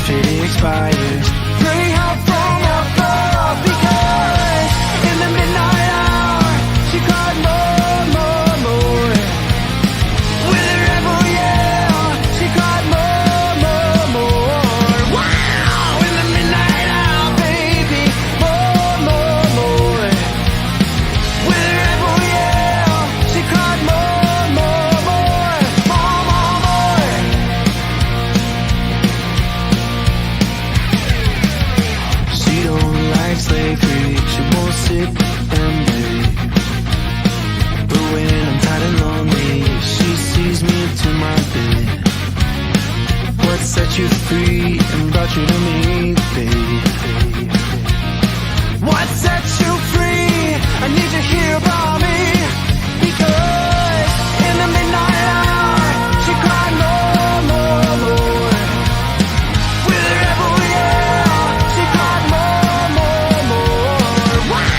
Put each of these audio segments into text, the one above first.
if it expires. Pray help from above, because in the midnight hour she cried more, more, more. With a rebel yell, she cried more, more, more. Wow! In the midnight hour, baby, more, more, more. With a rebel yell, she cried more, more, more, more, more, more. She don't like slavery, she won't sit and beg. But when I'm tired and lonely, she sees me to my bed. What set you free and brought you to me, baby? What set you free? I need to hear about me, because in the midnight hour she cried more, more, more. With a rebel yell, she cried more, more, more. Wow!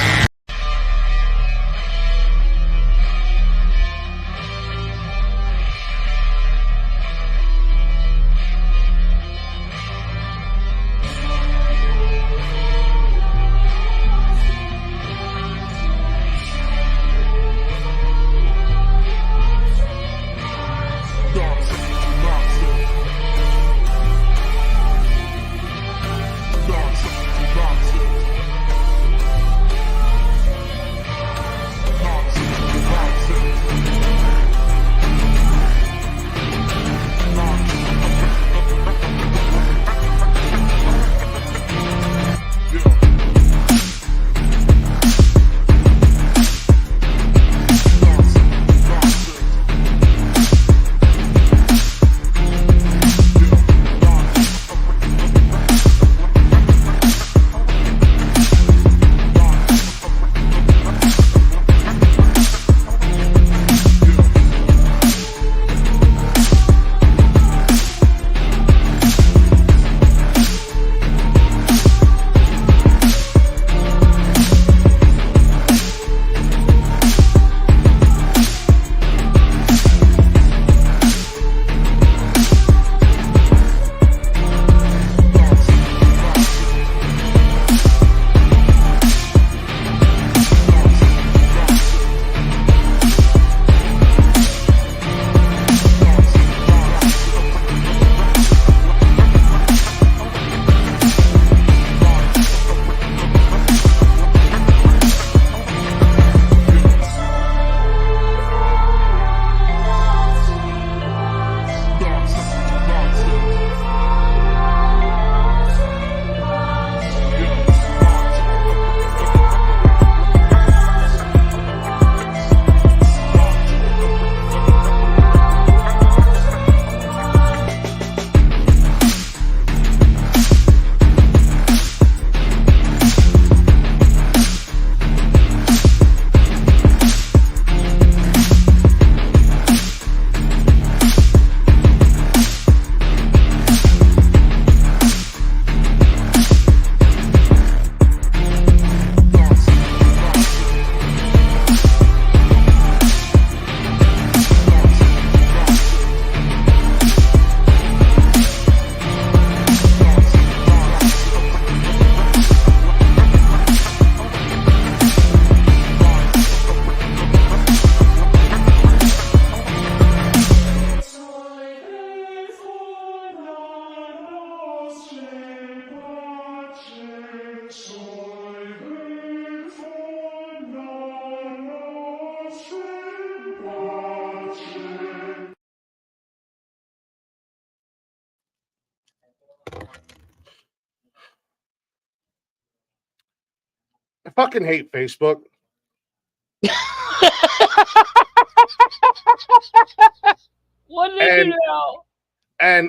I fucking hate Facebook. What did they do now? I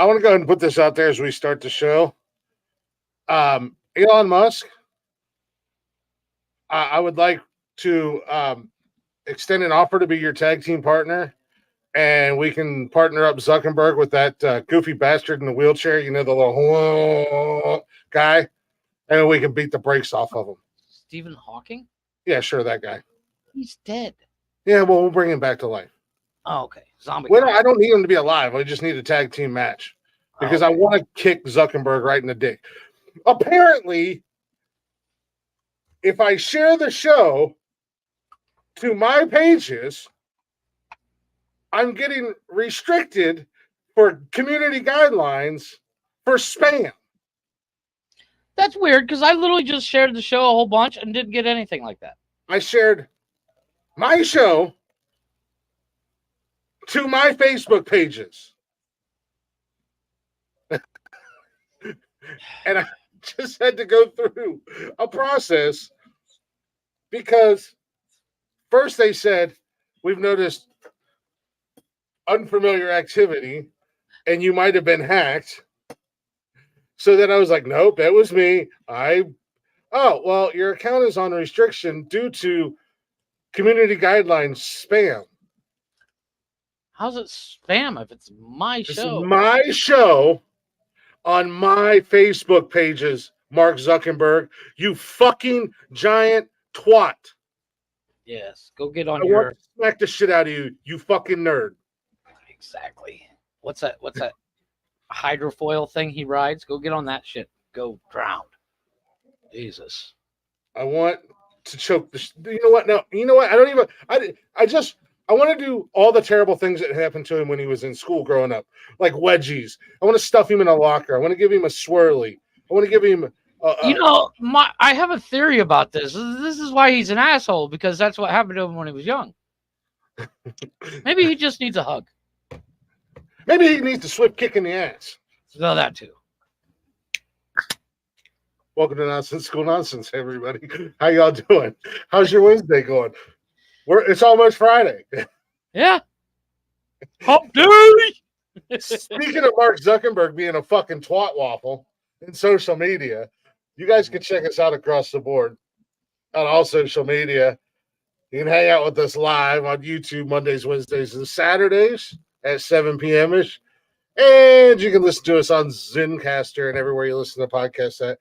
want to go ahead and put this out there as we start the show. Elon Musk, I would like to extend an offer to be your tag team partner, and we can partner up Zuckerberg with that goofy bastard in the wheelchair, you know, the little guy, and we can beat the brakes off of him. Stephen Hawking? Yeah, sure, that guy. He's dead. Yeah, well, we'll bring him back to life. Oh, okay. Zombie. Well, I don't need him to be alive. I just need a tag team match because I want to kick Zuckerberg right in the dick. Apparently, if I share the show to my pages, I'm getting restricted for community guidelines for spam. That's weird because I literally just shared the show a whole bunch and didn't get anything like that. I shared my show to my Facebook pages. And I just had to go through a process because first they said, we've noticed unfamiliar activity and you might have been hacked. So then I was like, nope, that was me. Oh, well, your account is on restriction due to community guidelines spam. How's it spam if it's my show? It's my show on my Facebook pages, Mark Zuckerberg. You fucking giant twat. Yes, go get on I want to smack the shit out of you, you fucking nerd. Exactly. What's that hydrofoil thing he rides? Go get on that shit. Go drown. Jesus. I want to choke the. You know what? No, you know what? I don't even. I want to do all the terrible things that happened to him when he was in school growing up, like wedgies. I want to stuff him in a locker. I want to give him a swirly. I want to give him. I have a theory about this. This is why he's an asshole, because that's what happened to him when he was young. Maybe he just needs a hug. Maybe he needs a swift kick in the ass. No, that too. Welcome to Nonsensical Nonsense, everybody. How y'all doing? How's your Wednesday going? It's almost Friday. Yeah. Hump day. Speaking of Mark Zuckerberg being a fucking twat waffle in social media, you guys can check us out across the board on all social media. You can hang out with us live on YouTube Mondays, Wednesdays, and Saturdays at 7 p.m.-ish. And you can listen to us on Zencaster and everywhere you listen to podcasts at.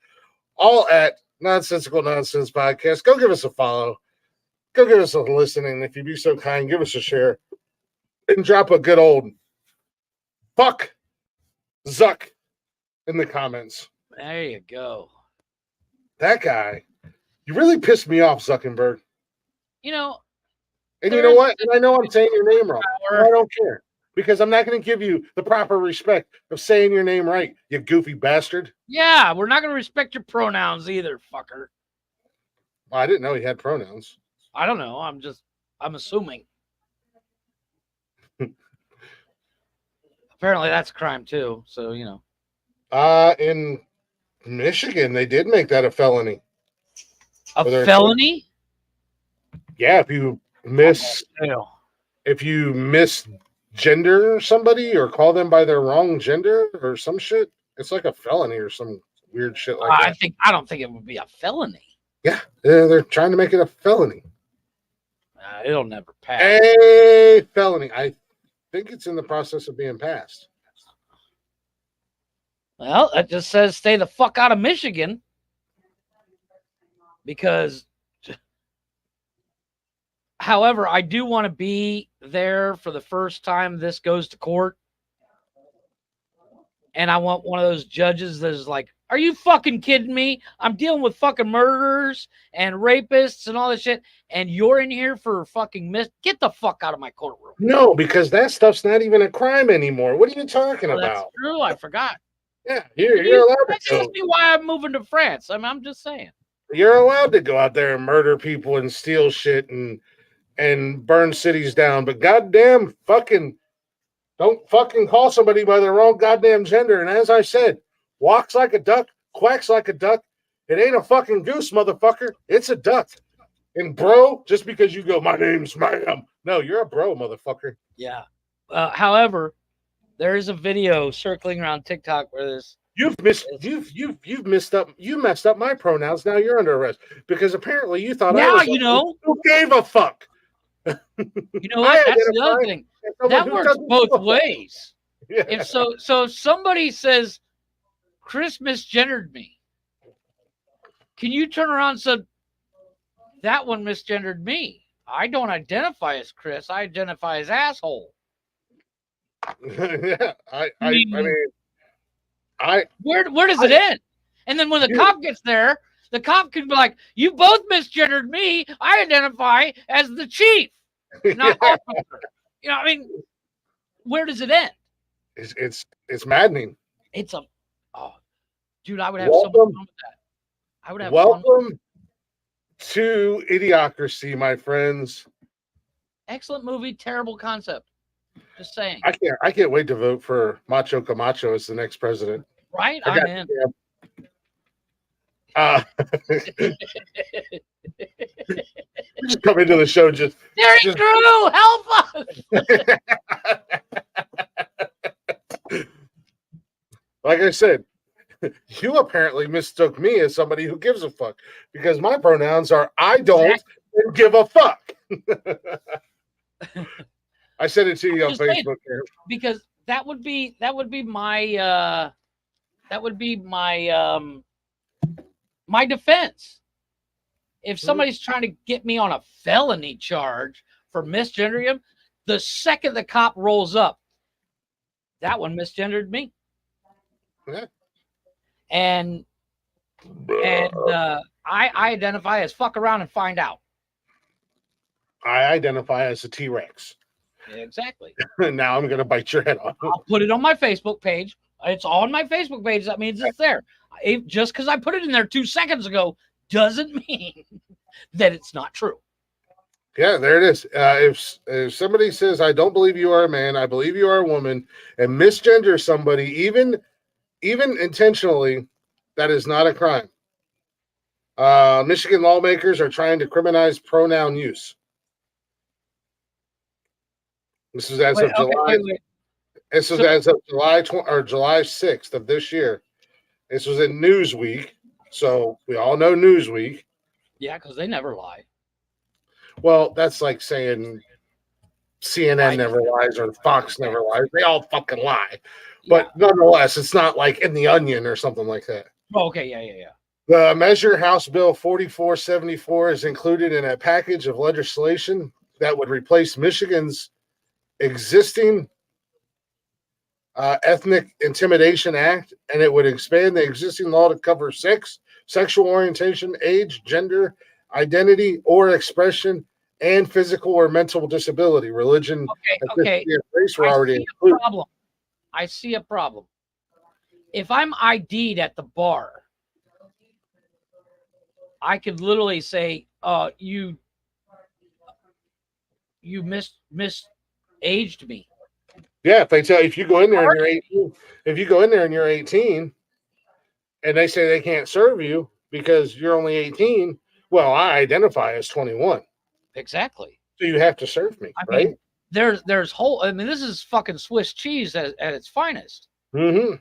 All at Nonsensical Nonsense Podcast. Go give us a follow. Go give us a listen. And if you'd be so kind, give us a share. And drop a good old fuck Zuck in the comments. There you go. That guy, you really pissed me off, Zuckerberg. You know. And you know what? And I know I'm saying your name wrong. I don't care. Because I'm not going to give you the proper respect of saying your name right, you goofy bastard. Yeah, we're not going to respect your pronouns either, fucker. Well, I didn't know he had pronouns. I don't know. I'm assuming. Apparently that's a crime too. So, you know. In Michigan, they did make that a felony. A felony? Yeah, if you misgender somebody or call them by their wrong gender or some shit, it's like a felony or some weird shit like that. I don't think it would be a felony. Yeah, they're trying to make it a felony. It'll never pass. A felony. I think it's in the process of being passed. Well, it just says stay the fuck out of Michigan. Because, however, I do want to be there for the first time this goes to court. And I want one of those judges that is like, are you fucking kidding me? I'm dealing with fucking murderers and rapists and all this shit. And you're in here for fucking get the fuck out of my courtroom. No, because that stuff's not even a crime anymore. What are you talking about? That's true. I forgot. Yeah, you're allowed to That's just why I'm moving to France. I'm just saying. You're allowed to go out there and murder people and steal shit and burn cities down. But goddamn don't fucking call somebody by their wrong goddamn gender. And as I said, walks like a duck, quacks like a duck. It ain't a fucking goose, motherfucker. It's a duck. And bro, just because you go, my name's ma'am. No, you're a bro, motherfucker. Yeah. However, there is a video circling around TikTok where this you've messed up my pronouns. Now you're under arrest because apparently you thought I was who gave a fuck. You know what? That's the other thing. That works both ways. Yeah. If somebody says Chris misgendered me, can you turn around and say that one misgendered me? I don't identify as Chris. I identify as asshole. Yeah, mean, I where does it end? And then when the cop gets there, the cop can be like, "You both misgendered me. I identify as the chief, not officer." You know, I mean, where does it end? it's maddening. It's a, oh, dude, I would have so much Welcome, fun with that. I would have fun. welcome to Idiocracy, my friends. Excellent movie, terrible concept. Just saying. I can't wait to vote for Macho Camacho as the next president. Right? I I'm got in. Just come into the show just Terry Crew, help us! like I said, you apparently mistook me as somebody who gives a fuck because my pronouns are I don't give a fuck. I sent it to you on Facebook here. Because that would be my defense. If somebody's trying to get me on a felony charge for misgendering him, the second the cop rolls up, that one misgendered me. Yeah. And I identify as fuck around and find out. I identify as a T-Rex. Exactly. Now I'm gonna bite your head off. I'll put it on my Facebook page. It's on my Facebook page. That means it's there. Just because I put it in there 2 seconds ago doesn't mean that it's not true. Yeah, there it is. If somebody says, I don't believe you are a man, I believe you are a woman, and misgender somebody, even intentionally, that is not a crime. Michigan lawmakers are trying to criminalize pronoun use. This is as of July. This is as of July July 6th of this year. This was in Newsweek, so we all know Newsweek. Yeah, because they never lie. Well, that's like saying CNN never lies or Fox never lies. They all fucking lie. But nonetheless, it's not like in the Onion or something like that. Oh, okay, yeah. The measure, House Bill 4474, is included in a package of legislation that would replace Michigan's existing Ethnic Intimidation Act, and it would expand the existing law to cover sex, sexual orientation, age, gender, identity, or expression, and physical or mental disability. Religion, okay. race were already included. I see a problem. If I'm ID'd at the bar, I could literally say, you misaged me. Yeah, if you go in there and you're 18, if you go in there and you're 18 and they say they can't serve you because you're only 18, well, I identify as 21. Exactly. So you have to serve me, right? Mean, there's whole, I mean, this is fucking Swiss cheese at its finest. Mm-hmm.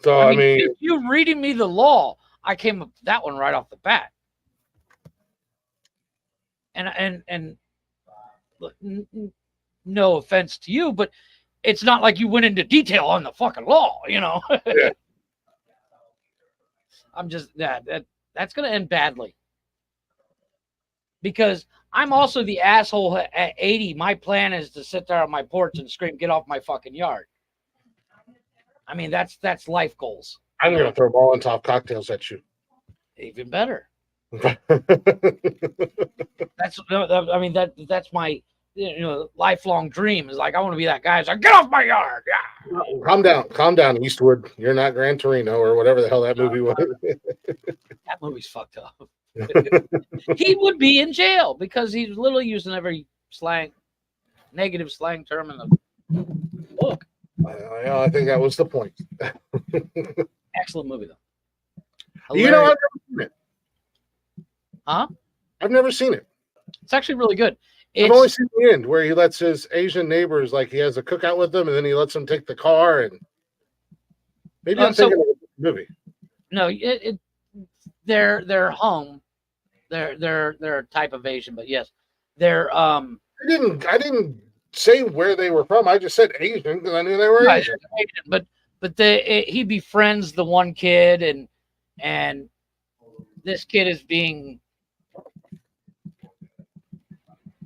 So I mean, if you reading me the law, I came up with that one right off the bat. And no offense to you, but it's not like you went into detail on the fucking law, you know. Yeah. I'm just that's gonna end badly. Because I'm also the asshole at 80. My plan is to sit there on my porch and scream, "Get off my fucking yard." I mean, that's life goals. I'm gonna throw Molotov cocktails at you. Even better. That's my lifelong dream is like I want to be that guy. It's like, get off my yard. Yeah. Calm down, Eastwood. You're not Gran Torino or whatever the hell that movie was. That movie's fucked up. He would be in jail because he's literally using every negative slang term in the book. I think that was the point. Excellent movie though. Hilarious. I've never seen it. Huh? I've never seen it. It's actually really good. I've only seen the end where he lets his Asian neighbors, like he has a cookout with them, and then he lets them take the car. And maybe I'm thinking of a movie. No, they're home. They're a type of Asian, but yes, they're I didn't say where they were from. I just said Asian because I knew they were Asian. But he befriends the one kid, and this kid is being.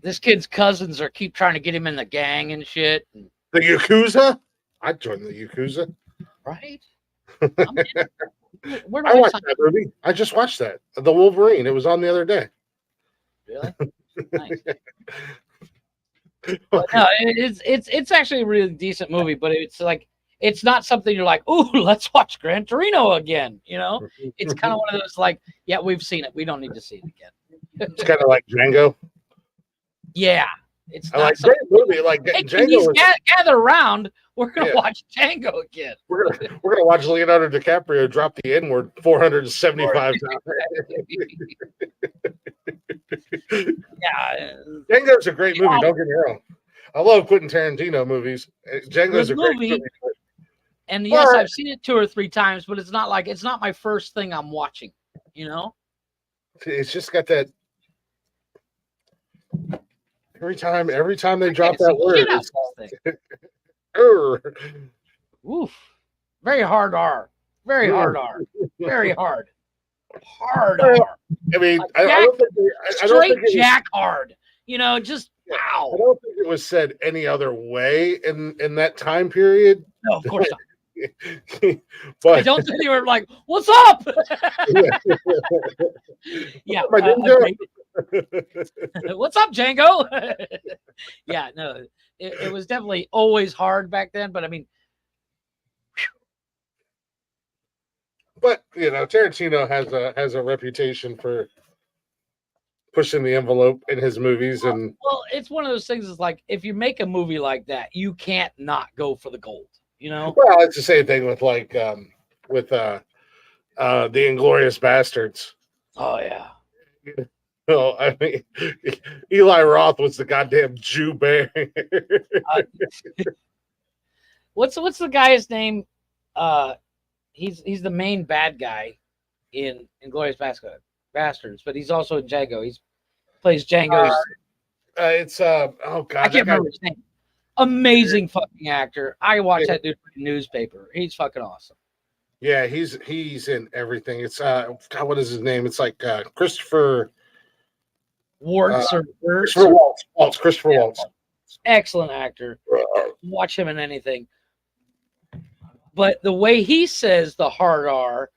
This kid's cousins keep trying to get him in the gang and shit. The Yakuza? I'd join the Yakuza. Right? I'm in. Where do I I watched sign? that movie. I just watched that. The Wolverine. It was on the other day. Really? Nice. But no, it's actually a really decent movie, but it's like it's not something you're like, ooh, let's watch Gran Torino again. You know, it's kind of one of those like, yeah, we've seen it, we don't need to see it again. It's kind of like Django. Yeah, it's I not like something. great movie. Like Hey, Django. gather around. We're gonna Yeah. watch Django again. We're gonna watch Leonardo DiCaprio drop the N word 475 times. Yeah, Django's a great movie. Don't get me wrong. I love Quentin Tarantino movies. Django's a great movie. And yes, I've seen it 2 or 3 times, but it's not my first thing I'm watching. You know, it's just got that. Every time they drop that word, it's oof, very hard R, very hard R, very hard R. I mean, like I don't think straight Jack hard. You know, just wow. I don't think it was said any other way in that time period. No, of course not. But I don't think they were like, "What's up?" Yeah. What's up, Django? Yeah, no, it was definitely always hard back then. But I mean, but you know, Tarantino has a reputation for pushing the envelope in his movies, and well, it's one of those things. Is like if you make a movie like that, you can't not go for the gold. You know. Well, it's the same thing with like the Inglourious Bastards. Oh yeah. Well, I mean, Eli Roth was the goddamn Jew bear. What's the guy's name? He's the main bad guy in Inglourious Bastards, but he's also in Django. He plays Django's. It's oh god, I can't remember his name. Amazing fucking actor. I watch that dude in the newspaper. He's fucking awesome. Yeah, he's in everything. It's God, what is his name? It's like Christopher Waltz. Christopher Waltz. Excellent actor. Watch him in anything. But the way he says the hard R,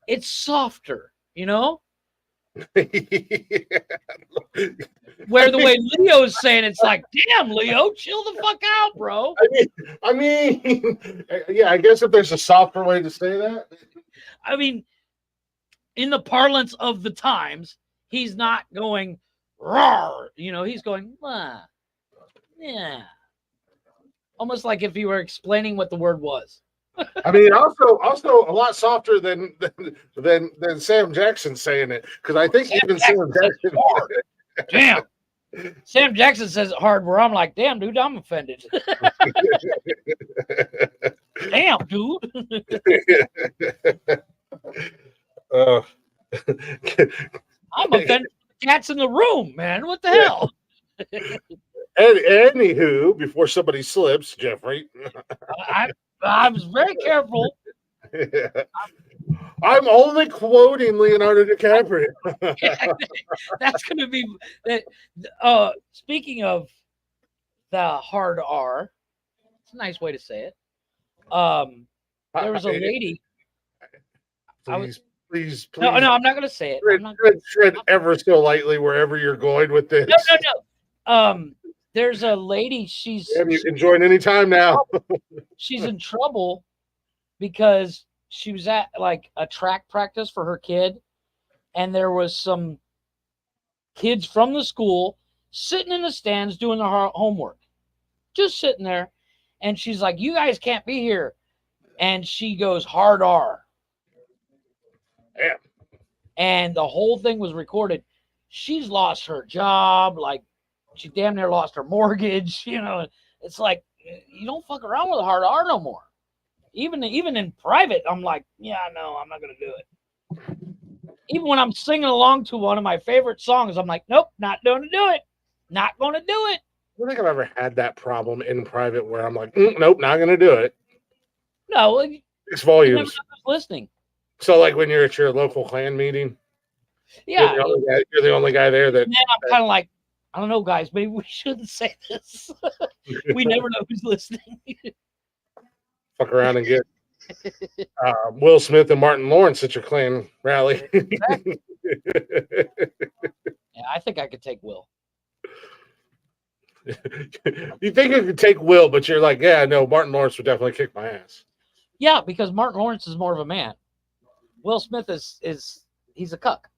it's softer, you know? Where the way Leo's saying it's like, damn, Leo, chill the fuck out, bro. I mean, yeah, I guess if there's a softer way to say that. I mean, in the parlance of the times, he's not going, rawr, you know, he's going, yeah. Almost like if he were explaining what the word was. I mean, also a lot softer than Sam Jackson saying it, because I think even Sam Jackson. Damn. Sam Jackson says it hard, where I'm like, damn, dude, I'm offended. Damn, dude. I'm offended. The cat's in the room, man. What the hell? Anywho, before somebody slips, Jeffrey. I was very careful. I'm only quoting Leonardo DiCaprio. That's going to be. Speaking of the hard R, it's a nice way to say it. There was a lady. Please. No, I'm not going to say it. Tread ever so lightly wherever you're going with this. No. There's a lady. She's you can join anytime now. She's in trouble because she was at like a track practice for her kid, and there was some kids from the school sitting in the stands doing their homework, just sitting there, and she's like, "You guys can't be here," and she goes hard R. Damn. And the whole thing was recorded. She's lost her job, like she damn near lost her mortgage. You know, it's like you don't fuck around with a hard R no more. Even in private, I'm like, yeah, no, I'm not gonna do it. Even when I'm singing along to one of my favorite songs, I'm like, nope, not going to do it. Not going to do it. I don't think I've ever had that problem in private where I'm like, nope, not gonna do it. No, it's volumes. Listening. So, like when you're at your local clan meeting, yeah, you're the only guy there that. And then I'm kind of like, I don't know, guys. Maybe we shouldn't say this. We never know who's listening. Fuck around and get Will Smith and Martin Lawrence at your Klan rally. Yeah, I think I could take Will. You think you could take Will, but you're like, yeah, no, Martin Lawrence would definitely kick my ass. Yeah, because Martin Lawrence is more of a man. Will Smith is he's a cuck.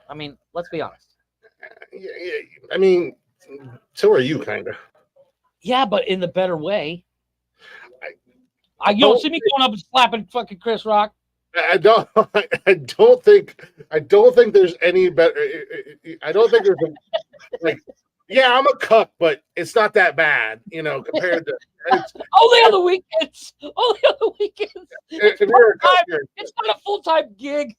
I mean, let's be honest. Yeah, I mean, so are you, kind of. Yeah, but in the better way. You don't see me going up and slapping fucking Chris Rock. I don't think there's any better. I don't think there's like, yeah, I'm a cuck, but it's not that bad, compared to. Only on the weekends. Only on the weekends. If you're a cuck, it's not a full-time gig.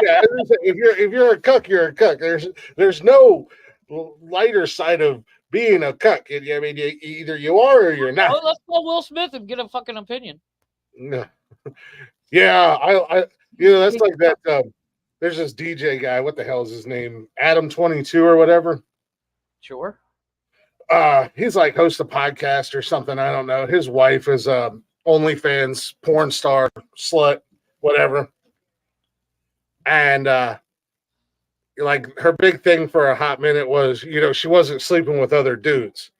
Yeah, if you're a cuck, you're a cuck. There's no lighter side of being a cuck. I mean, either you are or you're not. Well, let's call Will Smith and get a fucking opinion. No. Yeah, I that's like that. There's this DJ guy. What the hell is his name? Adam 22 or whatever. Sure. He's like host a podcast or something. I don't know. His wife is OnlyFans porn star, slut, whatever. And like her big thing for a hot minute was, she wasn't sleeping with other dudes.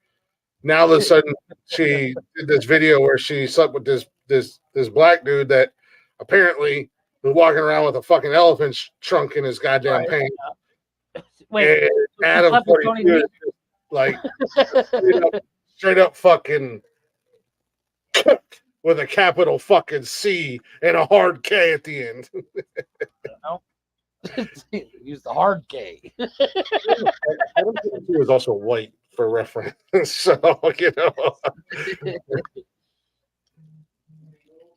Now all of a sudden she did this video where she slept with this black dude that apparently was walking around with a fucking elephant trunk in his goddamn pants. Wait, Adam 42 is just like straight up fucking with a capital fucking C and a hard K at the end. Use the hard K. Adam 42 is also white for reference, so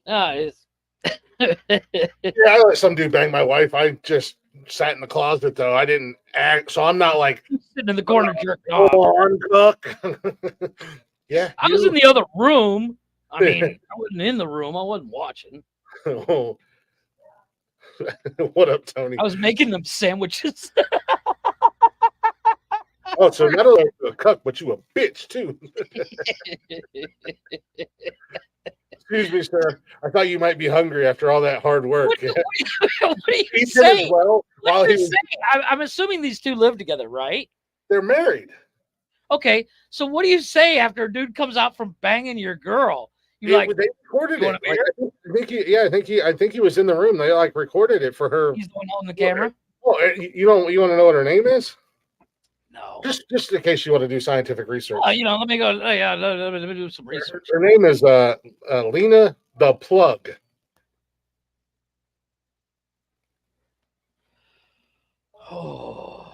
It's Yeah, I let some dude bang my wife. I just sat in the closet though. I didn't act, so I'm not like sitting in the corner jerking off. I'm cook. Yeah, I was in the other room. I mean, I wasn't in the room. I wasn't watching. Oh. What up, Tony? I was making them sandwiches. Oh, so not only a cuck, but you a bitch too. Excuse me, sir. I thought you might be hungry after all that hard work. What are you saying? Well, I'm assuming these two live together, right? They're married. Okay, so what do you say after a dude comes out from banging your girl? They recorded it. I think he was in the room. They like recorded it for her. He's the one holding the camera. Well, you want to know what her name is? No. Just in case you want to do scientific research. Let me go. Let me do some research. Her name is Lena the Plug. Oh.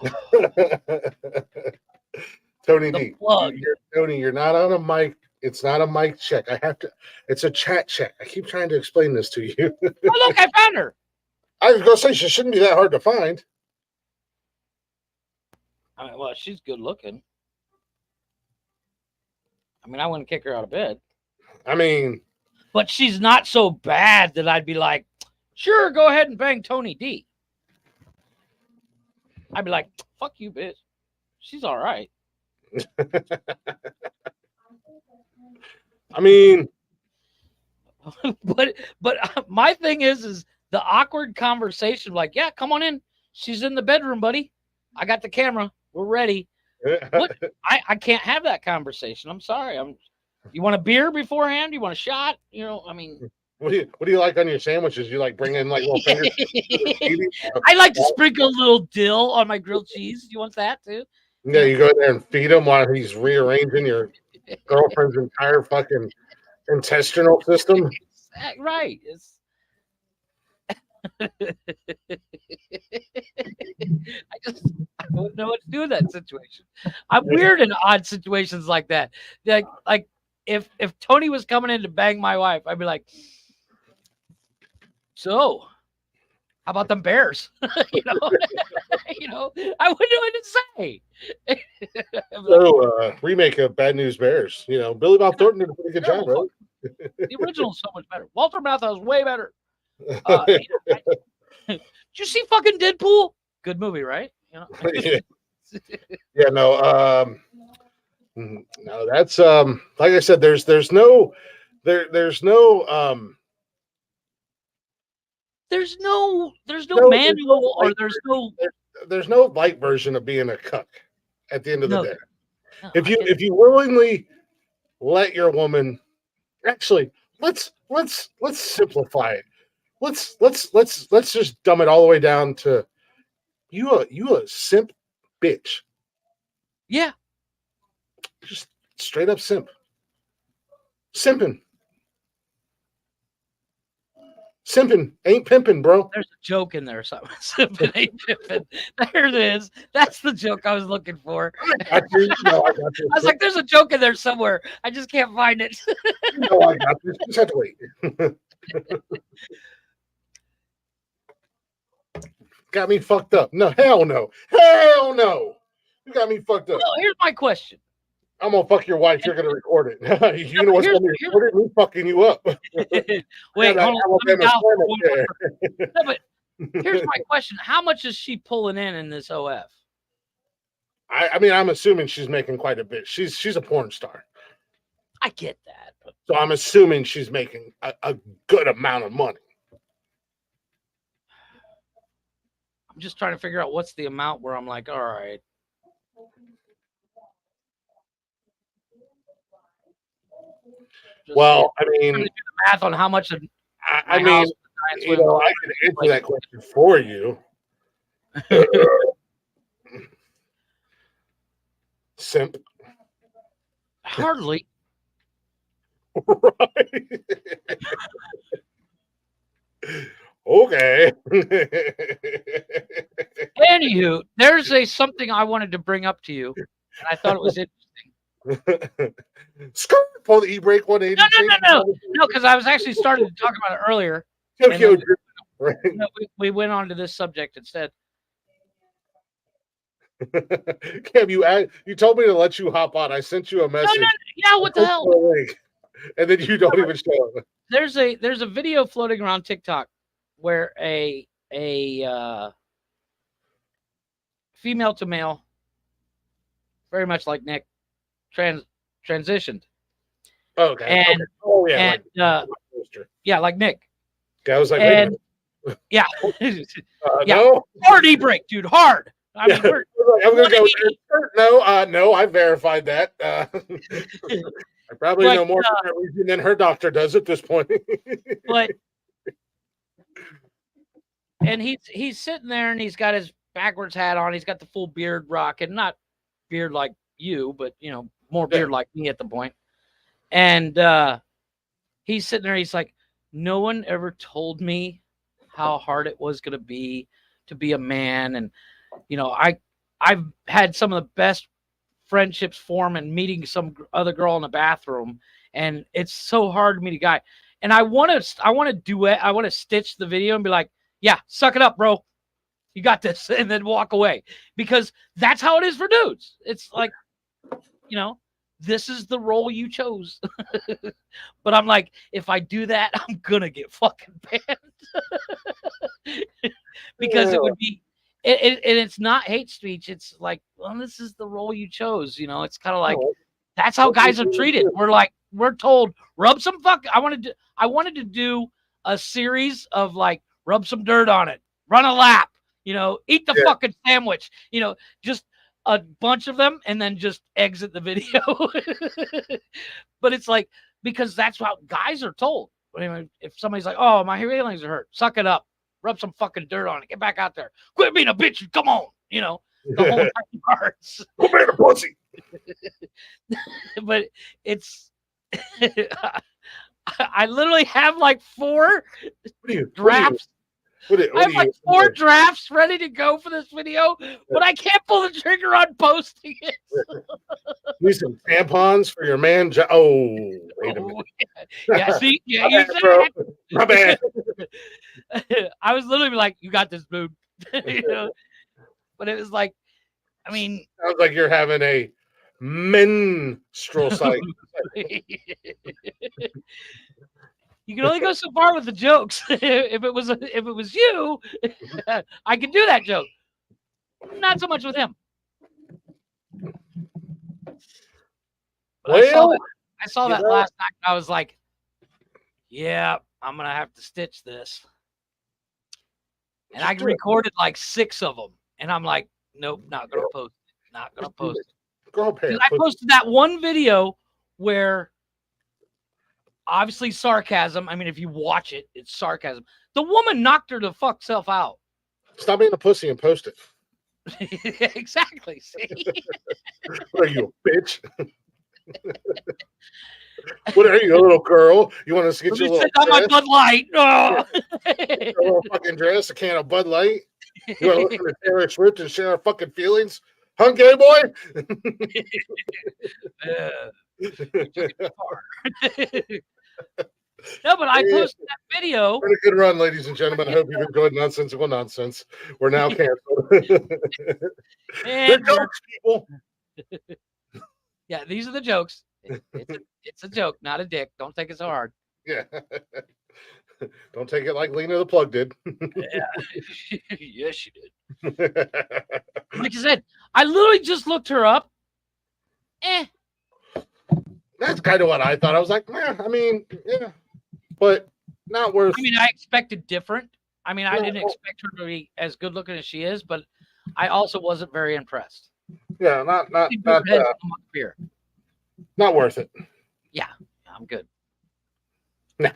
Tony The D. Plug. Tony, you're not on a mic. It's not a mic check. It's a chat check. I keep trying to explain this to you. Oh, look, I found her. I was going to say, she shouldn't be that hard to find. I mean, well, she's good looking. I mean, I wouldn't kick her out of bed. I mean, but she's not so bad that I'd be like, sure, go ahead and bang Tony D. I'd be like, fuck you, bitch. She's all right. I mean, but my thing is the awkward conversation. Like, yeah, come on in. She's in the bedroom, buddy. I got the camera. We're ready. What? I can't have that conversation. I'm sorry. You want a beer beforehand? You want a shot? I mean, what do you like on your sandwiches? You like bring in like little fingers? I like to sprinkle a little dill on my grilled cheese. You want that too? Yeah, you go in there and feed him while he's rearranging your girlfriend's entire fucking intestinal system. Right. I wouldn't know what to do in that situation. I'm weird in odd situations like that. Like if Tony was coming in to bang my wife, I'd be like, so how about them Bears? I wouldn't know what to say. So remake of Bad News Bears. Billy Bob Thornton did a pretty good job, right? The original's so much better. Walter Matthau's way better. Did you see fucking Deadpool? Good movie, right? Yeah. Yeah, no, no, that's like I said, there's no there's no There's no no manual or there's no light version of being a cuck at the end of the no. day. No, If you willingly let your woman, actually, let's simplify it. Let's just dumb it all the way down to you a simp bitch. yeah, Just straight up simp. Simping. Simping ain't pimping, bro. there's a joke in there. Something. Simping ain't pimping. There it is. That's the joke I was looking for. I got you. No, I got you. I was like, there's a joke in there somewhere. I just can't find it. No, I got you. Just have to wait. Got me fucked up. No, hell no. Hell no. You got me fucked up. Well, here's my question. I'm gonna fuck your wife. You're gonna record it. You know what's gonna be recorded? Me fucking you up. Wait, hold on. Let me Alabama dial slam up there. no, but here's my question. How much is she pulling in this OF? I mean, I'm assuming she's making quite a bit. She's a porn star, I get that, but so I'm assuming she's making a good amount of money. I'm just trying to figure out what's the amount where I'm like, all right. Just Well, I trying to mean, do the math on how much of I my mean, house the you know, I can answer that question for you. Simp. hardly. Right. Okay. Anywho, there's something I wanted to bring up to you, and I thought it was interesting. Skirt. Pull the e-brake 180. No, because I was actually starting to talk about it earlier. Tokyo and Drift. Right. No, we went on to this subject instead. Cam, you told me to let you hop on. I sent you a message. No, yeah, what the hell? And then you don't even show up. There's a video floating around TikTok where a female to male, very much like Nick, transitioned. Okay. And, okay. Oh yeah. And yeah, like Nick. I was like, and yeah, yeah, no, hard e-brake, dude, hard. I mean, we're I'm gonna go. No, I verified that. I probably know more for that reason than her doctor does at this point. But and he's sitting there and he's got his backwards hat on. He's got the full beard rocking, not beard like you, but you know, more beard like me at the point. And he's sitting there. He's like, no one ever told me how hard it was going to be a man. And, you know, I've had some of the best friendships form and meeting some other girl in the bathroom. And it's so hard to meet a guy. And I want to do it. I want to stitch the video and be like, yeah, suck it up, bro. You got this. And then walk away, because that's how it is for dudes. It's like, you know, this is the role you chose. But I'm like, if I do that, I'm gonna get fucking banned. Because it would be it's not hate speech. It's like, well, this is the role you chose. You know, it's kind of like that's how guys are treated. We're told rub some fuck. I wanted to do a series of like rub some dirt on it, run a lap, you know, eat the fucking sandwich, you know, just a bunch of them and then just exit the video. But it's like, because that's what guys are told. Anyway, if somebody's like, oh, my feelings are hurt, suck it up, rub some fucking dirt on it, get back out there, quit being a bitch and come on, you know, the whole parts. Quit being a pussy. But it's I literally have like 4 drafts. I have like 4 drafts ready to go for this video, but I can't pull the trigger on posting it. Need some tampons for your man. Wait a minute. Yeah, see, yeah, you said bro. My bad. I was literally like, "You got this, dude." You know? But it was like, I mean, sounds like you're having a menstrual cycle. You can only go so far with the jokes. If it was you, I could do that joke. Not so much with him. But I saw Well, that know- last night. And I was like, yeah, I'm gonna have to stitch this. And I recorded like 6 of them, and I'm like, nope, not gonna post it. Not gonna post it. Girl Because pair. I posted that one video where obviously sarcasm. I mean, if you watch it, it's sarcasm. The woman knocked her the fuck self out. Stop being a pussy and post it. Exactly. See? What are you, a bitch? What are you, a little girl? You want us to get you a little on my Bud Light. Oh. a little fucking dress, a can of Bud Light? You want to listen to Taylor Swift and share our fucking feelings? Huh, gay boy? No, but I posted that video. Pretty good run, ladies and gentlemen. I hope you've enjoyed Nonsensical Nonsense. We're now canceled. They're jokes, people. Yeah, these are the jokes. It's a joke, not a dick. Don't take it so hard. Yeah. Don't take it like Lena the Plug did. Yeah. Yes, she did. Like I said, I literally just looked her up. That's kind of what I thought. I was like, I mean, yeah, but not worth. I mean, I expected different. I mean, I didn't expect her to be as good looking as she is, but I also wasn't very impressed. Yeah, not worth it. Yeah, I'm good. Nah.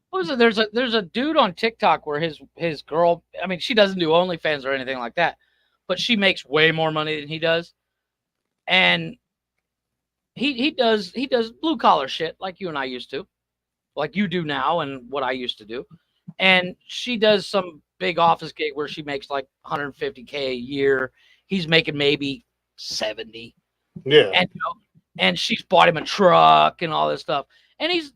What was it? There's a dude on TikTok where his girl. I mean, she doesn't do OnlyFans or anything like that, but she makes way more money than he does, and he does blue collar shit like you and I used to, like you do now, and what I used to do, and she does some big office gig where she makes like $150K a year. He's making maybe 70. Yeah, and she's bought him a truck and all this stuff, and he's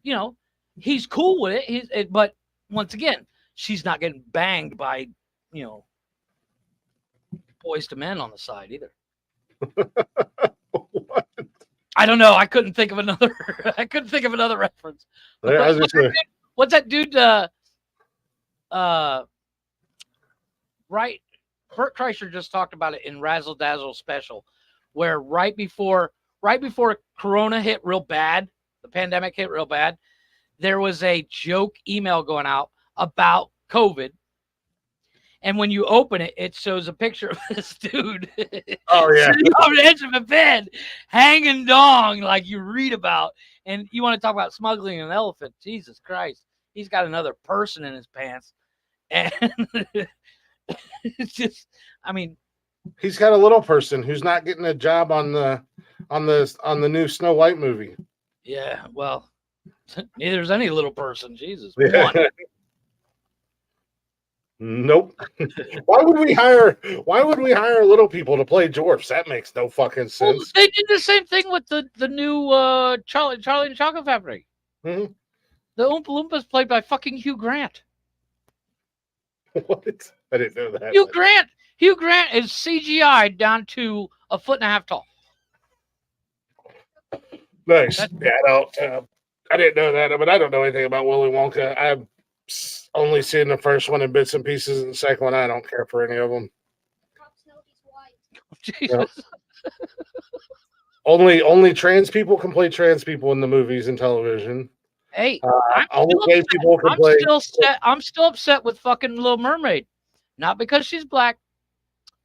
cool with it. But once again, she's not getting banged by boys to men on the side either. What? I don't know. I couldn't think of another. I couldn't think of another reference. What's that dude? Right. Bert Kreischer just talked about it in Razzle Dazzle special, where right before Corona hit real bad, the pandemic hit real bad, there was a joke email going out about COVID. And when you open it, it shows a picture of this dude Oh yeah, sitting on the edge of a bed, hanging dong, like you read about. And you want to talk about smuggling an elephant? Jesus Christ, he's got another person in his pants, and it's just, I mean, he's got a little person who's not getting a job on the new Snow White movie. Yeah, well, neither's any little person. Jesus, Yeah. one. Nope. Why would we hire little people to play dwarfs? That makes no fucking sense. Well, they did the same thing with the new Charlie and the Chocolate Factory. Mm-hmm. The Oompa Loompas played by fucking Hugh Grant. What? I didn't know that. Hugh Grant is CGI down to 1.5 feet tall. Nice. I didn't know that, but I don't know anything about Willy Wonka. I've only seen the first one in bits and pieces, and the second one I don't care for any of them. Jesus. Yeah. Only trans people can play trans people in the movies and television. Hey, only gay people can play. I'm still upset with fucking Little Mermaid. Not because she's black.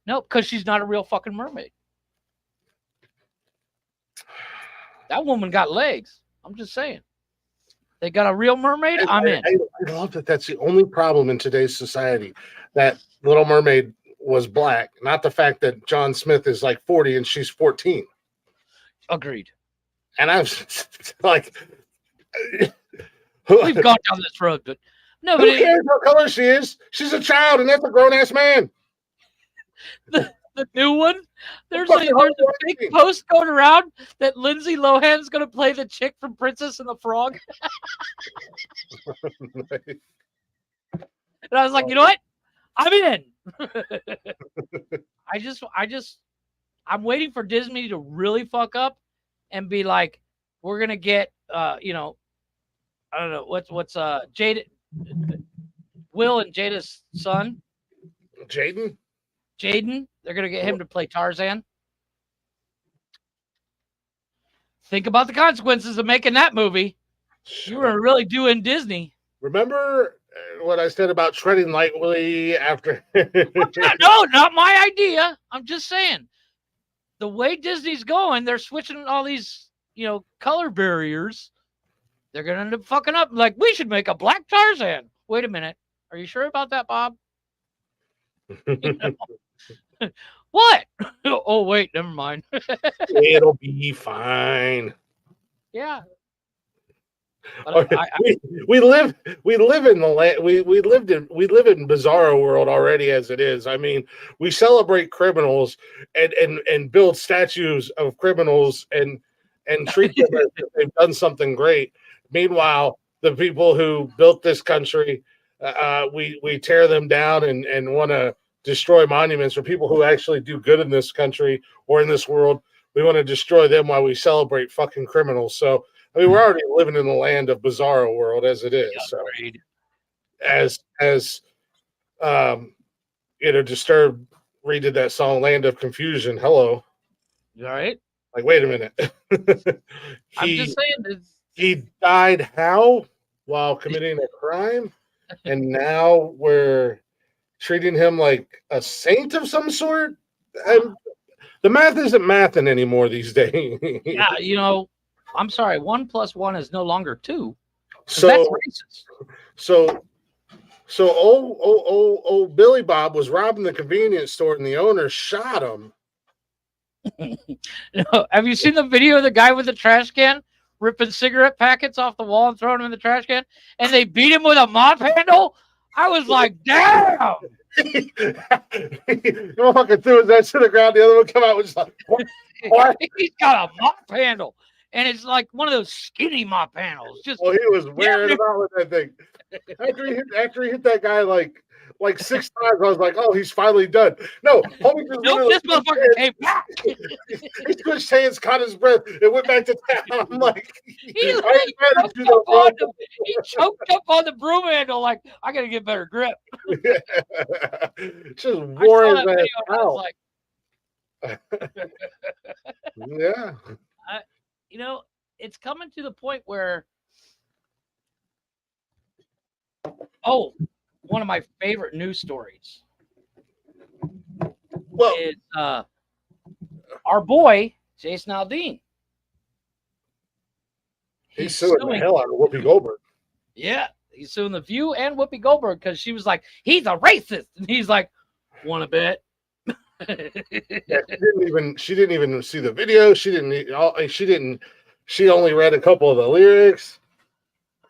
No, because she's not a real fucking mermaid. That woman got legs. I'm just saying. They got a real mermaid. I'm in. I love that. That's the only problem in today's society. That Little Mermaid was black, not the fact that John Smith is like 40 and she's 14. Agreed. And I'm like, we've gone down this road, but no. Who cares what color she is? She's a child, and that's a grown ass man. The new one. There's a big post going around that Lindsay Lohan's going to play the chick from Princess and the Frog. And I was like, you know what? I'm in. I'm waiting for Disney to really fuck up and be like, we're going to get, I don't know, what's Jada, Will and Jada's son? Jaden. They're going to get him to play Tarzan. Think about the consequences of making that movie. You were really doing Disney. Remember what I said about treading lightly after? No, not my idea. I'm just saying. The way Disney's going, they're switching all these, color barriers. They're going to end up fucking up. Like, we should make a black Tarzan. Wait a minute. Are you sure about that, Bob? What? Oh, wait, never mind. It'll be fine. Yeah. We live in the land. We live in bizarro world already as it is. I mean, we celebrate criminals and build statues of criminals and treat them as if they've done something great. Meanwhile, the people who built this country, we tear them down and want to destroy monuments for people who actually do good in this country or in this world. We want to destroy them while we celebrate fucking criminals. So. I mean, we're already living in the land of bizarro world as it is. So, Disturbed redid that song "Land of Confusion." Hello, all right. Like, wait a minute. I'm just saying, he died how while committing a crime, and now we're treating him like a saint of some sort. The math isn't mathing anymore these days. Yeah, I'm sorry, 1 + 1 is no longer 2. So that's racist. So old Billy Bob was robbing the convenience store and the owner shot him. Have you seen the video of the guy with the trash can ripping cigarette packets off the wall and throwing them in the trash can? And they beat him with a mop handle? I was like, damn! The fucking threw his head to the ground. The other one come out with just like, what? He's got a mop handle. And it's like one of those skinny mop handles. He was wearing about with that thing. After he hit that guy like 6 times, I was like, "Oh, he's finally done." No, homie just this motherfucker came back. He switched hands, caught his breath, and went back to town. I'm like, he choked up on the broom handle. Like, I gotta get better grip. Just wore his ass out. Like, yeah. It's coming to the point where, one of my favorite news stories is our boy, Jason Aldean. He's suing the hell out of Whoopi Goldberg. Yeah, he's suing The View and Whoopi Goldberg because she was like, he's a racist. And he's like, want to bet? She didn't even see the video. She only read a couple of the lyrics,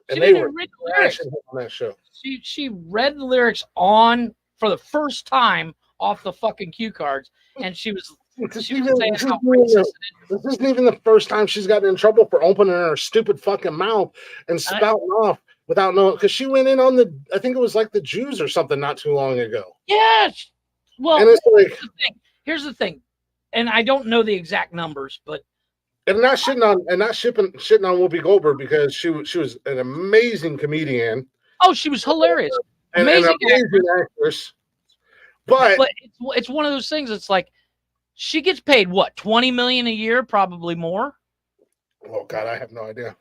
and they were crashing on that show. She read the lyrics for the first time off the fucking cue cards, and she was saying how racist it is. This isn't even the first time she's gotten in trouble for opening her stupid fucking mouth and spouting off without knowing, because she went in on I think it was like the Jews or something not too long ago. Yes. Well, and it's like, here's the thing, and I don't know the exact numbers, but. And not shitting on Whoopi Goldberg, because she was an amazing comedian. Oh, she was hilarious, amazing actress. But it's one of those things. It's like she gets paid what, $20 million a year, probably more. Oh God, I have no idea.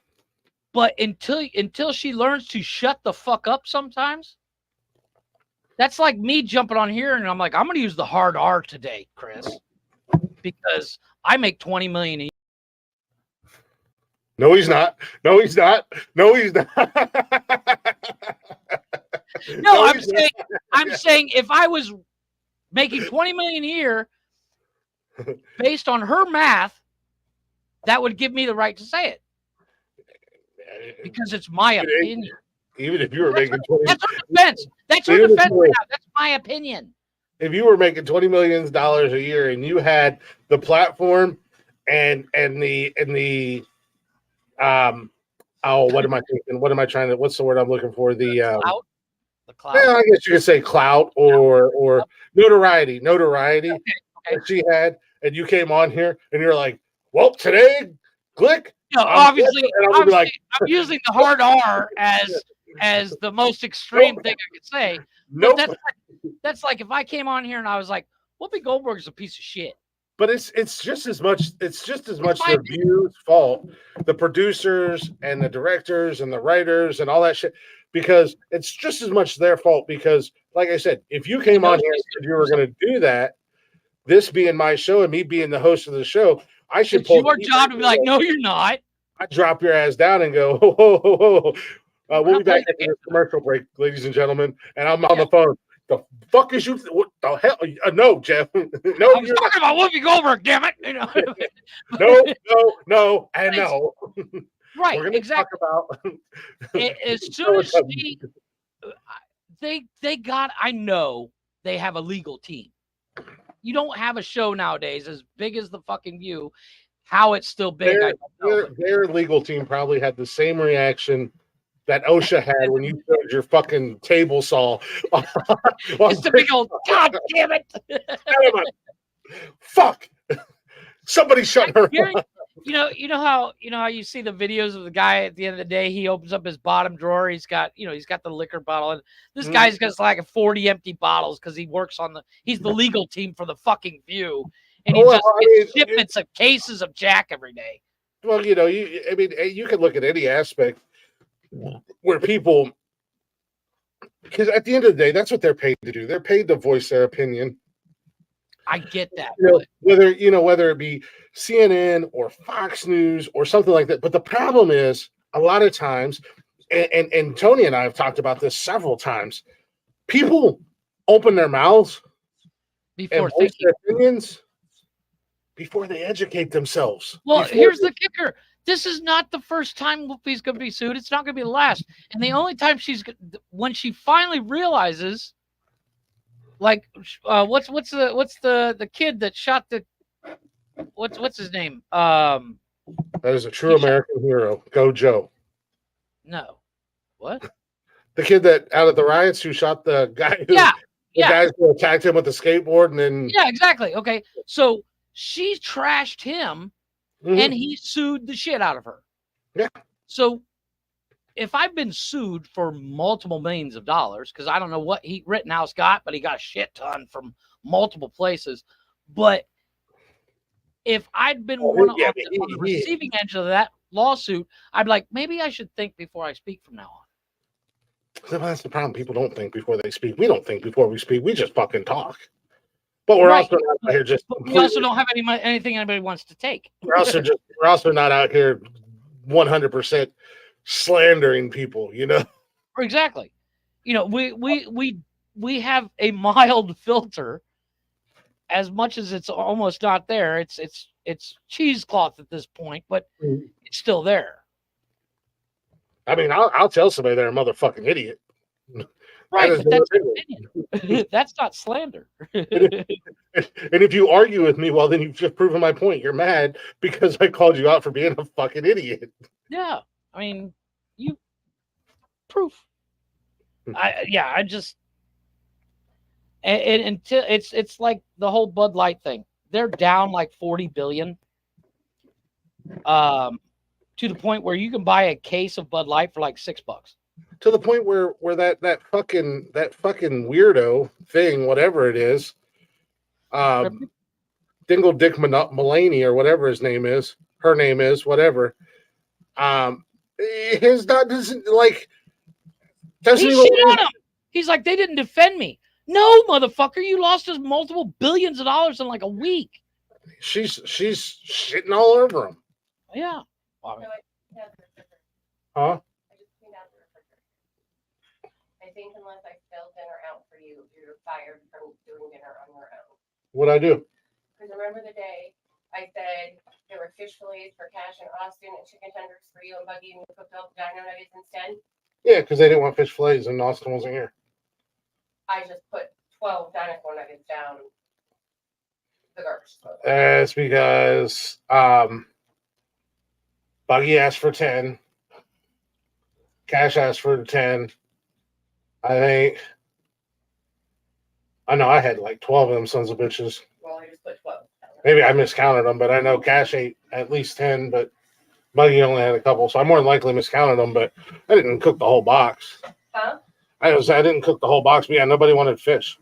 But until she learns to shut the fuck up, sometimes that's like me jumping on here and I'm like, I'm going to use the hard R today, Chris, because I make $20 million a year. No, he's not. No, he's not. No, he's not. No, I'm saying if I was making $20 million a year based on her math, that would give me the right to say it. Because it's my opinion. Even if you were making 20, that's her defense. That's her defense right now. That's my opinion. If you were making $20 million a year and you had the platform and the what am I thinking? What am I trying to? What's the word I'm looking for? The clout. The clout. Well, I guess you could say clout or notoriety. Notoriety that she had, and you came on here and you're like, well, today, click. No, obviously, I'm using the hard R as the most extreme thing I could say. Nope. That's like if I came on here and I was like, Whoopi Goldberg is a piece of shit. But it's just as much my the View's fault, the producers and the directors and the writers and all that shit, because it's just as much their fault. Because, like I said, if you came on here and said you were going to do that, this being my show and me being the host of the show, I should It's pull your job to be like, no, you're not. I drop your ass down and go, ho, ho, ho, ho. We'll be back playing after this commercial break, ladies and gentlemen. And I'm on the phone. The fuck is you? What the hell? No, Jeff. No, I was talking about Whoopi Goldberg, damn it. You know? no, and no. Right, We're gonna exactly. talk about as soon as they got, I know they have a legal team. You don't have a show nowadays as big as the fucking View. How it's still big, I don't know. Their legal team probably had the same reaction that OSHA had when you showed your fucking table saw. It's the big old, God damn it. Fuck. Somebody shut her. You know how you see the videos of the guy at the end of the day, he opens up his bottom drawer, he's got the liquor bottle, and this guy's got like 40 empty bottles because he works on he's the legal team for the fucking View, and he gets shipments of cases of Jack every day. Well, you can look at any aspect where people, because at the end of the day, that's what they're paid to do. They're paid to voice their opinion. I get that. Whether it be CNN or Fox News or something like that. But the problem is, a lot of times, and Tony and I have talked about this several times, people open their mouths before and voice their opinions before they educate themselves. Well, here's the kicker. This is not the first time Whoopi's going to be sued. It's not going to be the last. And the only time when she finally realizes, like, what's the kid that shot the, what's his name? That is a true American hero. Go Joe. No. What? The kid that out of the riots who shot the guy who, guys who attacked him with the skateboard and then. Yeah, exactly. Okay. So she trashed him. And he sued the shit out of her. Yeah. So if I've been sued for multiple millions of dollars, because I don't know what Rittenhouse got, but he got a shit ton from multiple places. But if I'd been on the receiving end of that lawsuit, I'd be like, maybe I should think before I speak from now on. That's the problem. People don't think before they speak. We don't think before we speak. We just fucking talk. But we're also not out here just. We also don't have anything anybody wants to take. We're also not out here 100% slandering people. Exactly. We have a mild filter. As much as it's almost not there, it's cheesecloth at this point, but it's still there. I mean, I'll tell somebody they're a motherfucking idiot. Right, but that's opinion. That's not slander. And if you argue with me, well, then you've just proven my point. You're mad because I called you out for being a fucking idiot. Yeah, I mean, you proof. I just and until it's like the whole Bud Light thing. They're down like 40 billion. To the point where you can buy a case of Bud Light for like $6. To the point where that fucking weirdo thing, whatever it is, Dingle Dick Mulaney or whatever his name is, her name is, whatever. His doesn't like. Doesn't he shit on him. He's like, they didn't defend me. No, motherfucker, you lost us multiple billions of dollars in like a week. She's shitting all over him. Yeah. Huh? I think unless I spell dinner out for you, you're fired from doing dinner on your own. What'd I do? Because remember the day I said there were fish fillets for Cash and Austin and chicken tenders for you and Buggy and you cooked all the dino nuggets instead? Yeah, because they didn't want fish fillets and Austin wasn't here. I just put 12 dinosaur nuggets down the garbage. That's because Buggy asked for 10. Cash asked for 10. I know I had like 12 of them sons of bitches. Well, I just put 12. Maybe I miscounted them, but I know Cash ate at least 10, but Buggy only had a couple, so I more than likely miscounted them, but I didn't cook the whole box. Huh? I didn't cook the whole box, but yeah, nobody wanted fish.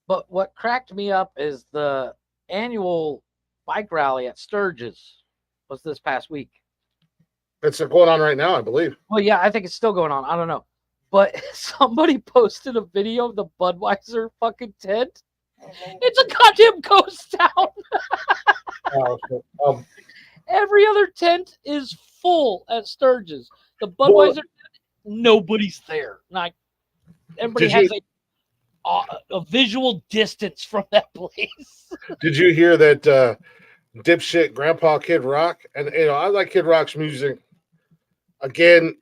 But what cracked me up is the annual bike rally at Sturgis was this past week. It's going on right now, I believe. Well, yeah, I think it's still going on. I don't know. But somebody posted a video of the Budweiser fucking tent. It's a goddamn ghost town. Every other tent is full at Sturgis. The Budweiser tent, nobody's there. Like, everybody has a visual distance from that place. Did you hear that dipshit Grandpa Kid Rock? And, I like Kid Rock's music. Again,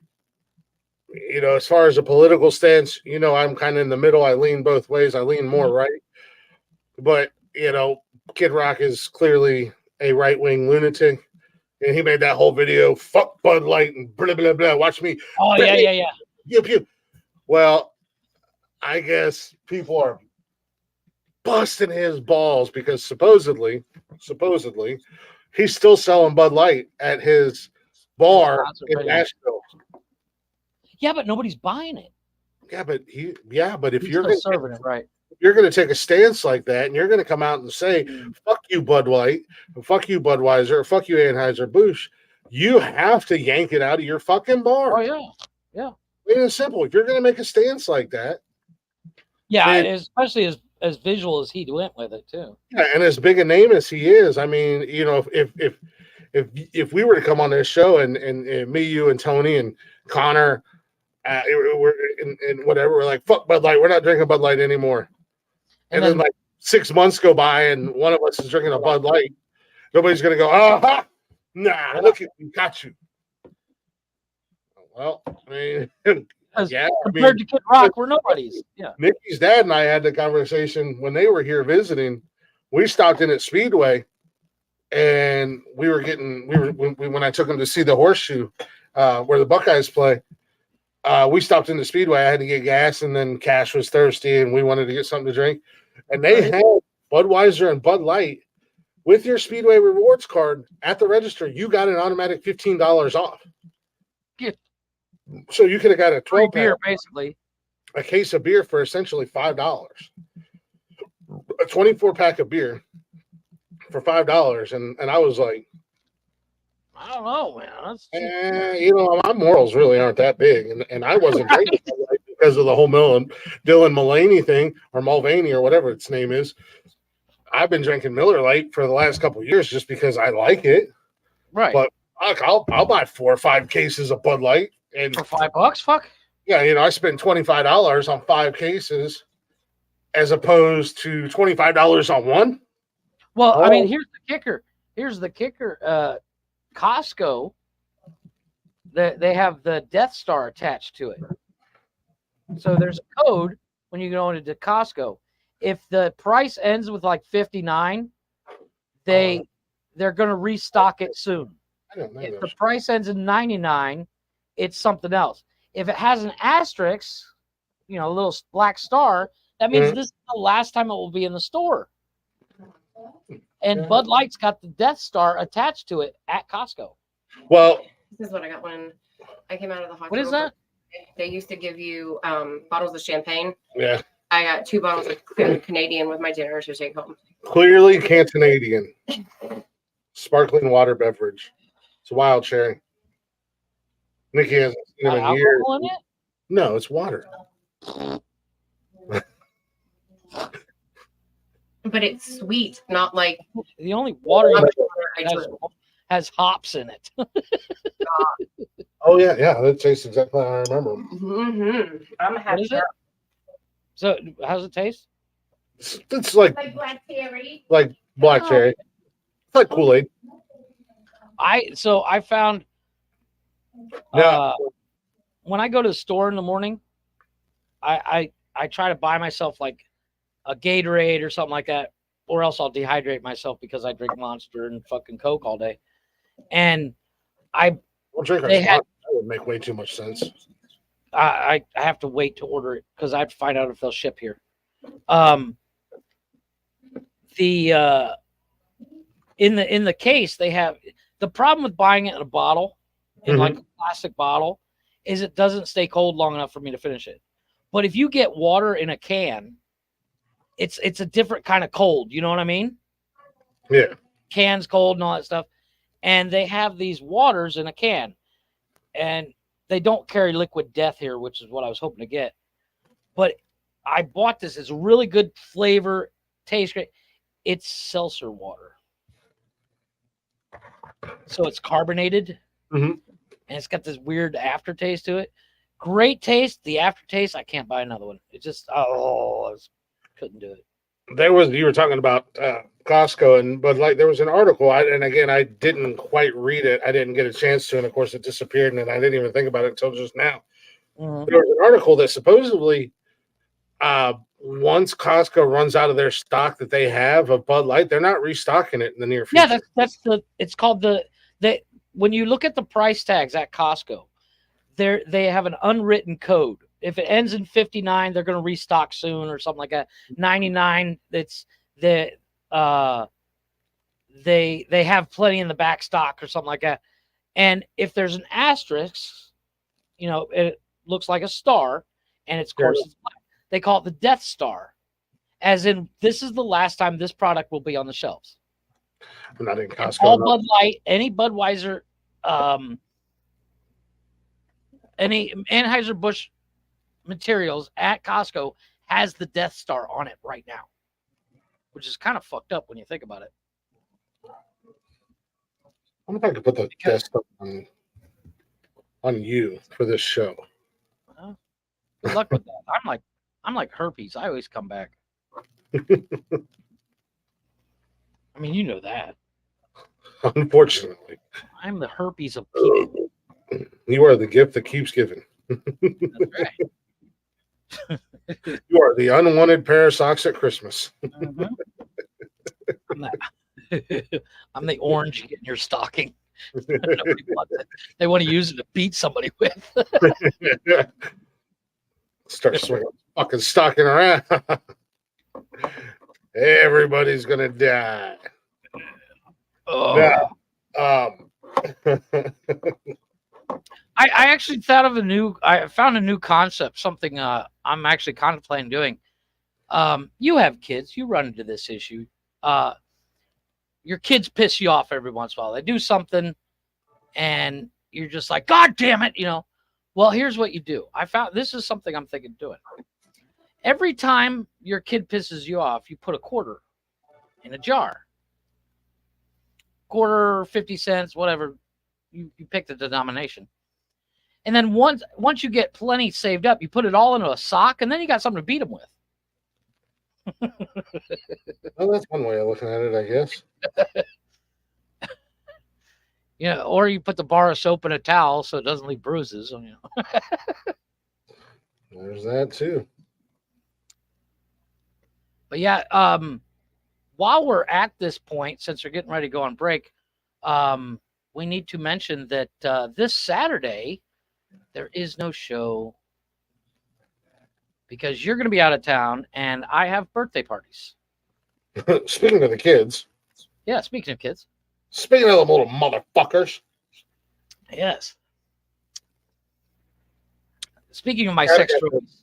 as far as a political stance, I'm kind of in the middle. I lean both ways. I lean more right. But, Kid Rock is clearly a right-wing lunatic. And he made that whole video, fuck Bud Light and blah, blah, blah. Watch me. Oh, yeah. Pew, pew. Well, I guess people are busting his balls because supposedly, he's still selling Bud Light at his bar in Nashville. Yeah, but nobody's buying it. But if He's you're still serving it, right? You're going to take a stance like that, and you're going to come out and say, fuck you, Bud Light, fuck you, Budweiser, or fuck you, Anheuser-Busch, you have to yank it out of your fucking bar. Oh, yeah. Plain and simple. If you're going to make a stance like that. Yeah, especially as visual as he went with it, too. Yeah, and as big a name as he is, I mean, if we were to come on this show and me, you, and Tony, and Connor, we're and whatever, we're like, fuck Bud Light, we're not drinking Bud Light anymore. And then like 6 months go by and one of us is drinking a Bud Light. Nobody's going to go, nah, look at me, got you. Well, I mean, compared to Kid Rock, we're nobodies. Yeah. Nikki's dad and I had the conversation when they were here visiting. We stopped in at Speedway and when I took them to see the Horseshoe, where the Buckeyes play, we stopped in the Speedway. I had to get gas, and then Cash was thirsty, and we wanted to get something to drink. And they had Budweiser and Bud Light with your Speedway rewards card at the register. You got an automatic $15 off. Yeah. So you could have got a 12 beer, basically, a case of beer for essentially $5, a 24-pack of beer for $5, and I was like, I don't know, man. My morals really aren't that big, and I wasn't drinking because of the whole Dylan Mulvaney thing, or Mulvaney, or whatever its name is. I've been drinking Miller Lite for the last couple of years just because I like it. Right. But I'll buy 4 or 5 cases of Bud Light, and for $5, fuck. Yeah, I spent $25 on 5 cases, as opposed to $25 on one. Well, I mean, here's the kicker. Costco, they have the Death Star attached to it. So there's a code when you go into Costco. If the price ends with like 59, they're going to restock it soon. I don't know. If the price ends in 99, it's something else. If it has an asterisk, a little black star, that means this is the last time it will be in the store. And Bud Light's got the Death Star attached to it at Costco. Well, this is what I got when I came out of the hospital. What is that? They used to give you bottles of champagne. Yeah. I got 2 bottles of Canadian with my dinner to take home. Clearly Canadian. Sparkling water beverage. It's a wild cherry. Nikki hasn't seen them in years. In it? No, it's water. But it's sweet, not like the only water has hops in it. Oh yeah, that tastes exactly how I remember. Mm-hmm. I'm happy. What is it? So, how does it taste? It's like black cherry. Like black cherry. It's like Kool-Aid. I found when I go to the store in the morning, I try to buy myself like a Gatorade or something like that, or else I'll dehydrate myself because I drink Monster and fucking Coke all day. And that would make way too much sense. I have to wait to order it because I have to find out if they'll ship here. In the case they have the problem with buying it in a bottle, in like a plastic bottle, is it doesn't stay cold long enough for me to finish it. But if you get water in a can, it's a different kind of cold. You know what I mean? Yeah. Cans cold and all that stuff. And they have these waters in a can. And they don't carry liquid death here, which is what I was hoping to get. But I bought this. It's really good flavor, tastes great. It's seltzer water. So it's carbonated. Mhm. And it's got this weird aftertaste to it. Great taste. The aftertaste, I can't buy another one. It just, couldn't do it. You were talking about Costco, but like there was an article, and again, I didn't quite read it. I didn't get a chance to, and of course, it disappeared, and I didn't even think about it until just now. Mhm. There was an article that supposedly, once Costco runs out of their stock that they have of Bud Light, they're not restocking it in the near future. Yeah, it's called when you look at the price tags at Costco, they have an unwritten code. If it ends in 59, they're going to restock soon or something like that. 99, it's they have plenty in the back stock or something like that. And if there's an asterisk, it looks like a star, and it's course it's black. They call it the Death Star, as in this is the last time this product will be on the shelves. I'm not in Costco. All Bud Light, any Budweiser, any Anheuser-Busch materials at Costco has the Death Star on it right now, which is kind of fucked up when you think about it. I wonder if I could put the Death Star on you for this show. Good luck with that. I'm like herpes. I always come back. I mean, you know that. Unfortunately, I'm the herpes of people. You are the gift that keeps giving. That's right. You are the unwanted pair of socks at Christmas. Mm-hmm. I'm the orange you get in your stocking. Nobody wants it. They want to use it to beat somebody with. Start swinging fucking stocking around. Everybody's gonna die. Oh. I actually thought of I found a new concept, something I'm actually contemplating doing. You have kids, you run into this issue. Your kids piss you off every once in a while. They do something and you're just like, God damn it, Well, here's what you do. This is something I'm thinking of doing. Every time your kid pisses you off, you put a quarter in a jar. Quarter, 50 cents, whatever. You pick the denomination. And then once you get plenty saved up, you put it all into a sock, and then you got something to beat them with. Well, that's one way of looking at it, I guess. Or you put the bar of soap in a towel so it doesn't leave bruises. There's that too. But yeah, while we're at this point, since we're getting ready to go on break, we need to mention that this Saturday there is no show because you're going to be out of town and I have birthday parties. Speaking of the kids. Yeah, speaking of kids. Speaking of them little motherfuckers. Yes. Speaking of my sex trophies.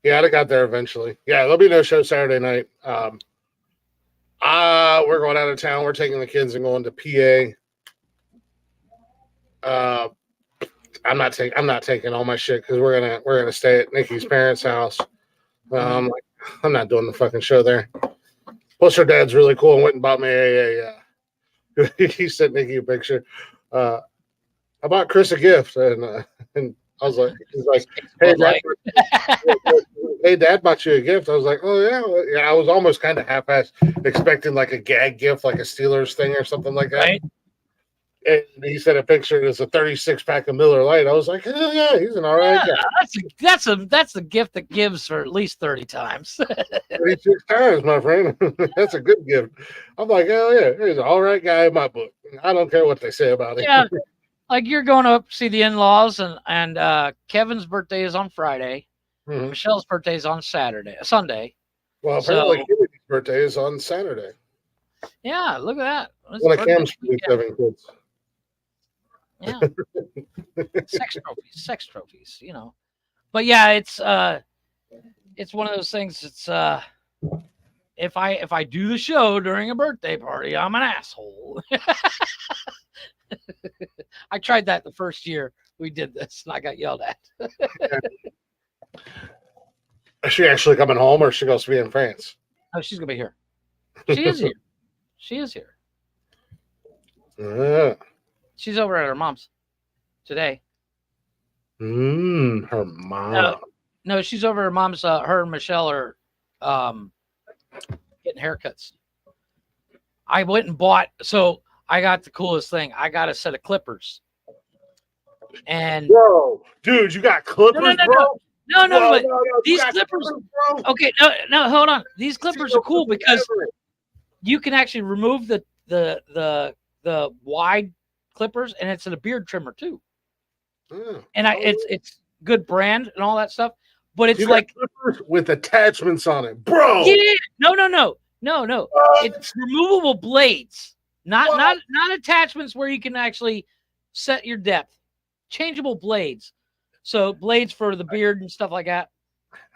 Yeah, I got there eventually. Yeah, there'll be no show Saturday night. We're going out of town. We're taking the kids and going to PA. I'm not taking all my shit because we're gonna stay at Nikki's parents' house. I'm not doing the fucking show there. Plus, her dad's really cool and went and bought me he sent Nikki a picture. I bought Chris a gift, and I was like, he's like, hey, Dad bought you a gift. I was like, oh yeah. I was almost kind of half-assed expecting like a gag gift, like a Steelers thing or something like that. Right. And he sent a picture. It's a 36-pack of Miller Lite. I was like, hell yeah, he's an all right guy. That's a gift that gives for at least 30 times. 36 times, my friend. That's a good gift. I'm like, hell yeah, he's an all right guy in my book. I don't care what they say about him. Yeah, like you're going up see the in-laws, and Kevin's birthday is on Friday. Mm-hmm. Michelle's birthday is on Sunday. Well, apparently Kennedy's birthday is on Saturday. Yeah, look at that. One of Cam's 7 kids. Yeah. sex trophies, But yeah, it's one of those things. if I do the show during a birthday party, I'm an asshole. I tried that the first year we did this, and I got yelled at. Is she actually coming home, or is she going to be in France? Oh, she's gonna be here. She is here. She is here. She's over at her mom's today. Her mom. No, she's over at her mom's. Her and Michelle are getting haircuts. I went and bought. So I got the coolest thing. I got a set of clippers. And Whoa, dude, you got clippers, bro? No, but no, these clippers. Okay, no, hold on. These clippers are cool because you can actually remove the wide clippers, and it's in a beard trimmer too. And it's good brand and all that stuff, but it's like clippers with attachments on it, bro. Yeah, no. It's removable blades, not attachments where you can actually set your depth. Changeable blades, so blades for the beard and stuff like that.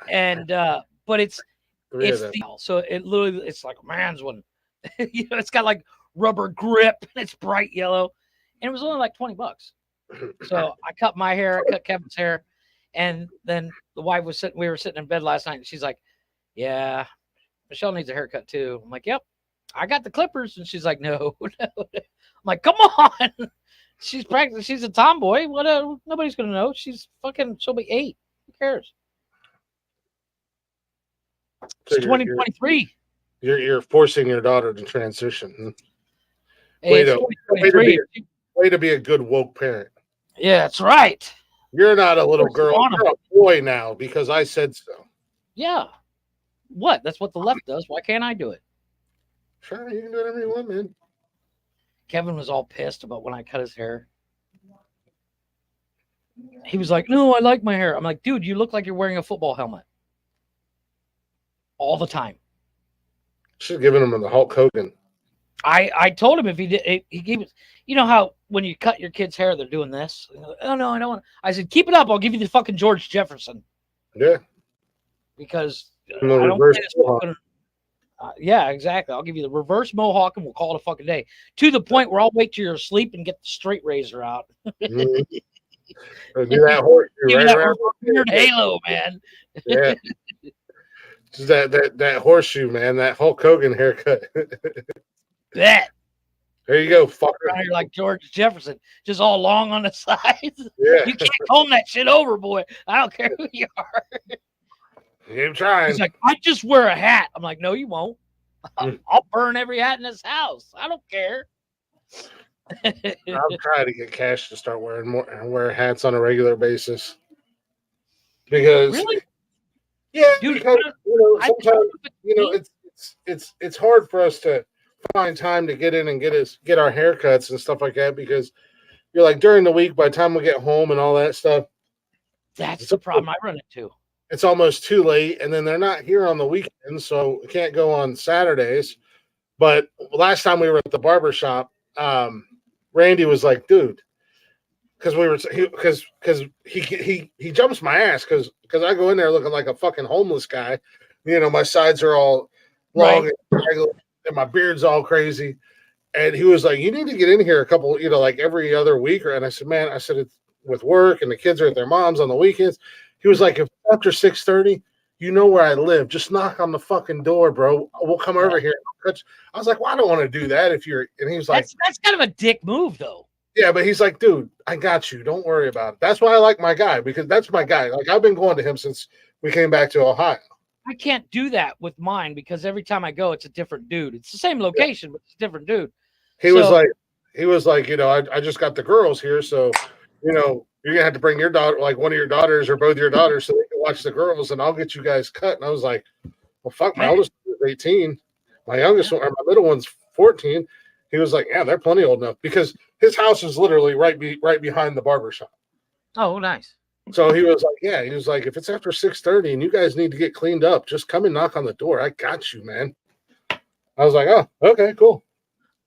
And but it's so it literally it's like a man's one. It's got like rubber grip and it's bright yellow, and it was only like $20. So I cut my hair, I cut Kevin's hair, and then the wife was sitting. We were sitting in bed last night, and she's like, "Yeah, Michelle needs a haircut too." I'm like, "Yep, I got the clippers," and she's like, "No." I'm like, "Come on." She's practicing. She's a tomboy. What? Nobody's gonna know. She's fucking. She'll be 8. Who cares? It's 2023. You're forcing your daughter to transition. Hey, Way to be a good woke parent. Yeah, that's right. You're not a little girl. You're a boy now because I said so. Yeah. What? That's what the left does. Why can't I do it? Sure, you can do whatever you want, man. Kevin was all pissed about when I cut his hair. He was like, "No, I like my hair." I'm like, "Dude, you look like you're wearing a football helmet all the time." Should have given him the Hulk Hogan. I told him if he did, he gave it. You know how when you cut your kid's hair, they're doing this. Like, "Oh no, I don't want." I said, "Keep it up. I'll give you the fucking George Jefferson." Yeah. Because I don't play this yeah, exactly. I'll give you the reverse mohawk, and we'll call it a fucking day. To the point where I'll wait till you're asleep and get the straight razor out. Do that horseshoe right around weird halo, man. Yeah. Just that horseshoe, man. That Hulk Hogan haircut. That. There you go, fucker. You're like George Jefferson, just all long on the sides. Yeah. You can't comb that shit over, boy. I don't care who you are. Keep trying. He's like, "I just wear a hat." I'm like, "No, you won't. I'll burn every hat in this house. I don't care." I'm trying to get Cash to start wear hats on a regular basis. Because really? Yeah, Dude, because sometimes it's hard for us to find time to get in and get our haircuts and stuff like that, because you're like during the week, by the time we get home and all that stuff. That's the problem I run into. It's almost too late, and then they're not here on the weekends, so we can't go on Saturdays. But last time we were at the barber shop, Randy was like, "Dude," because he jumps my ass because I go in there looking like a fucking homeless guy. My sides are all long and my beard's all crazy. And he was like, "You need to get in here a couple, like every other week." And I said, "Man," I said, "it's with work and the kids are at their mom's on the weekends." He was like, "If after 6:30, you know where I live. Just knock on the fucking door, bro. We'll come over here." I was like, "Well, I don't want to do that if you're." And he was like, "That's kind of a dick move, though." Yeah, but he's like, "Dude, I got you. Don't worry about it." That's why I like my guy, because that's my guy. Like, I've been going to him since we came back to Ohio. I can't do that with mine because every time I go, it's a different dude. It's the same location, but it's a different dude. He was like, I just got the girls here, so you're gonna have to bring your daughter, like one of your daughters or both your daughters, so they can watch the girls, and I'll get you guys cut. And I was like, "Well, fuck, my oldest is 18, my youngest one, or my middle one's 14." He was like, "Yeah, they're plenty old enough," because his house is literally right behind the barber shop. Oh, nice. So he was like, "Yeah," he was like, "If it's after 6:30 and you guys need to get cleaned up, just come and knock on the door. I got you, man." I was like, "Oh, okay, cool."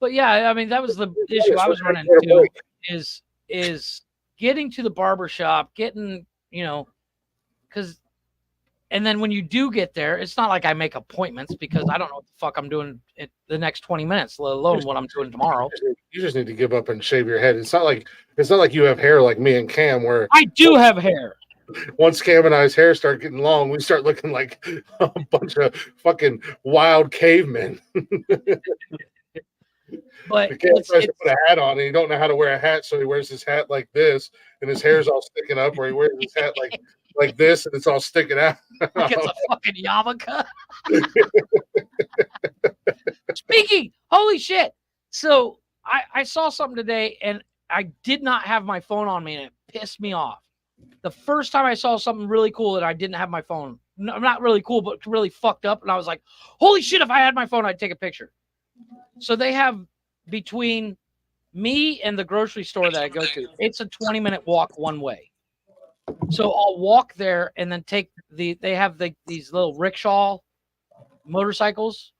But yeah, I mean, that was the issue I was running into is getting to the barber shop, getting, because And then when you do get there, it's not like I make appointments because I don't know what the fuck I'm doing in the next 20 minutes, let alone what I'm doing tomorrow. You just need to give up and shave your head. It's not like you have hair like me and Cam, where I do have hair. once Cam and I's hair start getting long, we start looking like a bunch of fucking wild cavemen. But Cam tries to put a hat on, and he don't know how to wear a hat, so he wears his hat like this, and his hair's all sticking up, or he wears his hat like this, and it's all sticking out. like it's a fucking yarmulke. Speaking, holy shit. So I saw something today, and I did not have my phone on me, and it pissed me off. The first time I saw something really cool that I didn't have my phone, not really cool, but really fucked up, and I was like, holy shit, if I had my phone, I'd take a picture. So they have, between me and the grocery store that I go to, it's a 20-minute walk one way. So I'll walk there and then they have these little rickshaw motorcycles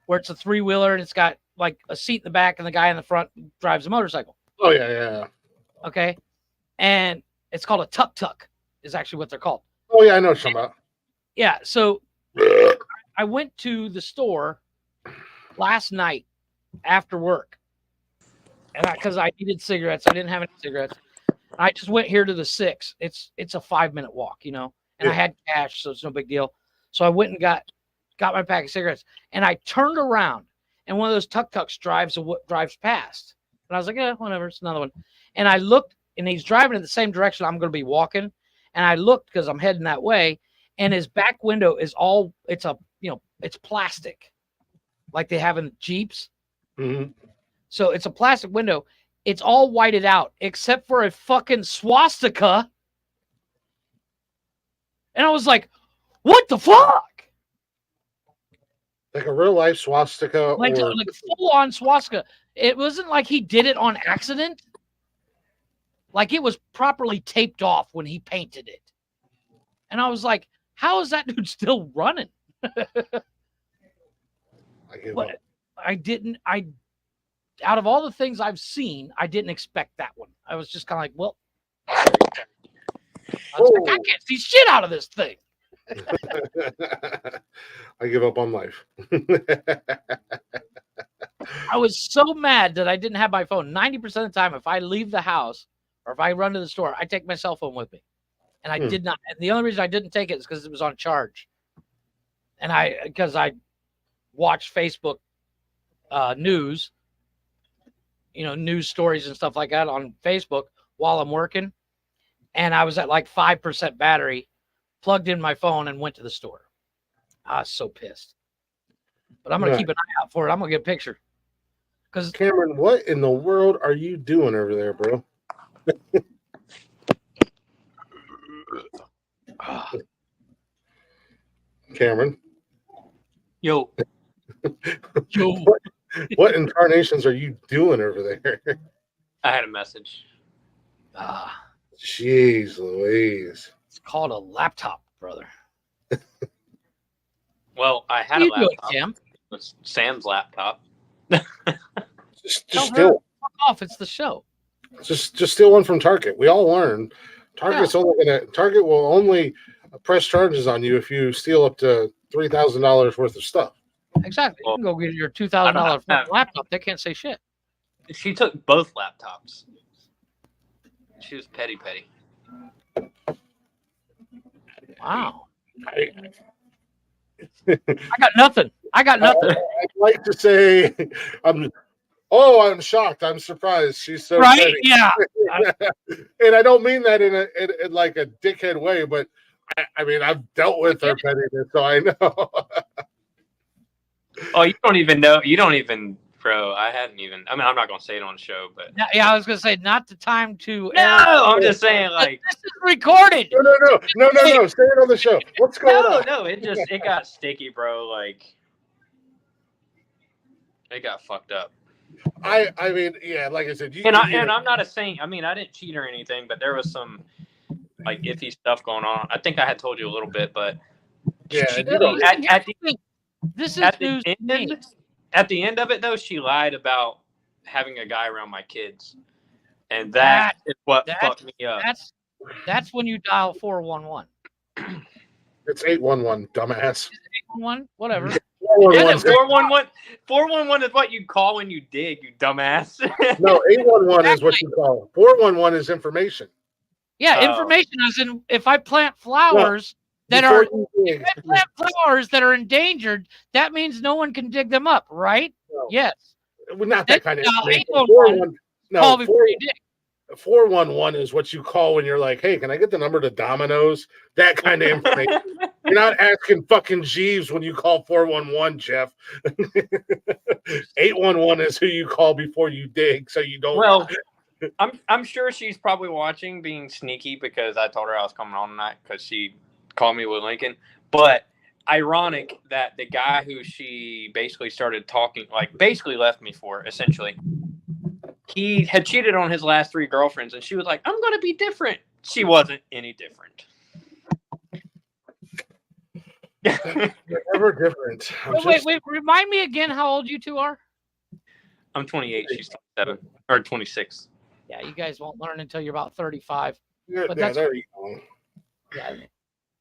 where it's a 3-wheeler and it's got like a seat in the back and the guy in the front drives a motorcycle. Oh, yeah. Okay. And it's called a tuk-tuk is actually what they're called. Oh, yeah, I know what you're talking about. Yeah. So I went to the store last night after work, and because I needed cigarettes, I didn't have any cigarettes. I just went here to the 6. It's a 5-minute walk, and I had cash, so it's no big deal. So I went and got my pack of cigarettes, and I turned around, and one of those tuk-tuks drives past, and I was like, yeah, whatever, it's another one. And I looked, and he's driving in the same direction I'm going to be walking, and I looked because I'm heading that way, and his back window is it's plastic, like they have in Jeeps. Mm-hmm. So it's a plastic window. It's all whited out except for a fucking swastika. And I was like, what the fuck? Like a real life swastika? Like full on swastika. It wasn't like he did it on accident. Like it was properly taped off when he painted it. And I was like, how is that dude still running? Out of all the things I've seen, I didn't expect that one. I was just kind of like, well, I can't see shit out of this thing. I give up on life. I was so mad that I didn't have my phone. 90% of the time, if I leave the house or if I run to the store, I take my cell phone with me. And I did not. And the only reason I didn't take it is because it was on charge. And because I watched Facebook news, news stories and stuff like that on Facebook while I'm working. And I was at like 5% battery, plugged in my phone and went to the store. I was so pissed. But I'm going to keep an eye out for it. I'm going to get a picture. Because Cameron, what in the world are you doing over there, bro? Cameron. Yo. What incarnations are you doing over there? I had a message. Jeez Louise. It's called a laptop, brother. Well, I had a laptop. Sam? It was Sam's laptop. Just steal. Fuck off! It's the show. Just steal one from Target. We all learn. Target will only press charges on you if you steal up to $3,000 worth of stuff. Exactly. You can go get your $2,000 laptop. They can't say shit. She took both laptops. She was petty. Wow. I got nothing. I'd like to say I'm shocked. I'm surprised. She's so right. petty. Yeah. And I don't mean that in like a dickhead way, but I mean I've dealt with her pettiness, so I know. Oh, you don't even know. You don't even, bro. I mean, I'm not gonna say it on the show, but yeah, I was gonna say not the time to. No, I'm just saying, like, this is recorded. No. Say it on the show. What's going on? No. It got sticky, bro. Like, it got fucked up. I mean, yeah, like I said, and I'm not a saint. I mean, I didn't cheat or anything, but there was some like iffy stuff going on. I think I had told you a little bit, but yeah, this is at news the end. At the end of it, though, she lied about having a guy around my kids, and that is what fucked me up. That's when you dial 411. It's 811, dumbass. 1, whatever. 411 's 411. 411 is what you call when you dig, you dumbass. No, 811 is what you call. 411 is information. Yeah, Oh. information as in if I plant flowers that Before are you dig, if I plant flowers that are endangered, that means no one can dig them up, right? No. Yes. well, not that kind of information. 811 call No, before you dig. 411 is what you call when you're like, hey, can I get the number to Domino's? That kind of information. You're not asking fucking Jeeves when you call 411, Jeff. 811 is who you call before you dig, so you don't. Well, I'm sure she's probably watching, being sneaky, because I told her I was coming on tonight because she called me with Lincoln. But ironic that the guy who she basically started talking, like basically left me for, essentially, he had cheated on his last 3 girlfriends, and she was like, I'm going to be different. She wasn't any different. You're never different. Wait, remind me again how old you two are? I'm 28. She's 27 or 26. Yeah, you guys won't learn until you're about 35. Yeah, But that's there you go. Yeah,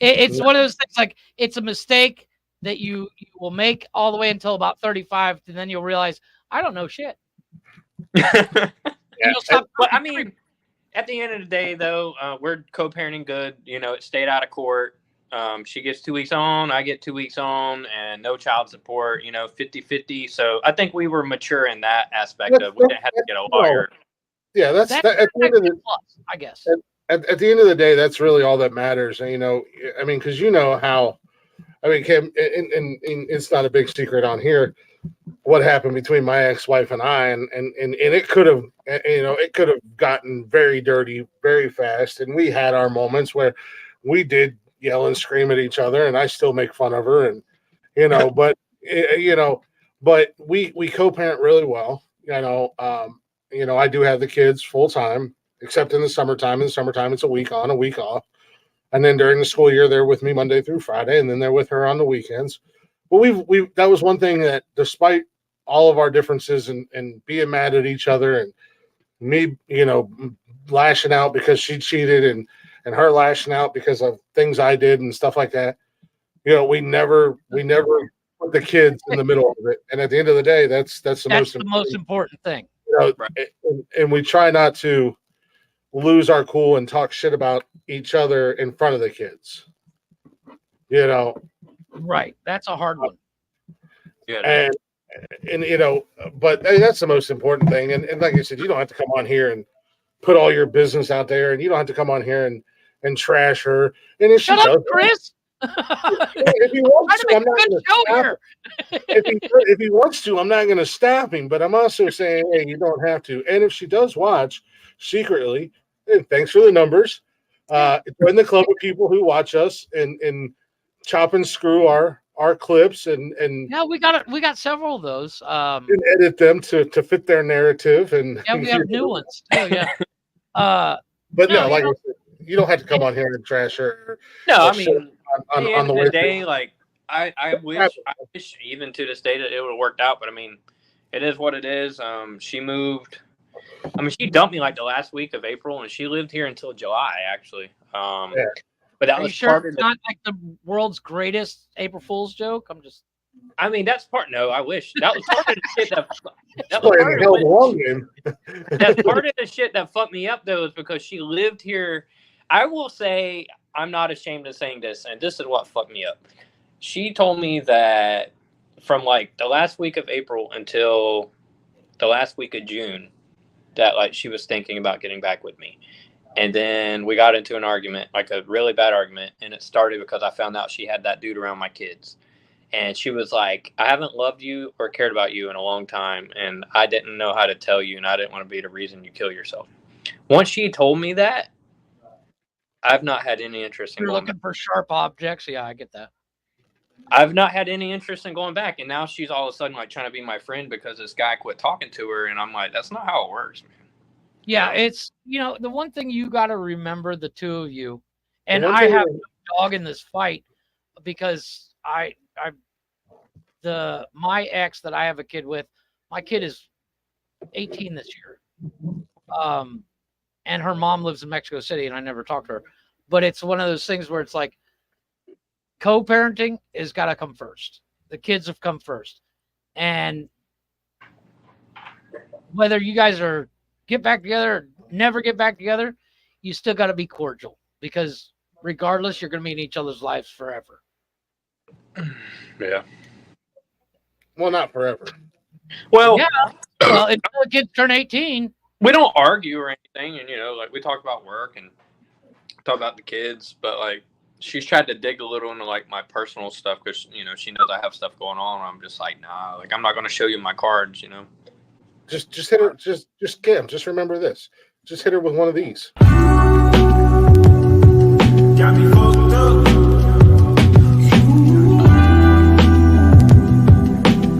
it's one of those things. Like, it's a mistake that you will make all the way until about 35, and then you'll realize I don't know shit. Yeah. You'll stop. But I mean, at the end of the day, though, we're co-parenting good. You know, it stayed out of court. She gets 2 weeks on, I get 2 weeks on, and no child support, 50-50. So I think we were mature in that aspect of we didn't have to get a lawyer. Yeah, that's at the end of the plus, I guess. At the end of the day, that's really all that matters. And, I mean, because how, I mean, Kim, and it's not a big secret on here what happened between my ex-wife and I, and it could have, it could have gotten very dirty very fast. And we had our moments where we did yell and scream at each other, and I still make fun of her, and but but we co-parent really well. I do have the kids full time, except in the summertime. In the summertime, it's a week on, a week off, and then during the school year, they're with me Monday through Friday, and then they're with her on the weekends. But that was one thing that, despite all of our differences and being mad at each other, and me, lashing out because she cheated, and her lashing out because of things I did and stuff like that. We never put the kids in the middle of it. And at the end of the day, that's the most important thing. And we try not to lose our cool and talk shit about each other in front of the kids. Right. That's a hard one. Yeah. And but that's the most important thing. And like I said, you don't have to come on here and put all your business out there, and you don't have to come on here and trash her. And if Shut she up, does, Chris. if he wants to, I'm not going to stop him. If he wants to, I'm not going to stop him. But I'm also saying, hey, you don't have to. And if she does watch secretly, and thanks for the numbers. Join the club of people who watch us and chop and screw our clips and yeah, we got several of those. And edit them to fit their narrative. And yeah, we have new ones too. Yeah. But no, like I said, you don't have to come on here and trash her. No, I mean, on the way way day, like I wish even to this day that it would have worked out. But I mean, it is what it is. She moved. I mean, she dumped me like the last week of April, and she lived here until July, actually. But that Are was you sure part it's of not like the world's greatest April Fool's joke? I mean, that's part. No, I wish that was part of the shit that was part of the long game. That's part of the shit that fucked me up, though, is because she lived here. I will say, I'm not ashamed of saying this, and this is what fucked me up. She told me that from like the last week of April until the last week of June, that like she was thinking about getting back with me. And then we got into an argument, like a really bad argument, and it started because I found out she had that dude around my kids. And she was like, I haven't loved you or cared about you in a long time, and I didn't know how to tell you, and I didn't want to be the reason you kill yourself. Once she told me that, I've not had any interest in You're going looking back. for sharp objects. Yeah, I get that. I've not had any interest in going back, and now she's all of a sudden like trying to be my friend because this guy quit talking to her, and I'm like, that's not how it works, man. Yeah, it's the one thing you got to remember, the two of you, and I have no dog in this fight because my ex that I have a kid with, my kid is 18 this year, and her mom lives in Mexico City, and I never talked to her. But it's one of those things where it's like, co-parenting has got to come first. The kids have come first. And whether you guys are get back together or never get back together, you still got to be cordial, because regardless, you're going to be in each other's lives forever. Yeah. Well, not forever. Well, Yeah. Well, until the kids turn 18. we don't argue or anything, and like we talk about work and talk about the kids, but like she's tried to dig a little into like my personal stuff because she knows I have stuff going on. I'm just like, nah, like I'm not going to show you my cards. Just hit her. Just Kim. Just remember this. Just hit her with one of these. Got me fucked up.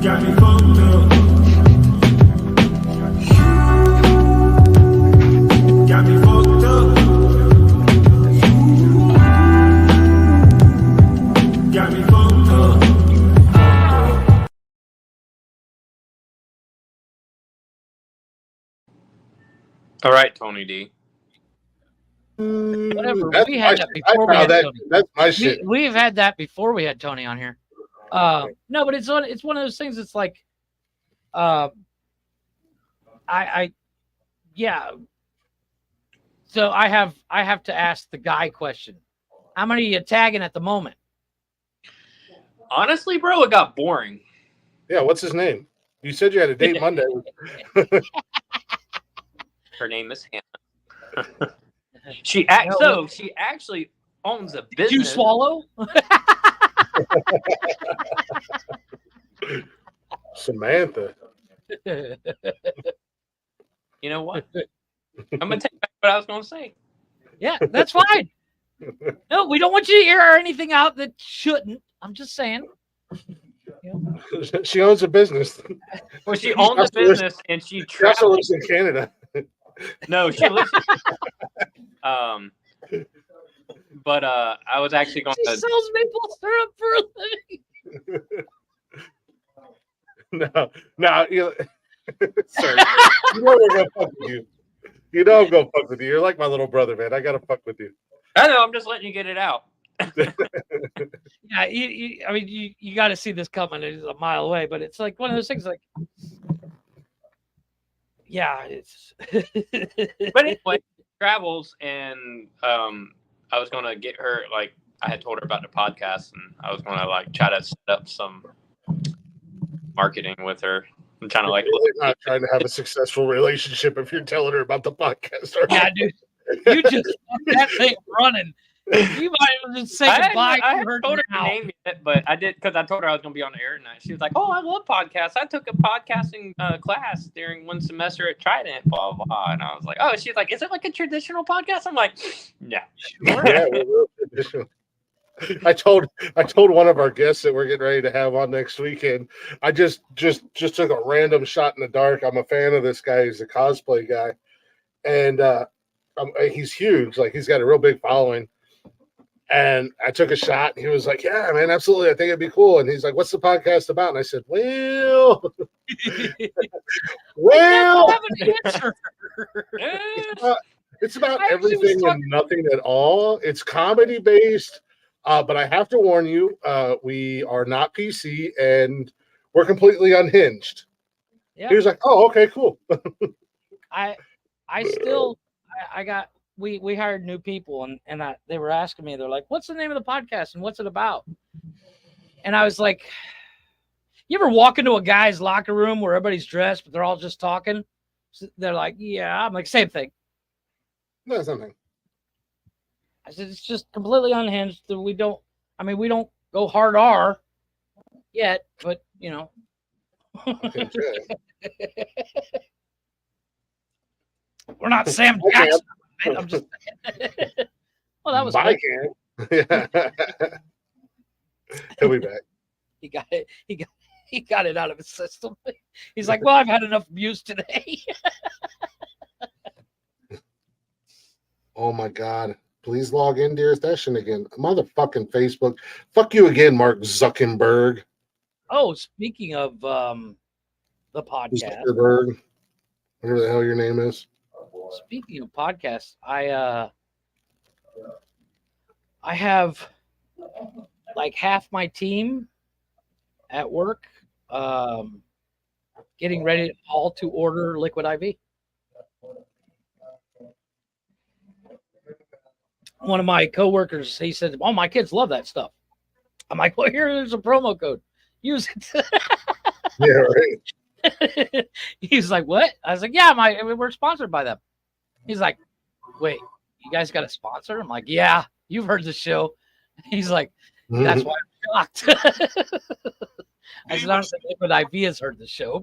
Got me fucked up. Got me fucked up. Got me fucked up. All right, Tony D. Whatever. That's We my had that shit. before we had Tony. That's my shit. We've had that before we had Tony on here. No, but it's one of those things. It's like, yeah. So I have to ask the guy question. How many are you tagging at the moment? Honestly, bro, it got boring. Yeah, what's his name? You said you had a date Monday. Her name is Hannah. She actually owns a business. Did you swallow? Samantha. You know what? I'm gonna take back what I was gonna say. Yeah, that's fine. No, we don't want you to air anything out that shouldn't. I'm just saying. She owns a business. Well, she owns a business and she She also travels. lives in Canada. No, she lives. But I was actually going She to. sells maple syrup for a living. No, sorry. You know we're gonna fuck with you. You know I'm gonna fuck with you. You're like my little brother, man. I gotta fuck with you. I know. I'm just letting you get it out. Yeah, I mean, you got to see this coming. It's a mile away, but it's like one of those things. Like, yeah, it's. But anyway, she travels, and I was gonna get her. Like, I had told her about the podcast, and I was gonna like try to set up some marketing with her. I'm trying to like. You're really not trying to have a successful relationship if you're telling her about the podcast. Yeah, dude, you just fucked that thing running. You might as well just say goodbye I to her told her now. to name it, but I did because I told her I was going to be on the air tonight. She was like, "Oh, I love podcasts. I took a podcasting class during one semester at Trident." Blah blah blah. And I was like, "Oh," she's like, "Is it like a traditional podcast?" I'm like, "Yeah, Sure. Yeah, we're traditional. I told one of our guests that we're getting ready to have on next weekend. I just took a random shot in the dark. I'm a fan of this guy. He's a cosplay guy, and he's huge. Like he's got a real big following. And I took a shot, and he was like, "Yeah, man, absolutely. I think it'd be cool." And he's like, "What's the podcast about?" And I said, "Well, I have an answer. it's about I actually was everything and nothing at all. It's comedy based, but I have to warn you, we are not PC and we're completely unhinged." Yeah. He was like, "Oh, okay, cool." We hired new people, and they were asking me, they're like, "What's the name of the podcast and what's it about?" And I was like, "You ever walk into a guy's locker room where everybody's dressed but they're all just talking?" So they're like, "Yeah." I'm like, "Same thing." No, something. I said, "It's just completely unhinged. We don't go hard R yet, but you know." We're not Sam Jackson. I'm just. Well, that was Bye, cool. Cam. Yeah. He'll be back. He got it. He got it out of his system. He's like, "Well, I've had enough abuse today." Oh my God. Please log in to your session again. Motherfucking Facebook. Fuck you again, Mark Zuckerberg. Oh, speaking of the podcast. Zuckerberg. Whatever the hell your name is. Speaking of podcasts, I have like half my team at work getting ready all to order liquid IV. One of my coworkers, he said, "Oh, my kids love that stuff." I'm like, "Well, there's a promo code. Use it." Yeah, right. He's like, "What?" I was like, "Yeah, we're sponsored by them." He's like, "Wait, you guys got a sponsor?" I'm like, "Yeah, you've heard the show." He's like, "That's why I'm shocked." I said, "I don't think Liquid IV has heard the show,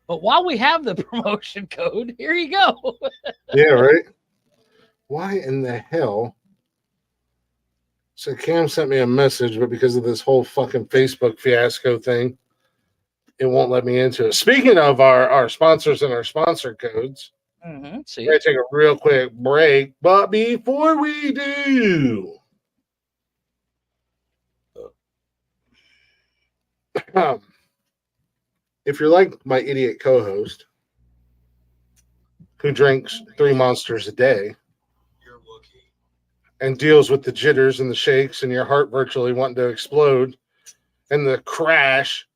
but while we have the promotion code, here you go." Yeah, right. Why in the hell? So Cam sent me a message, but because of this whole fucking Facebook fiasco thing, it won't let me into it. Speaking of our sponsors and our sponsor codes, See, we're going to take a real quick break. But before we do, if you're like my idiot co-host who drinks 3 Monsters a day and deals with the jitters and the shakes and your heart virtually wanting to explode and the crash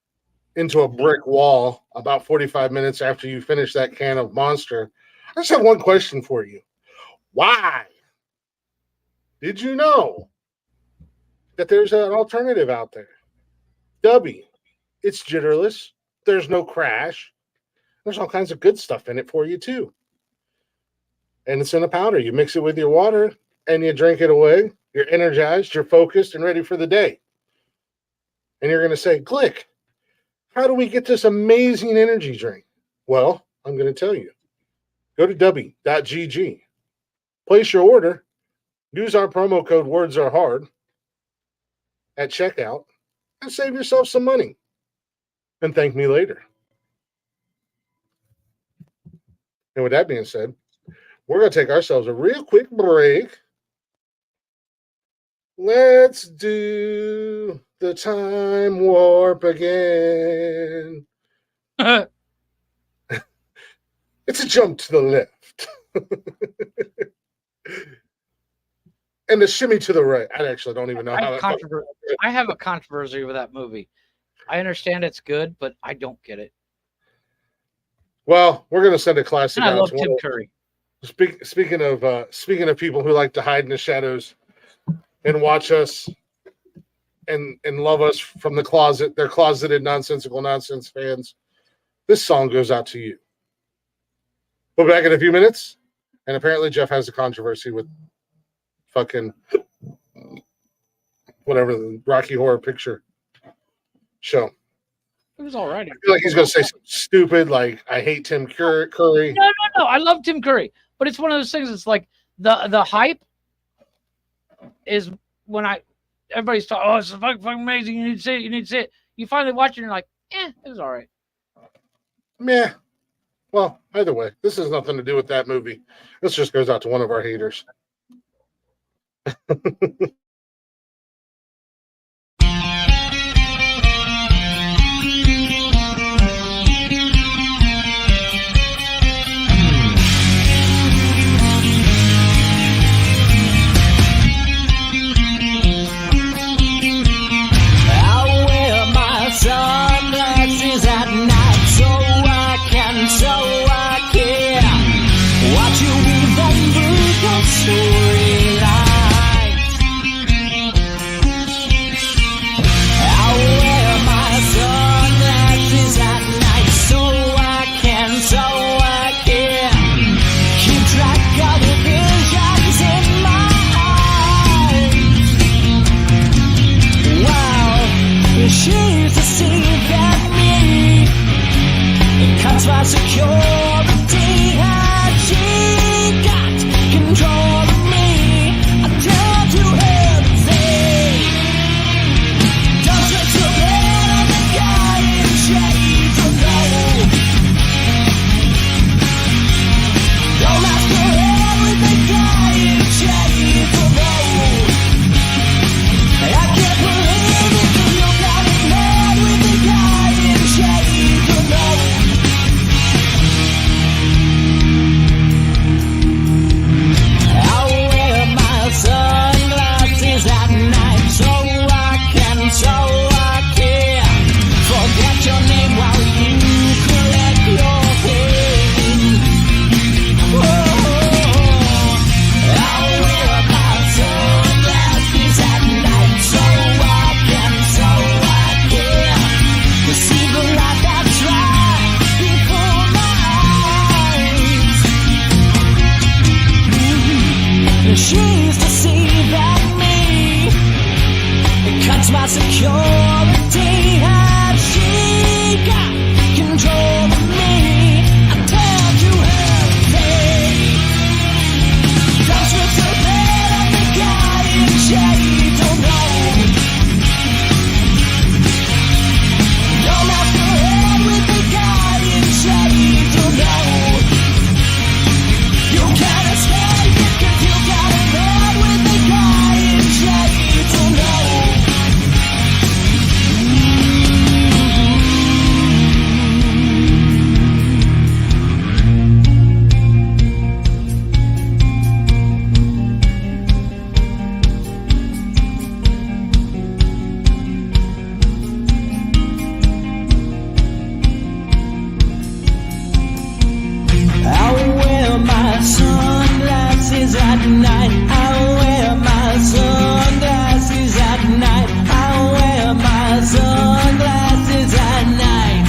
into a brick wall about 45 minutes after you finish that can of Monster, I just have one question for you. Why did you know that there's an alternative out there? Dubby. It's jitterless. There's no crash. There's all kinds of good stuff in it for you, too. And it's in a powder. You mix it with your water, and you drink it away. You're energized, you're focused, and ready for the day. And you're going to say, "Click, how do we get this amazing energy drink?" Well, I'm going to tell you. Go to dubby.gg. Place your order. Use our promo code Words Are Hard at checkout and save yourself some money. And thank me later. And with that being said, we're going to take ourselves a real quick break. Let's do the time warp again. It's a jump to the left. And a shimmy to the right. I actually don't even know how that. I have a controversy with that movie. I understand it's good, but I don't get it. Well, we're going to send a classic. And I love Tim Curry. Speaking of people who like to hide in the shadows and watch us and love us from the closet, they're closeted nonsensical nonsense fans. This song goes out to you. We'll be back in a few minutes, and apparently Jeff has a controversy with fucking whatever the Rocky Horror Picture Show. It was all right. I feel like he's going to say something stupid like, "I hate Tim Curry." No. I love Tim Curry. But it's one of those things. It's like the hype is when everybody's talking, "Oh, it's fucking amazing. You need to see it. You need to see it." You finally watch it and you're like, it was all right. Meh. Well, either way, this has nothing to do with that movie. This just goes out to one of our haters. Sunglasses at night so I can watch you weave them through the storylines. She's deceiving me. It cuts my security. Has she got control of me? I tell you everything. Dance with the head of the guy in shade. Don't know. Don't have to head with the guy in shade. Don't know. You can't escape it 'cause you got a head with the guy in shade. Don't know. I wear my sunglasses at night. I wear my sunglasses at night. I wear my sunglasses at night.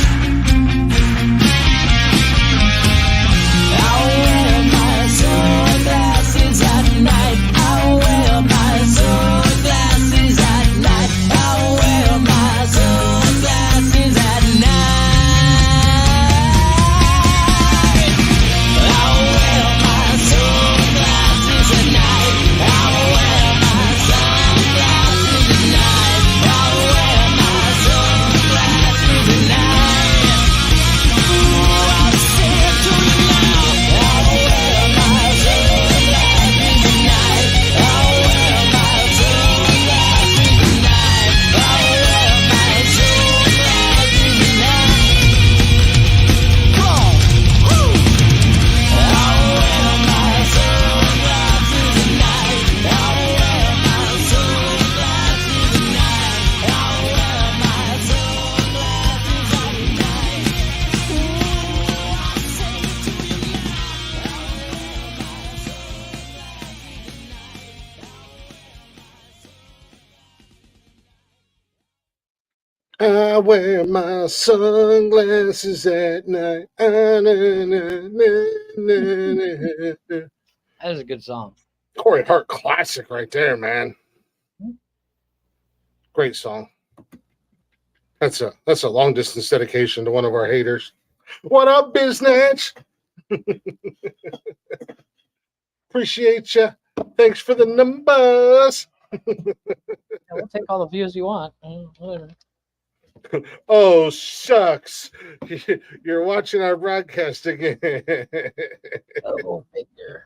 I wear my sunglasses at night. I wear my sunglasses at night. I wear my sunglasses at night. I wear my sunglasses at night. Ah, na, na, na, na, na. That is a good song. Corey Hart classic right there, man. Great song. That's a long distance dedication to one of our haters. What up, Biznatch? Appreciate you. Thanks for the numbers. Yeah, we'll take all the views you want. Whatever. Oh, shucks. You're watching our broadcast again. Oh, figure.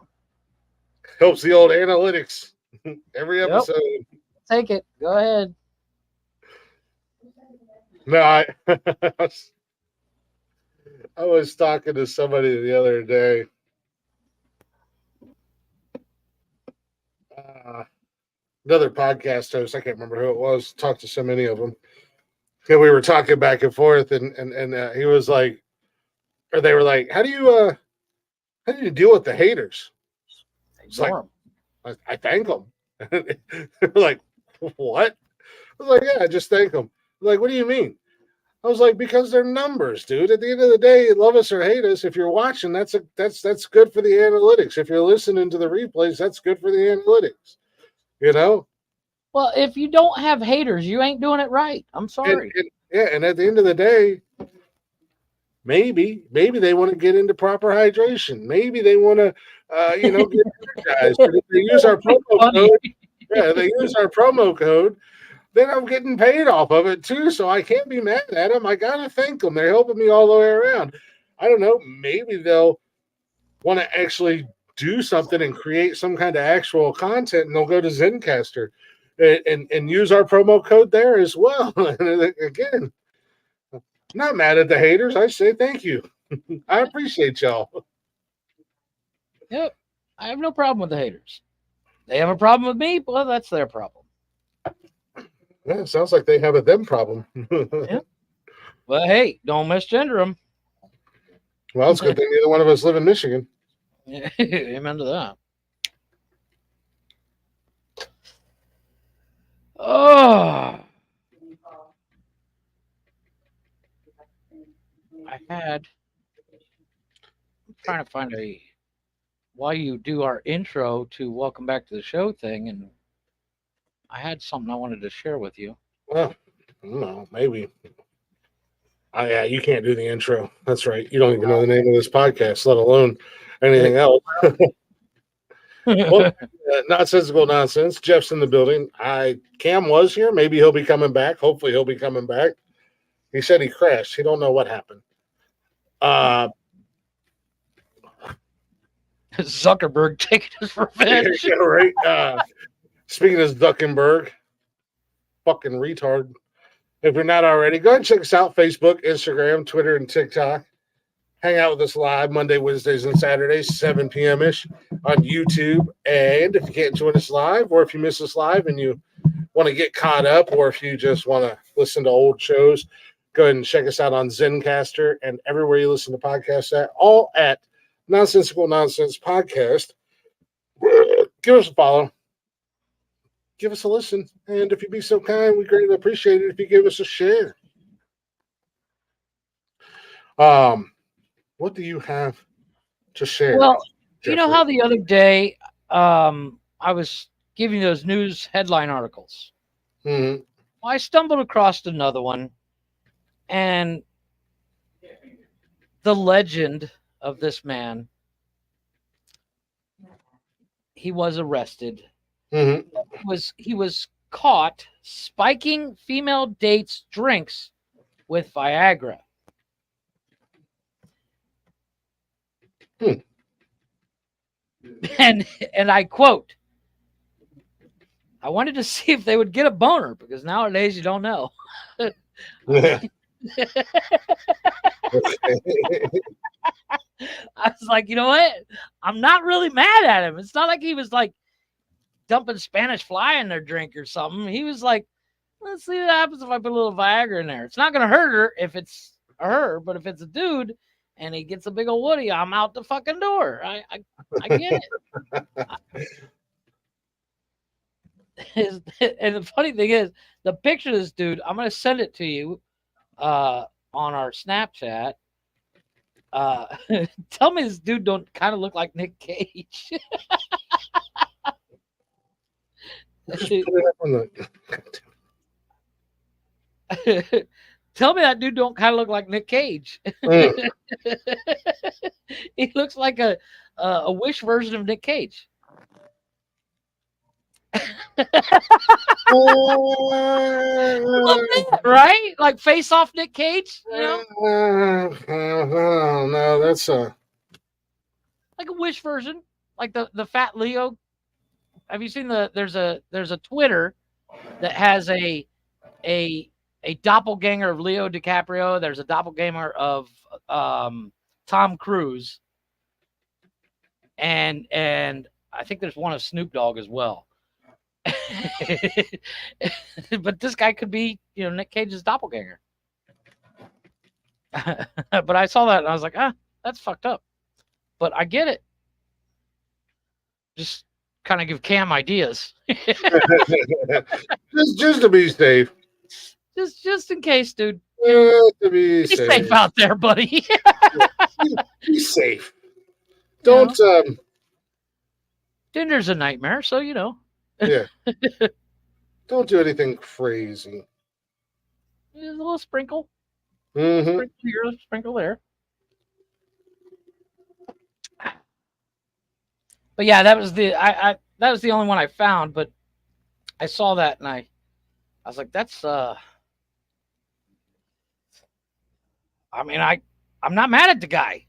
Helps the old analytics every Yep. episode. Take it. Go ahead. No, I was talking to somebody the other day. Another podcast host, I can't remember who it was, talked to so many of them. And we were talking back and forth, and he was like, or they were like, how do you deal with the haters? It's like, I thank them. They're like, what? I was like, yeah, I just thank them. Like, what do you mean? I was like, because they're numbers, dude. At the end of the day, love us or hate us. If you're watching, that's good for the analytics. If you're listening to the replays, that's good for the analytics. You know? Well, if you don't have haters, you ain't doing it right. I'm sorry. And at the end of the day, maybe they want to get into proper hydration. Maybe they want to, get energized. But if they use our promo code, then I'm getting paid off of it too. So I can't be mad at them. I gotta thank them. They're helping me all the way around. I don't know. Maybe they'll want to actually do something and create some kind of actual content, and they'll go to Zencaster and use our promo code there as well. And again, not mad at the haters. I say thank you. I appreciate y'all. Yep. I have no problem with the haters. They have a problem with me, well, that's their problem. Yeah, it sounds like they have a them problem. Yeah. But hey, don't misgender them. Well, it's good thing neither one of us live in Michigan. Amen to that. Oh, I'm trying to find a while you do our intro to welcome back to the show thing, and I had something I wanted to share with you. Well, I don't know, maybe. Oh, yeah, you can't do the intro. That's right. You don't even know the name of this podcast, let alone anything else. Well, nonsensical nonsense. Jeff's in the building. Cam was here. Maybe he'll be coming back. Hopefully, he'll be coming back. He said he crashed. He don't know what happened. Zuckerberg taking his revenge. Yeah, right. Speaking of Zuckerberg, fucking retard. If you're not already, go ahead and check us out: Facebook, Instagram, Twitter, and TikTok. Hang out with us live Monday, Wednesdays, and Saturdays, 7 p.m. ish on YouTube. And if you can't join us live, or if you miss us live and you want to get caught up, or if you just want to listen to old shows, go ahead and check us out on Zencaster and everywhere you listen to podcasts at, all at Nonsensical Nonsense Podcast. Give us a follow. Give us a listen. And if you'd be so kind, we greatly appreciate it if you give us a share. What do you have to share? Well, Jeffrey? you know how the other day I was giving those news headline articles. Mm-hmm. Well, I stumbled across another one, and the legend of this man, he was arrested. Mm-hmm. He was caught spiking female dates' drinks with Viagra. And I quote, I wanted to see if they would get a boner, because nowadays you don't know. I was like, you know what? I'm not really mad at him. It's not like he was like dumping Spanish fly in their drink or something. He was like, let's see what happens if I put a little Viagra in there. It's not going to hurt her if it's her, but if it's a dude and he gets a big old woody, I'm out the fucking door. I get it. And the funny thing is, the picture of this dude, I'm going to send it to you on our Snapchat. Tell me this dude don't kind of look like Nick Cage. Tell me that dude don't kind of look like Nick Cage. He looks like a Wish version of Nick Cage. Right? Like Face Off Nick Cage, you know? No, that's like a Wish version, like the fat Leo. Have you seen there's a Twitter that has a doppelganger of Leo DiCaprio. There's a doppelganger of Tom Cruise, and I think there's one of Snoop Dogg as well. But this guy could be, Nick Cage's doppelganger. But I saw that and I was like, that's fucked up. But I get it. Just kind of give Cam ideas. just to be safe. Just in case, dude. To be safe out there, buddy. Be safe. Don't. Tinder's a nightmare, so Yeah. Don't do anything crazy. There's a little sprinkle. Mm-hmm. Sprinkle here, sprinkle there. But yeah, that was that was the only one I found. But I saw that and I was like, that's I mean, I'm not mad at the guy.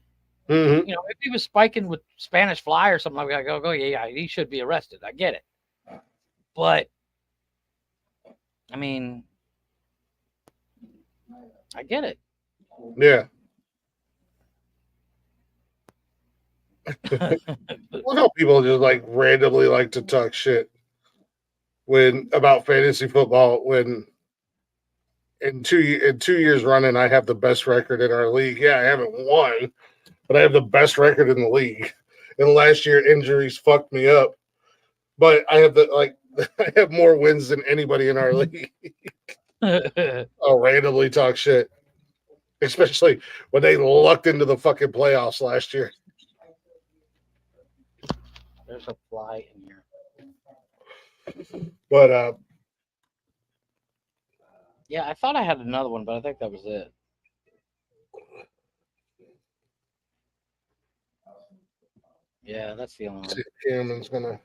Mm-hmm. If he was spiking with Spanish fly or something like that, I go, yeah, he should be arrested. I get it. But I mean, I get it. Yeah. Look how people just randomly like to talk shit about fantasy football when in 2 years running I have the best record in our league. Yeah, I haven't won, but I have the best record in the league. And last year injuries fucked me up. But I have I have more wins than anybody in our league. I'll randomly talk shit. Especially when they lucked into the fucking playoffs last year. There's a fly in here. But Yeah, I thought I had another one, but I think that was it. Yeah, that's the only one. see if Cameron's gonna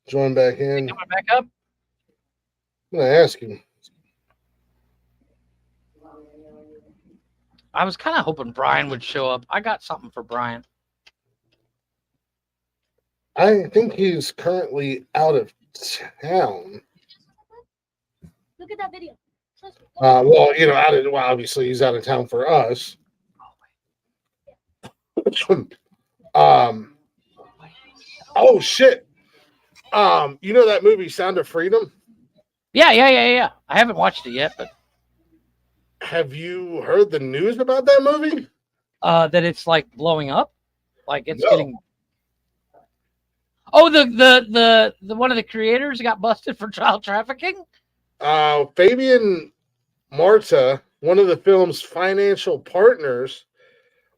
join back in. Coming back up? I'm gonna ask him. I was kind of hoping Brian would show up. I got something for Brian. I think he's currently out of town. Look at that video. Well, you know, obviously he's out of town for us. Oh shit. You know that movie Sound of Freedom? Yeah. I haven't watched it yet, but Have you heard the news about that movie? that it's like blowing up, like it's No. getting. Oh, the one of the creators got busted for child trafficking. Fabian Marta, one of the film's financial partners,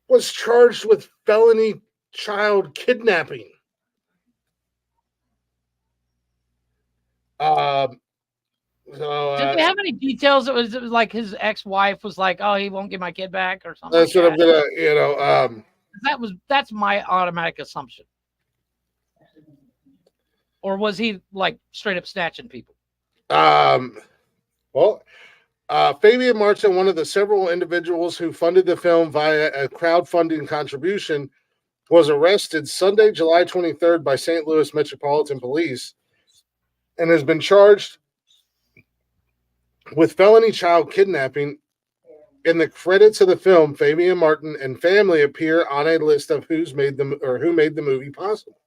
was charged with felony child kidnapping. Did they have any details? It was like his ex-wife was like, "Oh, he won't get my kid back" or something. That's like what I'm that. gonna, That's my automatic assumption. Or was he like straight up snatching people? Well, Fabian Marta, one of the several individuals who funded the film via a crowdfunding contribution, was arrested Sunday, July 23rd by St. Louis Metropolitan Police and has been charged with felony child kidnapping. In the credits of the film, Fabian Martin and family appear on a list of who made the movie possible.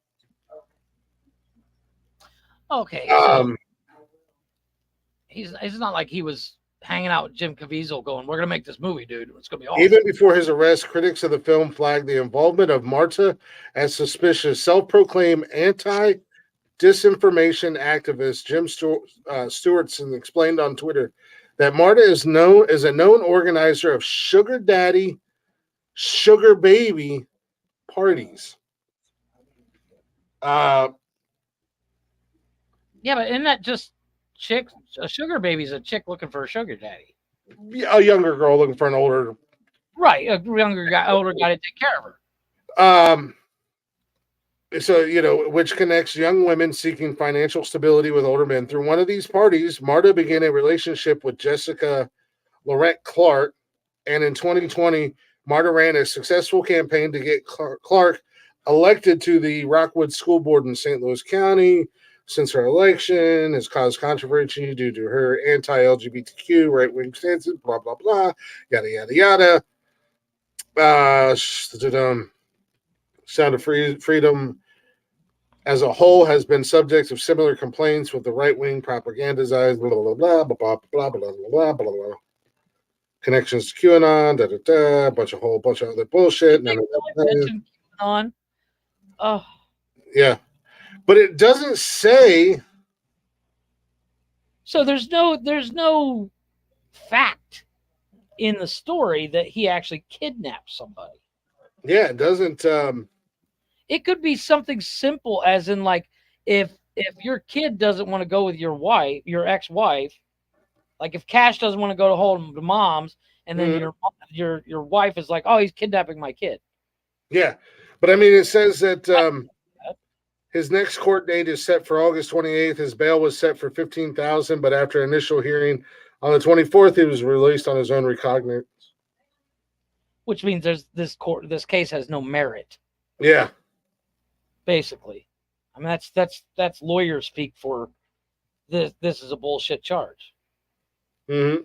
Okay. So it's not like he was hanging out with Jim Caviezel going, "We're gonna make this movie, dude. It's gonna be awesome." Even before his arrest, critics of the film flagged the involvement of Marta as suspicious. Self-proclaimed anti-disinformation activist Jim Stewartson explained on Twitter that Marta is a known organizer of sugar daddy, sugar baby parties. Yeah, but isn't that just chick? A sugar baby's a chick looking for a sugar daddy. A younger girl looking for an older. Right, a older guy to take care of her. So, which connects young women seeking financial stability with older men. Through one of these parties, Marta began a relationship with Jessica Lorette Clark, and in 2020, Marta ran a successful campaign to get Clark elected to the Rockwood School Board in St. Louis County. Since her election has caused controversy due to her anti-LGBTQ right-wing stances, blah, blah, blah, yada, yada, yada. Sound of Freedom as a whole has been subject of similar complaints with the right-wing propagandized, blah, blah, blah, blah, blah, blah, blah, blah, blah, blah. Connections to QAnon, a bunch of other bullshit. None of that. QAnon. Oh. Yeah. But it doesn't say. So there's no fact in the story that he actually kidnapped somebody. Yeah, it doesn't. It could be something simple, as in like if your kid doesn't want to go with your ex-wife, like if Cash doesn't want to go to home to mom's, and then your wife is like, "Oh, he's kidnapping my kid." Yeah, but I mean, it says that. His next court date is set for August 28th. His bail was set for $15,000, but after initial hearing on the 24th, he was released on his own recognizance. Which means this case has no merit. Yeah, basically. I mean, that's lawyer speak for this. This is a bullshit charge. Mm-hmm.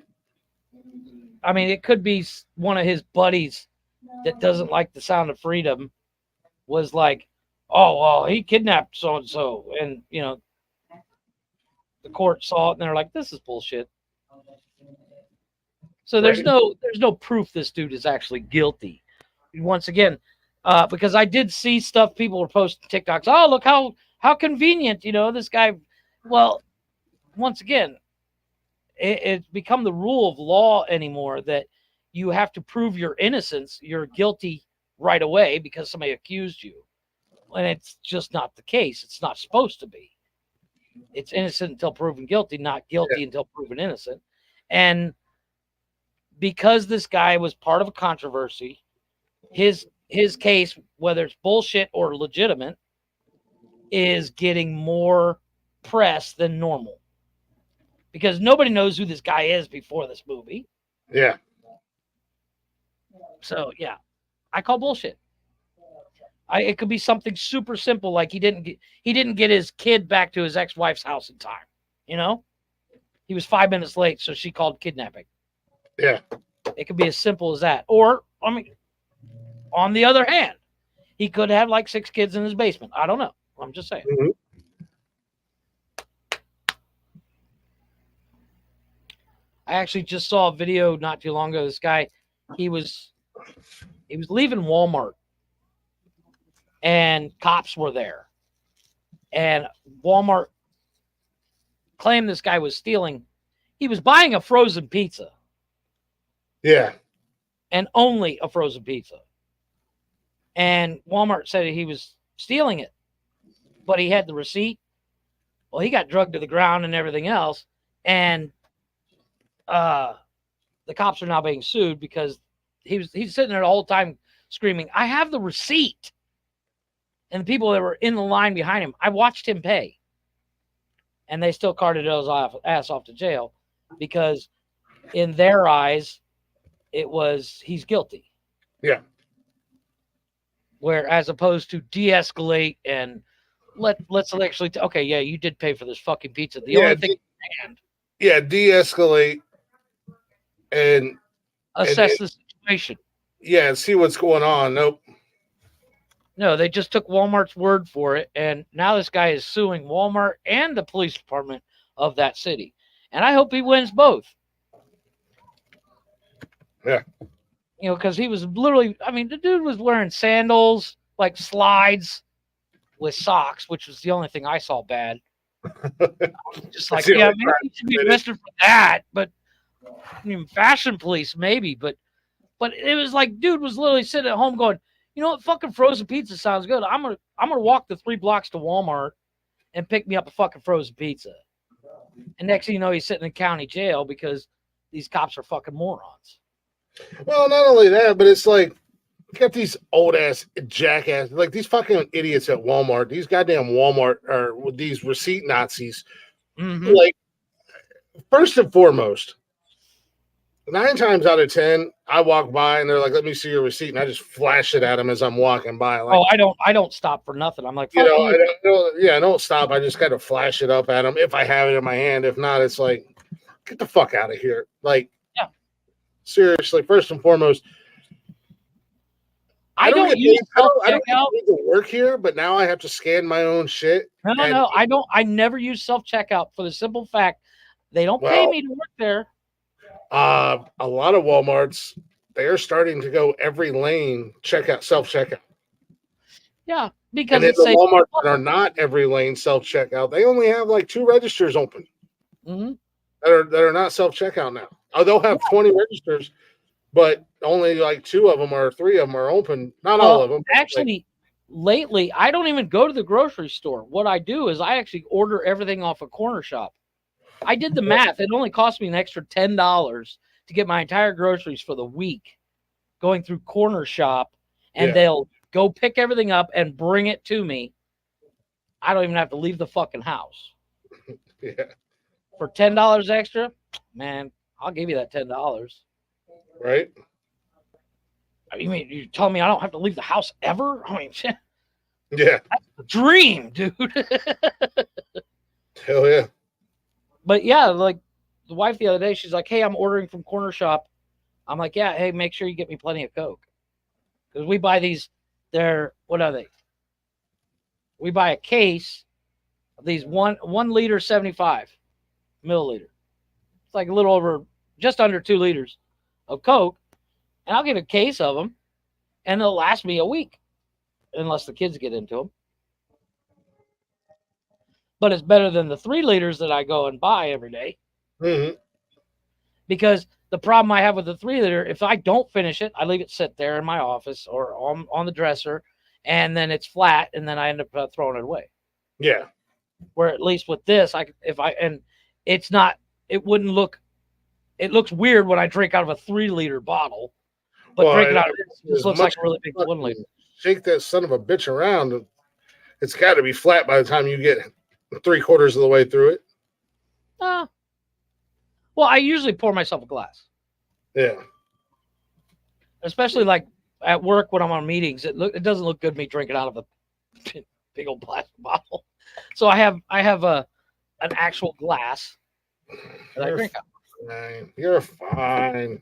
I mean, it could be one of his buddies that doesn't like the Sound of Freedom was like, "Oh, well, he kidnapped so-and-so." And, the court saw it and they're like, "This is bullshit." So there's no proof this dude is actually guilty. Once again, because I did see stuff people were posting TikToks. "Oh, look how convenient, this guy." Well, once again, it's become the rule of law anymore that you have to prove your innocence. You're guilty right away because somebody accused you. And it's just not the case. It's not supposed to be. It's innocent until proven guilty, not guilty until proven innocent. And because this guy was part of a controversy, his case, whether it's bullshit or legitimate, is getting more press than normal. Because nobody knows who this guy is before this movie. Yeah. So yeah, I call bullshit. It could be something super simple, like he didn't get his kid back to his ex-wife's house in time. You know, he was 5 minutes late, so she called kidnapping. Yeah. It could be as simple as that. Or, I mean, on the other hand, he could have like 6 kids in his basement. I don't know. I'm just saying. Mm-hmm. I actually just saw a video not too long ago. This guy, he was leaving Walmart, and cops were there. And Walmart claimed this guy was stealing. He was buying a frozen pizza. Yeah. And only a frozen pizza. And Walmart said he was stealing it, but he had the receipt. Well, he got drugged to the ground and everything else. And the cops are now being sued because he's sitting there the whole time screaming, "I have the receipt." And the people that were in the line behind him, I watched him pay. And they still carted his ass off to jail because in their eyes, he's guilty. Yeah. Where as opposed to de-escalate and let's actually, okay, yeah, you did pay for this fucking pizza. The only thing de-escalate and assess the situation. Yeah, and see what's going on. Nope. No, they just took Walmart's word for it, and now this guy is suing Walmart and the police department of that city. And I hope he wins both. Yeah. You know, because he was literally, I mean, the dude was wearing sandals, like slides with socks, which was the only thing I saw bad. Just like, yeah, maybe he should be arrested for that, but I mean, fashion police, maybe, but it was like, dude was literally sitting at home going, you know what, fucking frozen pizza sounds good. I'm gonna walk the 3 blocks to Walmart and pick me up a fucking frozen pizza. And next thing you know, he's sitting in county jail because these cops are fucking morons. Well, not only that, but it's like, you got these old ass jackass, like these fucking idiots at Walmart, these goddamn Walmart or these receipt Nazis. Mm-hmm. Like, first and foremost, 9 times out of 10, I walk by and they're like, "Let me see your receipt," and I just flash it at them as I'm walking by. Like, oh, I don't stop for nothing. I'm like, you know, I don't stop. I just kind of flash it up at them if I have it in my hand. If not, it's like, get the fuck out of here. Like, yeah, seriously. First and foremost, I don't need to work here, but now I have to scan my own shit. No, I don't. I never use self-checkout for the simple fact they don't pay me to work there. A lot of Walmarts, they're starting to go every lane self-checkout. Yeah, because and the Walmarts that are not every lane self-checkout, they only have like 2 registers open that are not self-checkout now. Oh, they'll have 20 registers, but only like 2 of them or 3 of them are open. Not all of them. Actually, lately, I don't even go to the grocery store. What I do is I actually order everything off a corner shop. I did the math. It only cost me an extra $10 to get my entire groceries for the week going through Corner Shop, and they'll go pick everything up and bring it to me. I don't even have to leave the fucking house. Yeah. For $10 extra, man, I'll give you that $10. Right? You mean you tell me I don't have to leave the house ever? I mean, yeah, that's a dream, dude. Hell yeah. But yeah, like the wife the other day, she's like, "Hey, I'm ordering from Corner Shop." I'm like, "Yeah, hey, make sure you get me plenty of Coke." Because we buy these, what are they? We buy a case of these 1 liter 75 milliliter. It's like a little over, just under 2 liters of Coke. And I'll get a case of them, and they'll last me a week, unless the kids get into them. But it's better than the 3 liters that I go and buy every day. Mm-hmm. Because the problem I have with the 3 liter, if I don't finish it, I leave it sit there in my office or on the dresser, and then it's flat, and then I end up throwing it away. Yeah. Where at least with this, it's not, it wouldn't look, it looks weird when I drink out of a 3-liter bottle, but Well, drinking and out of this looks like a really big 1 liter. Shake that son of a bitch around. It's got to be flat by the time you get 3/4 of the way through it. Well, I usually pour myself a glass, Yeah. especially like at work when I'm on meetings. It doesn't look good me drinking out of a big old plastic bottle. So I have an actual glass that I drink out. Fine. You're fine.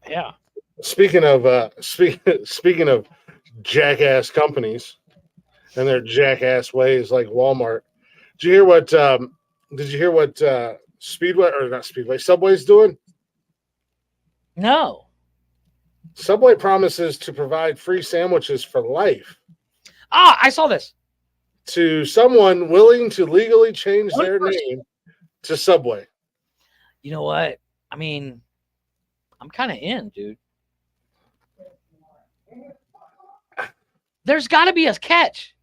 Yeah. Speaking of jackass companies and their jackass ways, like Walmart. Did you hear what Subway's doing? No. Subway promises to provide free sandwiches for life I saw this. to someone willing to legally change One their person. name to Subway. You know what? I mean, I'm kind of in, dude. There's got to be a catch.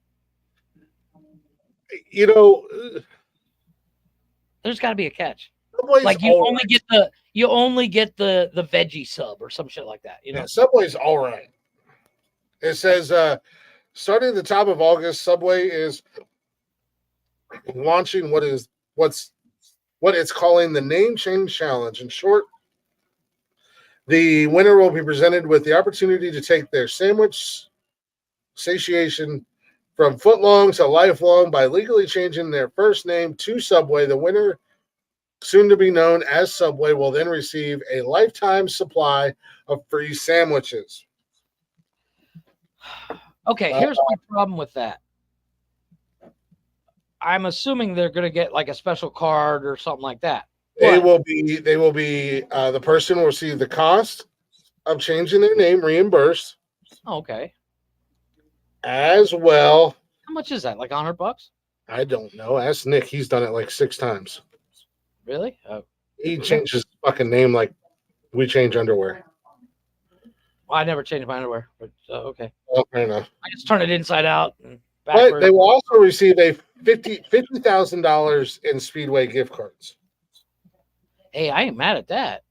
You know, There's got to be a catch. Subway's Like you all only get the veggie sub or some shit like that. You know. Yeah, Subway's all right. It says starting at the top of August, Subway is launching what it's calling the name change challenge. In short, the winner will be presented with the opportunity to take their sandwich satiation from footlong to lifelong by legally changing their first name to Subway. The winner, soon to be known as Subway, will then receive a lifetime supply of free sandwiches. Okay, here's my problem with that. I'm assuming they're going to get like a special card or something like that. They But- will be the person will receive the cost of changing their name reimbursed, Okay. as well. How much is that? Like $100? I don't know. Ask Nick. He's done it like 6 times. Really? Oh. He changed his fucking name like we change underwear. Well, I never changed my underwear, but okay. Well, fair enough. I just turn it inside out and But backward. they will also receive a $50,000 in Speedway gift cards. Hey, I ain't mad at that.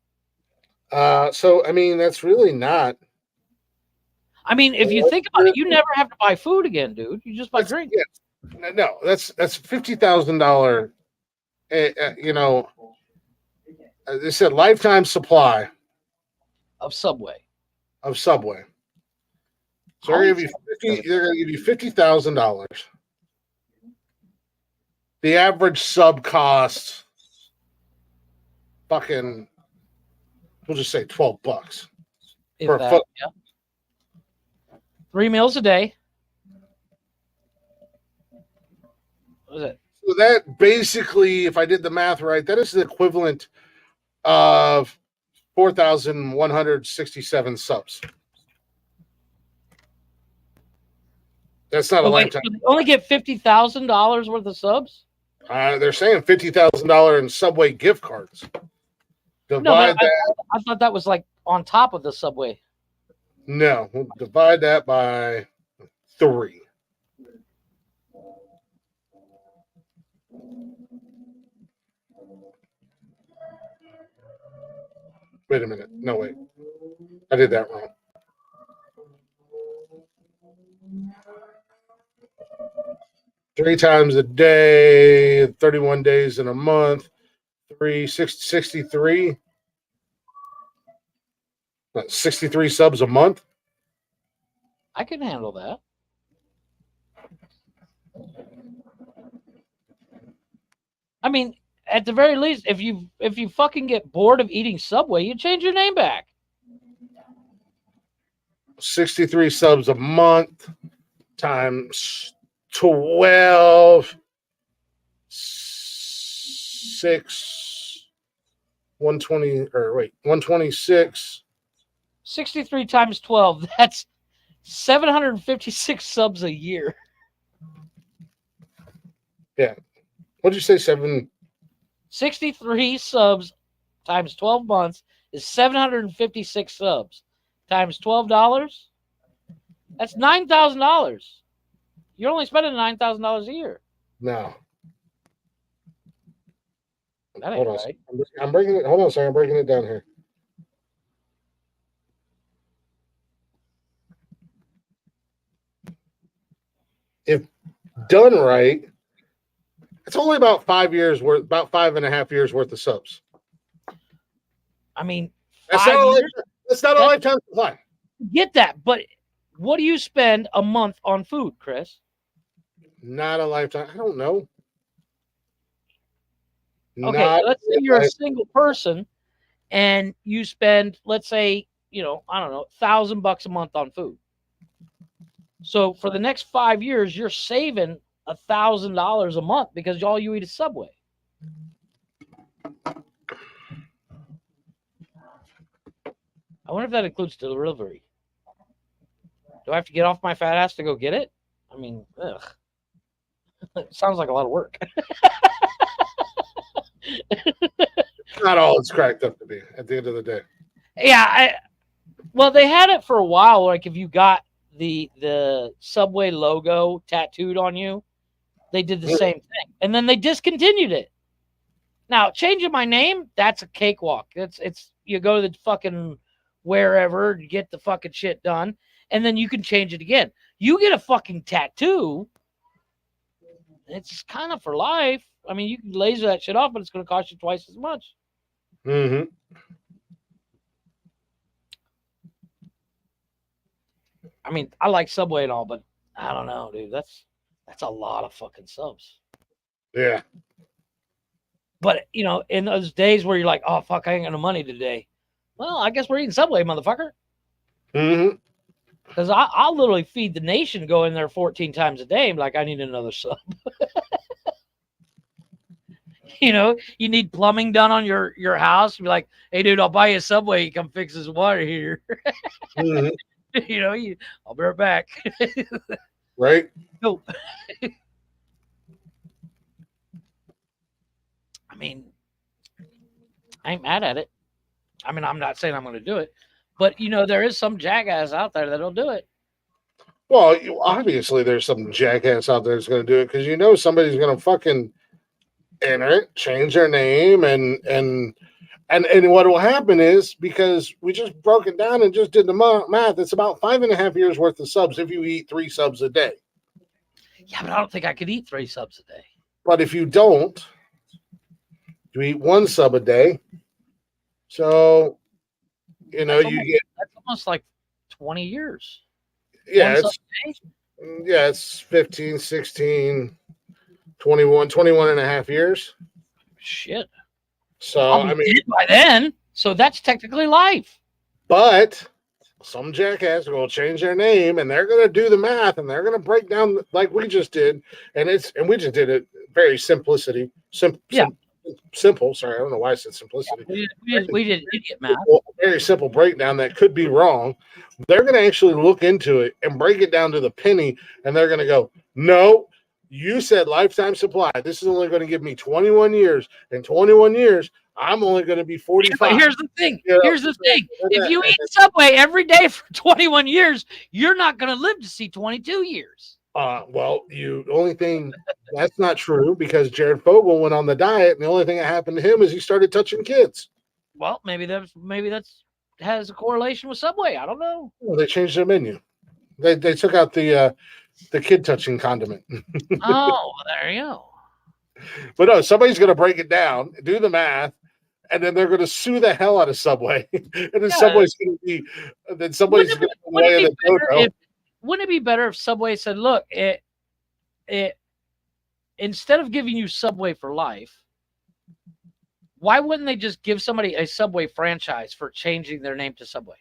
So I mean, that's really not. I mean, if you think about it, you never have to buy food again, dude. You just buy drink. Yeah, no, that's $50,000. You know, they said lifetime supply Of Subway. of Subway. So they're going to give you $50,000. The average sub cost, fucking, we'll just say $12 If for a that, foot. yeah. 3 meals a day. What was it? So that basically, if I did the math right, that is the equivalent of 4,167 subs. That's not a Oh, wait, lifetime. so they only get $50,000 worth of subs? They're saying $50,000 in Subway gift cards. Divide No, but that. I thought that was like on top of the Subway. No, we'll divide that by 3. Wait a minute. No, wait. I did that wrong. Three times a day, 31 days in a month, 63. 63 subs a month. I can handle that. I mean, at the very least, if you fucking get bored of eating Subway, you change your name back. 63 subs a month times 12, 126. 63 times 12, that's 756 subs a year. What'd you say? 7? 63 subs times 12 months is 756 subs. Times $12, That's $9,000. You're only spending $9,000 a year. No. That Hold ain't on. right. I'm breaking it. Hold on a second. I'm breaking it down here. If done right, it's only about 5 years worth, about 5.5 years worth of subs. I mean, That's 5 not a years. that's not a lifetime supply. Get that, but what do you spend a month on food, Chris? Not a lifetime. I don't know. Okay, Not let's say you're a single person and you spend, let's say, I don't know, $1,000 a month on food. So for the next 5 years, you're saving $1,000 a month because all you eat is Subway. I wonder if that includes delivery. Do I have to get off my fat ass to go get it? I mean, ugh. It sounds like a lot of work. not all it's cracked up to be at the end of the day. Yeah, well, they had it for a while. Like if you got the Subway logo tattooed on you, they did the same thing, and then they discontinued it. Now changing my name, that's a cakewalk. It's you go to the fucking wherever, you get the fucking shit done, and then you can change it again. You get a fucking tattoo, it's kind of for life. I mean, you can laser that shit off, but it's going to cost you twice as much. Mm-hmm. I mean, I like Subway and all, but I don't know, dude. That's a lot of fucking subs. Yeah. But, in those days where you're like, oh, fuck, I ain't got no money today. Well, I guess we're eating Subway, motherfucker. Mm-hmm. Because I'll literally feed the nation, go in there 14 times a day, and be like, I need another sub. You need plumbing done on your house. Be like, hey, dude, I'll buy you a Subway. You come fix this water here. Mm-hmm. I'll be right back. Right? No. I mean, I ain't mad at it. I mean, I'm not saying I'm going to do it, but there is some jackass out there that'll do it. Well, obviously there's some jackass out there that's going to do it because somebody's going to fucking enter it, change their name, and what will happen is, because we just broke it down and just did the math, it's about 5.5 years worth of subs if you eat 3 subs a day. Yeah, but I don't think I could eat 3 subs a day. But if you don't, you eat 1 sub a day. So, you get. That's almost like 20 years. Yeah, it's 15, 16, 21 and a half years. Shit. So, I'll be dead by then. So that's technically life. But some jackass will change their name and they're going to do the math and they're going to break down like we just did. And we just did it very simple. Sorry, I don't know why I said simplicity. We did idiot math. Very simple breakdown that could be wrong. They're going to actually look into it and break it down to the penny. And they're going to go, no, you said lifetime supply. This is only going to give me 21 years. In 21 years, I'm only going to be 45. But here's the thing. If you eat Subway every day for 21 years, you're not going to live to see 22 years. Well, that's not true because Jared Fogle went on the diet, and the only thing that happened to him is he started touching kids. Well, maybe that's has a correlation with Subway. I don't know. Well, they changed their menu. They took out the kid touching condiment. Oh, there you go. But no, somebody's going to break it down, do the math, and then they're going to sue the hell out of Subway. And then Subway's going to be. Then somebody's going to weigh the dodo. Wouldn't it be better if Subway said, look, it instead of giving you Subway for life, why wouldn't they just give somebody a Subway franchise for changing their name to Subway?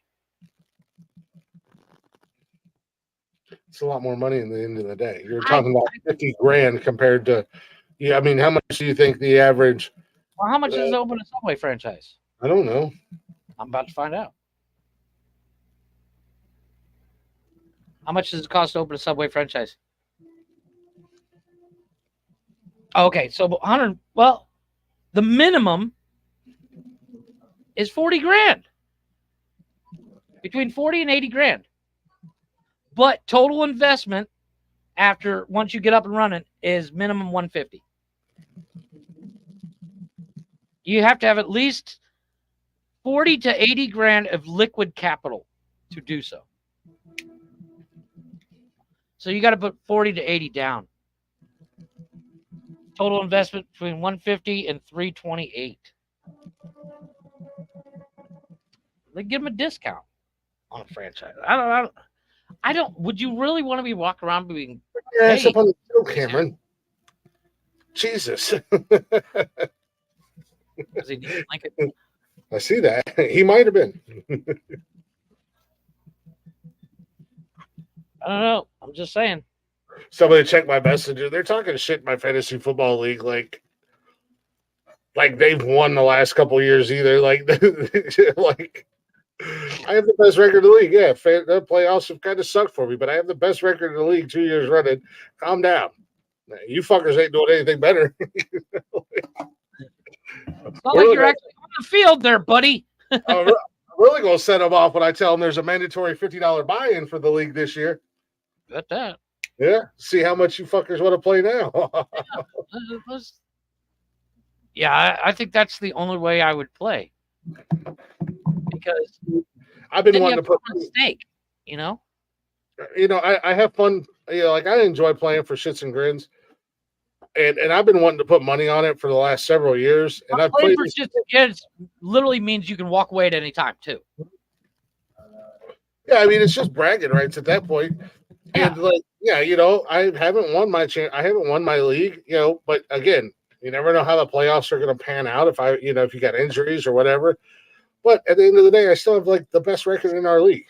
It's a lot more money in the end of the day. You're talking about $50,000 compared to, I mean, how much do you think the average? Well, how much does it open a Subway franchise? I don't know. I'm about to find out. How much does it cost to open a Subway franchise? Okay, so 100. Well, the minimum is $40,000. Between 40 and 80 grand. But total investment after once you get up and running is minimum 150. You have to have at least 40 to 80 grand of liquid capital to do so. So you got to put 40 to 80 down. Total investment between 150 and 328. They give them a discount on a franchise. I don't. Would you really want to be walking around being? Your ass Hey. up on the show, Cameron. Jesus. Does he need Lincoln? I see that. He might have been. I don't know. I'm just saying. Somebody check my messenger. They're talking shit in my fantasy football league, like they've won the last couple of years either. Like, like I have the best record in the league. Yeah, the playoffs have kind of sucked for me, but I have the best record in the league 2 years running. Calm down. You fuckers ain't doing anything better. It's not like you're actually on the field there, buddy. I'm really going to set them off when I tell them there's a mandatory $50 buy-in for the league this year. Got that. Yeah, see how much you fuckers want to play now. Yeah, I think that's the only way I would play. Because I've been then you wanting have to put a stake, you know? I have fun, like I enjoy playing for shits and grins. And I've been wanting to put money on it for the last several years. And I've playing played for shits and kids literally means you can walk away at any time too. Yeah, I mean it's just bragging rights at that point. Yeah. And like, yeah, I haven't won my I haven't won my league, but again, you never know how the playoffs are going to pan out if you got injuries or whatever. But at the end of the day, I still have like the best record in our league.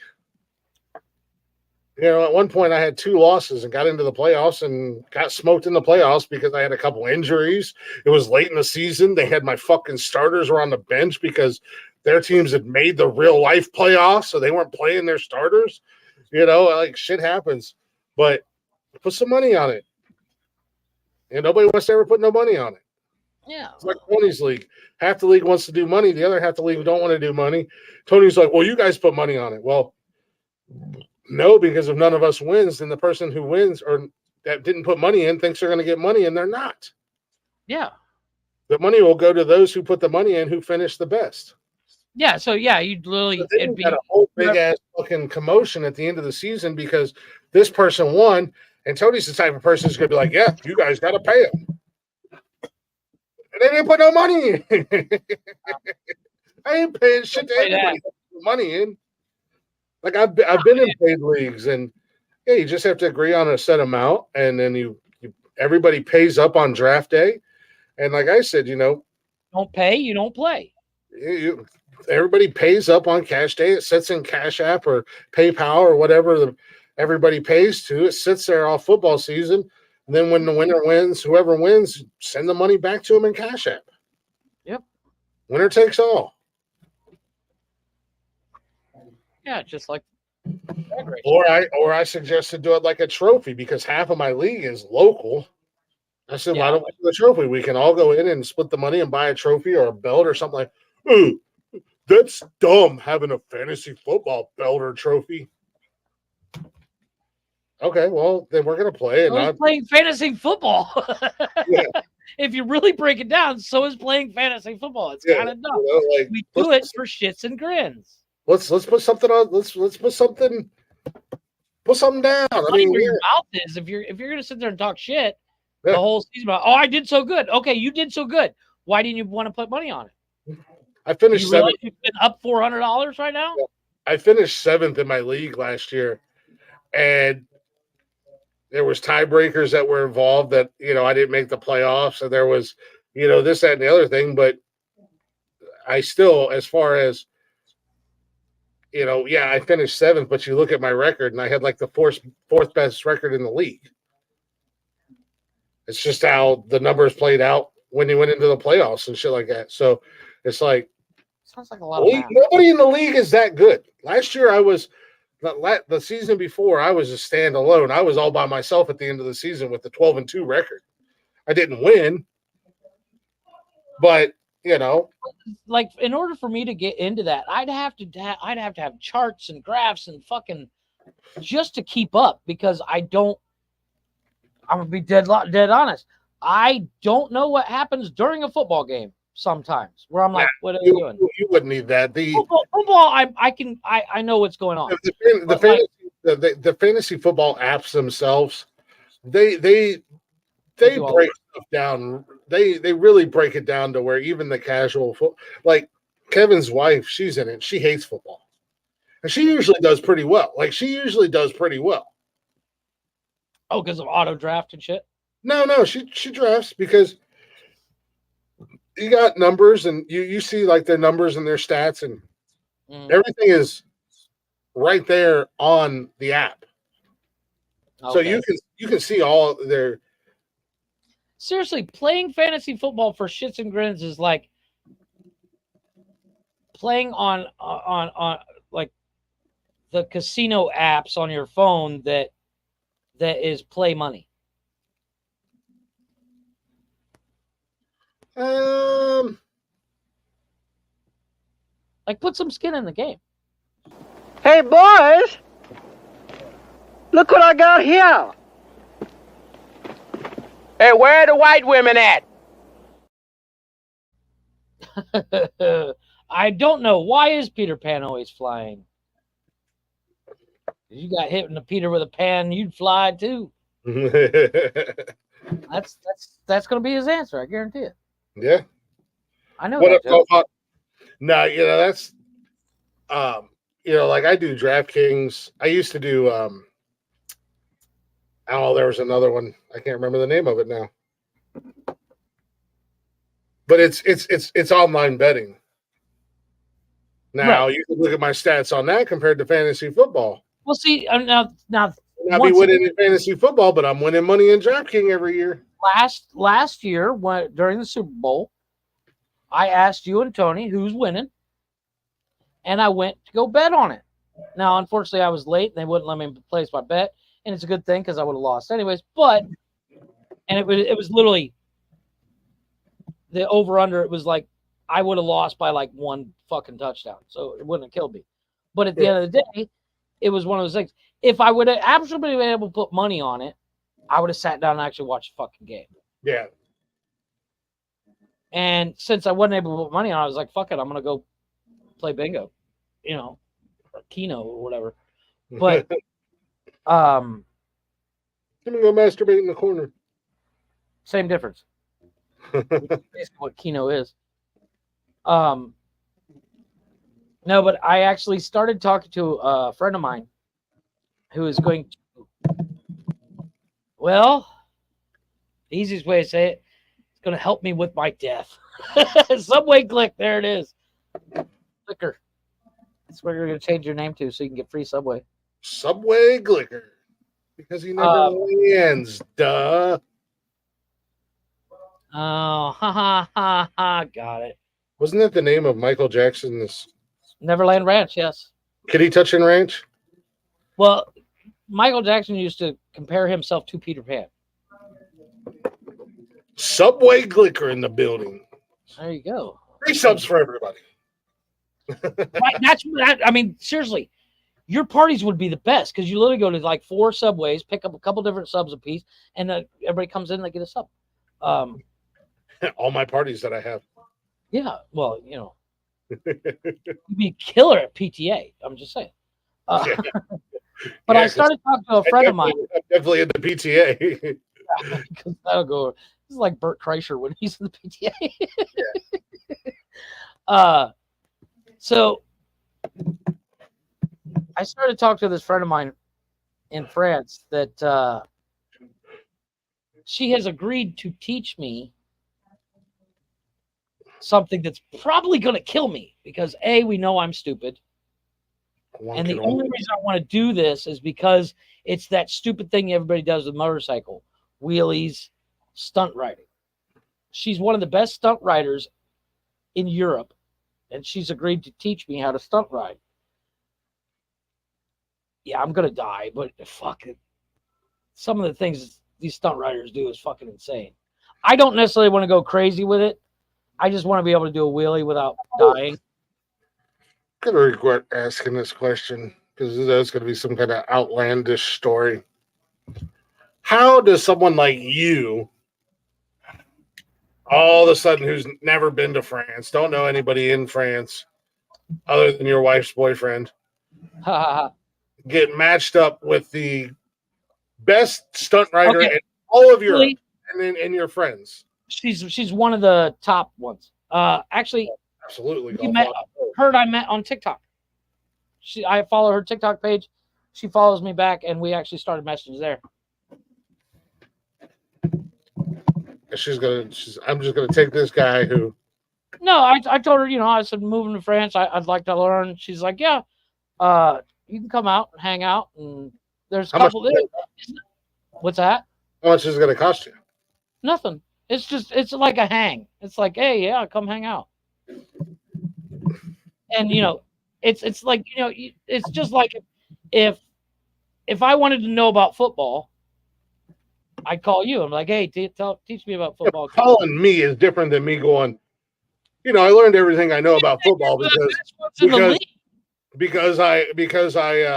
At one point I had 2 losses and got into the playoffs and got smoked in the playoffs because I had a couple injuries. It was late in the season. They had my fucking starters were on the bench because their teams had made the real life playoffs, so they weren't playing their starters. Like shit happens. But put some money on it. And nobody wants to ever put no money on it. Yeah. It's like Tony's league. Half the league wants to do money. The other half the league don't want to do money. Tony's like, well, you guys put money on it. Well, no, because if none of us wins, then the person who wins or that didn't put money in thinks they're going to get money, and they're not. Yeah. The money will go to those who put the money in who finish the best. Yeah. So yeah, you'd literally It'd be a whole big ass fucking commotion at the end of the season because this person won, and Tony's the type of person who's going to be like, "Yeah, you guys got to pay him," and they didn't put no money in. I ain't paying shit to anybody. Put money in. Like I've been in paid leagues, and yeah, you just have to agree on a set amount, and then everybody pays up on draft day, and like I said, don't pay, you don't play. Everybody pays up on cash day. It sits in Cash App or PayPal or whatever everybody pays to. It sits there all football season, and then when the winner wins, whoever wins, send the money back to them in Cash App. Yep. Winner takes all. Yeah, just like or I suggest to do it like a trophy because half of my league is local. I said, why don't we do a trophy? We can all go in and split the money and buy a trophy or a belt or something like. Ooh, that's dumb having a fantasy football belt or trophy. Okay, well then we're gonna play. And I'm playing fantasy football. Yeah. If you really break it down, so is playing fantasy football. It's kind of dumb. We do it for shits and grins. Let's put something on. Let's put something down. I mean, where your mouth is. If you're gonna sit there and talk shit the whole season about, I did so good. Okay, you did so good. Why didn't you want to put money on it? I finished 7th. You've been up $400 right now. I finished 7th in my league last year, and there was tiebreakers that were involved. That I didn't make the playoffs, and there was this, that, and the other thing. But I still, as far as I finished 7th, but you look at my record and I had like the fourth best record in the league. It's just how the numbers played out when you went into the playoffs and shit like that. So it's like, sounds like a lot of math. Nobody in the league is that good. Last year the season before I was a standalone. I was all by myself at the end of the season with the 12-2 record. I didn't win, but like in order for me to get into that, I'd have to have charts and graphs and fucking just to keep up because I'm gonna be dead honest. I don't know what happens during a football game sometimes where I'm like, what are they doing? You wouldn't need that. The football I know what's going on. the fantasy football apps themselves, they break stuff down. They really break it down to where even the casual like Kevin's wife, she's in it. She hates football. And she usually does pretty well. Oh, because of auto draft and shit? No, she drafts because you got numbers and you see like their numbers and their stats and everything is right there on the app. Okay. So you can see all their. Seriously, playing fantasy football for shits and grins is like playing on like the casino apps on your phone that is play money. Like put some skin in the game. Hey boys, look what I got here. Hey, where are the white women at? I don't know. Why is Peter Pan always flying? If you got hit in the Peter with a pan, you'd fly too. That's gonna be his answer, I guarantee it. Yeah. I know that. No, that's like I do DraftKings. I used to do there was another one. I can't remember the name of it now. But it's online betting. Now you can look at my stats on that compared to fantasy football. Well, see, now I'll be winning in fantasy football, but I'm winning money in DraftKings every year. Last year, during the Super Bowl, I asked you and Tony who's winning, and I went to go bet on it. Now, unfortunately, I was late, and they wouldn't let me place my bet, and it's a good thing because I would have lost anyways. And it was literally the over-under. It was like I would have lost by like one fucking touchdown, so it wouldn't have killed me. But at the end of the day, it was one of those things. If I would have absolutely been able to put money on it, I would have sat down and actually watched the fucking game. Yeah. And since I wasn't able to put money on it, I was like, fuck it, I'm going to go play bingo, or Keno or whatever. But, I'm going to go masturbate in the corner. Same difference. Basically what Keno is. No, but I actually started talking to a friend of mine who is going to, the easiest way to say it, it's going to help me with my death. Subway Glick, there it is. Glicker. That's what you're going to change your name to so you can get free Subway. Subway Glicker. Because he never lands, duh. Oh, got it. Wasn't that the name of Michael Jackson's Neverland Ranch? Yes. Kitty Touching Ranch? Well, Michael Jackson used to compare himself to Peter Pan. Subway Glicker in the building. There you go. Free subs for everybody. Right, I mean, seriously, your parties would be the best because you literally go to like 4 Subways, pick up a couple different subs a piece, and everybody comes in and they get a sub. All my parties that I have. Yeah, well, you'd be a killer at PTA. I'm just saying. But I started talking to a friend of mine. I'm definitely in the PTA. Because that'll go. This is like Bert Kreischer when he's in the PTA. So I started talking to this friend of mine in France that she has agreed to teach me something that's probably going to kill me because A, we know I'm stupid. And the only reason I want to do this is because it's that stupid thing everybody does with motorcycle, wheelies, stunt riding. She's one of the best stunt riders in Europe, and she's agreed to teach me how to stunt ride. Yeah, I'm going to die, but fuck it. Some of the things these stunt riders do is fucking insane. I don't necessarily want to go crazy with it. I just want to be able to do a wheelie without dying. I'm going to regret asking this question because there's going to be some kind of outlandish story. How does someone like you, all of a sudden, who's never been to France, don't know anybody in France other than your wife's boyfriend, get matched up with the best stunt rider in all of Europe and your friends? She's one of the top ones. Actually, absolutely. I met on TikTok. I follow her TikTok page. She follows me back, and we actually started messaging there. I'm just gonna take this guy who. No, I told her, I said moving to France, I'd like to learn. She's like, yeah, you can come out and hang out, and there's a couple. What's that? How much is it gonna cost you? Nothing. It's like a hang. It's like, hey, yeah, come hang out. And it's like, it's just like if I wanted to know about football, I'd call you. I'm like, hey, teach me about football. Calling me is different than me going, I learned everything I know about football because I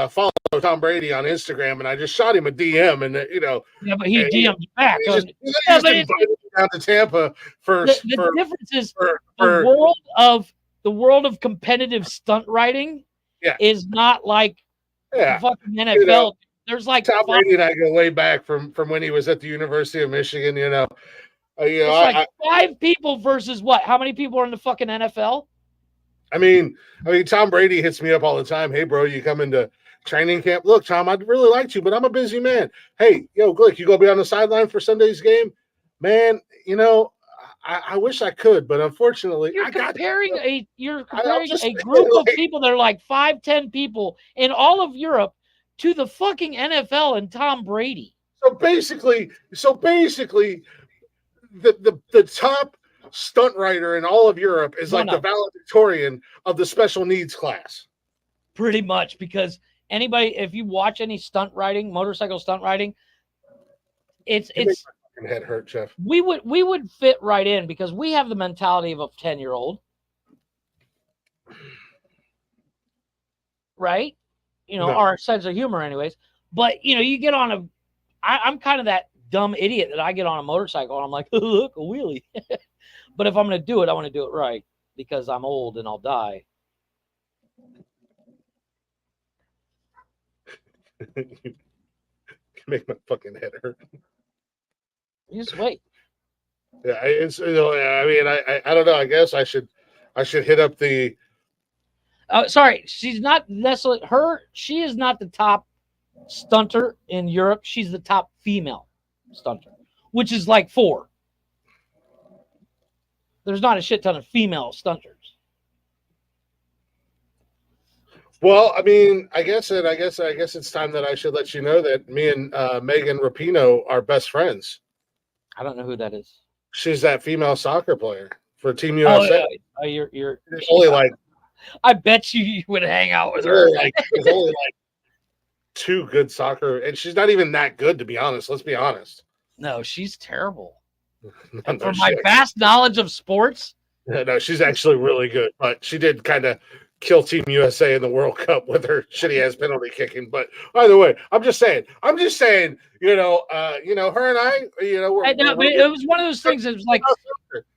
follow Tom Brady on Instagram, and I just shot him a DM, and Yeah, but he DM'd you back. He just invited me down to Tampa the difference is the world of competitive stunt riding is not like fucking NFL. There's like Tom Brady and I go way back from when he was at the University of Michigan. It's like 5 people versus what? How many people are in the fucking NFL? I mean, Tom Brady hits me up all the time. Hey, bro, you come into training camp? Look, Tom, I'd really like to, but I'm a busy man. Hey, look, you gonna be on the sideline for Sunday's game, man? I wish I could, but unfortunately, you're comparing a group of people that are like 5-10 people in all of Europe to the fucking NFL and Tom Brady. So basically, the top stunt rider in all of Europe is the valedictorian of the special needs class. Pretty much, because anybody, if you watch any motorcycle stunt riding, it's my head hurt, Jeff. We would fit right in because we have the mentality of a 10-year-old, right? Our sense of humor, anyways. But you get on I'm kind of that dumb idiot that I get on a motorcycle and I'm like, oh, look, a wheelie. But if I'm going to do it, I want to do it right because I'm old and I'll die. You make my fucking head hurt. Just wait. Yeah, it's. I don't know. I guess I should hit up the. Sorry, she's not necessarily she is not the top stunter in Europe. She's the top female stunter, which is like 4. There's not a shit ton of female stunters. Well, I guess it's time that I should let you know that me and Megan Rapinoe are best friends. I don't know who that is. She's that female soccer player for Team USA. Oh, you're only like. I bet you would hang out with her. There's only like 2 good soccer, and she's not even that good, to be honest. Let's be honest. No, she's terrible. For my vast knowledge of sports, no, she's actually really good. But she did kind of kill Team USA in the World Cup with her shitty ass penalty kicking. But by the way, I'm just saying, her and I, it was one of those things. It was like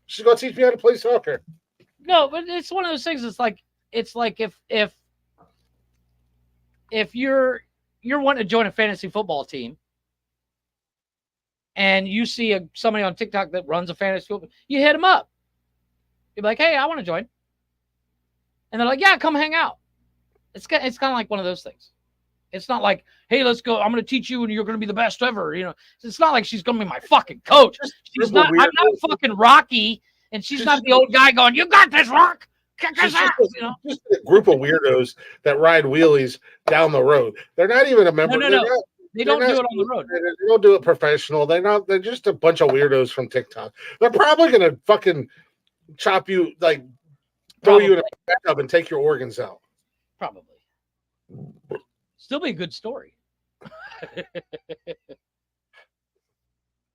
she's gonna teach me how to play soccer. No, but it's one of those things. It's like if you're wanting to join a fantasy football team and you see somebody on TikTok that runs a fantasy football, you hit them up. You're like, hey, I want to join. And they're like, yeah, come hang out. It's kind of like one of those things. It's not like, hey, let's go. I'm going to teach you and you're going to be the best ever. It's not like she's going to be my fucking coach. I'm not fucking Rocky, and she's not the old guy going, you got this, Rock. Kick his ass. Just a group of weirdos that ride wheelies down the road. They're not even a member. No. They don't do it on the road. They don't do it professional. They're just a bunch of weirdos from TikTok. They're probably going to fucking chop you, throw you in a backup and take your organs out. Probably. Still be a good story.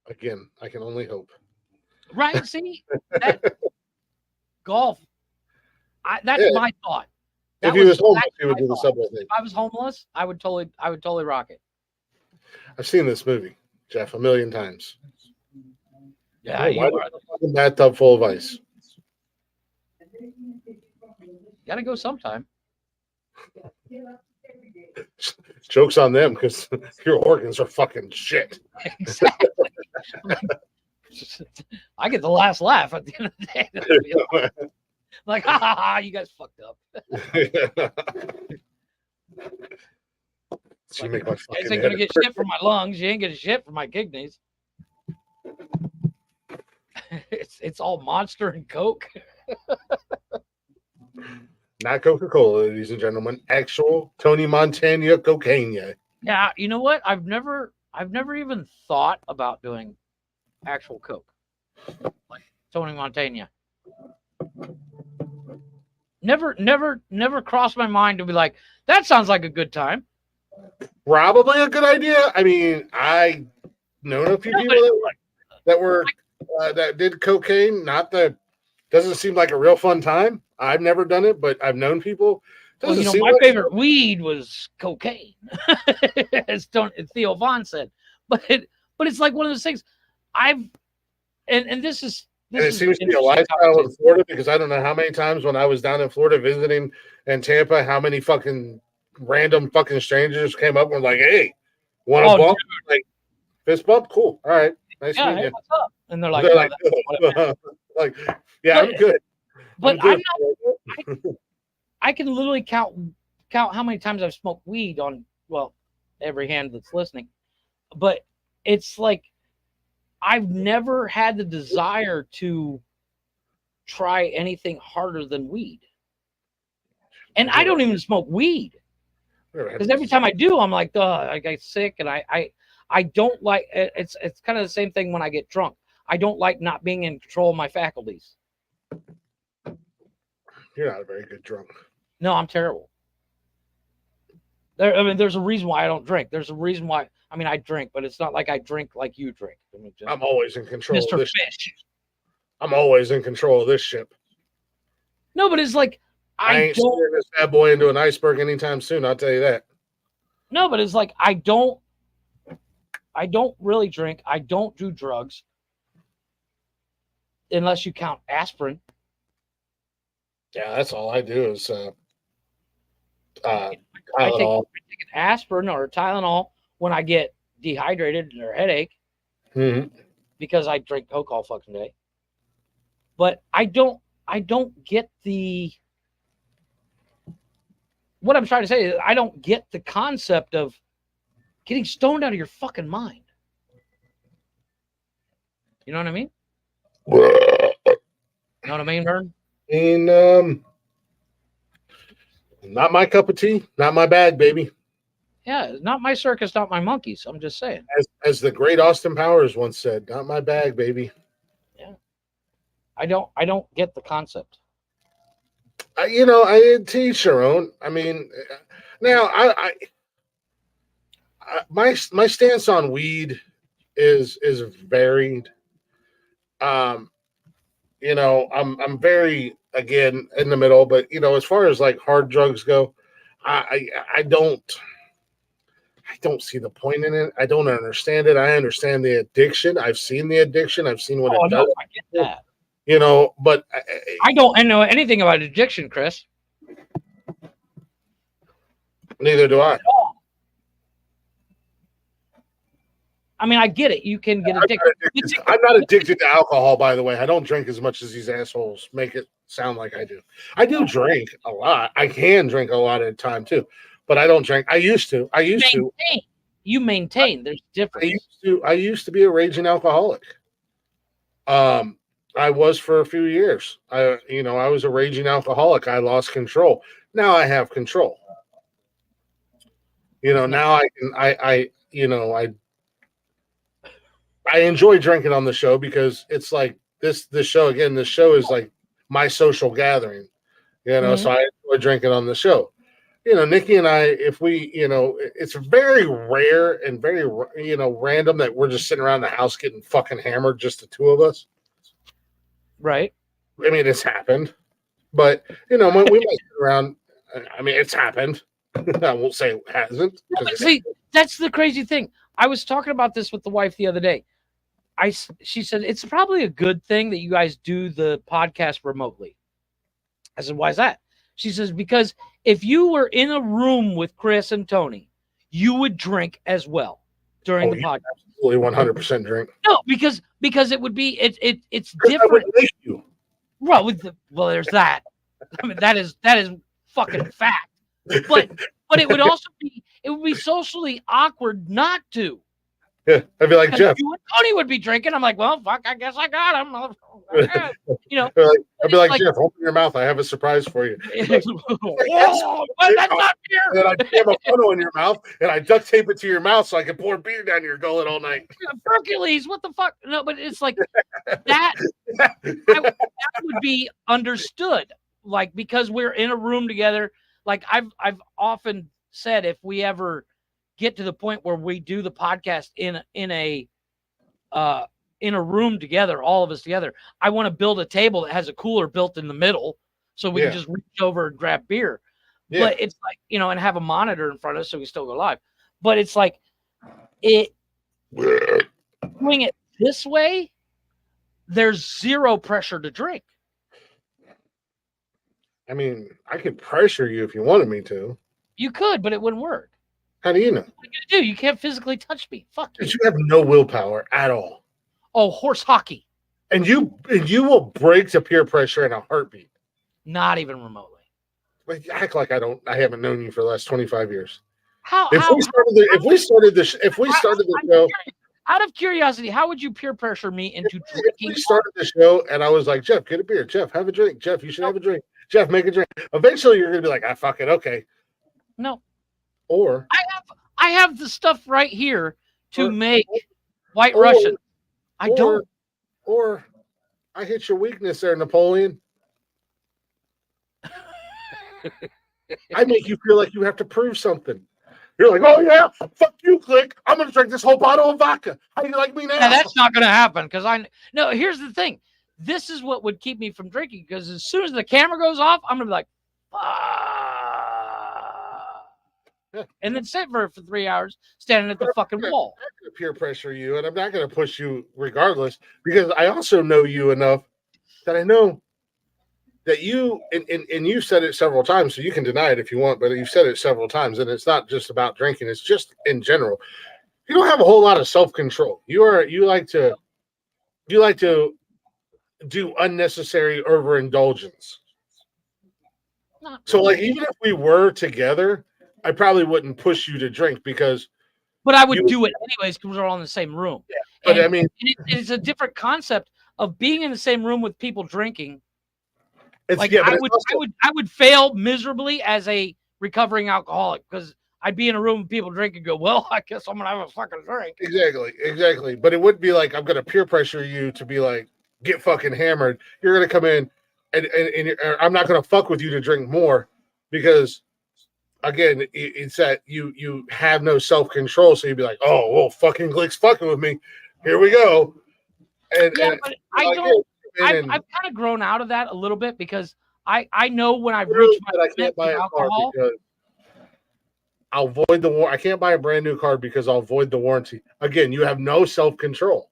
Again, I can only hope. Right? See? Golf. That's my thought. If he was homeless, he would do the subway thing. If I was homeless, I would totally rock it. I've seen this movie, Jeff, a million times. Yeah, Why you are. the fucking bathtub full of ice? Gotta go sometime. Joke's on them because your organs are fucking shit. Exactly. I get the last laugh at the end of the day. Like, ha ha ha, you guys fucked up. You make my You fucking guys ain't head gonna get hurt. shit for my lungs. You ain't getting shit for my kidneys. It's all Monster and Coke. Not Coca-Cola, ladies and gentlemen. Actual Tony Montana cocaine. Yeah, you know what? I've never even thought about doing actual Coke, like Tony Montana. Never crossed my mind to be like, that sounds like a good time. Probably a good idea. I mean, I known a few people that did cocaine. Doesn't seem like a real fun time. I've never done it, but I've known people. Well, Doesn't seem my like favorite weed was cocaine, as Theo Vaughn said. But it's like one of those things. And it seems to be a lifestyle in Florida because I don't know how many times when I was down in Florida visiting in Tampa, how many fucking random fucking strangers came up and were like, "Hey, want to bump?" Like, fist bump, cool. All right, nice meeting you. What's up? And they're like, like, yeah, I'm good. But I'm not. I can literally count how many times I've smoked weed on every hand that's listening. But it's like I've never had the desire to try anything harder than weed. And I don't even smoke weed. Because every time I do, I'm like, I get sick, and I don't like it's kind of the same thing when I get drunk. I don't like not being in control of my faculties. You're not a very good drunk. No, I'm terrible. There's a reason why I don't drink. There's a reason why. I mean, I drink, but it's not like I drink like you drink. I'm always in control Mr. of this Fish. ship. I'm always in control of this ship. No, but it's like I ain't steering this bad boy into an iceberg anytime soon. I'll tell you that. No, but it's like I don't really drink. I don't do drugs unless you count aspirin. Yeah, that's all I do is I Tylenol. take an aspirin or a Tylenol when I get dehydrated or headache because I drink Coke all fucking day. But I don't get the. What I'm trying to say is I don't get the concept of getting stoned out of your fucking mind. You know what I mean? You know what I mean, Vern? And not my cup of tea, not my bag, baby. Yeah, not my circus, not my monkeys. I'm just saying. As the great Austin Powers once said, not my bag, baby. Yeah. I don't get the concept. I to each their own. I mean, now my stance on weed is varied. I'm very again in the middle, but as far as like hard drugs go, I don't see the point in it. I don't understand it. I understand the addiction. I've seen the addiction. I've seen what it does. I get that. But I don't know anything about addiction, Chris. Neither do I. I mean, I get it. You can get addicted. I'm not addicted to alcohol, by the way. I don't drink as much as these assholes make it sound like I do. I do drink a lot. I can drink a lot at a time too, but I don't drink. I used to. You maintain. There's difference. I used to be a raging alcoholic. I was for a few years. I was a raging alcoholic. I lost control. Now I have control. Now I enjoy drinking on the show because it's like this show is like my social gathering, so I enjoy drinking on the show. Nikki and I, if we, it's very rare and very, random that we're just sitting around the house getting fucking hammered, just the two of us. Right. I mean, it's happened, but, we might sit around. I mean, it's happened. I won't say it hasn't. See, that's the crazy thing. I was talking about this with the wife the other day. She said it's probably a good thing that you guys do the podcast remotely. I said, why is that? She says, because if you were in a room with Chris and Tony, you would drink as well during the podcast. Absolutely 100% drink. No, because it would be it's I different. would make you. Well, there's that. I mean, that is fucking fact. But it would also be socially awkward not to. Yeah, I'd be like, Jeff. You and Tony would be drinking. I'm like, well, fuck, I guess I got him. You know, I'd be like, Jeff, open your mouth. I have a surprise for you. Whoa, but that's not beer. And then I jam a funnel in your mouth and I duct tape it to your mouth so I can pour beer down your gullet all night. Hercules, what the fuck? No, but it's like that. That would be understood, like, because we're in a room together. Like I've often said, if we ever get to the point where we do the podcast in a room together, all of us together, I want to build a table that has a cooler built in the middle so we can just reach over and grab beer. Yeah. But it's like, you know, and have a monitor in front of us so we still go live. But it's like doing it this way, there's zero pressure to drink. I mean, I could pressure you if you wanted me to. You could, but it wouldn't work. How do you know? What are you gonna do? You can't physically touch me. Fuck you. You have no willpower at all. Oh, horse hockey. And you will break the peer pressure in a heartbeat. Not even remotely. Like, act like I haven't known you for the last 25 years. If we started the show, out of curiosity, how would you peer pressure me into drinking? If we started the show and I was like, Jeff, get a beer. Jeff, have a drink. Jeff, you should have a drink. Jeff, make a drink. Eventually, you're gonna be like, fuck it, okay. No. Or I have the stuff right here to make White Russian. I don't. Or I hit your weakness there, Napoleon. I make you feel like you have to prove something. You're like, oh yeah, fuck you, Click. I'm gonna drink this whole bottle of vodka. How do you like me now? Yeah, that's not gonna happen because here's the thing. This is what would keep me from drinking, because as soon as the camera goes off, I'm gonna be like, and then sit for 3 hours standing at the fucking wall. I'm not gonna peer pressure you, and I'm not gonna push you regardless, because I also know you enough that I know that you and you've said it several times, so you can deny it if you want, but you've said it several times, and it's not just about drinking, it's just in general. You don't have a whole lot of self-control. You like to do unnecessary overindulgence. So like, even if we were together, I probably wouldn't push you to drink but I would do it anyways because we're all in the same room. Yeah, but I mean, it's a different concept of being in the same room with people drinking. Like, I would fail miserably as a recovering alcoholic because I'd be in a room with people drinking and go, well, I guess I'm gonna have a fucking drink. Exactly. But it wouldn't be like I'm gonna peer pressure you to be like, get fucking hammered. You're gonna come in and I'm not gonna fuck with you to drink more, because again, it's that you have no self-control, so you'd be like, oh well, fucking Glick's fucking with me. Here we go. But I don't. I've kind of grown out of that a little bit, because I know when I've reached my limit with alcohol. I'll void the I can't buy a brand new car because I'll void the warranty. Again, you have no self-control.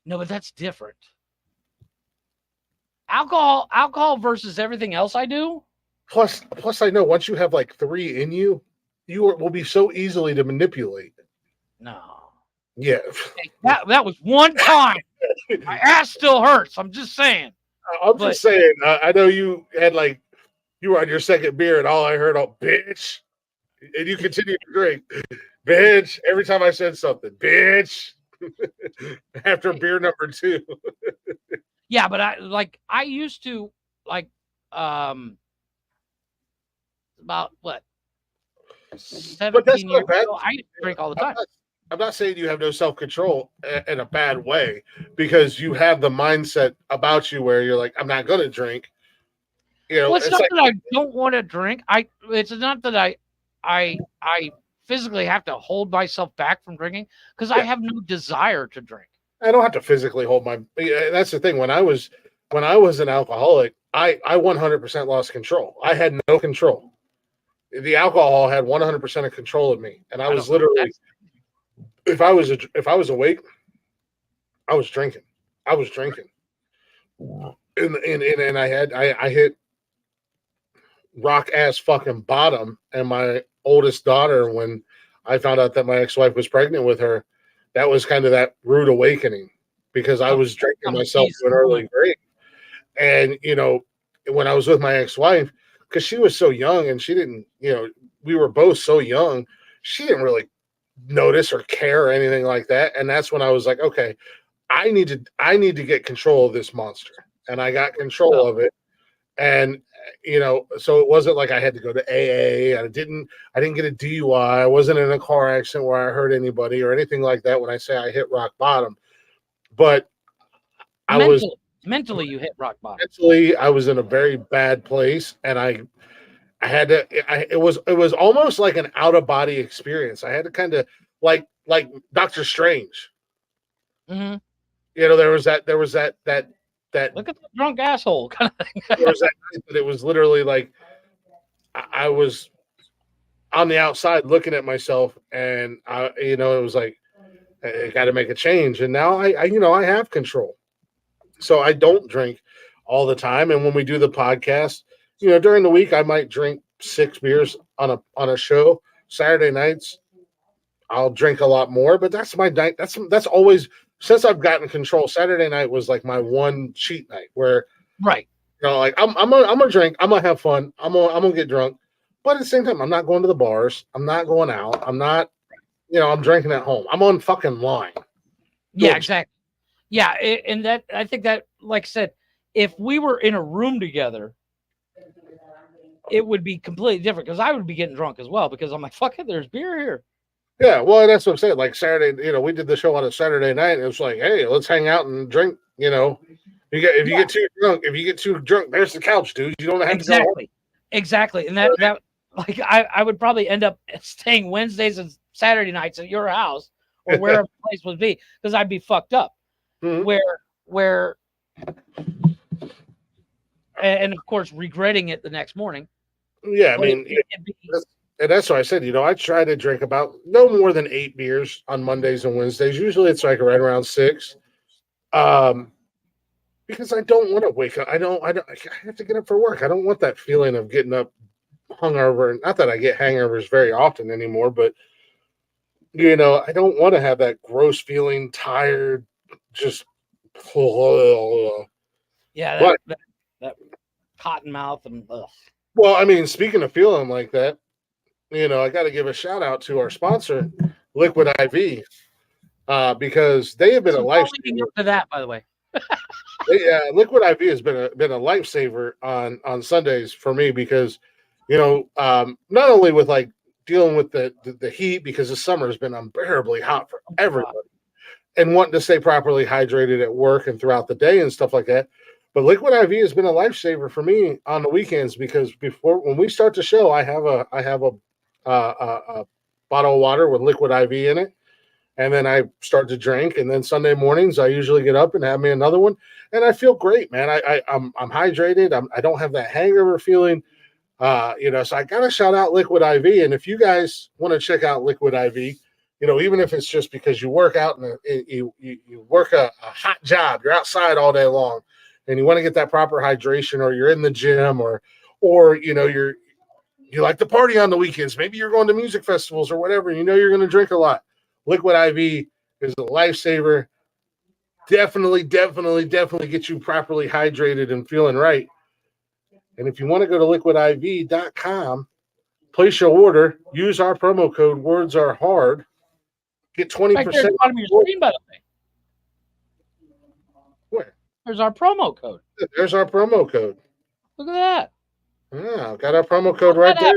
No, but that's different. Alcohol versus everything else I do. Plus, I know once you have like 3 in you, will be so easily to manipulate. No. Yeah. That was one time. My ass still hurts. I'm just saying. Just saying. I know you had you were on your second beer, and all I heard, oh, bitch. And you continue to drink. Bitch. Every time I said something, bitch. After beer number 2. Yeah, but I used to about what 17 years ago, I used to drink all the time. I'm not saying you have no self-control in a bad way, because you have the mindset about you where you're like, I'm not going to drink. You know, well, it's not that I don't want to drink. It's not that I physically have to hold myself back from drinking, because I have no desire to drink. I don't have to physically hold my. That's the thing. When I was an alcoholic, I 100% lost control. I had no control. the alcohol had 100% of control of me, and I was don't know. literally, if I was awake, I was drinking. And I hit rock ass fucking bottom. And my oldest daughter, when I found out that my ex-wife was pregnant with her, that was kind of that rude awakening, because I was drinking myself to an early grave. And, you know, when I was with my ex-wife, because she was so young and she didn't, you know, we were both so young, she didn't really notice or care or anything like that. And that's when I was like, okay, I need to get control of this monster. And I got control of it. And, you know, so it wasn't like I had to go to AA. I didn't get a DUI. I wasn't in a car accident where I hurt anybody or anything like that when I say I hit rock bottom. But mentally you hit rock bottom. Mentally, I was in a very bad place, and I had to. It was almost like an out of body experience. I had to kind of like Doctor Strange. Mm-hmm. You know, there was that look at the drunk asshole kind of thing. There was that night that it was literally like I was on the outside looking at myself, and you know, it was like I got to make a change, and now I you know, I have control. So I don't drink all the time. And when we do the podcast, you know, during the week, I might drink 6 beers on a show. Saturday nights, I'll drink a lot more, but that's my night. That's always, since I've gotten control. Saturday night was like my one cheat night where, right. You know, like I'm gonna drink, I'm gonna have fun, I'm gonna get drunk, but at the same time, I'm not going to the bars, I'm not going out, I'm not, you know, I'm drinking at home. I'm on fucking line. Yeah, exactly. Yeah, and that, I think that, like I said, if we were in a room together, it would be completely different, because I would be getting drunk as well, because I'm like, fuck it, there's beer here. Yeah, well, that's what I'm saying. Like Saturday, you know, we did the show on a Saturday night, and it was like, hey, let's hang out and drink. You know, you get too drunk, there's the couch, dude. You don't have to go home. Exactly. And that like I would probably end up staying Wednesdays and Saturday nights at your house or wherever the place would be, because I'd be fucked up. Mm-hmm. Where and of course regretting it the next morning. Yeah, I mean, and that's why I said, you know, I try to drink about no more than 8 beers on Mondays and Wednesdays. Usually it's like right around 6. Because I don't want to wake up. I have to get up for work. I don't want that feeling of getting up hungover. Not that I get hangovers very often anymore, but you know, I don't want to have that gross feeling, tired, just yeah, that cotton mouth and ugh. Well, I mean, speaking of feeling like that, you know, I got to give a shout out to our sponsor, Liquid IV, because they have been a lifesaver. Up to that, by the way. Liquid IV has been a lifesaver on Sundays for me, because, you know, not only with like dealing with the heat, because the summer has been unbearably hot for everybody, and wanting to stay properly hydrated at work and throughout the day and stuff like that. But Liquid IV has been a lifesaver for me on the weekends, because when we start the show, I have a bottle of water with Liquid IV in it, and then I start to drink. And then Sunday mornings, I usually get up and have me another one, and I feel great, man. I'm hydrated. I don't have that hangover feeling, you know. So I gotta shout out Liquid IV. And if you guys want to check out Liquid IV, you know, even if it's just because you work out and you work a hot job, you're outside all day long, and you want to get that proper hydration, or you're in the gym, or you know, you like to party on the weekends, maybe you're going to music festivals or whatever, and you know you're going to drink a lot. Liquid IV is a lifesaver. Definitely get you properly hydrated and feeling right. And if you want to go to liquidiv.com, place your order, use our promo code Words Are Hard, get 20% right there at the bottom of your screen, by the way. Where? There's our promo code. There's our promo code. Look at that. Yeah, got our promo code right there.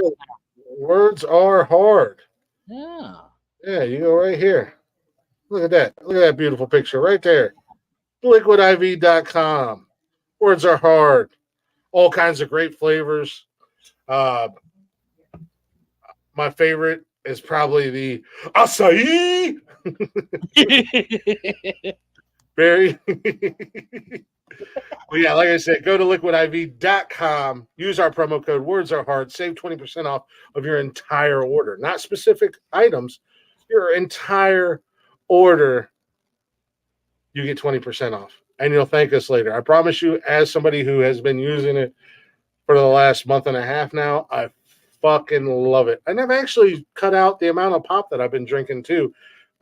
Words Are Hard. Yeah. Yeah, you go right here. Look at that. Look at that beautiful picture right there. Liquidiv.com. Words Are Hard. All kinds of great flavors. My favorite is probably the acai. Very. Well, yeah, like I said, go to liquidiv.com, use our promo code Words Are Hard, save 20% off of your entire order. Not specific items, your entire order, you get 20% off. And you'll thank us later. I promise you, as somebody who has been using it for the last month and a half now, I fucking love it. And I've actually cut out the amount of pop that I've been drinking too,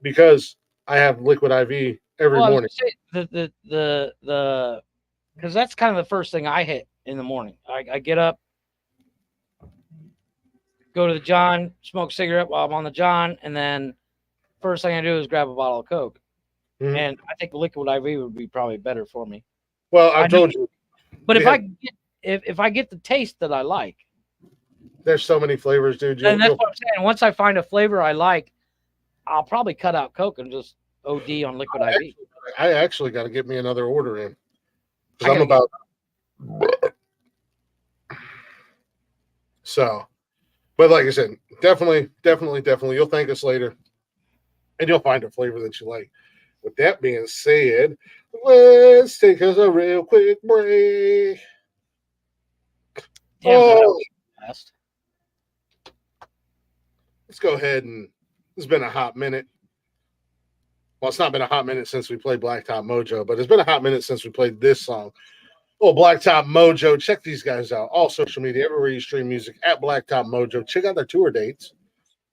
because I have Liquid IV every morning. Because that's kind of the first thing I hit in the morning. I get up, go to the John, smoke a cigarette while I'm on the John, and then first thing I do is grab a bottle of Coke. Mhm. And I think Liquid IV would be probably better for me. Well, I told you. But if I get the taste that I like, there's so many flavors, dude. And that's what I'm saying. Once I find a flavor I like, I'll probably cut out Coke and just OD on Liquid IV. I actually got to get me another order in. Because I'm about. So, but like I said, definitely, you'll thank us later. And you'll find a flavor that you like. With that being said, let's take us a real quick break. Damn, let's go ahead and it's been a hot minute. Well, it's not been a hot minute since we played Blacktop Mojo, but it's been a hot minute since we played this song. Oh, Blacktop Mojo. Check these guys out. All social media, everywhere you stream music, at Blacktop Mojo. Check out their tour dates,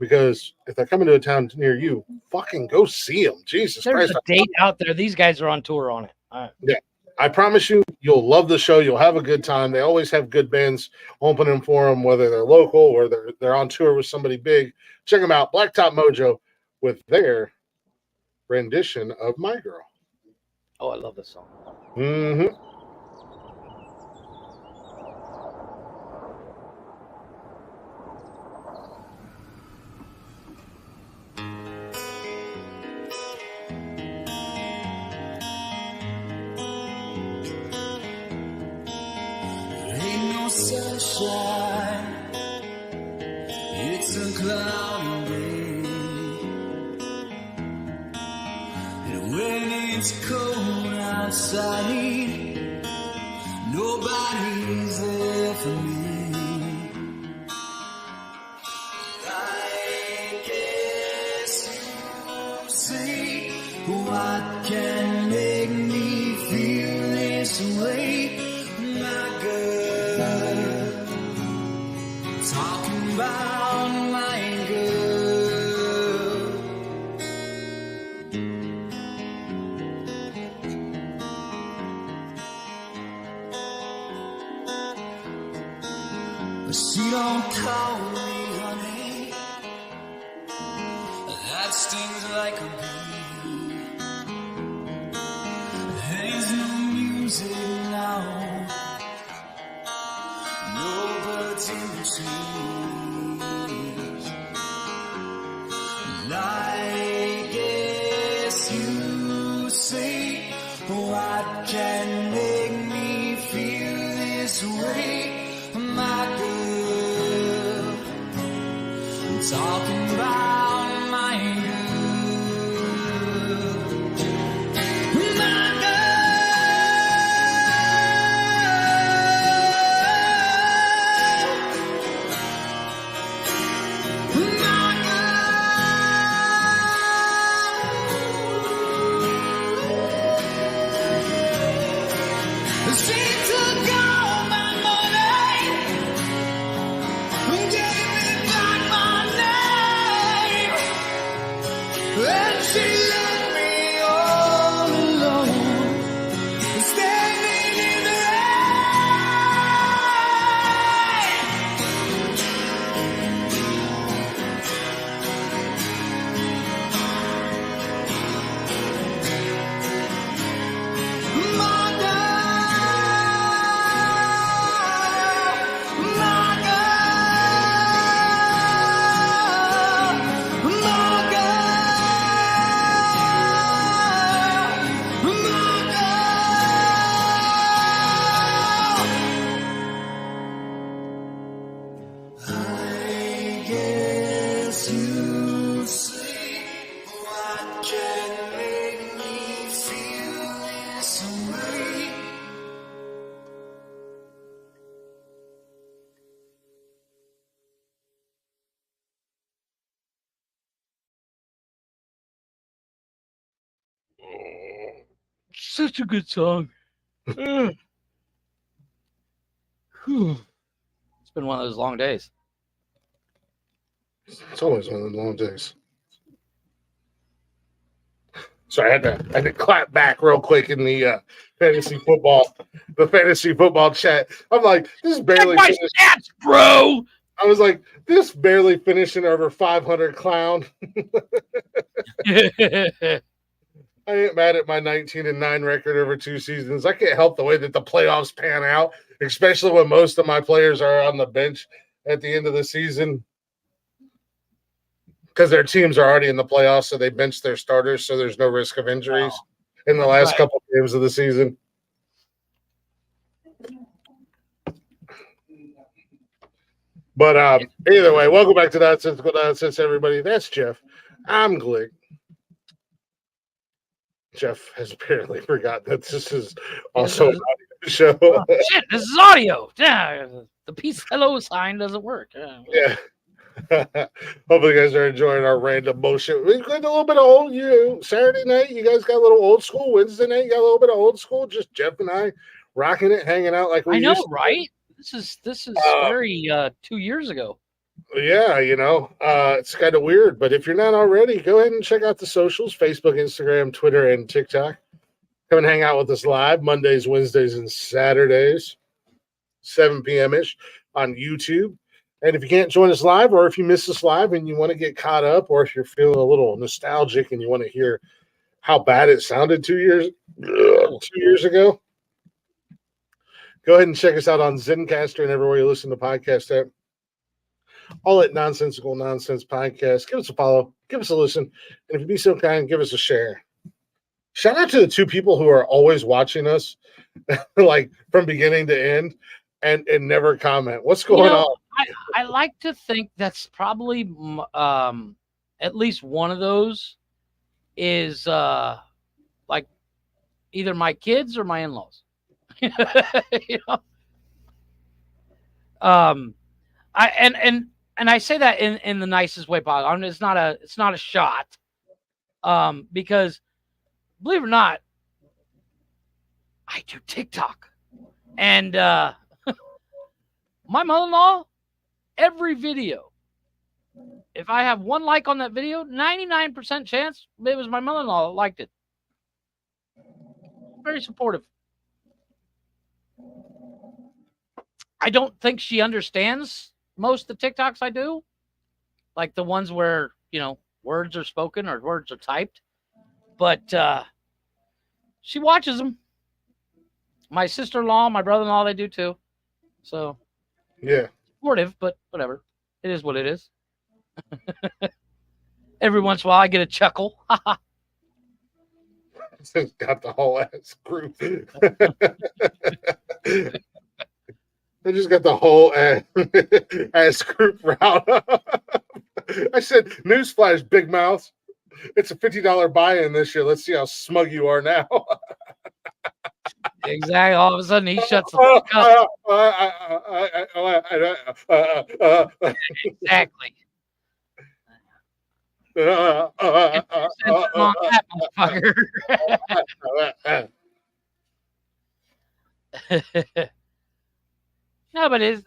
because if they're coming to a town near you, fucking go see them. Jesus There's Christ. a date out there. These guys are on tour on it. Yeah. I promise you, you'll love the show. You'll have a good time. They always have good bands opening for them, whether they're local or they're on tour with somebody big. Check them out, Blacktop Mojo, with their rendition of My Girl. Oh, I love this song. Mm-hmm. Sunshine, it's a cloudy day, and when it's cold outside, nobody's there for me. I guess you see what can make me feel this way, my girl. Talking about my girl. But she don't call me honey. That stings like a bee. There's no music now. No birds in the trees. And I guess you say, what can make me feel this way, my girl? I'm talking about my girl, my girl. She took all my money and gave me back my name. such a good song. Ugh. Whew. It's been one of those long days. It's always one of the long days. So I had to clap back real quick in the fantasy football chat. I'm like, this is barely Check my finished. stats, bro. I was like, this barely finishing over 500 clown. I ain't mad at my 19-9 record over 2 seasons. I can't help the way that the playoffs pan out, especially when most of my players are on the bench at the end of the season because their teams are already in the playoffs, so they bench their starters, so there's no risk of injuries in the last couple of games of the season. But either way, welcome back to Nonsensical Nonsense, everybody. That's Jeff. I'm Glick. Jeff has apparently forgotten that this is also an audio show. Oh, shit, this is audio. Yeah, the peace hello sign doesn't work. Yeah. Hopefully you guys are enjoying our random bullshit. We got a little bit of old, Saturday night, you guys got a little old school. Wednesday night, you got a little bit of old school. Just Jeff and I rocking it, hanging out like we I know, used to. right? This is very 2 years ago. Yeah, it's kind of weird, but if you're not already, go ahead and check out the socials, Facebook, Instagram, Twitter, and TikTok. Come and hang out with us live Mondays, Wednesdays, and Saturdays, 7 p.m.-ish on YouTube. And if you can't join us live, or if you miss us live and you want to get caught up, or if you're feeling a little nostalgic and you want to hear how bad it sounded 2 years ago, go ahead and check us out on Zencaster and everywhere you listen to podcasts at. All at Nonsensical Nonsense Podcast. Give us a follow. Give us a listen. And if you'd be so kind, give us a share. Shout out to the 2 people who are always watching us, like from beginning to end, and never comment. What's going on? I like to think that's probably at least one of those is like either my kids or my in-laws. And I say that in the nicest way possible. I mean, it's not a shot. Because believe it or not, I do TikTok. And my mother-in-law, every video, if I have one like on that video, 99% chance it was my mother-in-law that liked it. Very supportive. I don't think she understands most of the TikToks I do, like the ones where, words are spoken or words are typed, but she watches them. My sister-in-law, my brother-in-law, they do too. So, yeah, supportive, but whatever. It is what it is. Every once in a while, I get a chuckle. Got the whole ass group. They just got the whole ass group route. I said, newsflash, big mouth. It's a $50 buy-in this year. Let's see how smug you are now. Exactly. All of a sudden, he shuts the fuck up. Exactly. On that motherfucker. No, but it's,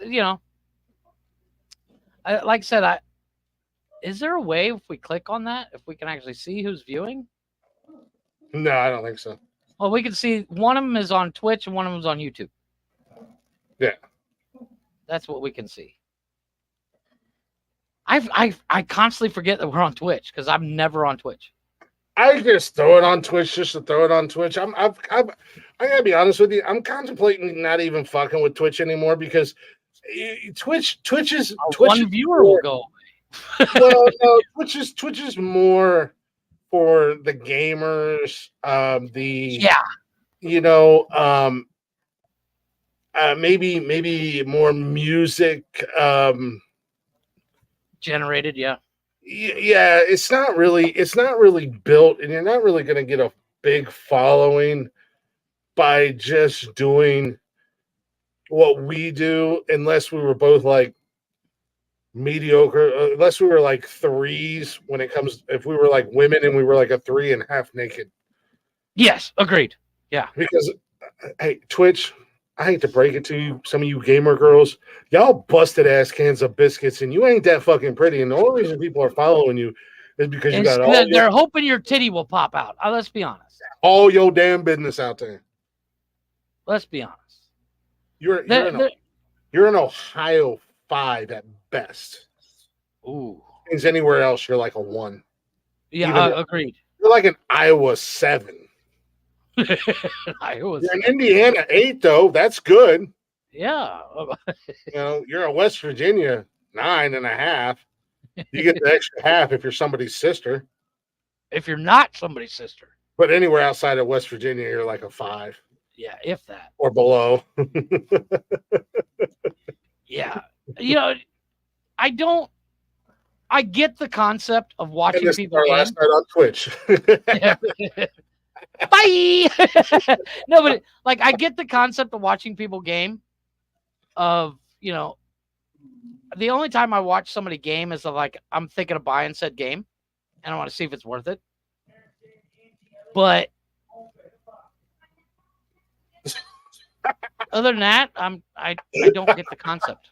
like I said, is there a way if we click on that, if we can actually see who's viewing? No, I don't think so. Well, we can see one of them is on Twitch and one of them is on YouTube. Yeah. That's what we can see. I constantly forget that we're on Twitch because I'm never on Twitch. I just throw it on Twitch just to throw it on Twitch. I gotta be honest with you. I'm contemplating not even fucking with Twitch anymore because Twitch is one viewer will go away. Well, no, Twitch is more for the gamers. Maybe more music. Generated, yeah. Yeah, it's not really built, and you're not really going to get a big following by just doing what we do, unless we were both like mediocre, unless we were like threes when it comes, if we were like women and we were like a 3 and half naked. Yes, agreed. Yeah. Because, hey, Twitch, I hate to break it to you, some of you gamer girls, y'all busted ass cans of biscuits, and you ain't that fucking pretty. And the only reason people are following you is because you got They're hoping your titty will pop out. Let's be honest. all your damn business out there. Let's be honest. You're in Ohio 5 at best. Ooh. Means anywhere else, you're like a 1. Yeah, agreed. You're like an Iowa 7. Iowa. You're an Indiana 8, though. That's good. Yeah. You're a West Virginia 9.5. You get the extra half if you're somebody's sister. If you're not somebody's sister. But anywhere outside of West Virginia, you're like a 5. Yeah, if that. Or below. Yeah. I get the concept of watching and this people. Is our last night on Twitch. Bye. No, but I get the concept of watching people game. Of the only time I watch somebody game is I'm thinking of buying said game, and I want to see if it's worth it. But other than that, I don't get the concept.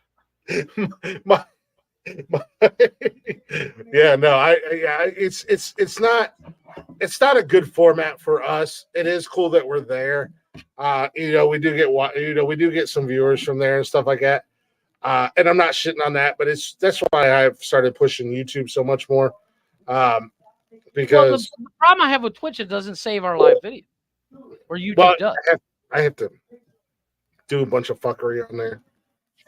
It's not a good format for us. It is cool that we're there. We do get some viewers from there and stuff like that. And I'm not shitting on that, but that's why I've started pushing YouTube so much more. Because the problem I have with Twitch, it doesn't save our live video, or YouTube does. I have to do a bunch of fuckery on there.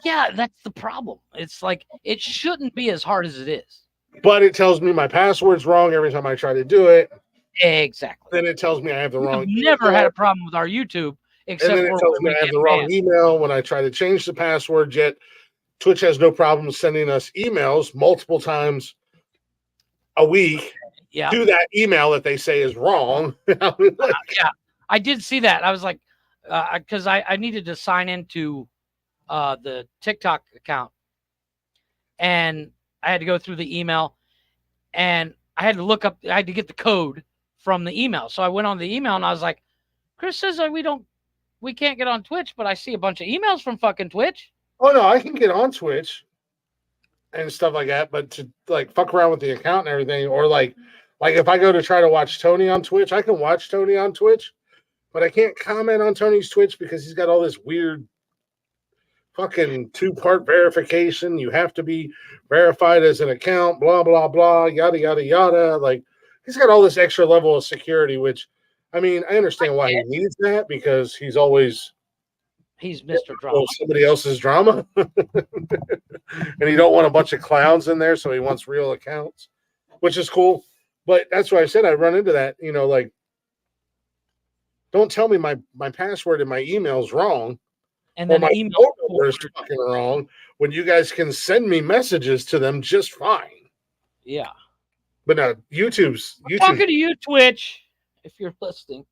Yeah, that's the problem. It's it shouldn't be as hard as it is. But it tells me my password's wrong every time I try to do it. Exactly. Then it tells me I have the wrong. I've never had a problem with our YouTube, except and then it tells me I have the wrong email when I try to change the password. Yet Twitch has no problem sending us emails multiple times a week to that email that they say is wrong. Yeah, I did see that. I was like, because I needed to sign into the TikTok account, and I had to go through the email, and I had to get the code from the email. So I went on the email, and I was like, Chris says we can't get on Twitch, but I see a bunch of emails from fucking Twitch. Oh no, I can get on Twitch and stuff like that, but to fuck around with the account and everything, or like if I go to try to watch Tony on Twitch, I can watch Tony on Twitch, but I can't comment on Tony's Twitch because he's got all this weird fucking 2-part verification. You have to be verified as an account, blah, blah, blah, yada, yada, yada. He's got all this extra level of security, which, I mean, I understand why he needs that, because he's Mr. Drama. Somebody else's drama. And he don't want a bunch of clowns in there, so he wants real accounts, which is cool. But that's why I said I run into that, don't tell me my password and my email's wrong. And then my email number is fucking wrong when you guys can send me messages to them just fine. Yeah. But no, YouTube's talking to you, Twitch, if you're listening.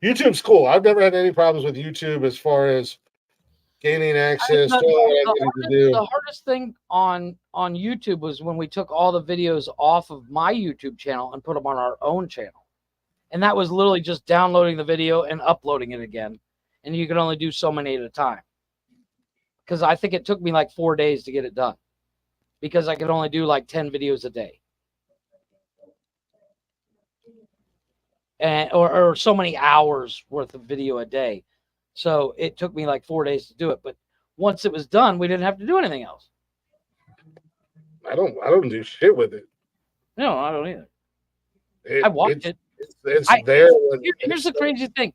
YouTube's cool. I've never had any problems with YouTube as far as gaining access to what I need to do. The hardest thing on YouTube was when we took all the videos off of my YouTube channel and put them on our own channel. And that was literally just downloading the video and uploading it again. And you could only do so many at a time. Because I think it took me 4 days to get it done. Because I could only do 10 videos a day. And or so many hours worth of video a day. So it took me 4 days to do it. But once it was done, we didn't have to do anything else. I don't do shit with it. No, I don't either. I watched it. It's there. Here's the crazy thing.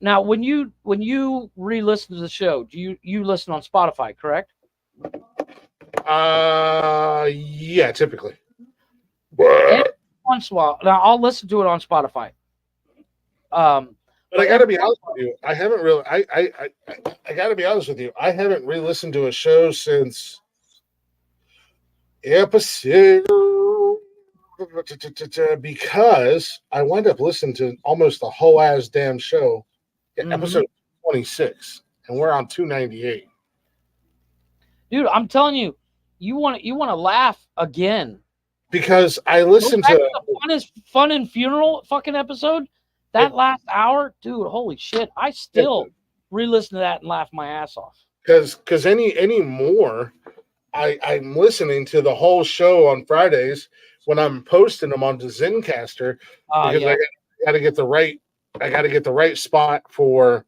Now, when you re-listen to the show, do you listen on Spotify, correct? Yeah, typically. Every once in a while. Now, I'll listen to it on Spotify. But I got to be honest with you. I haven't really. I got to be honest with you. I haven't re-listened to a show since episode, because I wound up listening to almost the whole ass damn show. Episode 26, and we're on 298. Dude, I'm telling you, you want to laugh again. Because I listened to the funnest fun and funeral fucking episode. That last hour, dude, holy shit. I still re-listen to that and laugh my ass off. Because any more, I'm listening to the whole show on Fridays when I'm posting them on the Zencaster because Yeah. I got to get the right spot for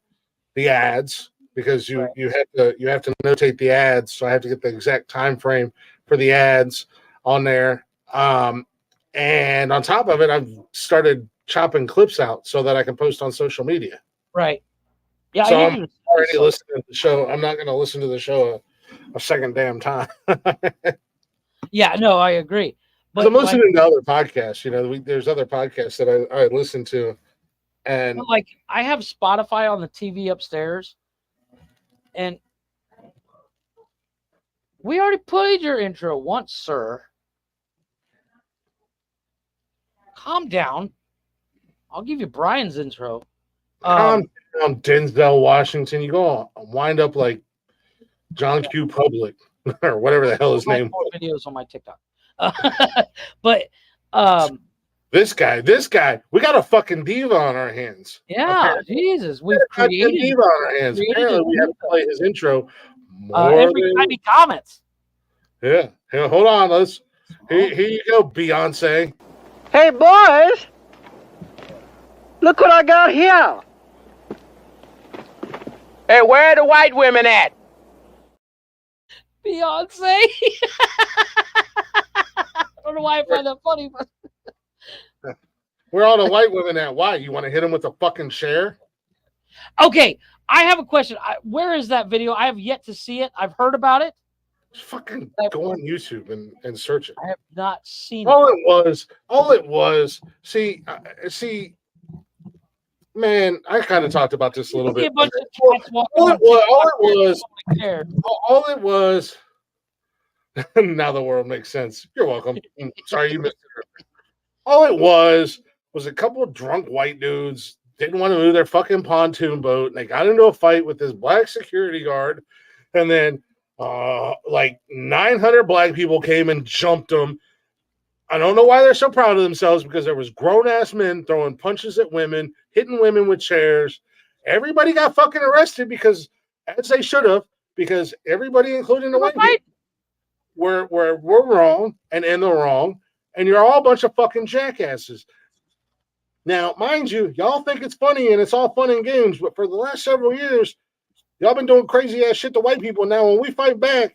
the ads because you have to notate the ads. So I have to get the exact time frame for the ads on there. And on top of it, I've started chopping clips out so that I can post on social media. Right. Yeah. So I'm already listening to the show. I'm not going to listen to the show a second damn time. Yeah, no, I agree. But I'm listening to other podcasts. You know, there's other podcasts that I listen to, and like I have Spotify on the TV upstairs, and we already played your intro once, sir. Calm down. I'll give you Brian's intro. calm down, Denzel Washington. You go wind up like John Q. Public or whatever the hell his name was. Videos on my TikTok. But this guy, we got a fucking diva on our hands. Yeah, apparently. Jesus, we've created a diva on our hands. Apparently, we have to play his intro every time he comments. Yeah. Here, hold on, here you go, Beyonce. Hey, boys! Look what I got here! Hey, where are the white women at? Beyonce. I don't know why I find that funny, but where are all the white women at? Why? You want to hit them with a fucking chair? Okay, I have a question. Where is that video? I have yet to see it. I've heard about it. Just fucking go on YouTube and search it. I have not seen all it was. See, man, I kind of talked about this a little bit. All it was. Now the world makes sense. You're welcome. Sorry you missed it. All it was a couple of drunk white dudes didn't want to move their fucking pontoon boat, and they got into a fight with this black security guard, and then like 900 black people came and jumped them. I don't know why they're so proud of themselves, because there was grown-ass men throwing punches at women, hitting women with chairs. Everybody got fucking arrested because, as they should have, because everybody, including the white people, were wrong and in the wrong, and you're all a bunch of fucking jackasses. Now, mind you, y'all think it's funny and it's all fun and games, but for the last several years, y'all been doing crazy ass shit to white people. Now, when we fight back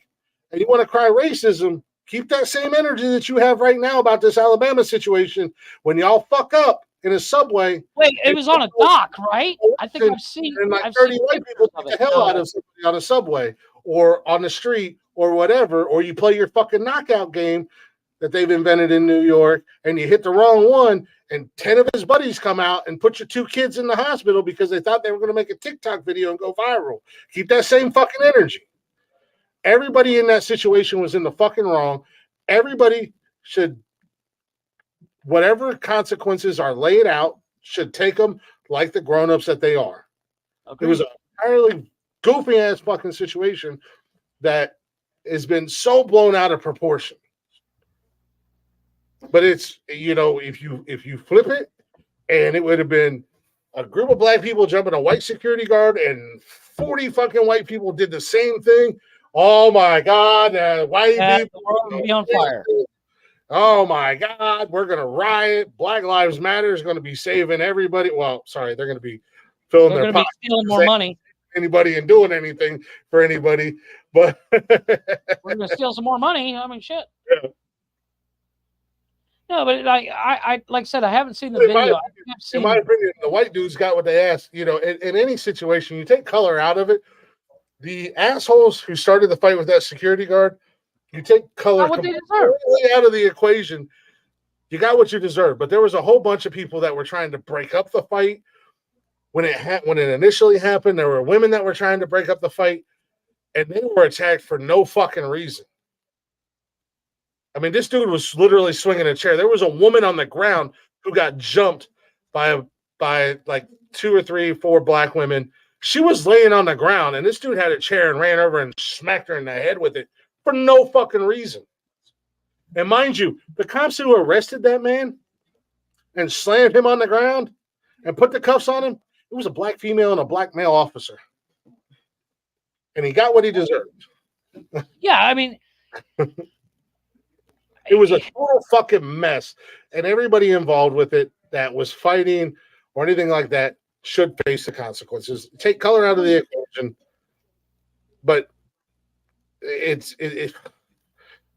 and you want to cry racism, keep that same energy that you have right now about this Alabama situation. When y'all fuck up in a subway. Wait, it was on a dock, right? I think I've seen. And like 30 white people beat the hell out of somebody on a subway or on the street or whatever, or you play your fucking knockout game that they've invented in New York, and you hit the wrong one, and 10 of his buddies come out and put your 2 kids in the hospital because they thought they were going to make a TikTok video and go viral. Keep that same fucking energy. Everybody in that situation was in the fucking wrong. Everybody should, whatever consequences are laid out, should take them like the grown-ups that they are. Okay. It was an entirely goofy-ass fucking situation that has been so blown out of proportion. But it's, you know, if you flip it, and it would have been a group of black people jumping a white security guard, and 40 fucking white people did the same thing. Oh my God, white people would be on fire. Oh my God, we're gonna riot. Black Lives Matter is gonna be saving everybody. Well, sorry, they're gonna be filling their pockets, stealing more money. Anybody and doing anything for anybody, but we're gonna steal some more money. I mean, shit. Yeah. No, but like I said, I haven't seen the video. In my opinion, the white dudes got what they asked. You know, in any situation, you take color out of it. The assholes who started the fight with that security guard, you take color completely out of the equation. You got what you deserve. But there was a whole bunch of people that were trying to break up the fight. When it initially happened, there were women that were trying to break up the fight, and they were attacked for no fucking reason. I mean, this dude was literally swinging a chair. There was a woman on the ground who got jumped by like 2 or 3, 4 black women. She was laying on the ground, and this dude had a chair and ran over and smacked her in the head with it for no fucking reason. And mind you, the cops who arrested that man and slammed him on the ground and put the cuffs on him, it was a black female and a black male officer. And he got what he deserved. Yeah, I mean, it was a total fucking mess. And everybody involved with it that was fighting or anything like that should face the consequences. Take color out of the equation. But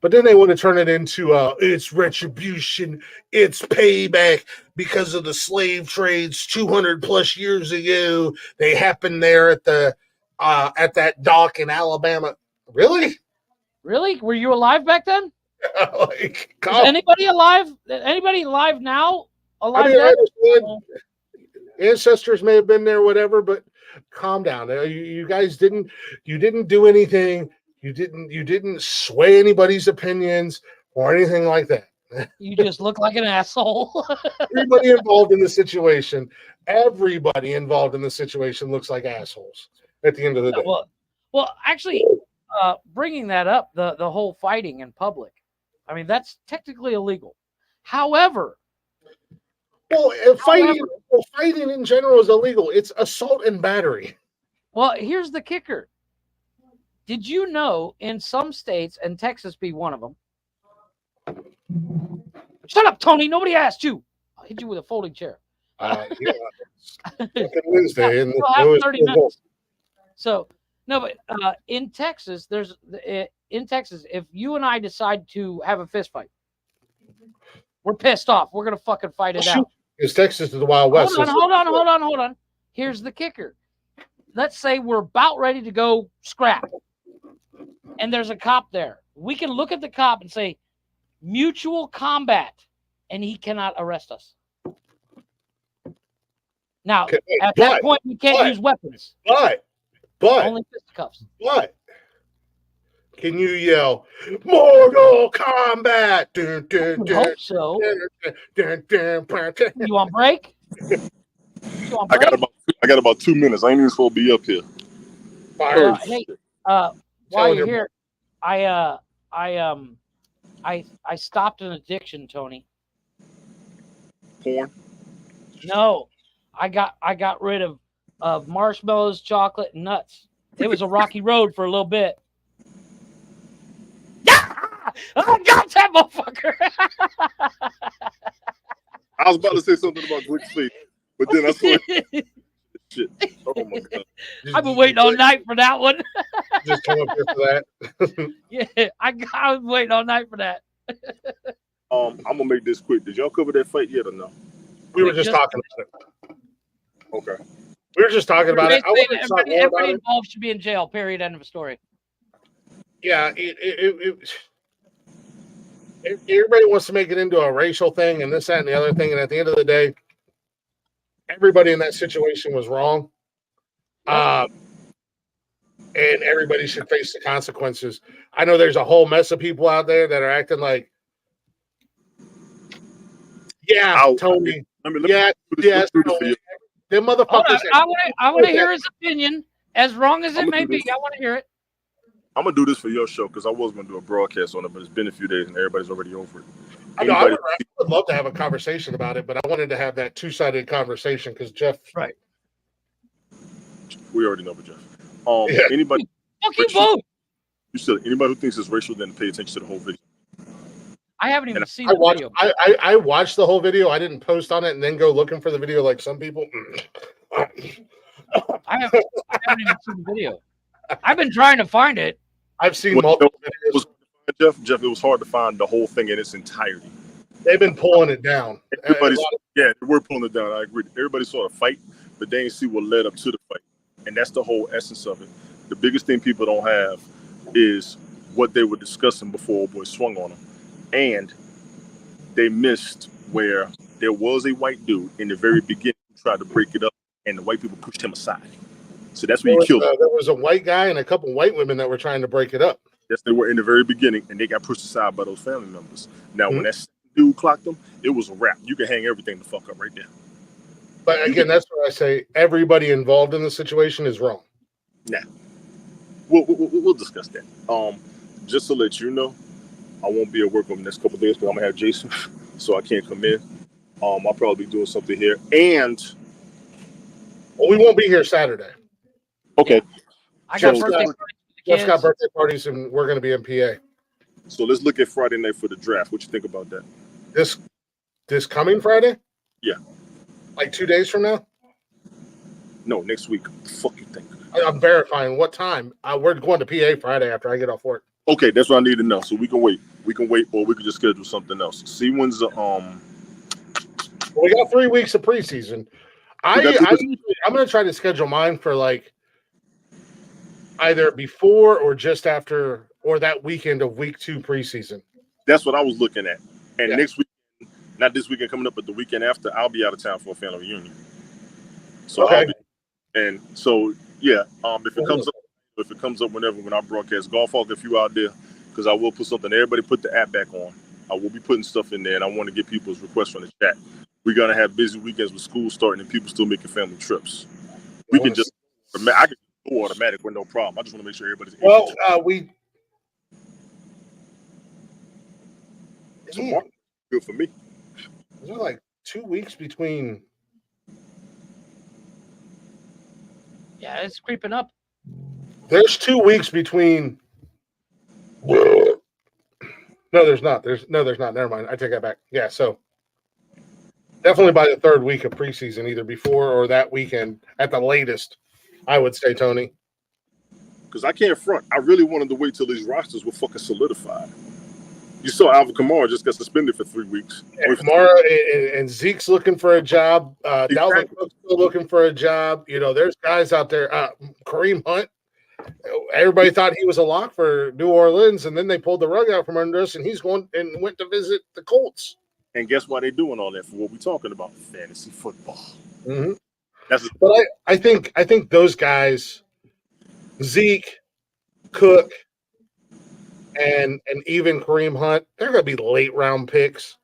but then they want to turn it into it's retribution, it's payback because of the slave trades 200 plus years ago. They happened there at that dock in Alabama. Really? Really? Were you alive back then? Like, is anybody alive? Anybody alive now? Alive? I mean, ancestors may have been there, whatever, but calm down. You guys didn't do anything. You didn't sway anybody's opinions or anything like that. You just look like an asshole. Everybody involved in the situation looks like assholes at the end of the day. Well, actually, bringing that up, the whole fighting in public, I mean, that's technically illegal. However, fighting in general is illegal. It's assault and battery. Well, here's the kicker. Did you know in some states, and Texas be one of them? Shut up, Tony. Nobody asked you. I'll hit you with a folding chair. Yeah. Wednesday. We'll have 30 minutes. So, no, but in Texas, if you and I decide to have a fist fight, we're pissed off. We're going to fucking fight it out. Because Texas is the Wild West. Hold on. Here's the kicker. Let's say we're about ready to go scrap. And there's a cop there. We can look at the cop and say, mutual combat, and he cannot arrest us. Now, at that point, we can't use weapons. But only fisticuffs. But can you yell Mortal Kombat? Dun, dun, dun, hope so. Dun, dun, dun, dun. You want break? I got about 2 minutes. I ain't even supposed to be up here. Hey, while you're here, I stopped an addiction, Tony. Porn? No, I got rid of marshmallows, chocolate, and nuts. It was a rocky road for a little bit. I got that motherfucker. I was about to say something about Glick's face, but then I saw it. Shit. Oh my god! I've been waiting all night for that one. Just come up here for that. Yeah, I was waiting all night for that. I'm gonna make this quick. Did y'all cover that fight yet or no? We were just talking about it. Okay. We were just talking about it. Everybody involved should be in jail. Period. End of story. Yeah, everybody wants to make it into a racial thing and this, that, and the other thing. And at the end of the day, everybody in that situation was wrong. And everybody should face the consequences. I know there's a whole mess of people out there that are acting like, Tony. Tony. Them motherfuckers. I want to hear his opinion. As wrong as it may be, I want to hear it. I'm gonna do this for your show because I was gonna do a broadcast on it, but it's been a few days and everybody's already over it. I would love to have a conversation about it, but I wanted to have that two-sided conversation because Jeff. Right. We already know about Jeff. Anybody? Fuck you both. You said anybody who thinks it's racial, then pay attention to the whole video. I haven't even seen the video. I watched the whole video. I didn't post on it and then go looking for the video like some people. I haven't even seen the video. I've been trying to find it. I've seen multiple videos. Jeff, it was hard to find the whole thing in its entirety. They've been pulling it down. We're pulling it down. I agree. Everybody saw the fight, but they didn't see what led up to the fight. And that's the whole essence of it. The biggest thing people don't have is what they were discussing before old boy swung on them. And they missed where there was a white dude in the very beginning who tried to break it up, and the white people pushed him aside. So that's when you killed him. There was a white guy and a couple white women that were trying to break it up. Yes, they were in the very beginning, and they got pushed aside by those family members. Now, when that dude clocked them, it was a wrap. You can hang everything the fuck up right there. But again, that's what I say. Everybody involved in the situation is wrong. Nah. We'll discuss that. Just to let you know, I won't be at work over the next couple of days, but I'm going to have Jason, so I can't come in. I'll probably be doing something here. And Well, we won't be here Saturday. Okay, I got So- birthday Jeff's parties for the Jeff's got kids. birthday parties, and we're going to be in PA. so let's look at Friday night for the draft. What you think about that? This coming Friday? Yeah. Like 2 days from now? No, next week. Fuck you think? I'm verifying what time. We're going to PA Friday after I get off work. Okay, that's what I need to know. So we can wait. We can wait, or we can just schedule something else. See when's the We got 3 weeks of preseason. I'm going to try to schedule mine for like either before or just after or that weekend of week 2 preseason. That's what I was looking at. And Yeah. next week, not this weekend coming up, but the weekend after, I'll be out of town for a family reunion. So Okay. and so yeah, if it comes up whenever when I broadcast Golf Hawk, if you out there, because I will put something. Everybody put the app back on. I will be putting stuff in there, and I want to get people's requests from the chat. We're gonna have busy weekends with school starting and people still making family trips. We can just I can go automatic with no problem. I just want to make sure everybody's able to. Tomorrow, good for me. There's like 2 weeks between. Yeah, it's creeping up. There's 2 weeks between. No, there's not. There's not. Never mind. I take that back. Yeah, so definitely by the 3rd week of preseason, either before or that weekend at the latest, I would say, Tony. Because I can't front. I really wanted to wait till these rosters were fucking solidified. You saw Alvin Kamara just got suspended for 3 weeks. Yeah, Kamara and Zeke's looking for a job. Dalvin Cook's still looking for a job. You know, there's guys out there. Kareem Hunt. Everybody thought he was a lock for New Orleans, and then they pulled the rug out from under us, and he's going and went to visit the Colts. And guess why they're doing all that? For what we're talking about, fantasy football. Mm-hmm. But I think those guys, Zeke, Cook, and even Kareem Hunt, they're going to be late round picks.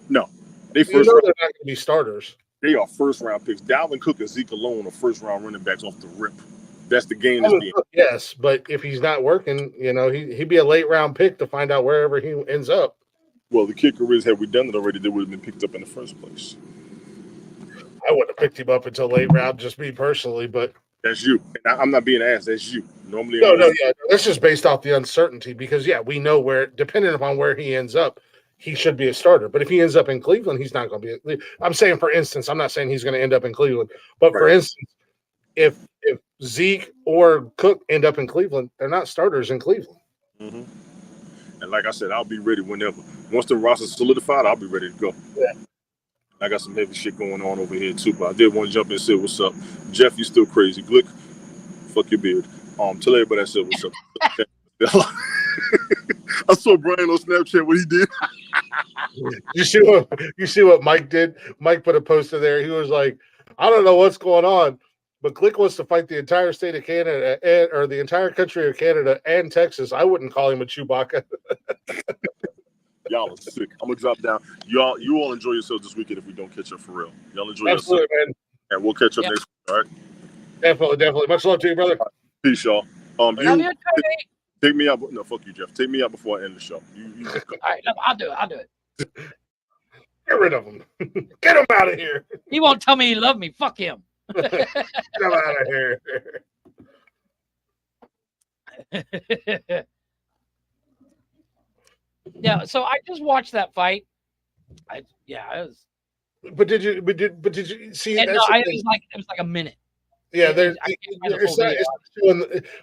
No, they're not going to be starters. They are first round picks. Dalvin Cook and Zeke alone are first round running backs off the rip. That's the game. Yes, but if he's not working, you know, he'd be a late round pick to find out wherever he ends up. Well, the kicker is, had we done it already, they would have been picked up in the first place. I wouldn't have picked him up until late round, just me personally, but that's you. And I'm not being asked. That's you. Normally, that's just based off the uncertainty because we know where, depending upon where he ends up, he should be a starter. But if he ends up in Cleveland, he's not going to be. I'm saying, for instance, I'm not saying he's going to end up in Cleveland, but for instance, if Zeke or Cook end up in Cleveland, they're not starters in Cleveland. Mm-hmm. And like I said, I'll be ready whenever. Once the roster's solidified, I'll be ready to go. Yeah. I got some heavy shit going on over here too, but I did want to jump in and say what's up. Jeff, you still crazy. Glick, fuck your beard. Tell everybody I said what's up. I saw Brian on Snapchat what he did. You see what Mike did? Mike put a poster there. He was like, I don't know what's going on, but Glick wants to fight the entire state of Canada or the entire country of Canada and Texas. I wouldn't call him a Chewbacca. Y'all are sick. I'm gonna drop down. You all enjoy yourselves this weekend if we don't catch up for real. Y'all enjoy Absolutely, yourselves. man. And we'll catch up next week, all right? Definitely. Much love to you, brother. Peace, y'all. Take me out. No, fuck you, Jeff. Take me out before I end the show. You all right, I'll do it. Get rid of him. Get him out of here. He won't tell me he loved me. Fuck him. Get him out of here. Yeah, so I just watched that fight. It was. But did you see? It was like a minute. Yeah,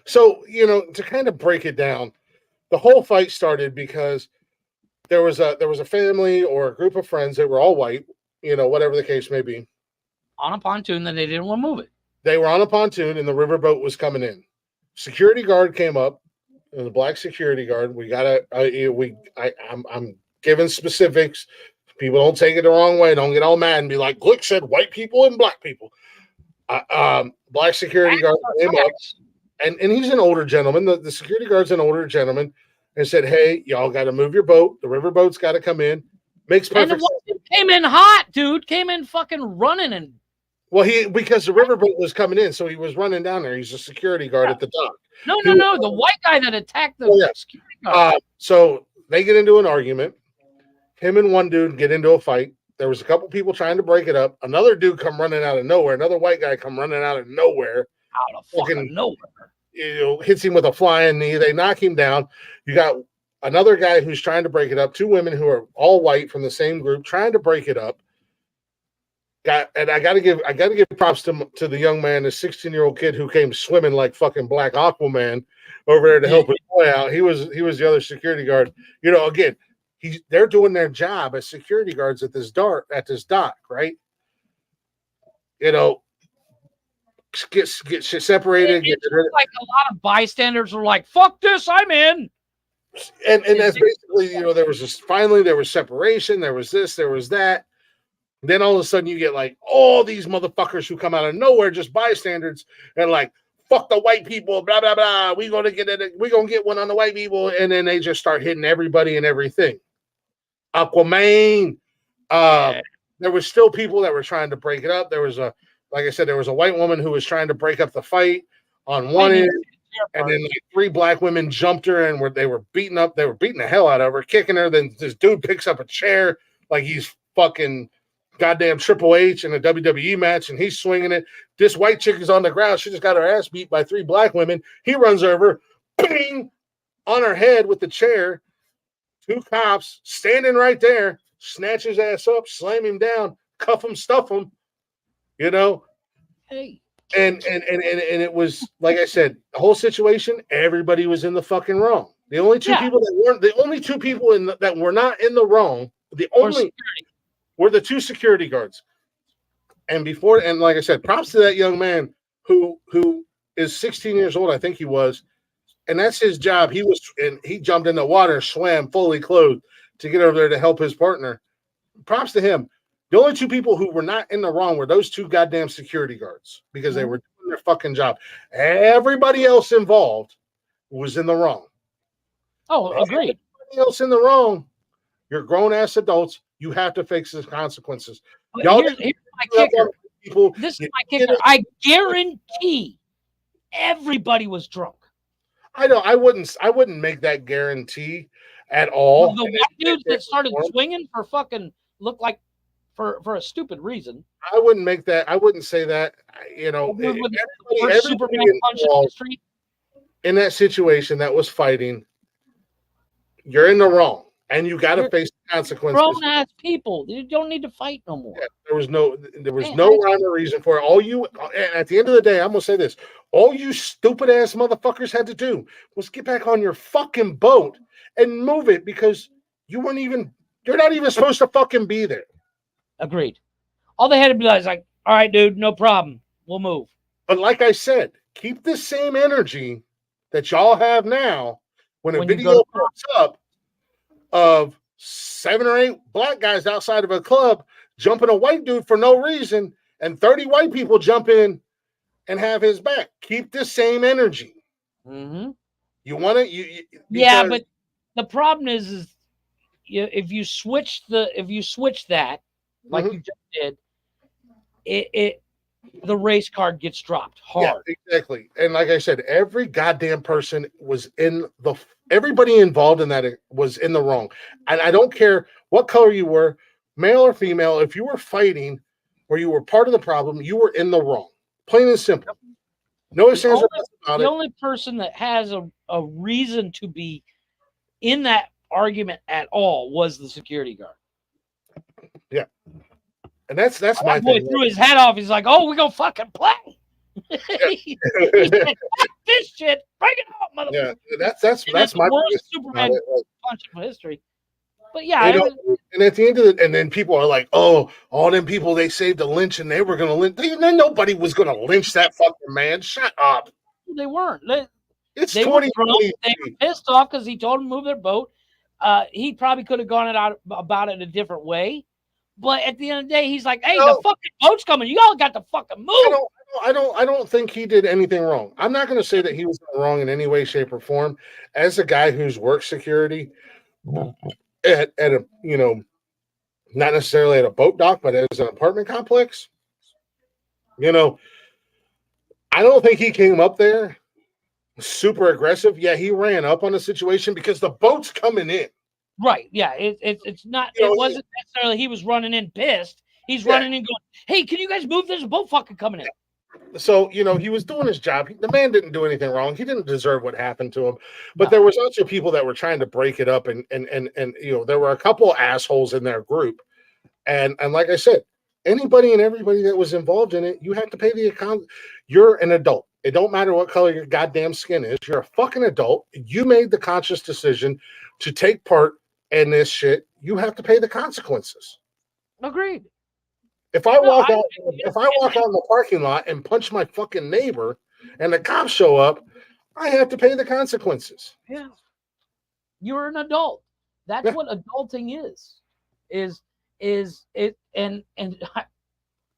so to kind of break it down, the whole fight started because there was a family or a group of friends that were all white, whatever the case may be, on a pontoon that they didn't want to move it. They were on a pontoon and the riverboat was coming in. Security guard came up, and the black security guard. I'm giving specifics. People don't take it the wrong way. Don't get all mad and be like, Glick said white people and black people. Black security guard came up, and he's an older gentleman. The security guard's an older gentleman, and said, "Hey, y'all got to move your boat. The riverboat's got to come in." Makes perfect sense. Came in hot, dude. Came in fucking running and. Well, because the riverboat was coming in, so he was running down there. He's a security guard at the dock. No. The white guy that attacked the security guard. So they get into an argument. Him and one dude get into a fight. There was a couple people trying to break it up. Another dude come running out of nowhere. Another white guy come running out of nowhere. Out of fucking nowhere. Hits him with a flying knee. They knock him down. You got another guy who's trying to break it up. Two women who are all white from the same group trying to break it up. I gotta give props to the young man, the 16-year-old kid who came swimming like fucking Black Aquaman over there to help his boy out. He was the other security guard. Again, they're doing their job as security guards at this dock, right? Get shit separated. It's like a lot of bystanders were like, "Fuck this, I'm in." And that's basically, there was separation. There was this, there was that. Then all of a sudden you get like all these motherfuckers who come out of nowhere, just bystanders, and like, fuck the white people, blah, blah, blah. We're going to get one on the white people. And then they just start hitting everybody and everything. Aquaman. There was still people that were trying to break it up. There was like I said, there was a white woman who was trying to break up the fight on one end. And then like 3 black women jumped her and they were beating the hell out of her, kicking her. Then this dude picks up a chair like he's fucking goddamn Triple H in a WWE match, and he's swinging it. This white chick is on the ground. She just got her ass beat by 3 black women. He runs over, bing, on her head with the chair. 2 cops standing right there, snatch his ass up, slam him down, cuff him, stuff him. Hey. And it was, like I said, the whole situation, everybody was in the fucking wrong. The only two people that were not in the wrong, were the 2 security guards. And like I said, props to that young man who is 16 years old, I think he was, and that's his job. He jumped in the water, swam fully clothed to get over there to help his partner. Props to him. The only 2 people who were not in the wrong were those 2 goddamn security guards because they were doing their fucking job. Everybody else involved was in the wrong. Oh, agreed. Everybody else in the wrong. You're grown-ass adults. You have to face the consequences. Here's my kicker. This is my kicker. I guarantee everybody was drunk. I know. I wouldn't make that guarantee at all. Well, the white dudes that started swinging for fucking look like for a stupid reason. I wouldn't make that. I wouldn't say that. Everybody in that situation that was fighting, you're in the wrong, and you got to face the consequences. Grown ass people, you don't need to fight no more. Yeah, there was no rhyme or reason for it. At the end of the day, I'm gonna say this: all you stupid ass motherfuckers had to do was get back on your fucking boat and move it because you're not even supposed to fucking be there. Agreed. All they had to be like, all right, dude, no problem. We'll move. But like I said, keep the same energy that y'all have now when a video pops up of 7 or 8 black guys outside of a club jumping a white dude for no reason, and 30 white people jump in and have his back. Keep the same energy. Mm-hmm. You want to, yeah, but the problem is if you switch that like you just did, the race card gets dropped hard. Yeah, exactly. And like I said, every goddamn person everybody involved in that was in the wrong. And I don't care what color you were, male or female, if you were fighting or you were part of the problem, you were in the wrong. Plain and simple. No ifs, ands, or buts about it. The only person that has a reason to be in that argument at all was the security guard. Yeah. And that's my boy thing. Threw his hat off. He's like, "Oh, we're gonna fucking play." He said, "Fuck this shit. Bring it out, motherfucker." Yeah, that's my worst Superman punch in history. But yeah, and at the end of and then people are like, "Oh, all them people they saved a lynch and they were gonna lynch." Nobody was gonna lynch that fucking man. Shut up. They weren't. It's they were pissed off because he told them to move their boat. He probably could have gone about it a different way. But at the end of the day, he's like, "Hey, the fucking boat's coming. You all got to fucking move." I don't think he did anything wrong. I'm not going to say that he was wrong in any way, shape, or form. As a guy who's worked security at a not necessarily at a boat dock, but as an apartment complex, I don't think he came up there super aggressive. Yeah, he ran up on the situation because the boat's coming in. Right. Yeah. It's not. You know, It wasn't necessarily he was running in pissed. He's Yeah. running in going, "Hey, can you guys move? There's a boat fucking coming in." So, you know, he was doing his job. The man didn't do anything wrong. He didn't deserve what happened to him. But No. there was also people that were trying to break it up, and you know, there were a couple assholes in their group. And like I said, anybody and everybody that was involved in it, you have to pay the account. You're an adult. It don't matter what color your goddamn skin is. You're a fucking adult. You made the conscious decision to take part in this shit. You have to pay the consequences. Agreed. If I No, walk I- out, if I walk out in the parking lot and punch my fucking neighbor, and the cops show up, I have to pay the consequences. Yeah. You're an adult. That's Yeah. what adulting is. Is it and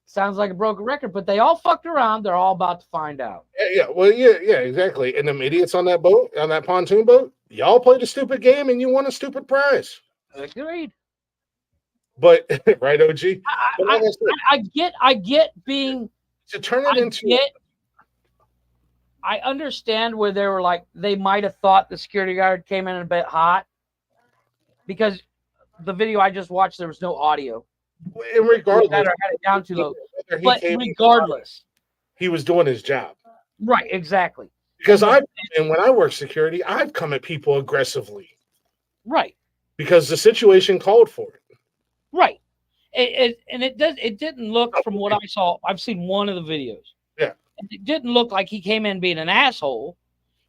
sounds like a broken record, but they all fucked around. They're all about to find out. Yeah, well, yeah, exactly. And them idiots on that boat, on that pontoon boat, y'all played a stupid game and you won a stupid prize. Agreed. But right, OG. But like I said, I get being. to turn it into I understand where they were like they might have thought the security guard came in a bit hot because the video I just watched there was no audio. and regardless, Had it down too low. whether he But came in regardless, he was doing his job. right? Exactly. Because when I work security, I've come at people aggressively Right. because the situation called for it. Right. And it didn't look from what I saw. I've seen one of the videos. Yeah. It didn't look like he came in being an asshole.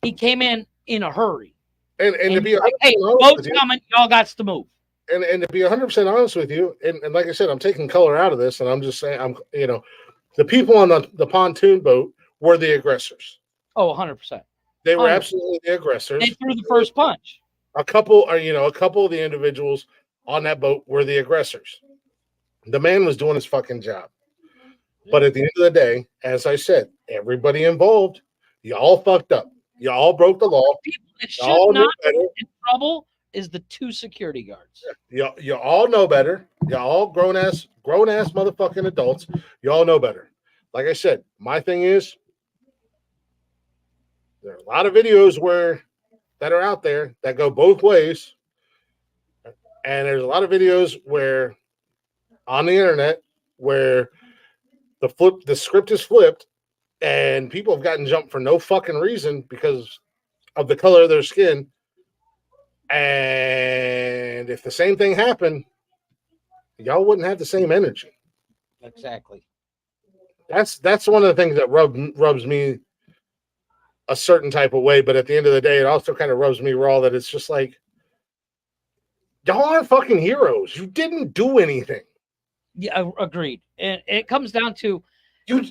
He came in a hurry. And to be like, hey, honest boat's with you, coming. Y'all got to move. and to be 100% honest with you, and like I said, I'm taking color out of this, and I'm just saying, the people on the pontoon boat were the aggressors. Oh, 100%. They were 100%. absolutely the aggressors. They threw the first punch. A couple of the individuals on that boat were the aggressors. The man was doing his fucking job. But at the end of the day, as I said, everybody involved, you all fucked up. You all broke the law. People that should Y'all knew not be better. in trouble is the two security guards. You all know better. You all grown ass motherfucking adults. You all know better. Like I said, my thing is there are a lot of videos that are out there that go both ways. And there's a lot of videos where on the internet where the script is flipped and people have gotten jumped for no fucking reason because of the color of their skin. And if the same thing happened, y'all wouldn't have the same energy. Exactly. That's one of the things that rubs me a certain type of way. But at the end of the day, it also kind of rubs me raw that it's just like, y'all aren't fucking heroes. You didn't do anything. Yeah, agreed. And it comes down to you're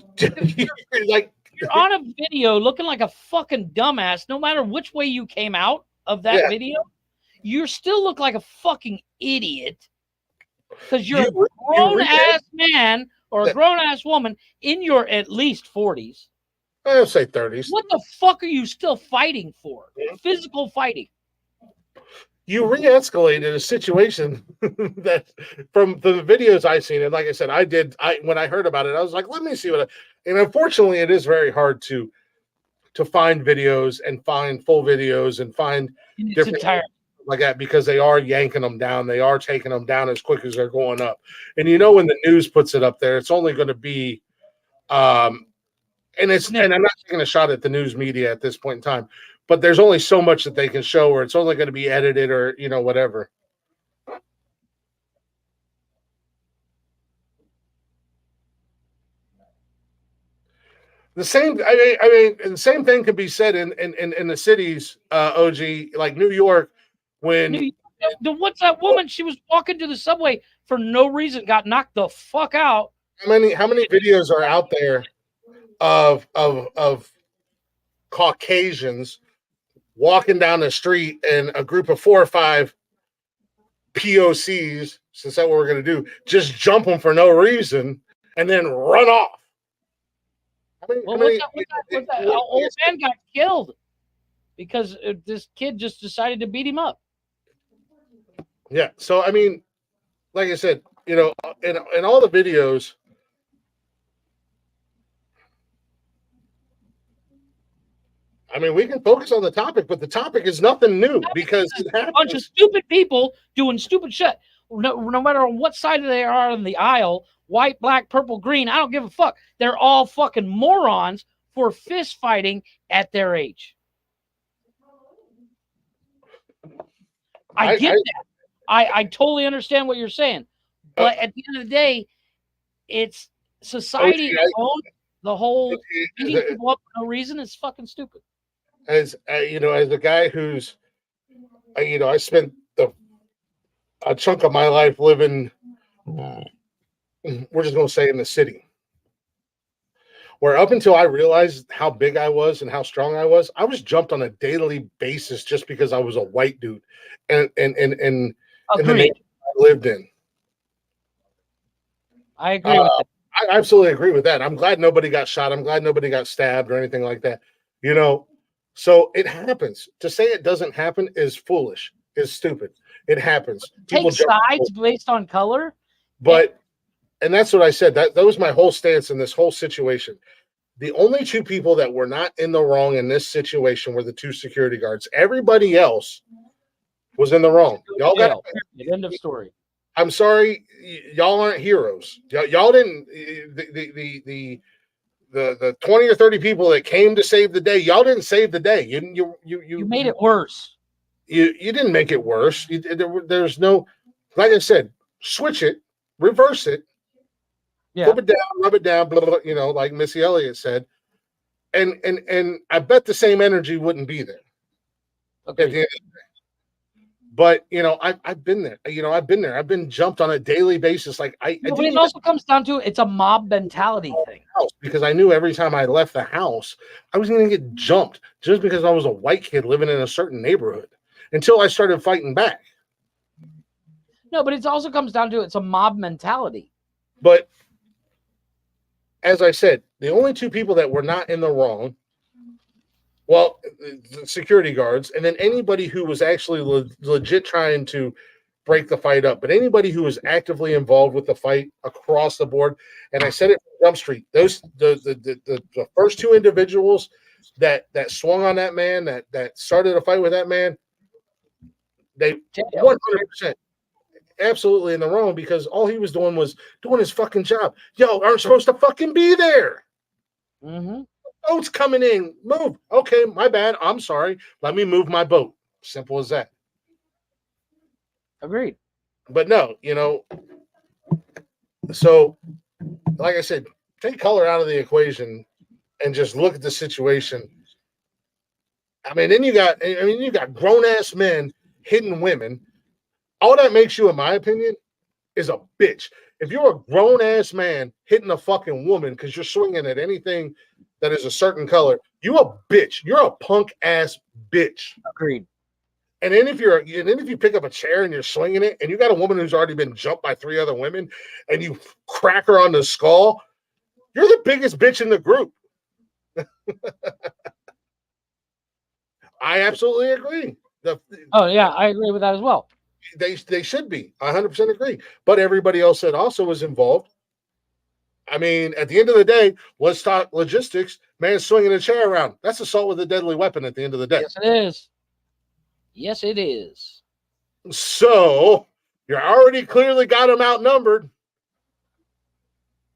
on a video looking like a fucking dumbass. No matter which way you came out of that video, you still look like a fucking idiot because you're a grown ass man or a grown ass woman in your at least 40s. I'll say 30s. What the fuck are you still fighting for? Physical fighting. You re-escalated a situation that from the videos I've seen, and like I said, when I heard about it, I was like, let me see and unfortunately it is very hard to find videos and find full videos and find different like that because they are yanking them down. They are taking them down as quick as they're going up. And when the news puts it up there, it's only going to be and I'm not taking a shot at the news media at this point in time, but there's only so much that they can show, or it's only going to be edited, or whatever. The same, the same thing could be said in the cities, OG, like New York, when what's that woman? She was walking to the subway for no reason, got knocked the fuck out. How many videos are out there of Caucasians walking down the street and a group of 4 or 5 POCs, since that's what we're going to do, just jump them for no reason and then run off? That old man got killed because this kid just decided to beat him up. Yeah. So, like I said, in all the videos, I mean, we can focus on the topic, but the topic is nothing new because it A bunch of happens. stupid people doing stupid shit. No matter on what side they are on the aisle, white, black, purple, green, I don't give a fuck. They're all fucking morons for fist fighting at their age. I get that. I totally understand what you're saying. But at the end of the day, it's society alone. The whole beating people up for no reason is fucking stupid. As you know, as a guy who's, I spent a chunk of my life living, we're just going to say in the city, where up until I realized how big I was and how strong I was jumped on a daily basis just because I was a white dude and in the neighborhood I lived in. I agree with that. I absolutely agree with that. I'm glad nobody got shot. I'm glad nobody got stabbed or anything like that. So it happens. To say it doesn't happen is foolish, is stupid. It happens. Take sides based on color. But, and that's what I said. That was my whole stance in this whole situation. The only two people that were not in the wrong in this situation were the two security guards. Everybody else was in the wrong. Y'all got end of story. I'm sorry, y'all aren't heroes. Y'all didn't the 20 or 30 people that came to save the day. Y'all didn't save the day. You made it worse. You didn't make it worse. There's no, like I said, switch it, reverse it, flip it down, rub it down, blah, blah, blah, like Missy Elliott said, and I bet the same energy wouldn't be there. Okay. At the end of the day. But I've been there. I've been there. I've been jumped on a daily basis. Like it also comes down to it's a mob mentality thing. Because I knew every time I left the house, I was going to get jumped just because I was a white kid living in a certain neighborhood until I started fighting back. No, but it also comes down to it's a mob mentality. But as I said, the only two people that were not in the wrong, well, the security guards, and then anybody who was actually legit trying to break the fight up, but anybody who was actively involved with the fight across the board. And I said it from Jump Street. Those the first two individuals that swung on that man, that started a fight with that man, they 100% absolutely in the wrong because all he was doing was doing his fucking job. Yo, aren't supposed to fucking be there. Mm-hmm. Boat's coming in. Move. Okay, my bad. I'm sorry. Let me move my boat. Simple as that. Agreed. But no, so like I said, take color out of the equation and just look at the situation. I mean, then you got grown-ass men hitting women. All that makes you, in my opinion, is a bitch. If you're a grown-ass man hitting a fucking woman because you're swinging at anything that is a certain color, you a bitch. You're a punk-ass bitch. Agreed. And then if you pick up a chair and you're swinging it, and you got a woman who's already been jumped by 3 other women, and you crack her on the skull, you're the biggest bitch in the group. I absolutely agree. I agree with that as well. They should be. I 100% agree. But everybody else that also was involved. I mean, at the end of the day, let's talk logistics. Man swinging a chair around. That's assault with a deadly weapon at the end of the day. Yes, it is. Yes, it is. So you already clearly got them outnumbered.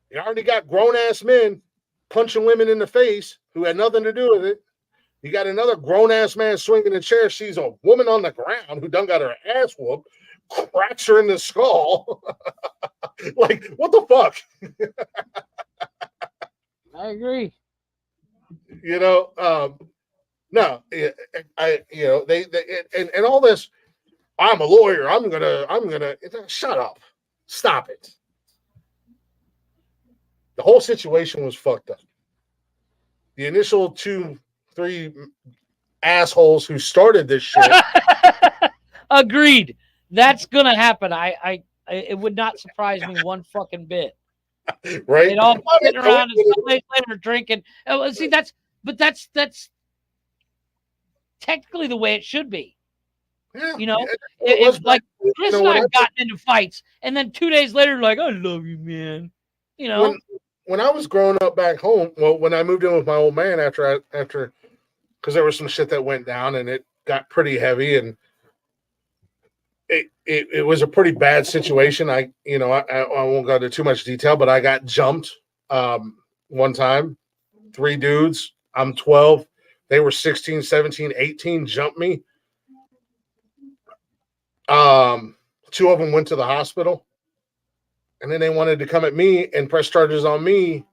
You already got grown-ass men punching women in the face who had nothing to do with it. You got another grown-ass man swinging a chair, sees a woman on the ground who done got her ass whooped, cracks her in the skull. Like, what the fuck? I agree. No, they and all this. I'm a lawyer. I'm gonna shut up. Stop it. The whole situation was fucked up. The initial 2-3 assholes who started this shit. Agreed. That's gonna happen. It would not surprise me one fucking bit. Right? They'd all be sitting around and some days later drinking. See, that's technically the way it should be. Yeah, it's like Chris and I have gotten into fights, and then 2 days later, like, I love you, man. When I was growing up back home, well, when I moved in with my old man after because there was some shit that went down and it got pretty heavy, and it was a pretty bad situation. I won't go into too much detail, but I got jumped one time. 3 dudes. I'm 12. They were 16, 17, 18, jumped me. 2 of them went to the hospital, and then they wanted to come at me and press charges on me.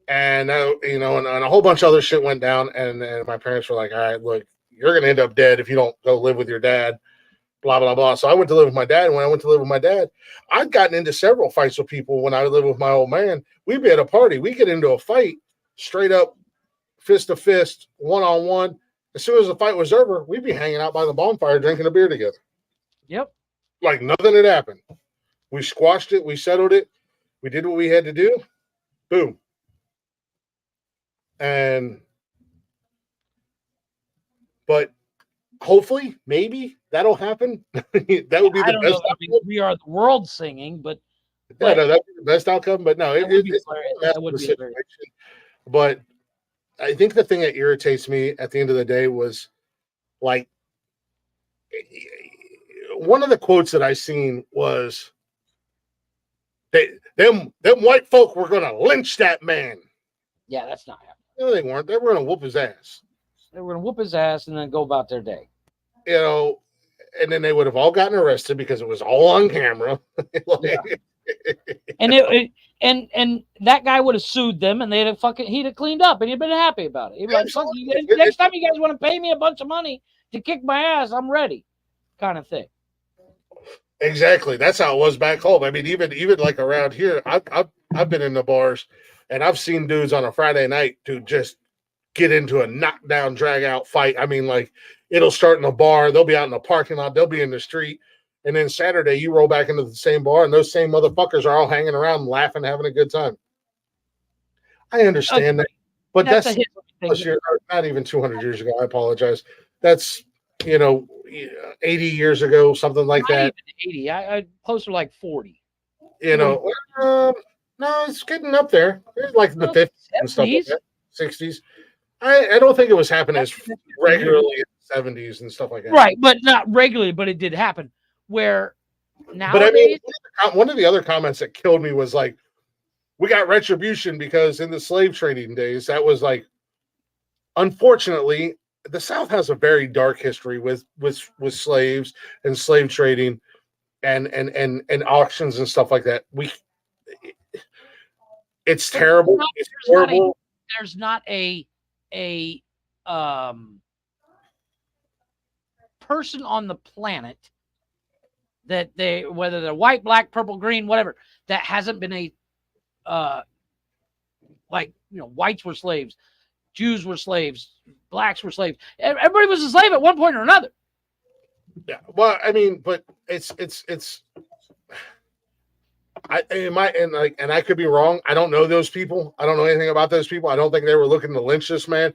And, and a whole bunch of other shit went down. And my parents were like, all right, look, you're going to end up dead if you don't go live with your dad, blah, blah, blah. So I went to live with my dad. And when I went to live with my dad, I'd gotten into several fights with people when I lived with my old man. We'd be at a party. We get into a fight straight up, fist to fist, one-on-one. As soon as the fight was over, we'd be hanging out by the bonfire drinking a beer together. Yep. Like nothing had happened. We squashed it. We settled it. We did what we had to do. Boom. But hopefully, maybe that'll happen. That would be the best outcome. I mean, we are the world singing, but yeah, no, that'd be the best outcome. But no, that would be situation. But I think the thing that irritates me at the end of the day was like one of the quotes that I seen was them white folk were gonna lynch that man. Yeah, that's not happening. No, they weren't. They were gonna whoop his ass. They were gonna whoop his ass and then go about their day. And then they would have all gotten arrested because it was all on camera. And that guy would have sued them, and he'd have cleaned up, and he'd been happy about it. He'd be like, "Fuck you guys, next time you guys want to pay me a bunch of money to kick my ass, I'm ready," kind of thing. Exactly. That's how it was back home. I mean, even like around here, I've been in the bars, and I've seen dudes on a Friday night to just get into a knockdown, drag out fight. I mean, like it'll start in a bar, they'll be out in the parking lot, they'll be in the street. And then Saturday, you roll back into the same bar, and those same motherfuckers are all hanging around, laughing, having a good time. I understand that, but that's not even 200 years ago. I apologize. That's 80 years ago, something like that. 80, I closer to like 40. No, it's getting up there. It's like the 50s and stuff like that, 60s. I don't think it was happening as regularly in the 70s and stuff like that. Right, but not regularly, but it did happen. Where nowadays, but I mean, one of the other comments that killed me was like, we got retribution because in the slave trading days, that was like, unfortunately, the South has a very dark history with slaves and slave trading and auctions and stuff like that. It's terrible. It's horrible. There's not a person on the planet that whether they're white, black, purple, green, whatever, that hasn't been whites were slaves, Jews were slaves, blacks were slaves. Everybody was a slave at one point or another. Yeah. Well, I mean, but it's I could be wrong. I don't know those people. I don't know anything about those people. I don't think they were looking to lynch this man.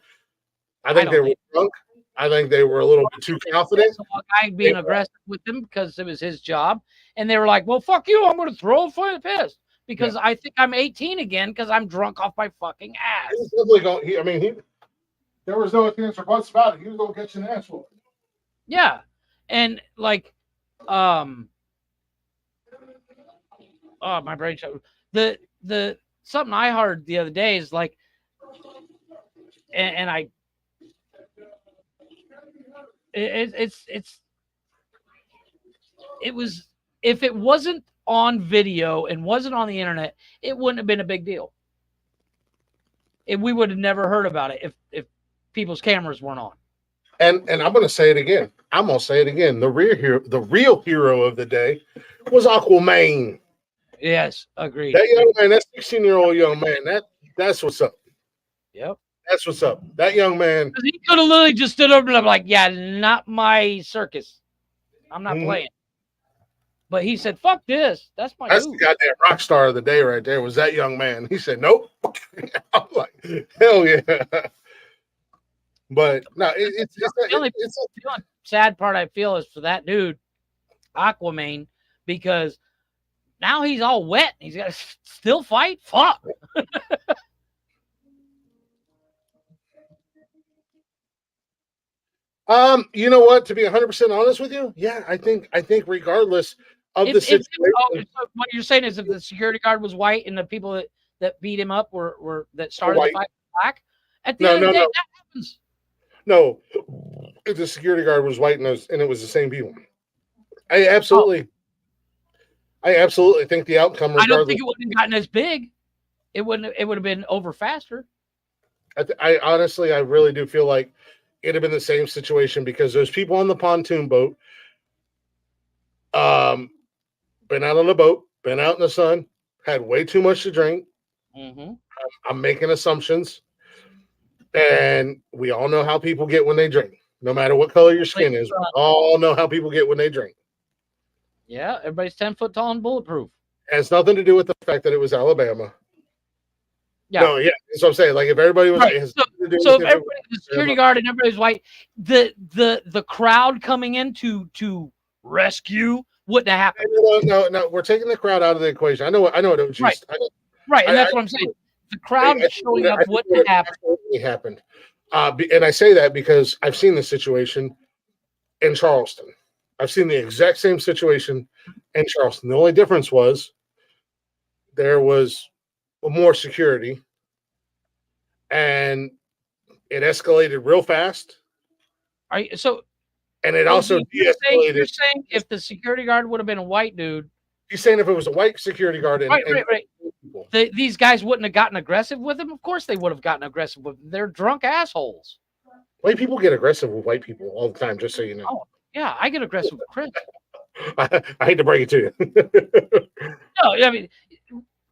I think they were drunk. I think they were a little bit too confident. A guy being aggressive with them because it was his job. And they were like, well, fuck you. I'm going to throw a fist because I think I'm 18 again because I'm drunk off my fucking ass. He was definitely going, there was no ifs or buts about it. He was going to get you an ass whooping. Yeah. And like, my brain shut. The something I heard the other day is like, and I, it was, if it wasn't on video and wasn't on the internet, it wouldn't have been a big deal. We would have never heard about it if people's cameras weren't on. And I'm going to say it again. The real hero of the day was Aquaman. Yes, agreed. That young man, that 16-year-old young man, that's what's up. Yep. That's what's up. That young man. He could have literally just stood over and I'm like, yeah, not my circus. I'm not playing. But he said, fuck this. That's my That's dude. The goddamn rock star of the day right there was that young man. He said, nope. I'm like, hell yeah. But no, it's the only sad part I feel is for that dude, Aquaman, because now he's all wet. He's got to still fight. Fuck. You know what? To be 100% honest with you, yeah, I think regardless of the situation, So what you're saying is if the security guard was white and the people that beat him up were that started the white. fight were black, at the No, end of the no, day, no. that happens. No, if the security guard was white and it was the same people, I absolutely think the outcome. I don't Regardless, think it would have gotten as big. It wouldn't. It would have been over faster. I honestly, I really do feel like it'd have been the same situation because those people on the pontoon boat, been out on the boat, been out in the sun, had way too much to drink. Mm-hmm. I'm making assumptions, and we all know how people get when they drink. No matter what color your skin is, we all know how people get when they drink. Yeah, everybody's 10 foot tall and bulletproof. It has nothing to do with the fact that it was Alabama. Yeah. No, yeah, that's what I'm saying. Like if everybody was, right. So if everybody, the security guard and everybody's white, the crowd coming in to rescue wouldn't have happened. No, we're taking the crowd out of the equation. I know what it was. Right, right, and that's what I'm saying. The crowd showing up wouldn't have happened. And I say that because I've seen the situation in Charleston. I've seen the exact same situation in Charleston. The only difference was there was more security, and it escalated real fast. And it also de-escalated. You're saying if the security guard would have been a white dude. He's saying if it was a white security guard, right. These guys wouldn't have gotten aggressive with him. Of course, they would have gotten aggressive with him. They're drunk assholes. White people get aggressive with white people all the time. Just so you know. Oh, yeah, I get aggressive with Chris. I hate to break it to you. No, I mean,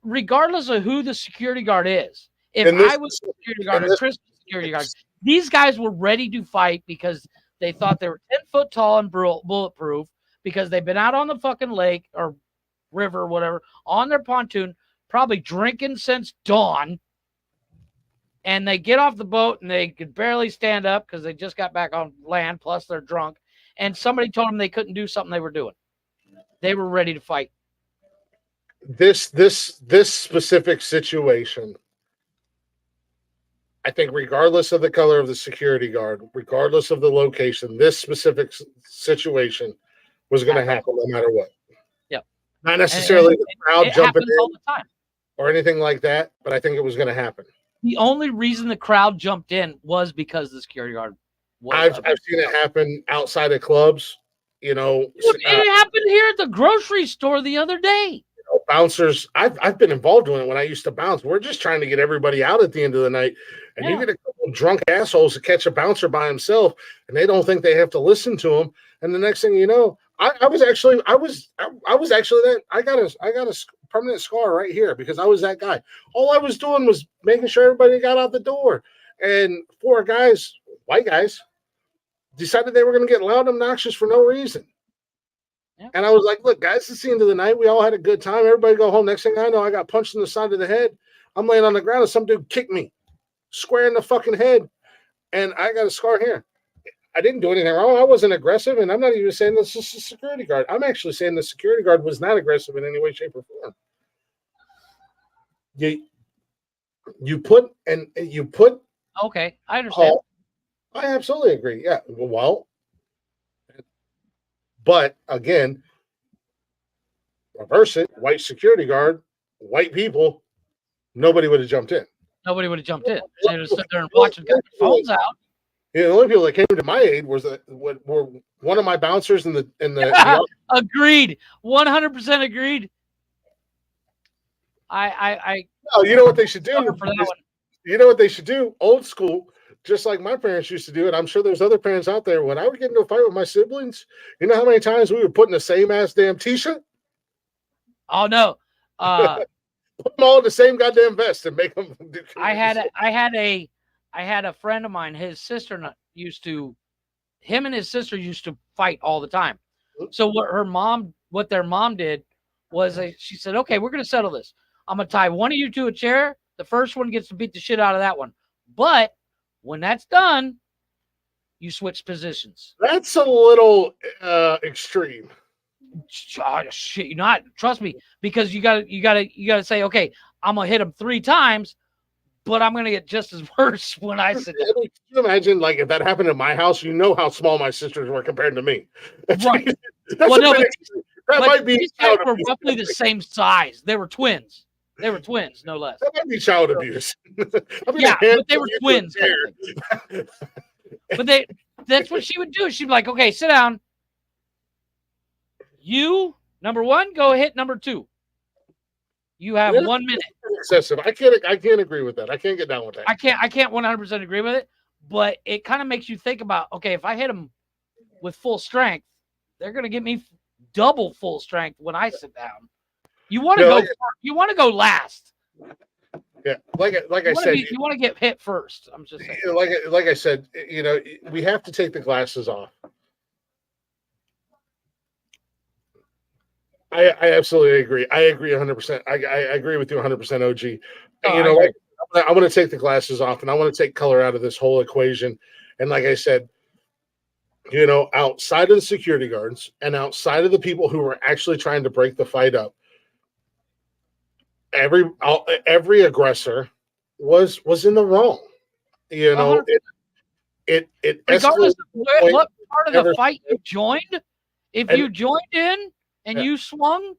regardless of who the security guard is, if I was the security guard and Chris was the security guard, these guys were ready to fight because they thought they were 10 foot tall and bulletproof because they've been out on the fucking lake or river or whatever on their pontoon, probably drinking since dawn. And they get off the boat and they could barely stand up because they just got back on land. Plus they're drunk. And somebody told them they couldn't do something they were doing. They were ready to fight. This specific situation, I think regardless of the color of the security guard, regardless of the location, this specific situation was going to happen no matter what. Yep. Not necessarily the crowd jumping in all the time or anything like that, but I think it was going to happen. The only reason the crowd jumped in was because the security guard was. I've seen it happen outside of clubs. You know, it happened here at the grocery store the other day. Bouncers, I've been involved in it when I used to bounce. We're just trying to get everybody out at the end of the night, and you get a couple of drunk assholes to catch a bouncer by himself, and they don't think they have to listen to him. And the next thing you know, I was actually that. I got a permanent scar right here because I was that guy. All I was doing was making sure everybody got out the door, and 4 guys, white guys, decided they were going to get loud and obnoxious for no reason. Yeah. And I was like, look, guys, it's the end of the night. We all had a good time. Everybody go home. Next thing I know, I got punched in the side of the head. I'm laying on the ground and some dude kicked me square in the fucking head. And I got a scar here. I didn't do anything wrong. I wasn't aggressive. And I'm not even saying this is a security guard. I'm actually saying the security guard was not aggressive in any way, shape, or form. You put. Okay, I understand. I absolutely agree. Yeah. Well, but again, reverse it. White security guard, white people, nobody would have jumped in. Nobody would have jumped in. They would have sat there and watched and got their phones out. Yeah, the only people that came to my aid were one of my bouncers in the Agreed. 100% agreed. No, you know what they should do? You know what they should do? Old school. Just like my parents used to do it. I'm sure there's other parents out there. When I would get into a fight with my siblings, you know how many times we would put in the same ass damn t-shirt? Oh no. Put them all in the same goddamn vest and make them do I had a friend of mine, his sister him and his sister used to fight all the time. So what their mom did was she said, okay, we're gonna settle this. I'm gonna tie one of you to a chair. The first one gets to beat the shit out of that one. But when that's done, you switch positions. That's a little extreme. Oh, shit, trust me, because you gotta say, okay, I'm gonna hit him 3 times, but I'm gonna get just as worse when I sit down. Can you imagine, like, if that happened in my house? You know how small my sisters were compared to me. Right. That's Well, no, that but might be these guys child were abuse. roughly the same size. They were twins. They were twins, no less. That might be child abuse. Yeah, but they were twins. Kind of thing. But that's what she would do. She'd be like, okay, sit down. You, number one, go hit number two. You have 1 minute. Excessive. I can't agree with that. I can't get down with that. I can't 100% agree with it, but it kind of makes you think about, okay, if I hit them with full strength, they're going to get me double full strength when I sit down. You want to you want to go last. Yeah, like I said, you want to get hit first. I'm just saying. Like I said, you know, we have to take the glasses off. I absolutely agree. I agree 100%. I agree with you 100%, OG. Oh, you know, I want to take the glasses off, and I want to take color out of this whole equation. And like I said, you know, outside of the security guards and outside of the people who were actually trying to break the fight up, every aggressor was in the wrong. You know, it regardless of what part of the ever, fight you joined, if you joined in and you swung,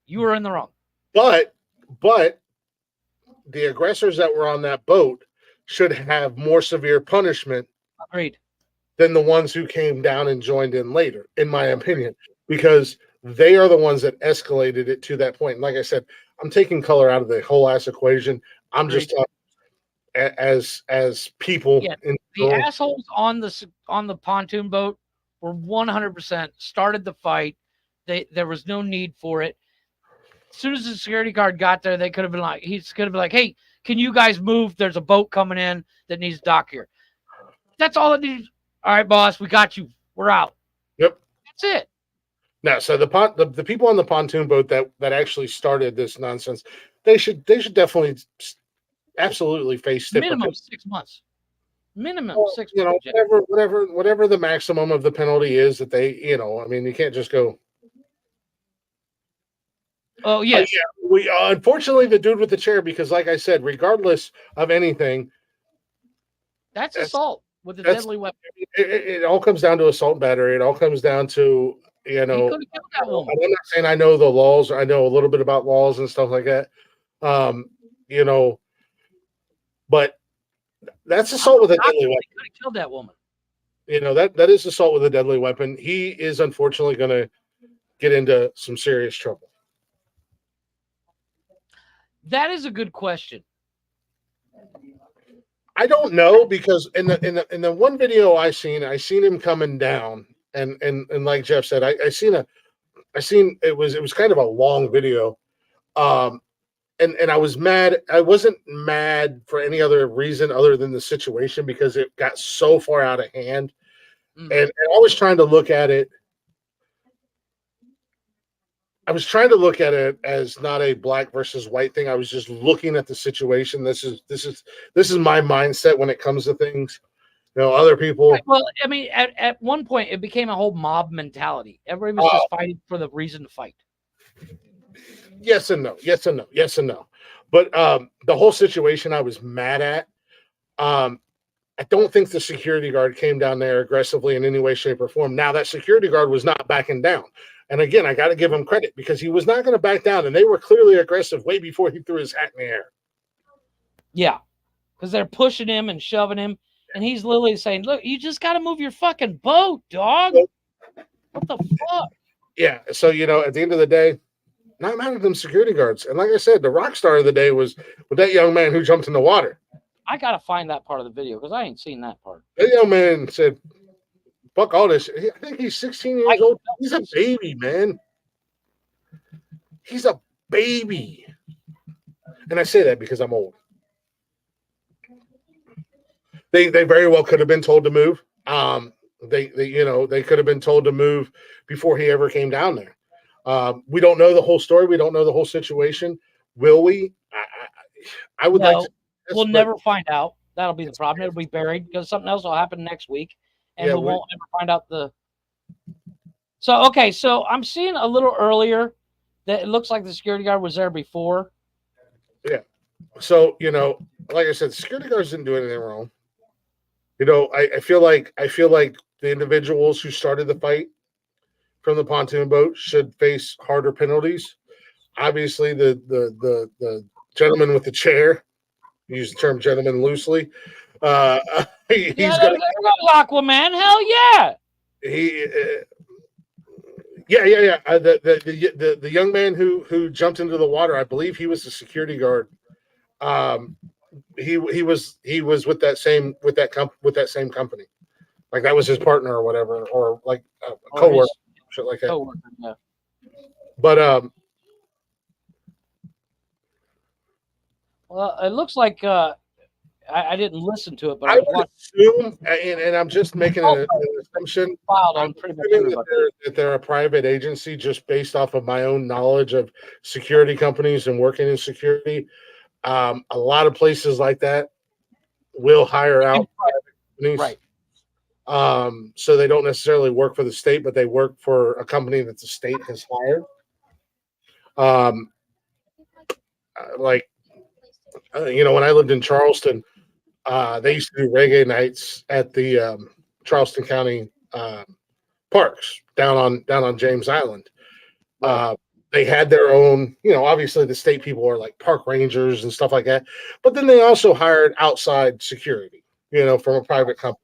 you were in the wrong. But the aggressors that were on that boat should have more severe punishment. Agreed. Than the ones who came down and joined in later, in my opinion, because they are the ones that escalated it to that point. And like I said, I'm taking color out of the whole ass equation. I'm just talking as people. Yeah, the assholes on the pontoon boat were 100% started the fight. There was no need for it. As soon as the security guard got there, they could have been like, he's going to be like, hey, can you guys move? There's a boat coming in that needs to dock here. That's all it needs. All right, boss, we got you. We're out. Yep. That's it. Now, so the people on the pontoon boat that actually started this nonsense, they should definitely absolutely face minimum 6 months. Minimum 6 months. You know, whatever the maximum of the penalty is that they, you know, I mean, you can't just go. Oh yes. Yeah, we unfortunately the dude with the chair, because like I said, regardless of anything, that's assault with a deadly weapon. It all comes down to assault and battery. It all comes down to, you know, he could have killed that woman. I'm not saying I know the laws. I know a little bit about laws and stuff like that. You know, but that's assault with a deadly weapon. He could have killed that woman. You know, that is assault with a deadly weapon. He is unfortunately going to get into some serious trouble. That is a good question. I don't know, because in the one video I seen him coming down, and like Jeff said, I seen it was kind of a long video, and I was mad. I wasn't mad for any other reason other than the situation, because it got so far out of hand, and I was trying to look at it. I was trying to look at it as not a black versus white thing. I was just looking at the situation. This is my mindset when it comes to things. You know, other people. Right. Well, I mean, at one point it became a whole mob mentality. Everybody was just fighting for the reason to fight. Yes and no. Yes and no. Yes and no. But the whole situation I was mad at. I don't think the security guard came down there aggressively in any way, shape, or form. Now, that security guard was not backing down. And again, I got to give him credit, because he was not going to back down. And they were clearly aggressive way before he threw his hat in the air. Yeah, because they're pushing him and shoving him. And he's literally saying, look, you just got to move your fucking boat, dog. What the fuck? Yeah. So, you know, at the end of the day, not mad at them security guards. And like I said, the rock star of the day was with that young man who jumped in the water. I got to find that part of the video, because I ain't seen that part. That young man said, fuck all this. I think he's 16 years old. He's a baby, man. He's a baby. And I say that because I'm old. They very well could have been told to move. They could have been told to move before he ever came down there. We don't know the whole story. We don't know the whole situation. Will we? I would like to. We'll never find out. That'll be the problem. It'll be buried, because something else will happen next week, and we won't ever find out the. So, okay, so I'm seeing a little earlier that it looks like the security guard was there before. Yeah. So, like I said, security guards didn't do anything wrong. I feel like the individuals who started the fight from the pontoon boat should face harder penalties. Obviously, the gentleman with the chair, use the term gentleman loosely, uh, Yeah, he's gonna there goes Aquaman. Hell yeah. he yeah. The young man who jumped into the water, I believe he was the security guard. He was with that same same company, like that was his partner or whatever, or like a Or coworker, his shit like that. coworker, yeah. But Well, it looks like I didn't listen to it, but I I was would watching assume, and I'm just making an assumption. filed I'm on pretty much assuming everybody. that they're a private agency, just based off of my own knowledge of security companies and working in security. A lot of places like that will hire out private companies. Right. So they don't necessarily work for the state, but they work for a company that the state has hired. Like, when I lived in Charleston, they used to do reggae nights at the Charleston County parks down on James Island. They had their own, obviously the state people are like park rangers and stuff like that, but then they also hired outside security, from a private company.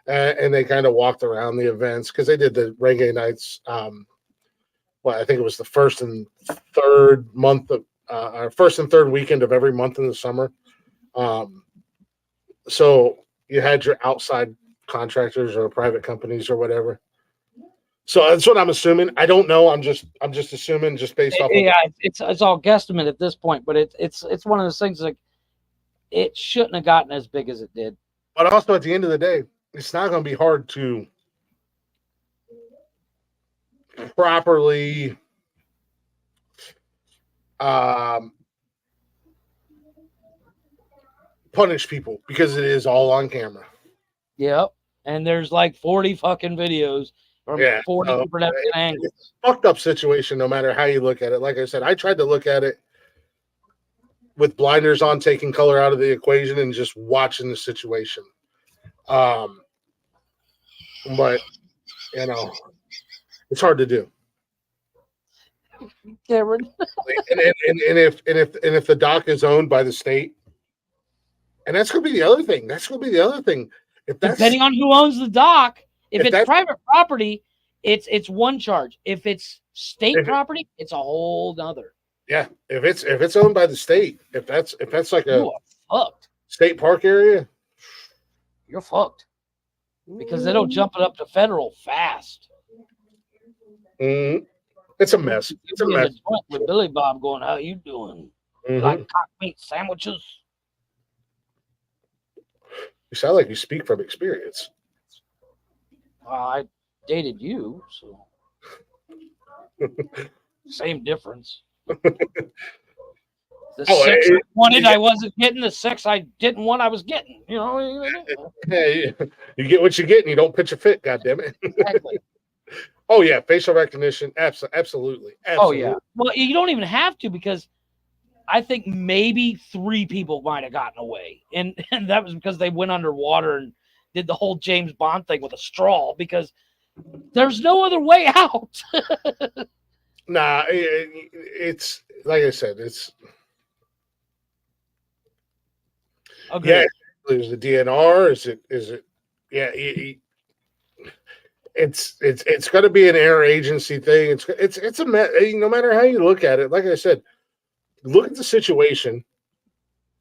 And they kind of walked around the events because they did the reggae nights. I think it was the first and third weekend of every month in the summer. So you had your outside contractors or private companies or whatever. So that's what I'm assuming. I don't know. I'm just assuming, just based off. Yeah, it's all guesstimate at this point, but it's one of those things like it shouldn't have gotten as big as it did. But also, at the end of the day, it's not going to be hard to properly punish people because it is all on camera. Yep. And there's like 40 fucking videos from 40 different angles. It's a fucked up situation no matter how you look at it. Like I said, I tried to look at it with blinders on, taking color out of the equation and just watching the situation. But it's hard to do. Cameron. and if the dock is owned by the state, and that's going to be the other thing. If that's, depending on who owns the dock, if it's private property, it's one charge. If it's state property, it's a whole nother. Yeah, if it's owned by the state, if that's like a state park area, you're fucked. Because they don't jump it up to federal fast. Mm-hmm. It's a mess. It's a mess. With Billy Bob going, how you doing? Mm-hmm. Like cock meat sandwiches? You sound like you speak from experience. I dated you, so same difference. The sex I wanted, I wasn't getting. The sex I didn't want, I was getting. Hey, you get what you get, and you don't pitch a fit. God damn it. Exactly. Oh yeah, facial recognition, absolutely. Oh yeah. Well, you don't even have to, because I think maybe 3 people might have gotten away, and that was because they went underwater and did the whole James Bond thing with a straw, because there's no other way out. Nah, it's like I said, it's. Okay. Yeah, there's the DNR. Is it? Yeah, it's going to be an interagency thing. It's a no matter how you look at it. Like I said, look at the situation.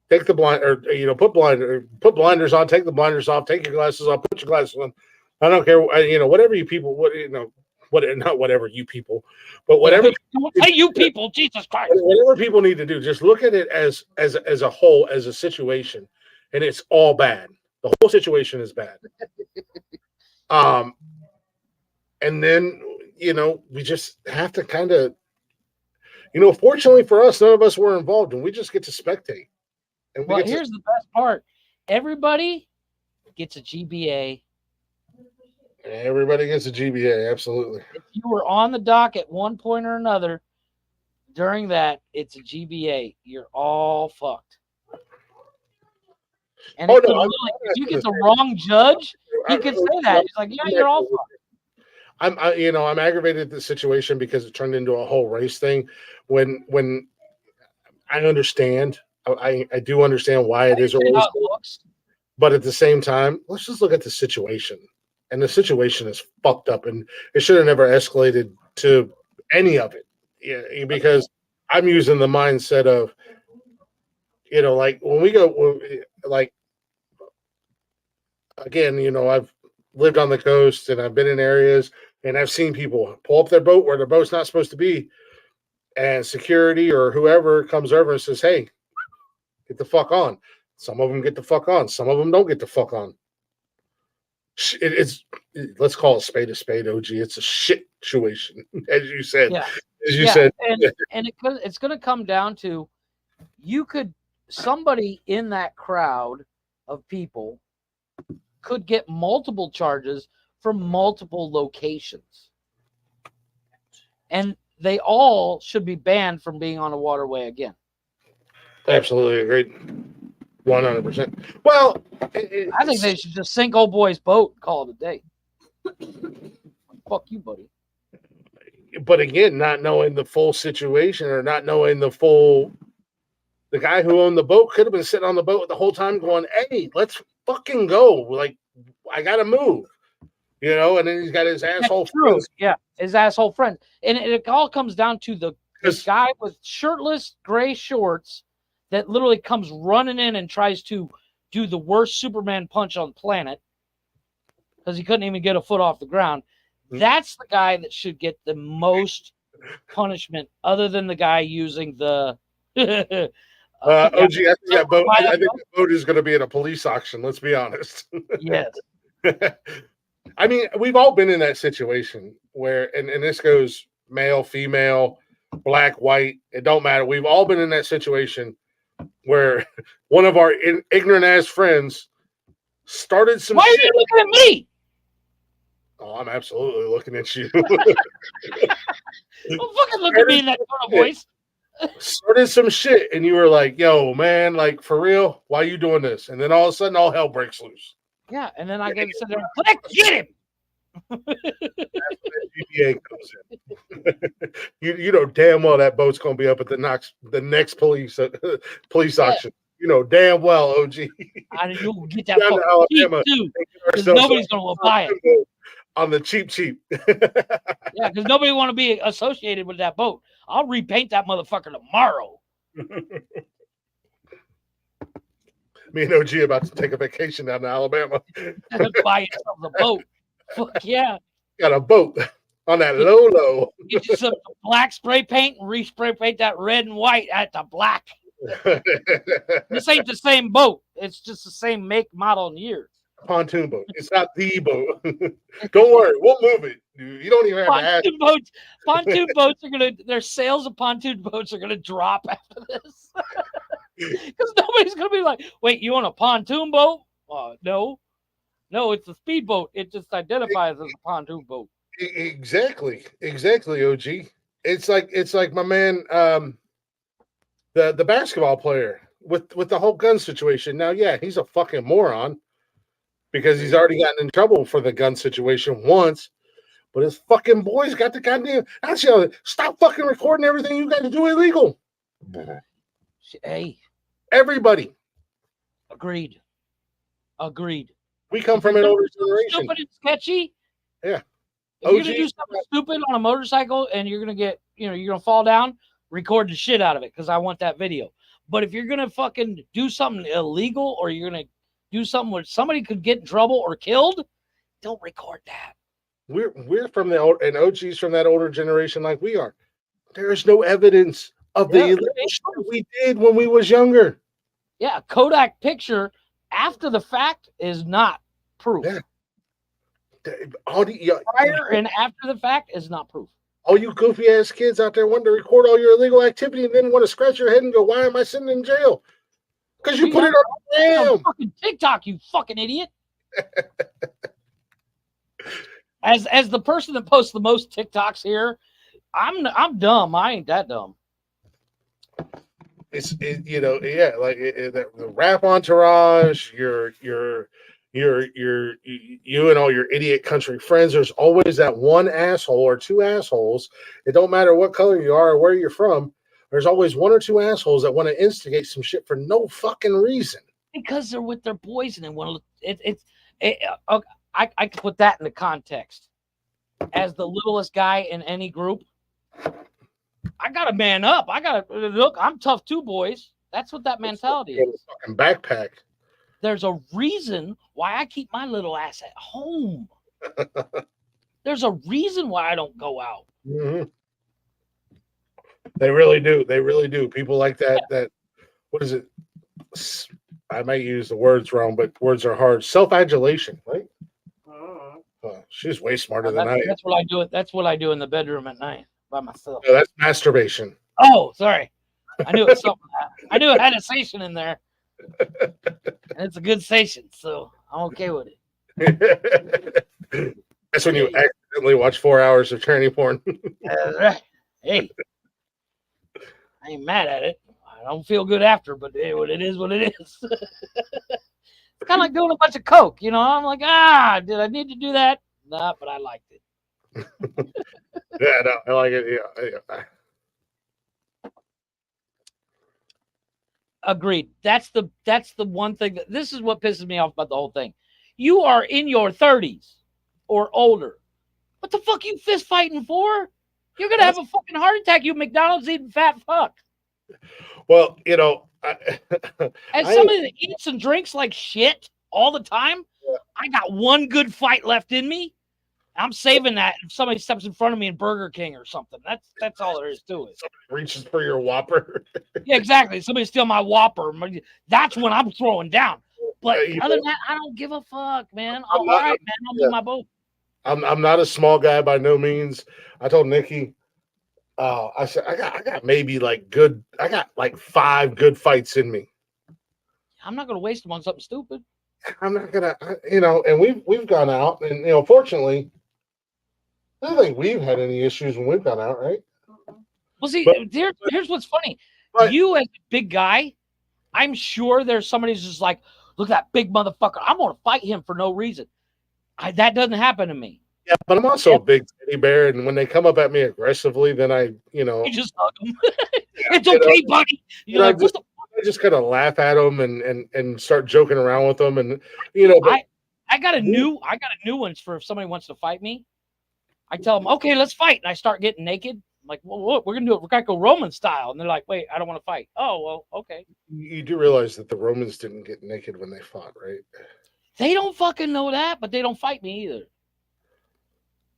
Take the blind, or put blinders on. Take the blinders off. Take your glasses off. Put your glasses on. I don't care. Whatever you people. Not whatever you people, but whatever. Hey, you people, Jesus Christ! Whatever people need to do, just look at it as a whole, as a situation, and it's all bad. The whole situation is bad. And then we just have to kind of, fortunately for us, none of us were involved, and we just get to spectate. And here's the best part: everybody gets a GBA. Everybody gets a GBA, absolutely. If you were on the dock at one point or another, during that, it's a GBA. You're all fucked. And Oh, it could no, literally, if you get the wrong judge, he could say that. He's like, yeah, you're all fucked. I'm aggravated at the situation because it turned into a whole race thing. When I understand, I do understand why it is a race, but at the same time, let's just look at the situation. And the situation is fucked up, and it should have never escalated to any of it. Yeah, because I'm using the mindset of, like when we go, like, again, I've lived on the coast and I've been in areas and I've seen people pull up their boat where their boat's not supposed to be, and security or whoever comes over and says, "Hey, get the fuck on." Some of them get the fuck on. Some of them don't get the fuck on. Let's call it a spade, OG. It's a shit situation, as you said. Yeah. As you said. And it's going to come down to, somebody in that crowd of people could get multiple charges from multiple locations. And they all should be banned from being on a waterway again. Absolutely agreed. 100%. Well, I think they should just sink old boy's boat and call it a day. Fuck you, buddy. But again, not knowing the full situation or not knowing the guy who owned the boat could have been sitting on the boat the whole time going, "Hey, let's fucking go. Like, I got to move." And then he's got his asshole friends. Yeah, his asshole friend. And it all comes down to the guy with shirtless gray shorts that literally comes running in and tries to do the worst Superman punch on the planet because he couldn't even get a foot off the ground. That's the guy that should get the most punishment, other than the guy using the OG, I think that boat is going to be at a police auction. Let's be honest. Yes. I mean, we've all been in that situation where, and this goes male, female, black, white, it don't matter. We've all been in that situation where one of our ignorant ass friends started some Why shit. are you looking at me? Oh, I'm absolutely looking at you. Don't fucking look at me in that tone of voice. Started some shit, and you were like, "Yo, man, like, for real, why are you doing this?" And then all of a sudden, all hell breaks loose. Yeah, and then I get to sit there and click, get him. GPA comes in. you know damn well that boat's gonna be up at the next police auction. You know damn well, OG. You'll get that fucking cheap too, because nobody's gonna buy it on the cheap. Yeah, because nobody want to be associated with that boat. I'll repaint that motherfucker tomorrow. Me and OG about to take a vacation down to Alabama. Buy yourself a boat. Fuck yeah. Got a boat on that low. Get you some black spray paint and re-spray paint that red and white at the black. This ain't the same boat. It's just the same make, model, and year. Pontoon boat. It's not the boat. Don't worry, we'll move it. You don't even have to ask. Pontoon boats are their sales of pontoon boats are gonna drop after this. Because nobody's gonna be like, "Wait, you want a pontoon boat?" No, it's a speedboat. It just identifies as a pontoon boat. Exactly, OG. It's like my man, the basketball player with the whole gun situation. Now, yeah, he's a fucking moron because he's already gotten in trouble for the gun situation once. But his fucking boys got the goddamn. Stop fucking recording everything you got to do illegal. Hey, everybody. Agreed. We come from an older generation. Stupid and sketchy. Yeah. If you're gonna do something stupid on a motorcycle and you're gonna get, you're gonna fall down, record the shit out of it because I want that video. But if you're gonna fucking do something illegal or you're gonna do something where somebody could get in trouble or killed, don't record that. We're from the old, and OG's from that older generation like we are. There is no evidence of the illegal shit we did when we was younger. Yeah, Kodak picture after the fact is not proof. Yeah. Prior and after the fact is not proof. All you goofy ass kids out there wanting to record all your illegal activity and then want to scratch your head and go, "Why am I sitting in jail?" Because you put it on fucking TikTok, you fucking idiot. As the person that posts the most TikToks here, I'm dumb. I ain't that dumb. you know, yeah, like the rap entourage, you and all your idiot country friends. There's always that one asshole or two assholes. It don't matter what color you are or where you're from. There's always one or two assholes that want to instigate some shit for no fucking reason. Because they're with their boys and they want to. I can put that in the context. As the littlest guy in any group, I gotta man up. I gotta look. I'm tough too, boys. That's what that mentality is. Fucking backpack. There's a reason why I keep my little ass at home. There's a reason why I don't go out. Mm-hmm. They really do. They really do. People like that. That what is it? I might use the words wrong, but words are hard. Self-adulation, right? She's way smarter than I am. That's what I do. That's what I do in the bedroom at night by myself. No, that's masturbation. Oh, sorry. I knew it was something. I knew it had a station in there. And it's a good station, so I'm okay with it. That's when you accidentally watch 4 hours of tranny porn. Right. Hey, I ain't mad at it. I don't feel good after, but hey, what it is, what it is. It's kind of like doing a bunch of coke, you know. I'm like, did I need to do that? Nah, but I liked it. Yeah, no, I like it. Yeah. Agreed. That's the one thing this is what pisses me off about the whole thing. You are in your 30s or older. What the fuck you fist fighting for? You're gonna have a fucking heart attack. You McDonald's eating fat fuck. Well, you know, as somebody that eats and drinks like shit all the time, I got one good fight left in me. I'm saving that if somebody steps in front of me in Burger King or something. That's all there is to it. Somebody reaches for your Whopper. Yeah, exactly. Somebody steal my Whopper. That's when I'm throwing down. But other than that, I don't give a fuck, man. I'm all right, man. I'll do my boat. I'm not a small guy by no means. I told Nikki, I said I got maybe I got like 5 good fights in me. I'm not gonna waste them on something stupid. I'm not gonna, you know, and we've gone out, and you know, fortunately, I don't think we've had any issues when we've gone out, right? Well, see, here's what's funny. You as a big guy, I'm sure there's somebody who's just like, look at that big motherfucker. I'm gonna fight him for no reason. That doesn't happen to me. Yeah, but I'm also a big teddy bear, and when they come up at me aggressively, then I, you know, you just hug them. It's okay, buddy. You're like, I just kind of laugh at them and start joking around with them, and you know. But I got a new one for if somebody wants to fight me. I tell them, okay, let's fight, and I start getting naked. I'm like, well, look, we're gonna do it Greco-Roman style, and they're like, wait, I don't want to fight. Oh, well, okay. You do realize that the Romans didn't get naked when they fought, right? They don't fucking know that, but they don't fight me either.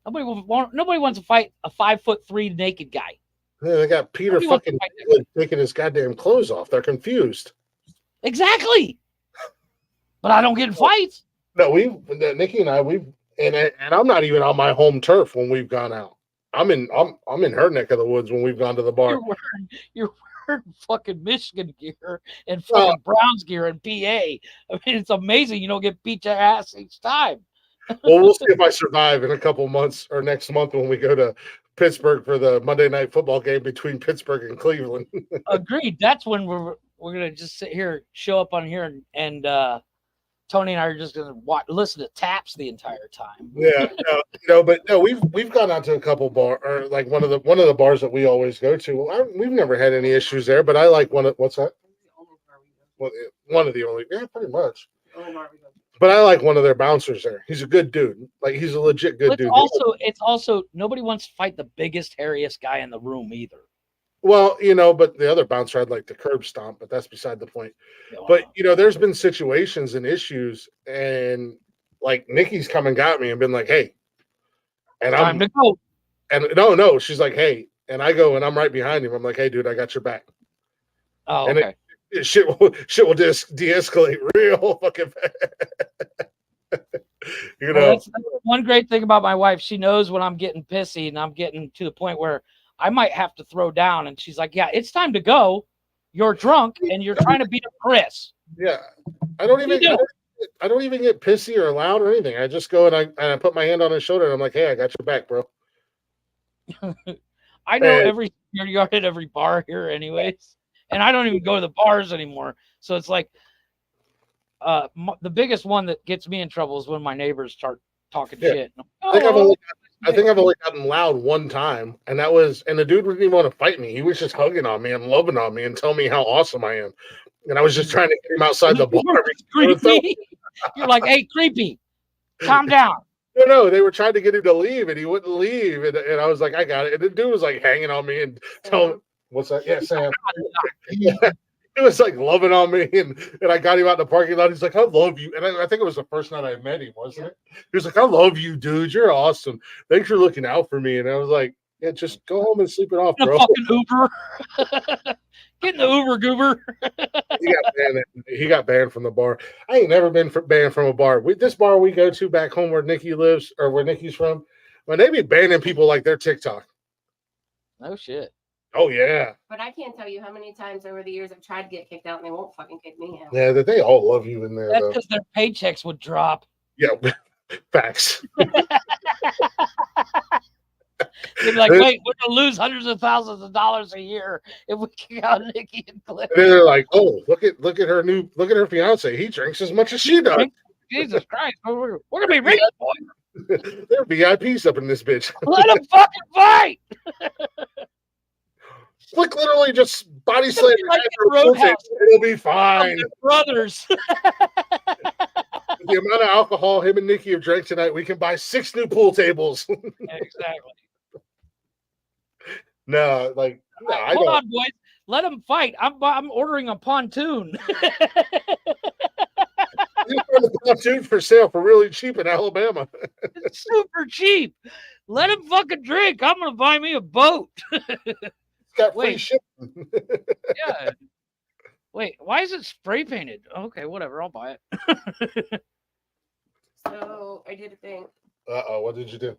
Nobody wants to fight a 5'3" naked guy. Yeah, they got Peter fucking taking his goddamn clothes off. They're confused. Exactly. But I don't get in fights. No, Nikki and I, and I'm not even on my home turf when we've gone out. I'm in her neck of the woods when we've gone to the bar. You're wearing fucking Michigan gear and fucking Browns gear and PA. I mean, it's amazing you don't get beat your ass each time. Well, we'll see if I survive in a couple months or next month when we go to Pittsburgh for the Monday night football game between Pittsburgh and Cleveland. Agreed. That's when we're gonna just sit here, show up on here, and Tony and I are just gonna listen to taps the entire time. Yeah, but we've gone out to a couple bar, or like one of the bars that we always go to. We've never had any issues there, but I like what's that? One of the only, yeah, pretty much. But I like one of their bouncers there. He's a good dude. Like, he's a legit good dude. It's also nobody wants to fight the biggest, hairiest guy in the room either. Well, you know, but the other bouncer I'd like to curb stomp, but that's beside the point. But, you know, there's been situations and issues, and like Nikki's come and got me and been like, hey. And time to go. And no, she's like, hey. And I go and I'm right behind him. I'm like, hey, dude, I got your back. Oh, and okay. Shit will de-escalate real fucking fast. You know, that's one great thing about my wife. She knows when I'm getting pissy and I'm getting to the point where I might have to throw down. And she's like, yeah, it's time to go. You're drunk and you're trying to beat up Chris. Yeah. I don't even get pissy or loud or anything. I just go and I put my hand on his shoulder and I'm like, hey, I got your back, bro. I know every security guard at every bar here anyways. and I don't even go to the bars anymore. So it's like the biggest one that gets me in trouble is when my neighbors start talking shit. I think I've only gotten loud one time, and that was, and the dude didn't even want to fight me. He was just hugging on me and loving on me and telling me how awesome I am. And I was just trying to get him outside the bar. Creepy. You're like, hey, creepy, calm down. No, they were trying to get him to leave, and he wouldn't leave. And I was like, I got it. And the dude was like hanging on me and telling, what's that? Yeah, Sam. He was like loving on me, and I got him out in the parking lot. He's like, I love you. And I think it was the first night I met him, wasn't it? He was like, I love you, dude. You're awesome. Thanks for looking out for me. And I was like, yeah, just go home and sleep it off, bro. Fucking Uber. Get in the Uber, goober. He got banned from the bar. I ain't never been banned from a bar. This bar we go to back home where Nikki lives, or where Nikki's from, when they be banning people like their TikTok. No shit. Oh, yeah. But I can't tell you how many times over the years I've tried to get kicked out and they won't fucking kick me out. Yeah, that they all love you in there. That's because their paychecks would drop. Yeah, facts. They'd be like, wait, we're going to lose hundreds of thousands of dollars a year if we kick out Nikki and Cliff. And then they're like, oh, look at her fiance. He drinks as much as she does. Jesus Christ. We're going to be rich, boy. They're VIPs up in this bitch. Let them fucking fight. Like literally just body slam. Like it'll be fine. Brothers. The amount of alcohol him and Nikki have drank tonight, we can buy 6 new pool tables. Exactly. No, I Hold don't. on, boys. Let them fight. I'm ordering a pontoon. The pontoon for sale for really cheap in Alabama. It's super cheap. Let him fucking drink. I'm gonna buy me a boat. It's got free shipping. Yeah. Wait, why is it spray painted? Okay, whatever. I'll buy it. So I did a thing. Uh-oh, what did you do?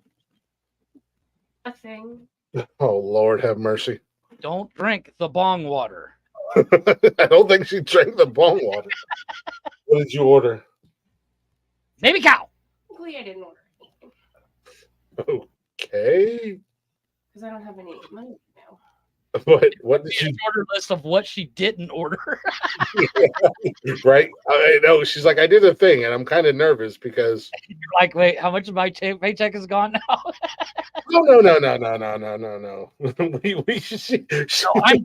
A thing. Oh, Lord have mercy. Don't drink the bong water. I don't think she drank the bong water. What did you order? Baby cow. Luckily, I didn't order anything. Okay. Because I don't have any money now. What did she order list of what she didn't order? Right? I know. She's like, I did a thing, and I'm kind of nervous because You're like, wait, how much of my paycheck is gone now? No. I'm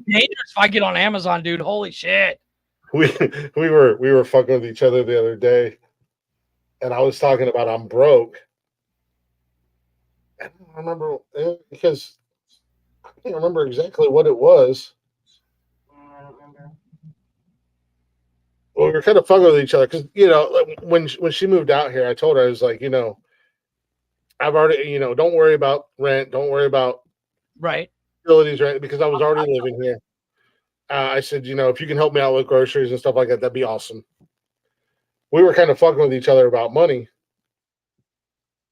dangerous if I get on Amazon, dude. Holy shit. We were fucking with each other the other day, and I was talking about I'm broke. I don't remember because I can't remember exactly what it was. I don't remember. Well, we were kind of fucking with each other because when she moved out here, I told her I was like, I've already, don't worry about rent, don't worry about utilities, right? Because I was already living here. I said, if you can help me out with groceries and stuff like that, that'd be awesome. We were kind of fucking with each other about money,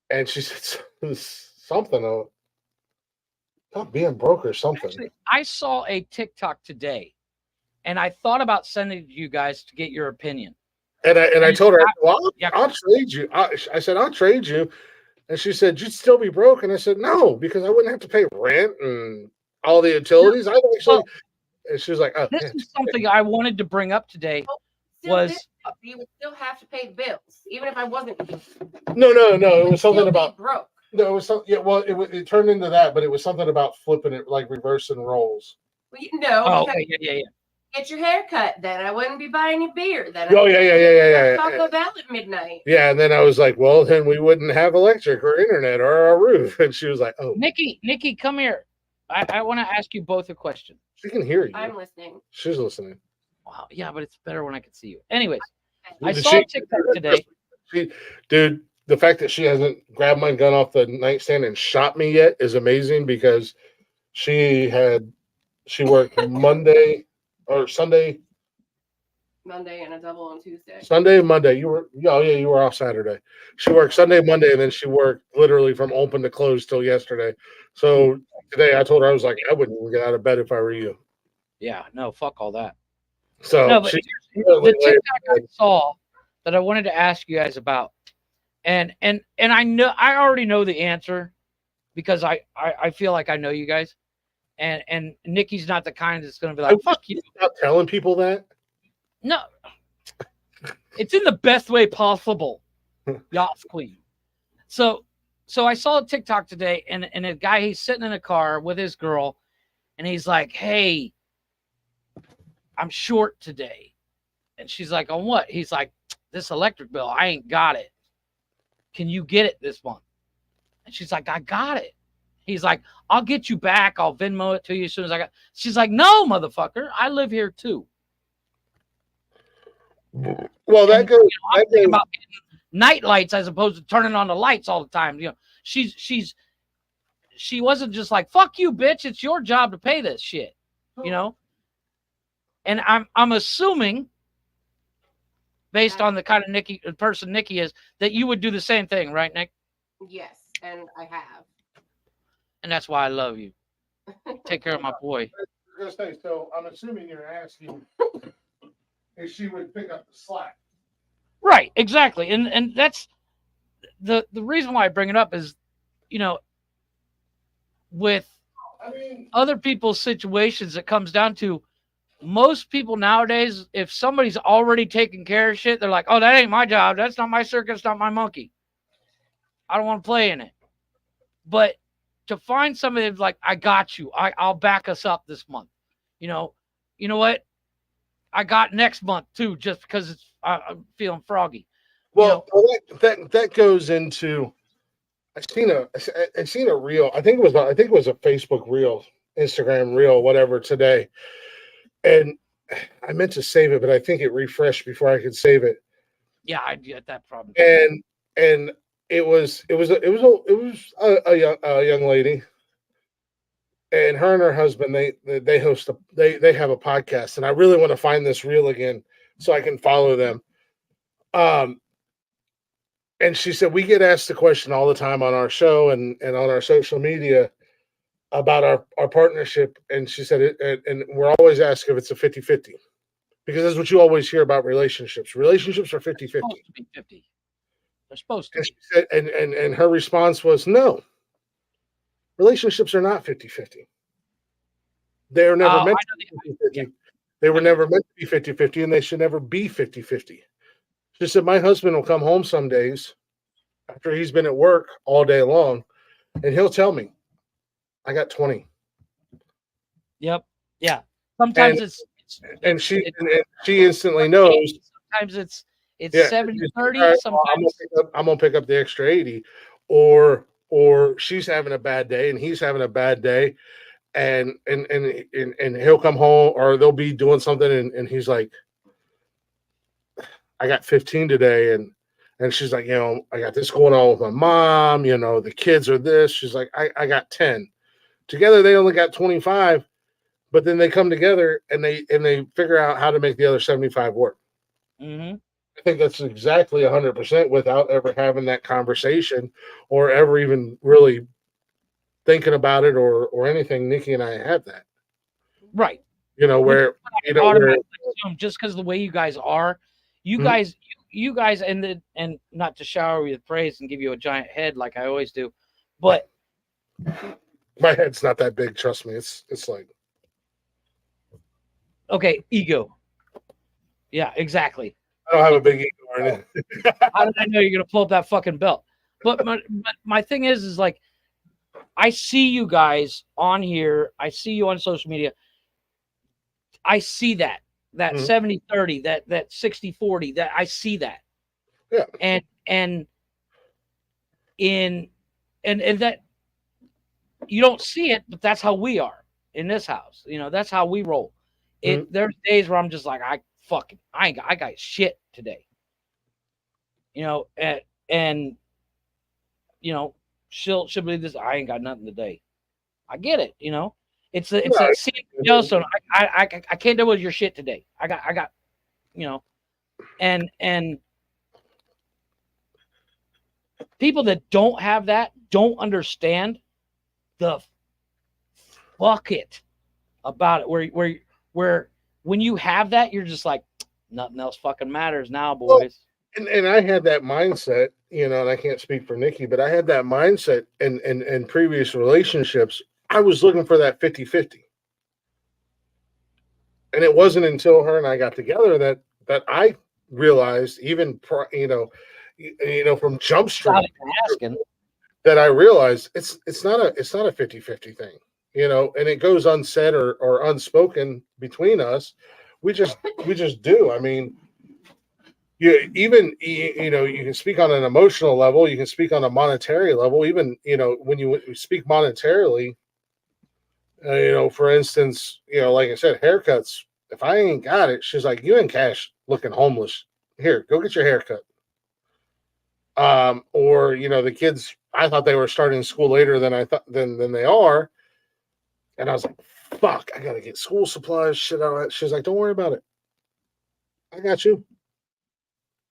and she said something about being broke or something. Actually, I saw a TikTok today, and I thought about sending it to you guys to get your opinion. And I told her, well, I'll trade you. I said, I'll trade you. And she said, you'd still be broke. And I said, no, because I wouldn't have to pay rent and all the utilities. I actually. And she was like, oh, this is something I wanted to bring up today. You would still have to pay the bills, even if I wasn't. No. It was something about broke. No, it was something. Yeah, well, it turned into that, but it was something about flipping it, like reversing roles. Well, yeah. Get your hair cut, then I wouldn't be buying you beer. Then Yeah. Taco Bell at midnight. Yeah, and then I was like, well, then we wouldn't have electric or internet or a roof. And she was like, oh, Nikki, come here. I want to ask you both a question. She can hear you. I'm listening. She's listening. Wow, yeah, but it's better when I can see you. Anyways, Dude, I saw TikTok today. Dude, the fact that she hasn't grabbed my gun off the nightstand and shot me yet is amazing because she worked Monday or Sunday. Monday and a double on Tuesday. Sunday and Monday. You were off Saturday. She worked Sunday, Monday, and then she worked literally from open to close till yesterday. So today I told her, I was like, I wouldn't even get out of bed if I were you. Yeah, no, fuck all that. So no, but the TikTok I saw that I wanted to ask you guys about, and I already know the answer because I feel like I know you guys. And Nikki's not the kind that's going to be like, fuck you. Stop telling people that. No, it's in the best way possible. Yachts Queen. So I saw a TikTok today, and a guy, he's sitting in a car with his girl, and he's like, hey, I'm short today. And she's like, on what? He's like, this electric bill, I ain't got it. Can you get it this month? And she's like, I got it. He's like, I'll get you back. I'll Venmo it to you as soon as I got. She's like, no, motherfucker. I live here too. Well, that And, goes. I'm That thinking goes about night lights as opposed to turning on the lights all the time. She wasn't just like, fuck you, bitch. It's your job to pay this shit. And I'm assuming, based on the kind of person Nikki is, that you would do the same thing, right, Nick? Yes, and I have. And that's why I love you. Take care of my boy. I was gonna say, so I'm assuming you're asking if she would pick up the slack. Right, exactly. And that's the reason why I bring it up is, with other people's situations, it comes down to most people nowadays, if somebody's already taking care of shit, they're like, oh, that ain't my job. That's not my circus, not my monkey. I don't want to play in it. But to find somebody that's like, I got you. I'll back us up this month. You know what? I got next month too, just because I'm feeling froggy. Well, that goes into. I seen a reel. I think it was a Facebook reel, Instagram reel, whatever today, and I meant to save it, but I think it refreshed before I could save it. Yeah, I get that problem. And it was a young lady, and her and her husband they host they have a podcast, and I really want to find this reel again so I can follow them. And she said, we get asked the question all the time on our show and on our social media about our partnership. And she said, and we're always asked if it's a 50-50, because that's what you always hear about relationships. Relationships are 50-50. Supposed to be 50. They're supposed to. And she said, and her response was, no, relationships are not 50-50. They are never meant to be 50-50. They were never meant to be 50-50, and they should never be 50-50. She said, my husband will come home some days after he's been at work all day long, and he'll tell me, I got 20. Yep. Yeah. Sometimes and she instantly knows. Sometimes it's 70-30. Sometimes I'm gonna pick up the extra 80, or she's having a bad day and he's having a bad day, and he'll come home or they'll be doing something and he's like, I got 15 today, and she's like, I got this going on with my mom, the kids are this. She's like, I got 10. Together they only got 25, but then they come together and they figure out how to make the other 75 work. Mm-hmm. I think that's exactly 100% without ever having that conversation or ever even really thinking about it or anything. Nikki and I have that. Right. Where just because of the way you guys are, you guys, and not to shower you with praise and give you a giant head like I always do, but my head's not that big. Trust me. It's like, okay, ego. Yeah, exactly. I don't have a big ego or anything. How did I know you're gonna pull up that fucking belt? But my thing is like, I see you guys on here. I see you on social media. I see that 70-30, that 60-40, that I see that. Yeah. And that you don't see it, but that's how we are in this house. That's how we roll. There's days where I'm just like, I got shit today. And she'll believe this. I ain't got nothing today. I get it. It's that scene in Yellowstone. I can't deal with your shit today. I got and people that don't have that don't understand the fuck it about it. Where when you have that, you're just like, nothing else fucking matters now, boys. Well, and I had that mindset, and I can't speak for Nikki, but I had that mindset in previous relationships I was looking for that 50-50. And it wasn't until her and I got together that I realized, even from Jump Street, Not even asking. that I realized it's not a 50-50 thing, and it goes unsaid or unspoken between us. We just do. I mean, you can speak on an emotional level, you can speak on a monetary level, even when you speak monetarily. For instance, like I said, haircuts. If I ain't got it, she's like, "You in cash, looking homeless. Here, go get your haircut." Or the kids. I thought they were starting school later than I thought than they are, and I was like, "Fuck, I gotta get school supplies, shit out of that." She's like, "Don't worry about it. I got you,"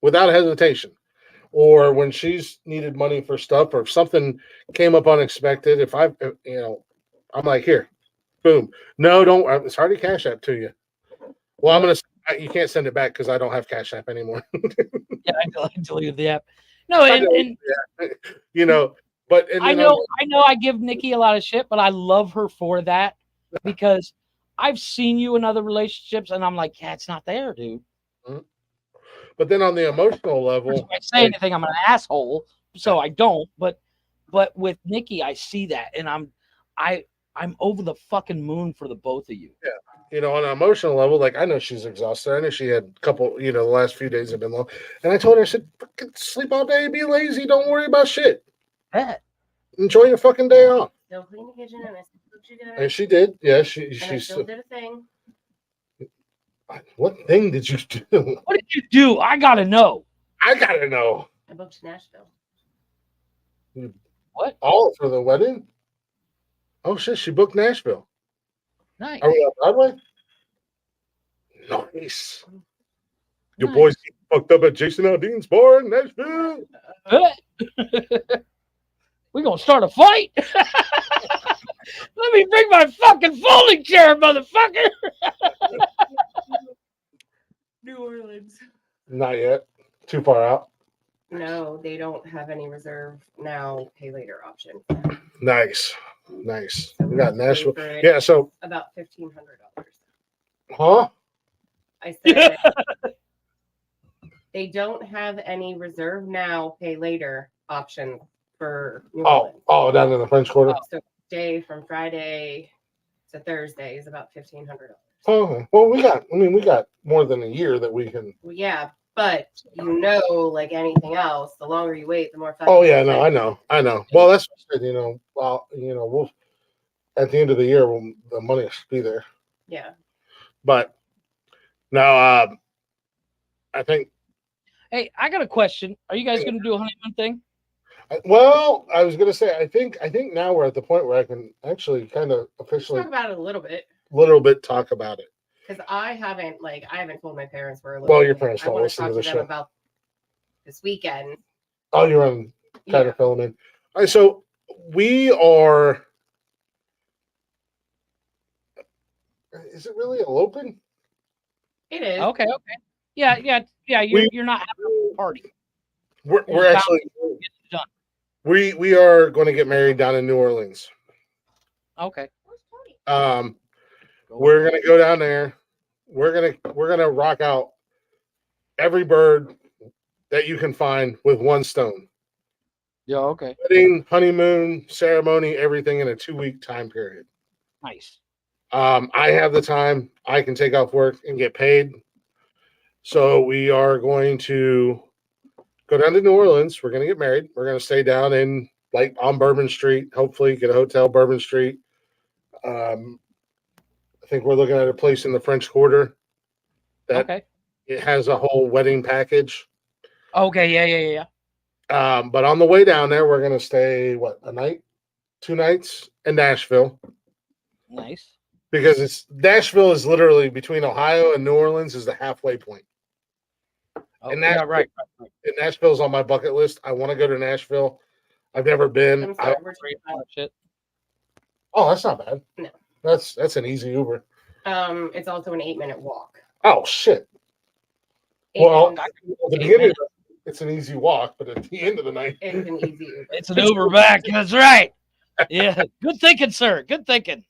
without hesitation. Or when she's needed money for stuff, or if something came up unexpected, I'm like, "Here, boom. No, don't. It's already Cash App to you." Well, you can't send it back because I don't have Cash App anymore. Yeah, I deleted the app. No, and but I know I give Nikki a lot of shit, but I love her for that because I've seen you in other relationships, and I'm like, yeah, it's not there, dude. But then on the emotional level, if I say anything, I'm an asshole, so I don't. But with Nikki, I see that, and I'm over the fucking moon for the both of you. Yeah. On an emotional level, like I know she's exhausted. I know she had a couple, the last few days have been long. And I told her, I said, fucking sleep all day, be lazy, don't worry about shit. Enjoy your fucking day off. Still clean the kitchen, and I still cooked you dinner. And she did. Yeah, she still did a thing. What thing did you do? What did you do? I gotta know. I gotta know. I booked Nashville. What? All for the wedding? Oh shit, she booked Nashville. Nice. Are we on Broadway? Nice. Your boys get fucked up at Jason Aldean's bar in Nashville. We're gonna start a fight. Let me bring my fucking folding chair, motherfucker. New Orleans. Not yet. Too far out. No, they don't have any reserve now, pay later option. Nice. So We got Nashville. for it Yeah, so about $1,500. huh? I said they don't have any reserve now, pay later option for New Orleans. Oh, down in the French Quarter. So day from Friday to Thursday is about $1,500. Oh, well, we got more than a year that we can. Well, yeah, but like anything else, the longer you wait, the more. Oh yeah, no, I know. Well, that's what I said. We'll at the end of the year, the money will be there. Yeah. But no, I think. Hey, I got a question. Are you guys gonna do a honeymoon thing? Well, I was gonna say, I think now we're at the point where I can actually kind of officially Talk about it a little bit. Talk about it. Because I haven't told my parents for a little. Well, bit. your parents don't I want listen to to talk the to them show about this weekend. Oh, you're on kind Yeah. of filling in. All right, so we are. Is it really eloping? It is. Okay. Yeah. You're not having a party. We're actually done. we are going to get married down in New Orleans. Okay. We're gonna go down there. We're gonna rock out every bird that you can find with one stone. Yeah. Okay. Wedding, honeymoon, ceremony, everything in a 2-week time period. Nice. I have the time. I can take off work and get paid. So we are going to go down to New Orleans. We're going to get married. We're going to stay down on Bourbon Street. Hopefully, get a hotel Bourbon Street. I think we're looking at a place in the French Quarter that it has a whole wedding package. Okay. Yeah. But on the way down there, we're going to stay a night, 2 nights in Nashville. Nice. Because Nashville is literally between Ohio and New Orleans is the halfway point. Oh, and yeah, right. And Nashville's on my bucket list. I want to go to Nashville. I've never been. Oh, that's not bad. No. That's an easy Uber. It's also an 8-minute walk. Oh shit. Well, at the beginning, it's an easy walk, but at the end of the night, it's an easy Uber. It's an Uber back. That's right. Yeah, good thinking, sir. Good thinking.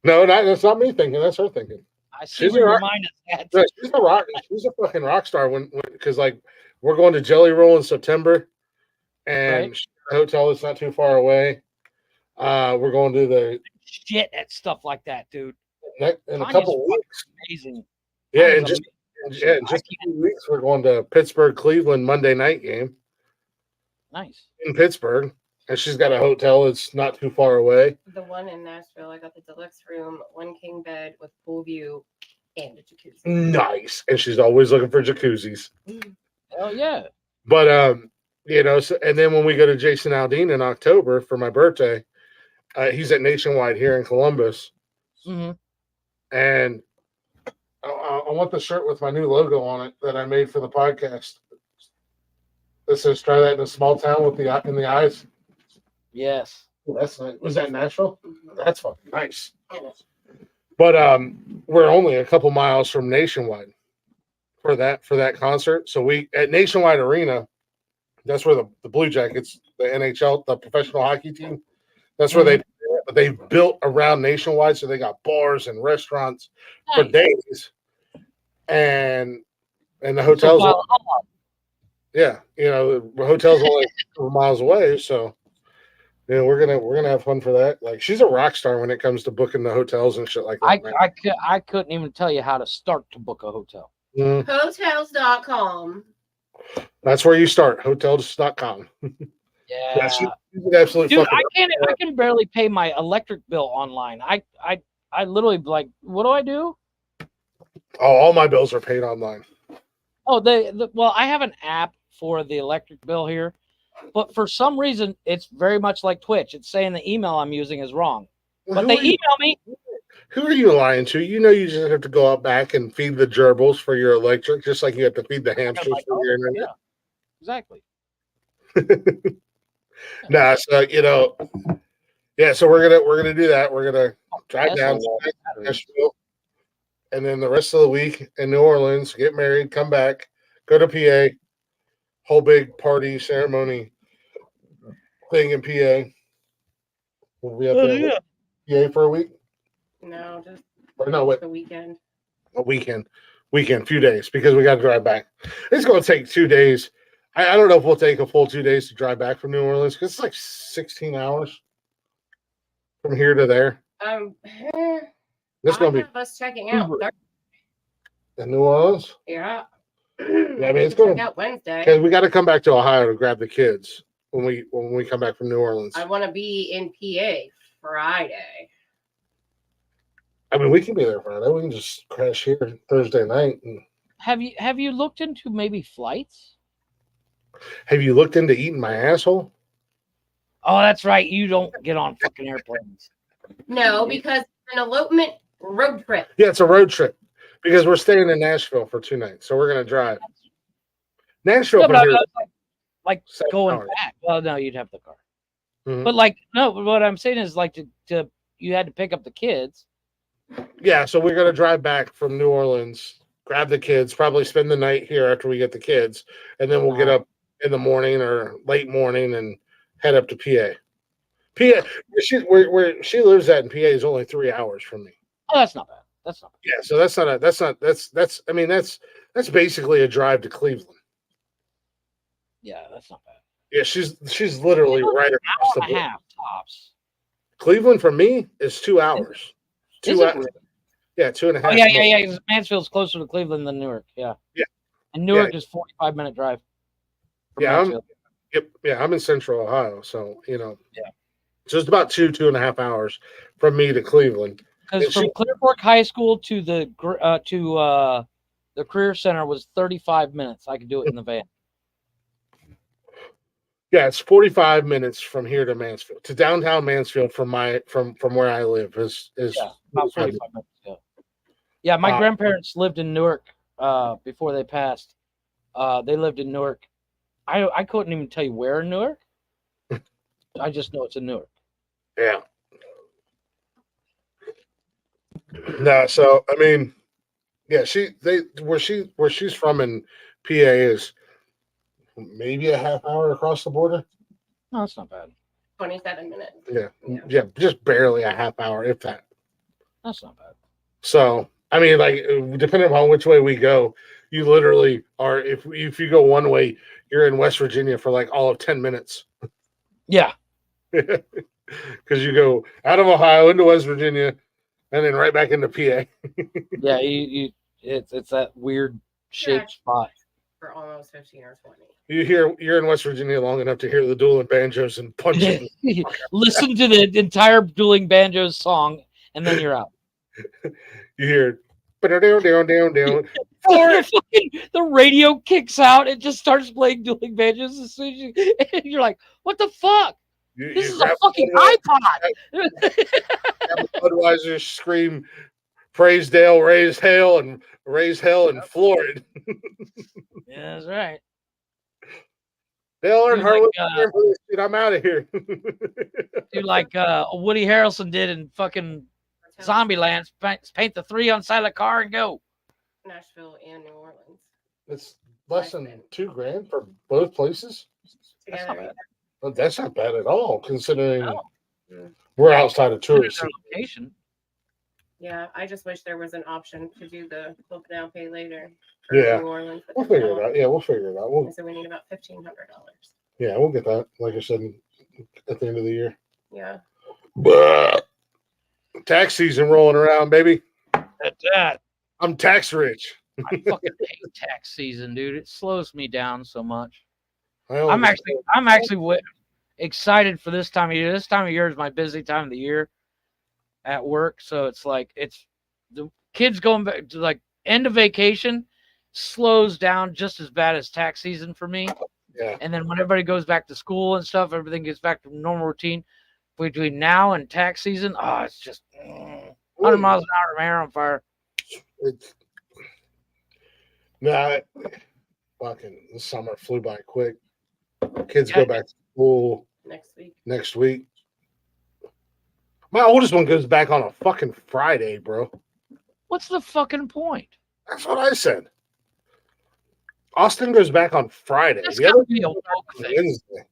No, that's not me thinking. That's her thinking. I see She's where a your rock. mind is at. No, she's a rock. She's a fucking rock star. When because like we're going to Jelly Roll in September, and Right. she's at a hotel that's not too far away. We're going to the Shit at stuff like that, dude. in a Tanya's couple of fucking weeks. amazing. Yeah, Tanya's and just amazing. yeah, in I just a can't- few weeks we're going to Pittsburgh, Cleveland Monday night game Nice. in Pittsburgh, and she's got a hotel that's not too far away. The one in Nashville, I got the deluxe room, 1 king bed with pool view and a jacuzzi. Nice, and she's always looking for jacuzzis. Oh yeah. But so, and then when we go to Jason Aldean in October for my birthday, he's at Nationwide here in Columbus, Mm-hmm. and I want the shirt with my new logo on it that I made for the podcast. This says "Try that in a small town with the in the eyes." Yes. Oh, that's nice. Was that Nashville? Mhm. That's fucking nice. But we're only a couple miles from Nationwide for that concert. So we at Nationwide Arena, that's where the Blue Jackets, the NHL, the professional hockey team, that's where they built around Nationwide. So they got bars and restaurants for Nice. days, and the So hotels. while- Yeah, the hotel's only a couple miles away, so we're gonna have fun for that. Like she's a rock star when it comes to booking the hotels and shit like that. man. I couldn't even tell you how to start to book a hotel. Mm, Hotels.com. that's where you start. Hotels.com. Yeah. She's an absolute Dude, fucking. I can barely pay my electric bill online. I literally like, what do I do? Oh, all my bills are paid online. Oh, well, I have an app for the electric bill here, but for some reason it's very much like Twitch. It's saying the email I'm using is wrong. Well, But they email me. Who are you lying to? You just have to go out back and feed the gerbils for your electric, just like you have to feed the hamsters like, for oh, your internet. yeah, exactly. Nah, so yeah, so we're gonna do that. We're gonna drive That's down a lot of to batteries. Nashville, and then the rest of the week in New Orleans, get married, come back, go to PA, whole big party ceremony thing in PA. We'll be up there in PA for a week. No, just Or no, wait, the weekend. a weekend, few days, because we got to drive back. It's going to take 2 days. I don't know if we'll take a full 2 days to drive back from New Orleans because it's like 16 hours from here to there. It's going to be us checking out. Uber. in New Orleans. Yeah. Yeah, I mean, it's Check going out Wednesday. because we got to come back to Ohio to grab the kids when we come back from New Orleans. I want to be in PA Friday. I mean, we can be there Friday. We can just crash here Thursday night. And Have you looked into maybe flights? have you looked into eating my asshole? Oh, that's right. You don't get on fucking airplanes. No, because it's an elopement road trip. Yeah, it's a road trip because we're staying in Nashville for 2 nights, so we're gonna drive. Nashville No, from but here. like 7 going hours. back. Well, no, you'd have the car. Mhm. But like, no. But what I'm saying is like to you had to pick up the kids. Yeah, so we're gonna drive back from New Orleans, grab the kids, probably spend the night here after we get the kids, and then we'll get up in the morning or late morning and head up to PA. Where she lives at in PA is only 3 hours from me. Oh, that's not bad. That's not bad. Yeah, so that's I mean that's basically a drive to Cleveland. Yeah, that's not bad. Yeah, she's literally right across the Hour and a border. half tops. Cleveland from me is 2 hours. Is 2 it hours. really? Yeah, 2.5. Oh yeah. 'Cause Mansfield's closer to Cleveland than Newark. Yeah. Yeah. And Newark is 45-minute drive. from Yeah, Mansfield. I'm in Central Ohio, so Yeah. so it's about 2.5 hours from me to Cleveland. Because from Clear Fork High School to the Career Center was 35 minutes. I could do it in the van. Yeah, it's 45 minutes from here to Mansfield, to downtown Mansfield from where I live is Yeah, about 45 minutes. Yeah. Yeah, my grandparents lived in Newark before they passed. They lived in Newark. I couldn't even tell you where in Newark. I just know it's in Newark. Yeah. No, so I mean, yeah, where she's from in PA is maybe a half hour across the border. No, that's not bad. 27 minutes. Yeah, just barely a half hour, if that. That's not bad. So, I mean, like, depending upon which way we go, you literally are, if you go one way, you're in West Virginia for like all of 10 minutes. Yeah. Because you go out of Ohio into West Virginia and then right back into PA. Yeah, it's that weird shaped spot. For almost 15 or 20. You're in West Virginia long enough to hear the dueling banjos and punching. Listen to the entire dueling banjos song, and then you're out. You hear down. The radio kicks out. It just starts playing dueling banjos as soon as and you're like, what the fuck? This is a fucking iPod. Budweiser scream, praise Dale, raise hell, and raise hell and floor it. Yeah, that's right. Dale Earnhardt, Like, I'm out of here. Dude, like Woody Harrelson did in fucking Zombieland, paint the 3 on the side of the car and go. Nashville and New Orleans. It's less than $2,000 for both places. That's not bad. Well, that's not bad at all, considering we're outside of tourist location. Yeah, I just wish there was an option to do the book now, pay later. Yeah, New Orleans, we'll figure it out. Yeah, we'll figure it out. So we need about $1,500. Yeah, we'll get that. Like I said, at the end of the year. Yeah. But tax season rolling around, baby. That's that. I'm tax rich. I fucking hate tax season, dude. It slows me down so much. I'm actually excited for this time of year. This time of year is my busy time of the year at work. So it's like the kids going back to like end of vacation slows down just as bad as tax season for me. Yeah. And then when everybody goes back to school and stuff, everything gets back to normal routine. Between now and tax season, it's just 100 miles an hour, man, on fire. Fucking the summer flew by quick. Kids go back to school next week. My oldest one goes back on a fucking Friday, bro. What's the fucking point? That's what I said. Austin goes back on Friday. That's The other gotta be a woke thing. Wednesday.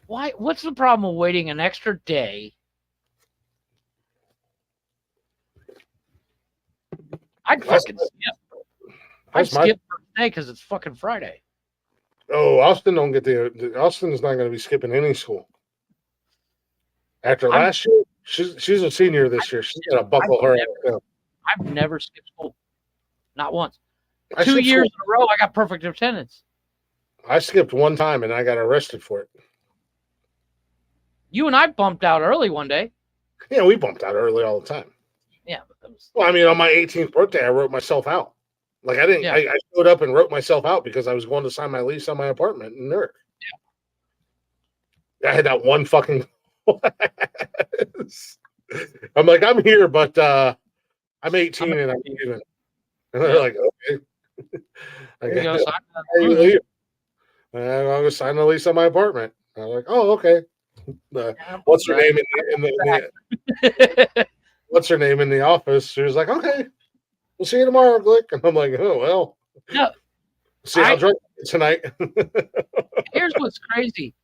Why? What's the problem with waiting an extra day? I'd fucking skip. I'd skip for a day because it's fucking Friday. Oh, Austin don't get Austin is not going to be skipping any school. After last year, she's a senior this year. She's going to buckle her ass down. I've never skipped school. Not once. 2 years in a row, I got perfect attendance. I skipped one time and I got arrested for it. You and I bumped out early one day. Yeah, we bumped out early all the time. Yeah. But that was... Well, I mean, on my 18th birthday, I wrote myself out. Like I didn't. Yeah. I showed up and wrote myself out because I was going to sign my lease on my apartment in Newark. Yeah. I had that one fucking. I'm like, I'm here, but I'm 18 and I'm leaving. And they're like, okay. I'm going to sign the lease on my apartment. I'm like, oh, okay. What's her name what's her name in the office? She was like, okay, we'll see you tomorrow, Glick. And I'm like, oh, well. No, see how drunk tonight. Here's what's crazy.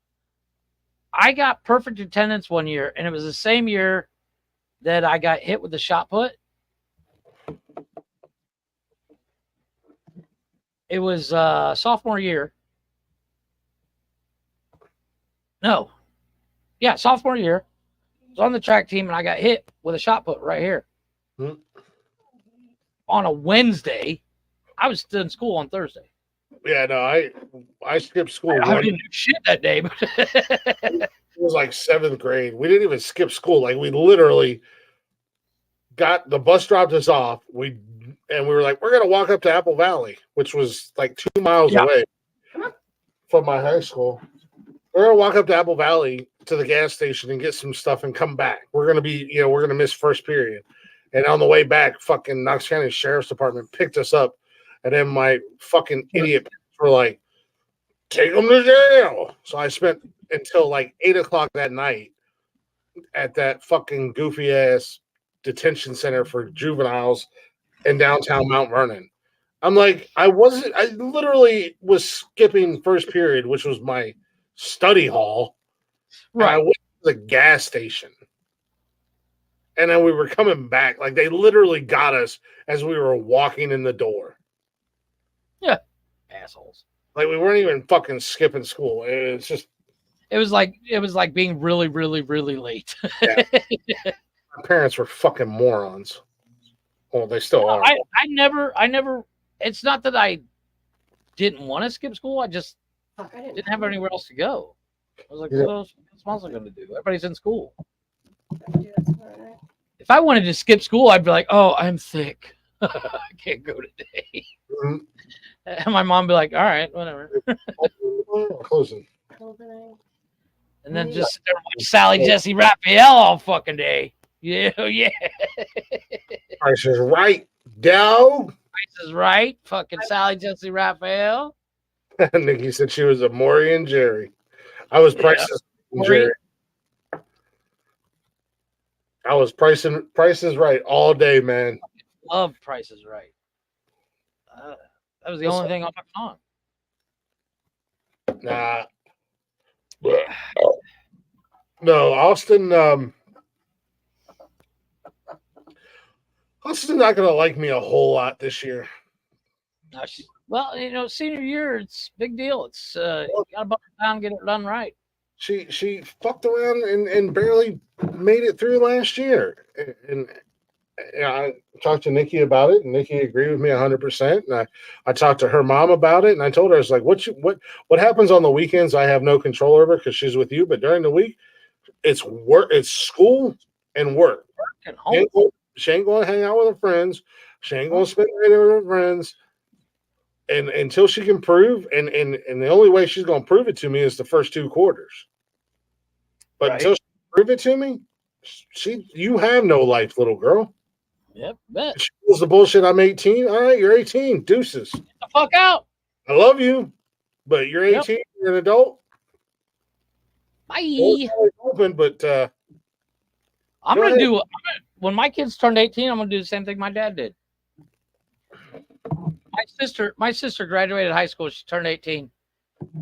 I got perfect attendance one year, and it was the same year that I got hit with the shot put. It was sophomore year. No. Yeah, sophomore year. I was on the track team, and I got hit with a shot put right here. On a Wednesday. I was still in school on Thursday. Yeah, no, I skipped school. I didn't do shit that day, but it was like 7th grade. We didn't even skip school. Like we literally got the bus dropped us off. We were like, we're gonna walk up to Apple Valley, which was like 2 miles away from my high school. We're gonna walk up to Apple Valley to the gas station and get some stuff and come back. We're gonna miss first period. And on the way back, fucking Knox County Sheriff's Department picked us up. And then my fucking idiot were like, take them to jail. So I spent until like 8 o'clock that night at that fucking goofy ass detention center for juveniles in downtown Mount Vernon. I'm like, I literally was skipping first period, which was my study hall. And I Right. went to the gas station. And then we were coming back. Like, they literally got us as we were walking in the door. Assholes. Like, we weren't even fucking skipping school. It's just, It was like being really, really, really late. my parents were fucking morons. Well, they still are. I never. It's not that I didn't want to skip school. I just didn't have anywhere else to go. I was like, what else am I going to do? Everybody's in school. If I wanted to skip school, I'd be like, oh, I'm sick. I can't go today. Mhm. And my mom would be like, all right, whatever. Closing. And then just sit there and watch Sally Jesse Raphael all fucking day. Yeah, yeah. Price is right, dog. Price is right. Fucking Sally Jesse Raphael. Nikki said she was a Maury and Jerry. I was Price's Jerry. I was Price's Right all day, man. Love Price is Right. That was the only thing on. Nah. No, Austin's not gonna like me a whole lot this year. Well, senior year, it's a big deal. It's you gotta buckle down and get it done right. She fucked around and barely made it through last year. And I talked to Nikki about it, and Nikki agreed with me 100%. And I talked to her mom about it, and I told her, I was like, what happens on the weekends? I have no control over because she's with you, but during the week, it's work, it's school and work. And home. She ain't going to hang out with her friends. She ain't going to spend the night with her friends. And until she can prove, and the only way she's going to prove it to me is the first 2 quarters. But until she prove it to me, you have no life, little girl. Yep, bet. She was the bullshit. I'm 18. All right, you're 18. Deuces. Get the fuck out. I love you, but you're 18. Yep. You're an adult. Bye. Open, but I'm gonna do. When my kids turned 18, I'm gonna do the same thing my dad did. My sister graduated high school. She turned 18,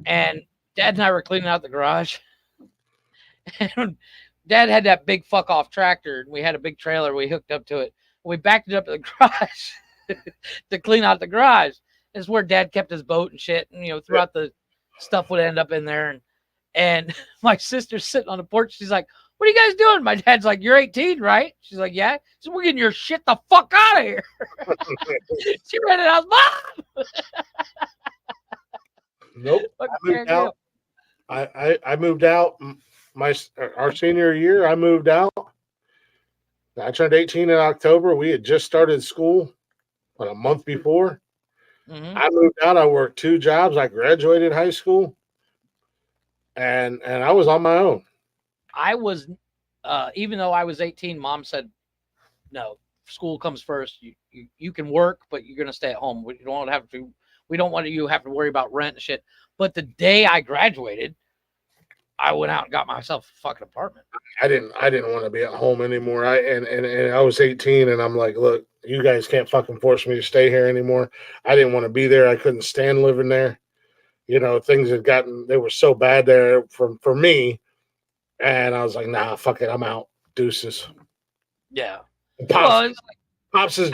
and Dad and I were cleaning out the garage. And Dad had that big fuck off tractor, and we had a big trailer. We hooked up to it. We backed it up to the garage to clean out the garage. It's where Dad kept his boat and shit, and throughout the stuff would end up in there. And my sister's sitting on the porch. She's like, "What are you guys doing?" My dad's like, "You're 18, right?" She's like, "Yeah." So we're getting your shit the fuck out of here. She ran it out, Mom. Nope. I moved out. I moved out. Our senior year, I moved out. I turned 18 in October. We had just started school a month before. Mm-hmm. I moved out. I worked 2 jobs. I graduated high school, and I was on my own. I was, even though I was 18, Mom said, "No, school comes first. You can work, but you're gonna stay at home. We don't want you have to worry about rent and shit." But the day I graduated, I went out and got myself a fucking apartment. I didn't want to be at home anymore. I was 18, and I'm like, look, you guys can't fucking force me to stay here anymore. I didn't want to be there. I couldn't stand living there. Things had they were so bad there for me. And I was like, nah, fuck it. I'm out. Deuces. Yeah. Pops'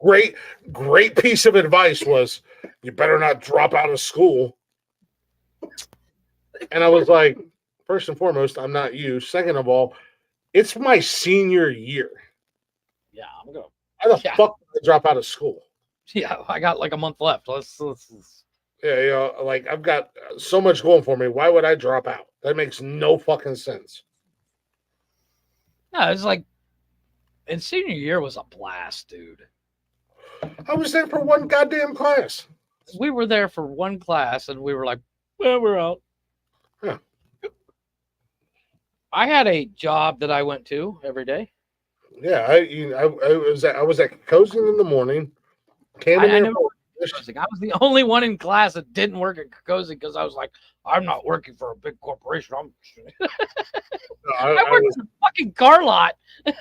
great piece of advice was, you better not drop out of school. And I was like, first and foremost, I'm not you. Second of all, it's my senior year. Yeah, I'm going. Why the fuck did I drop out of school? Yeah, I got like a month left. Let's. Yeah, like I've got so much going for me. Why would I drop out? That makes no fucking sense. No, it's like, and senior year was a blast, dude. I was there for one goddamn class. We were there for one class, and we were like, well, we're out. Yeah. I had a job that I went to every day. Yeah, I was at Kokosin in the morning. I was the only one in class that didn't work at Kokosin because I was like, I'm not working for a big corporation. I worked in a fucking car lot. I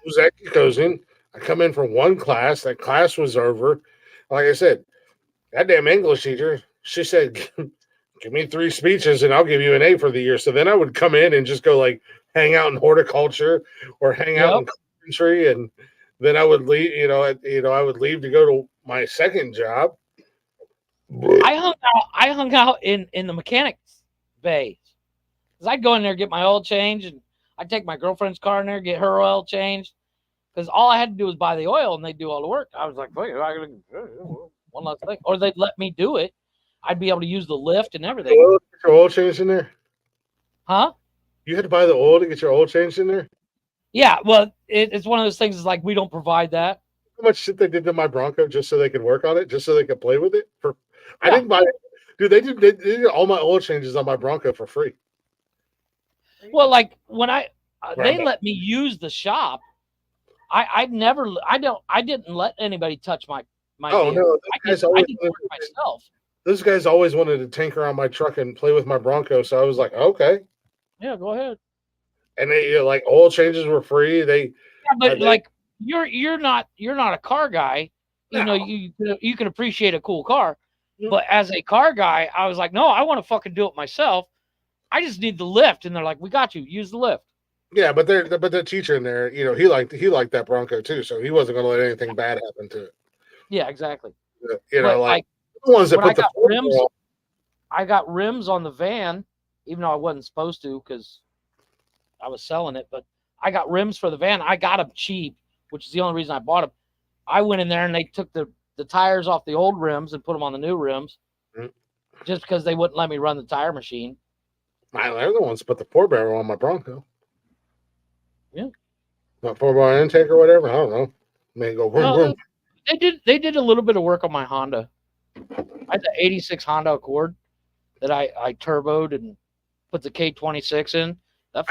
was at Kokosin. I come in for one class. That class was over. Like I said, that damn English teacher, she said, give me 3 speeches and I'll give you an A for the year. So then I would come in and just go like hang out in horticulture or hang out in carpentry, and then I would leave. I would leave to go to my second job. I hung out in the mechanics bay. Cause I'd go in there, get my oil changed, and I'd take my girlfriend's car in there, get her oil changed. Because all I had to do was buy the oil, and they'd do all the work. I was like, wait, one last thing. Or they'd let me do it. I'd be able to use the lift and everything. Get your oil changed in there? Huh? You had to buy the oil to get your oil changed in there? Yeah, well, it's one of those things. Is like we don't provide that. How much shit they did to my Bronco just so they could work on it, just so they could play with it? I didn't buy it. Dude, they did all my oil changes on my Bronco for free. Well, like when they let me use the shop, I didn't let anybody touch my Oh vehicle. no, I did work myself. Those guys always wanted to tinker on my truck and play with my Bronco, so I was like, okay. Yeah, go ahead. And they like oil changes were free. But like you're not a car guy. You know, you can appreciate a cool car, but as a car guy, I was like, no, I want to fucking do it myself. I just need the lift, and they're like, we got you. Use the lift. Yeah, but the teacher in there, he liked that Bronco too, so he wasn't going to let anything bad happen to it. Yeah, exactly. Like the ones that put the rims. I got rims on the van, even though I wasn't supposed to because I was selling it. But I got rims for the van. I got them cheap, which is the only reason I bought them. I went in there and they took the tires off the old rims and put them on the new rims, just because they wouldn't let me run the tire machine. They're the ones that put the 4-barrel on my Bronco. Yeah, not 4-bar intake or whatever. I don't know. May go vroom, vroom. They did a little bit of work on my Honda. I had the '86 Honda Accord that I turboed and put the K26 in. That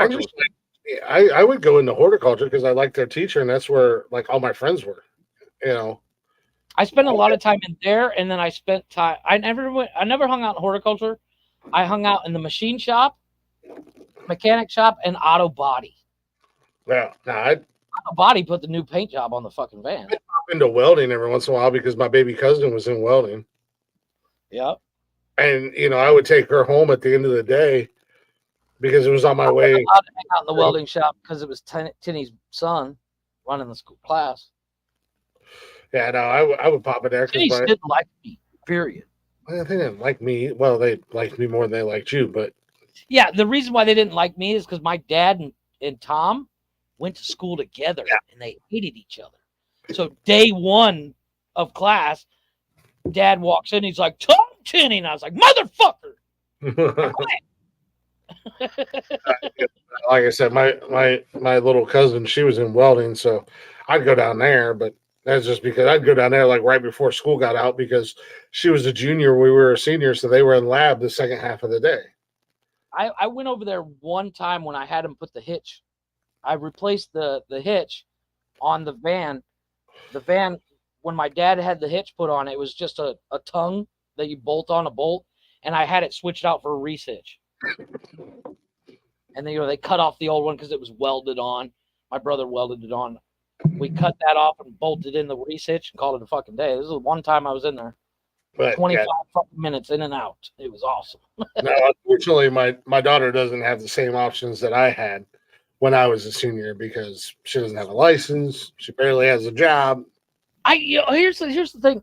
I would go into horticulture because I liked their teacher, and that's where like all my friends were. I spent a lot of time in there, and then I spent time. I never hung out in horticulture. I hung out in the machine shop, mechanic shop, and auto body. Yeah, Auto body put the new paint job on the fucking van. I'd pop into welding every once in a while because my baby cousin was in welding. Yep. And I would take her home at the end of the day because it was on my way. I was allowed to hang out in the welding shop because it was Tinny's son running the school class. Yeah, no, I would pop in there. Tinny didn't like me, period. Well, they didn't like me. Well, they liked me more than they liked you, but yeah, the reason why they didn't like me is because my dad and Tom went to school together and they hated each other. So day one of class, Dad walks in, he's like, Tom Tinney, and I was like, motherfucker. Like I said, my little cousin, she was in welding, so I'd go down there, but that's just because I'd go down there like right before school got out because she was a junior, we were a senior, so they were in lab the second half of the day. I went over there one time when I had him put the hitch. I replaced the hitch on the van. The van, when my dad had the hitch put on, it was just a tongue that you bolt on a bolt, and I had it switched out for a reese hitch. And then they cut off the old one because it was welded on. My brother welded it on. We cut that off and bolted in the reese hitch and called it a fucking day. This is one time I was in there. But 25 fucking minutes in and out. It was awesome. No, unfortunately, my daughter doesn't have the same options that I had when I was a senior because she doesn't have a license. She barely has a job. Here's the thing.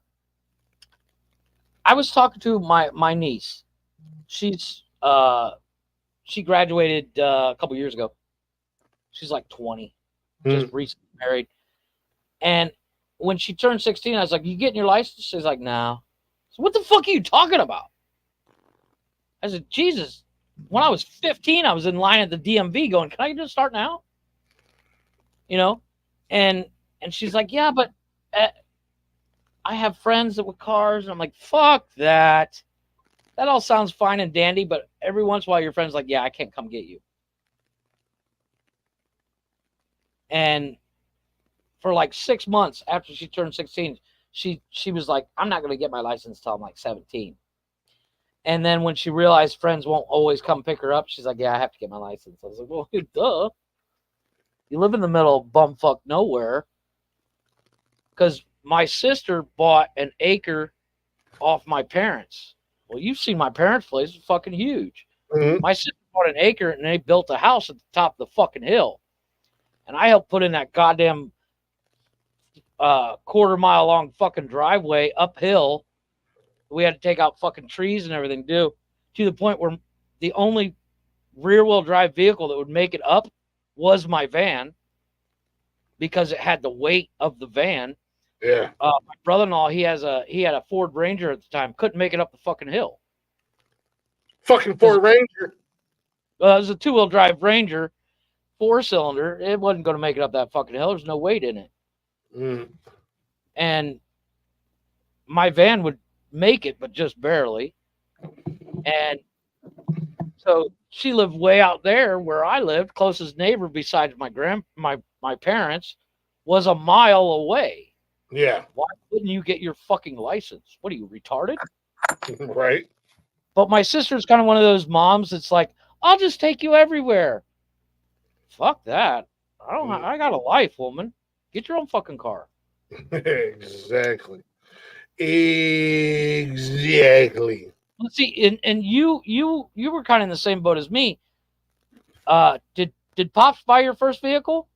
I was talking to my niece. She graduated a couple years ago. She's like 20, just recently married. And when she turned 16, I was like, "You getting your license?" She's like, "No." So what the fuck are you talking about? I said, Jesus. When I was 15, I was in line at the DMV going, "Can I just start now?" And she's like, "Yeah, but I have friends that with cars." And I'm like, "Fuck that. That all sounds fine and dandy, but every once in a while your friend's like, yeah, I can't come get you." And for like 6 months after she turned 16, she was like, "I'm not going to get my license till I'm like 17. And then when she realized friends won't always come pick her up, she's like, "Yeah, I have to get my license." I was like, "Well, duh. You live in the middle of bumfuck nowhere." Because my sister bought an acre off my parents. Well, you've seen my parents' place. It's fucking huge. Mhm. My sister bought an acre and they built a house at the top of the fucking hill. And I helped put in that goddamn quarter-mile long fucking driveway uphill. We had to take out fucking trees and everything to the point where the only rear-wheel drive vehicle that would make it up was my van because it had the weight of the van. Yeah. My brother-in-law, he had a Ford Ranger at the time, couldn't make it up the fucking hill. Fucking Ford Ranger. It was a 2-wheel drive Ranger, 4-cylinder. It wasn't going to make it up that fucking hill. There's no weight in it. Mm. And my van would make it, but just barely. And so she lived way out there where I lived. Closest neighbor besides my parents was a mile away. Yeah. Why wouldn't you get your fucking license? What are you, retarded? Right. But my sister's kind of one of those moms that's like, I'll just take you everywhere. Fuck that. I got a life, woman. Get your own fucking car. Exactly. Let's see, and you were kind of in the same boat as me. Did Pops buy your first vehicle?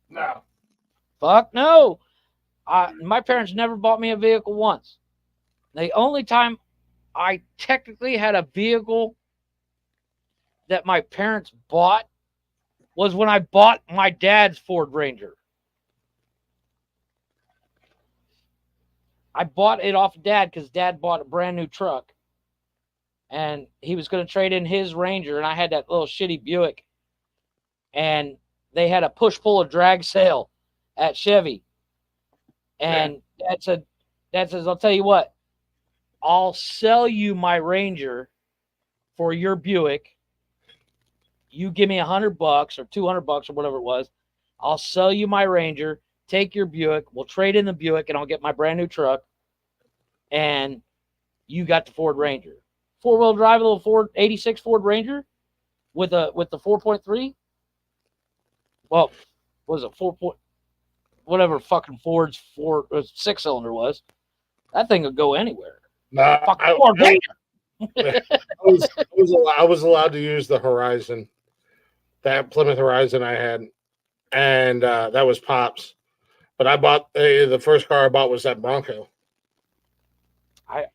No. Fuck no. My parents never bought me a vehicle once. The only time I technically had a vehicle that my parents bought was when I bought my dad's Ford Ranger. I bought it off Dad because Dad bought a brand new truck. And he was going to trade in his Ranger, and I had that little shitty Buick. And they had a push-pull or drag sale at Chevy. And Dad says, I'll tell you what, I'll sell you my Ranger for your Buick. You give me $100 or $200 or whatever it was. I'll sell you my Ranger, take your Buick, we'll trade in the Buick, and I'll get my brand new truck. And you got the Ford Ranger. 4-wheel drive, a little Ford 86 Ford Ranger with the 4.3. Well, was it 4. Whatever fucking Ford's 6-cylinder was. That thing would go anywhere. Nah, Fucking Ford Ranger. I was allowed to use the Horizon, that Plymouth Horizon I had, and that was Pops. But I bought the first car I bought was that Bronco. I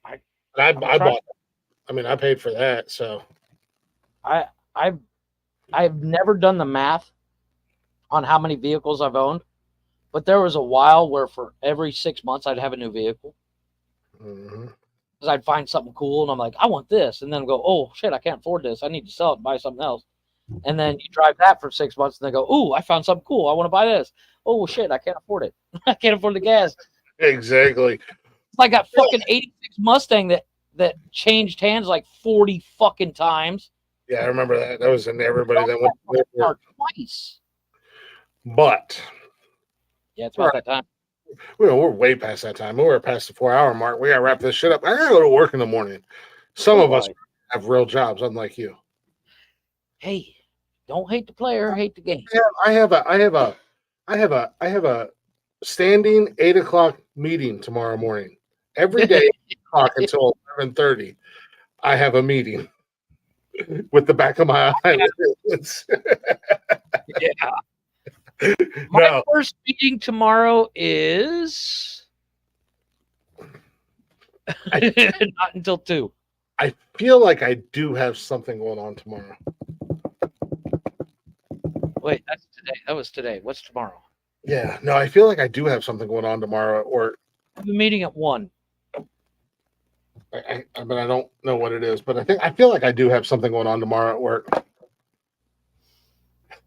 bought. I mean, I paid for that, so I've never done the math on how many vehicles I've owned, but there was a while where for every 6 months I'd have a new vehicle. Mm-hmm. Because I'd find something cool and I'm like, I want this, and then go, oh shit, I can't afford this. I need to sell it and buy something else. And then you drive that for 6 months and then go, oh, I found something cool. I want to buy this. Oh shit, I can't afford it. I can't afford the gas. Exactly. It's like that fucking 86 Mustang that changed hands like 40 fucking times. Yeah, I remember that. That was in everybody that went there. Twice. But yeah, it's about that time. We're way past that time. We're past the 4-hour mark. We gotta wrap this shit up. I gotta go to work in the morning. Some of us have real jobs, unlike you. Hey, don't hate the player, hate the game. I have a standing 8 o'clock meeting tomorrow morning. Every day, 8 o'clock until 11:30. I have a meeting with the back of my eyelids. Yeah. My first meeting tomorrow is not until 2. I feel like I do have something going on tomorrow. Wait, that's today. That was today. What's tomorrow? Yeah, no, I feel like I do have something going on tomorrow at work. I have a meeting at 1. I don't know what it is, but I feel like I do have something going on tomorrow at work.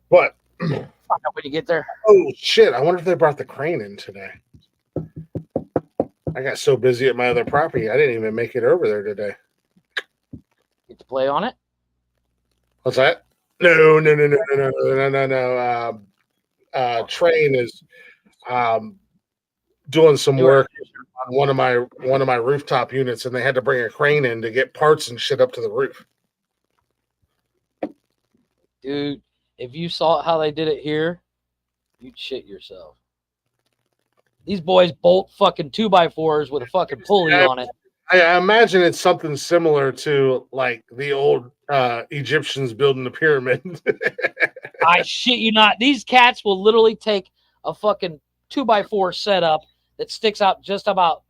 But find out when you get there. Oh shit! I wonder if they brought the crane in today. I got so busy at my other property, I didn't even make it over there today. Get to play on it? What's that? No. Train is doing some work on one of my rooftop units, and they had to bring a crane in to get parts and shit up to the roof. Dude, if you saw how they did it here, you'd shit yourself. These boys bolt fucking 2x4s with a fucking pulley on it. I imagine it's something similar to like the old Egyptians building the pyramid. I shit you not. These cats will literally take a fucking 2x4 setup that sticks out just about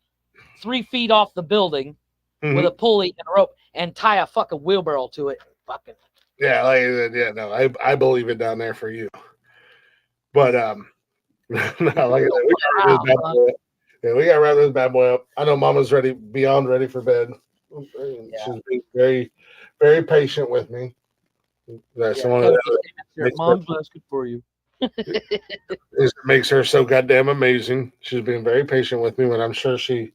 3 feet off the building with a pulley and a rope and tie a fucking wheelbarrow to it. Fucking Yeah, no, I believe it down there for you. But no, like I said, we gotta wrap this bad boy up. Yeah, we gotta wrap this bad boy up. I know Mama's beyond ready for bed. She's been very, very patient with me. That's one of the Mom's asking for you. It makes her so goddamn amazing. She's been very patient with me, but I'm sure she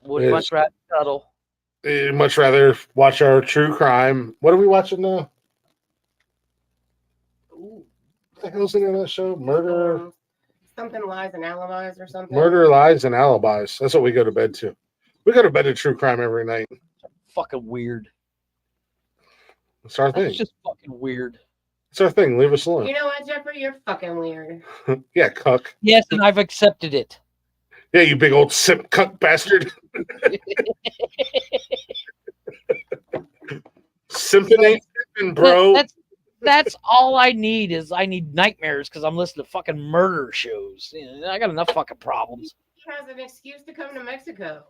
would much rather cuddle. Much rather watch our true crime. What are we watching now? What the hell's the name of that show? Murder. Something Lies and Alibis or something. Murder, Lies, and Alibis. That's what we go to bed to. We go to bed to true crime every night. Fucking weird. It's our thing. It's just fucking weird. It's our thing. Leave us alone. You know what, Jeffrey? You're fucking weird. Yeah, cuck. Yes, and I've accepted it. Yeah, you big old simp cuck bastard. Symphony, bro. That's all I need is I need nightmares because I'm listening to fucking murder shows. You know, I got enough fucking problems. He has an excuse to come to Mexico.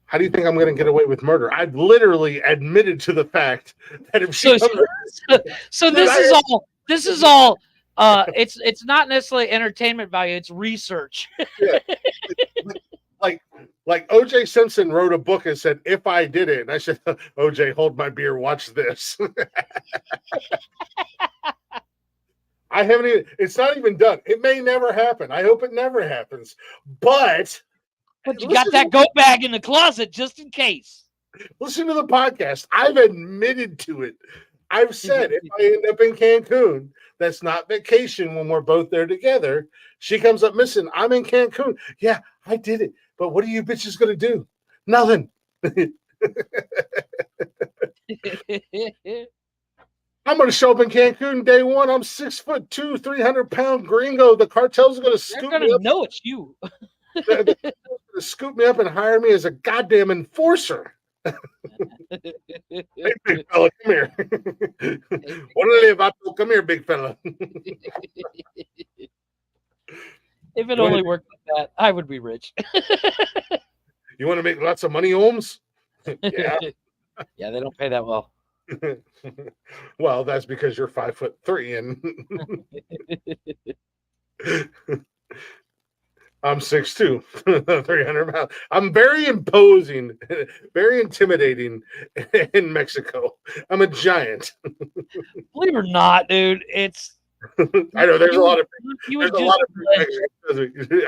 How do you think I'm going to get away with murder? I've literally admitted to the fact that if she so this is all it's not necessarily entertainment value, it's research. Yeah. Like OJ Simpson wrote a book and said, if I did it, and I said, OJ, hold my beer, watch this. I haven't even, it's not even done. It may never happen. I hope it never happens. But you got that goat bag in the closet just in case. Listen to the podcast. I've admitted to it. I've said if I end up in Cancun, that's not vacation when we're both there together. She comes up missing. I'm in Cancun. Yeah, I did it. But what are you bitches going to do? Nothing. I'm going to show up in Cancun day one. I'm 6'2", 300-pound gringo. The cartel's going to scoop me up. They're going to know it's you. They're going to scoop me up and hire me as a goddamn enforcer. Hey, big fella, come here. Come here, big fella. If it only worked like that, I would be rich. You want to make lots of money, Holmes? Yeah. Yeah, they don't pay that well. Well, that's because you're 5'3" and I'm 6'2", 300 pounds. I'm very imposing, very intimidating in Mexico. I'm a giant. Believe it or not, dude, it's. I know there's a lot of.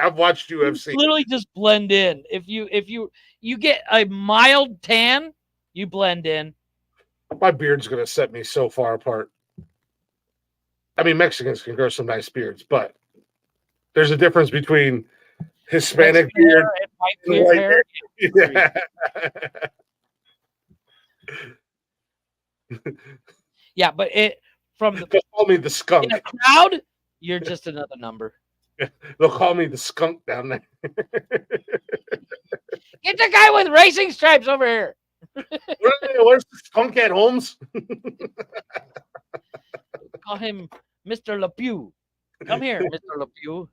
I've watched UFC. You literally just blend in. If you get a mild tan, you blend in. My beard's gonna set me so far apart. I mean, Mexicans can grow some nice beards, but there's a difference between Hispanic beard and white hair. Yeah. Yeah, but it from the. They'll call me the skunk. In a crowd, you're just another number. They'll call me the skunk down there. Get the guy with racing stripes over here. Where's the skunk at, Holmes? Call him Mr. LePew. Come here, Mr. LePew.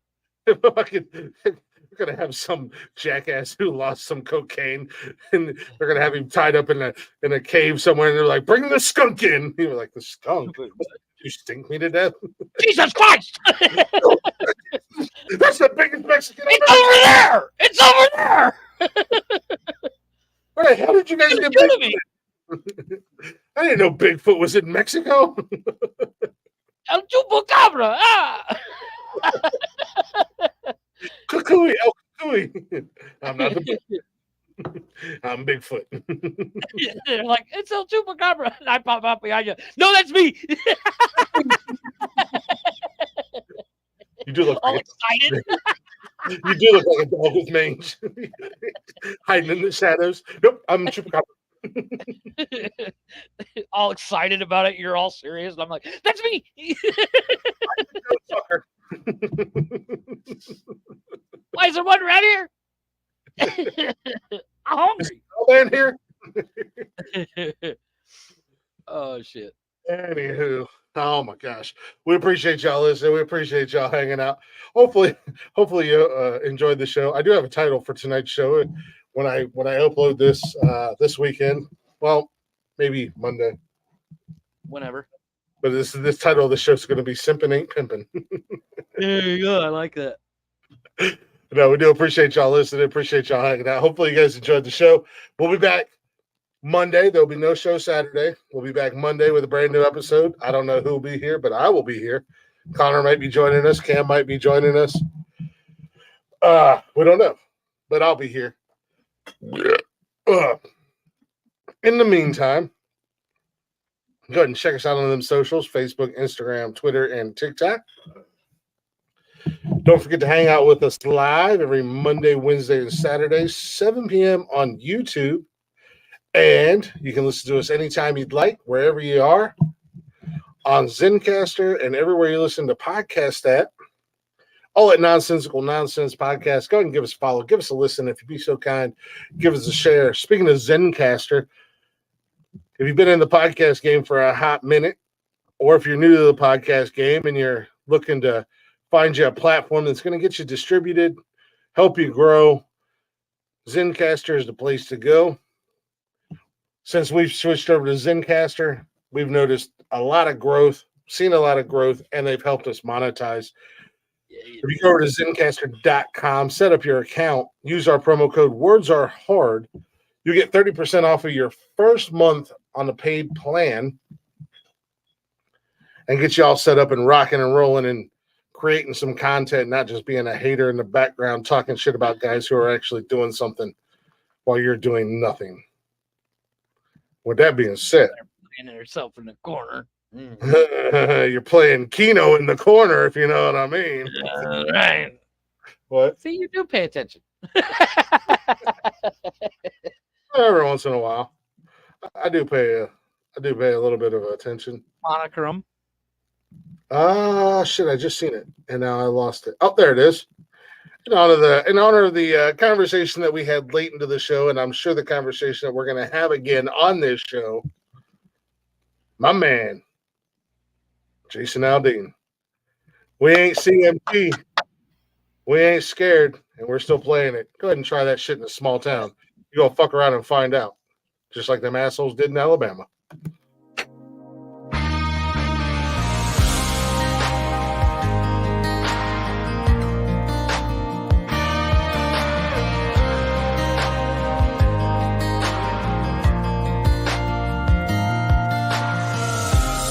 We're gonna have some jackass who lost some cocaine, and they're gonna have him tied up in a cave somewhere, and they're like, "Bring the skunk in." He was like, "The skunk? You stink me to death." Jesus Christ! That's the biggest Mexican. It's over there. It's over there. Where the hell did you guys get Bigfoot? I didn't know Bigfoot was in Mexico. El Chupacabra. Ah. Cucuy, El Cucuy. I'm not the Bigfoot. I'm Bigfoot. They're like, it's El Chupacabra. And I pop up behind you. No, that's me. You do look all like excited. You do look like a dog with mange. Hiding in the shadows. Nope, I'm Chupacabra. All excited about it. You're all serious. And I'm like, that's me. Why is there one right here? I'm hungry. All in here. Oh shit. Anywho, oh my gosh, we appreciate y'all listening. We appreciate y'all hanging out. Hopefully you enjoyed the show. I do have a title for tonight's show when I upload this this weekend. Well, maybe Monday. Whenever. But this title of the show is going to be "Simpin' Ain't Pimpin'." There you go. I like that. No, we do appreciate y'all listening. Appreciate y'all hanging out. Hopefully you guys enjoyed the show. We'll be back Monday. There'll be no show Saturday. We'll be back Monday with a brand new episode. I don't know who will be here, but I will be here. Connor might be joining us. Cam might be joining us. We don't know, but I'll be here. In the meantime, go ahead and check us out on them socials: Facebook, Instagram, Twitter, and TikTok. Don't forget to hang out with us live every Monday, Wednesday, and Saturday, 7 p.m. on YouTube. And you can listen to us anytime you'd like, wherever you are, on Zencastr and everywhere you listen to podcasts at. All at Nonsensical Nonsense Podcast. Go ahead and give us a follow. Give us a listen if you'd be so kind. Give us a share. Speaking of Zencastr, if you've been in the podcast game for a hot minute, or if you're new to the podcast game and you're looking to find you a platform that's going to get you distributed, help you grow, Zencastr is the place to go. Since we've switched over to Zencastr, we've noticed a lot of growth, seen a lot of growth, and they've helped us monetize. If you go over to Zencastr.com, set up your account, use our promo code WordsAreHard, you get 30% off of your first month on the paid plan and get you all set up and rocking and rolling and creating some content, not just being a hater in the background talking shit about guys who are actually doing something while you're doing nothing. With that being said, Playing herself in the corner. you're playing Keno in the corner, if you know what I mean. All right. What? See, you do pay attention. Every once in a while, I do pay a little bit of attention. Moniker 'em. Shit! I just seen it, and now I lost it. Oh, there it is. In honor of the conversation that we had late into the show, and I'm sure the conversation that we're going to have again on this show, my man, Jason Aldean. We ain't CMT. We ain't scared, and we're still playing it. Go ahead and try that shit in a small town. You go fuck around and find out, just like them assholes did in Alabama.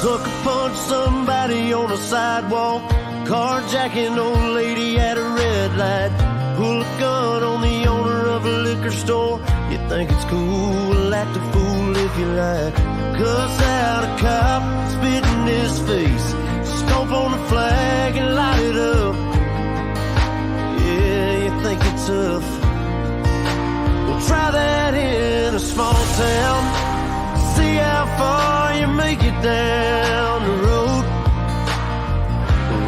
Sucker punch somebody on the sidewalk, carjacking old lady at a red light, pull a gun on the owner of a liquor store. You think it's cool, act a fool if you like. Cuss out a cop, spit in his face, stomp on the flag and light it up. Yeah, you think it's tough. Well, try that in a small town. See how far you make it down the road.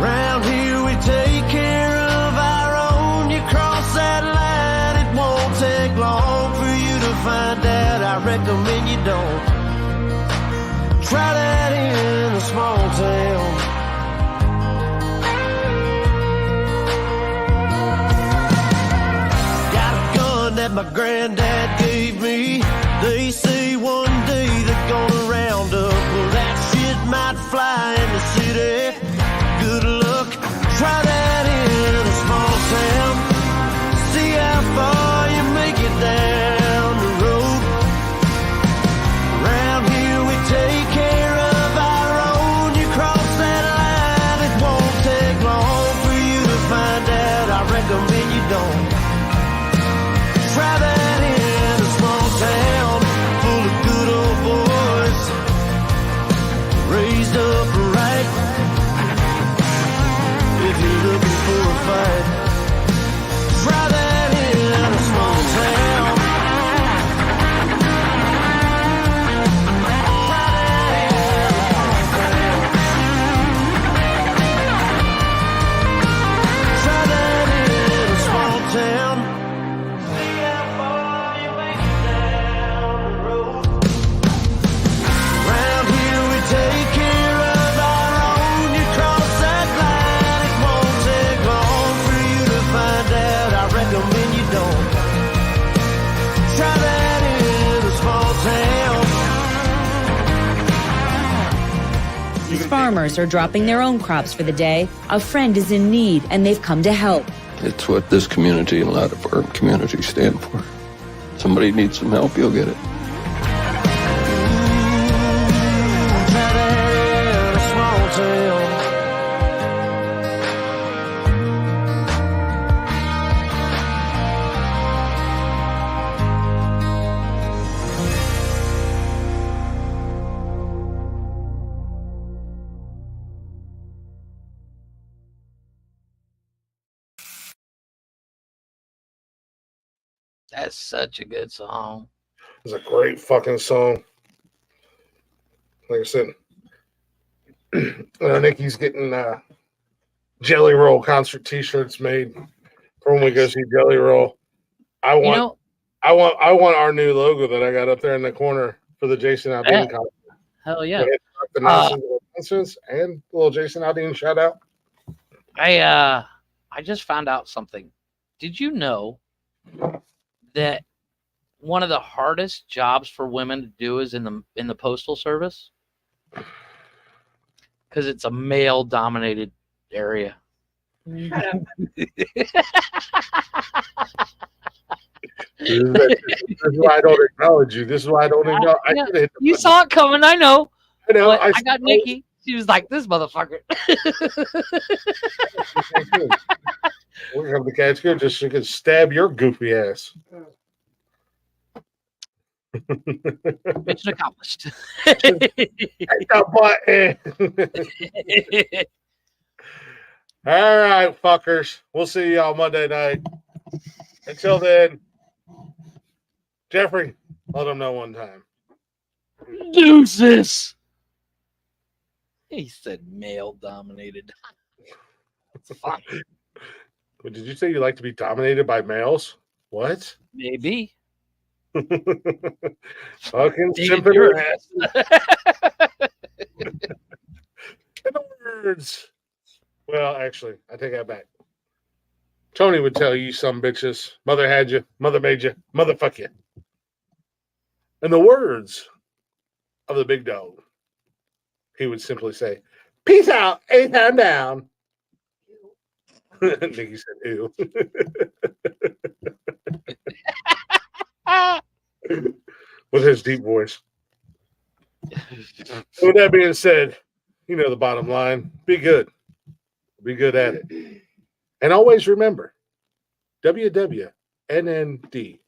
Around here we take care of our own. You cross that line, it won't take long for you to find out. I recommend you don't. Try that in a small town. Got a gun that my granddad gave me. They say one day they're gonna round up. Well, that shit might fly in the city. Good luck, try that in a small town. See how far you make it down the road. Around here we take care of our own. You cross that farmers are dropping their own crops for the day, a friend is in need and they've come to help. It's what this community and a lot of our communities stand for. Somebody needs some help, you'll get it. That's such a good song. It's a great fucking song. Like I said, Nikki's getting Jelly Roll concert T-shirts made for when we go see Jelly Roll. I want our new logo that I got up there in the corner for the Jason Aldean concert. Hell yeah! The Nonsensical Nonsense and the little Jason Aldean shout out. I just found out something. Did you know that one of the hardest jobs for women to do is in the postal service? Because it's a male-dominated area. This is why I don't acknowledge you. This is why I don't acknowledge. You saw it coming, I know. I know. I got Nikki. She was like, "This motherfucker." We're gonna the cat's good just so she can stab your goofy ass. Mission accomplished. All right, fuckers. We'll see y'all Monday night. Until then, Jeffrey, let them know one time. Deuces. He said male-dominated. That's funny. Did you say you like to be dominated by males? What? Maybe. Fucking simping your ass. Words. Well, actually, I take that back. Tony would tell you some bitches, mother had you, mother made you, motherfuck you. In the words of the big dog, he would simply say, "Peace out, 8 down." Nikki said, "Ew." With his deep voice. With that being said, you know the bottom line. Be good. Be good at it. And always remember, WWNND.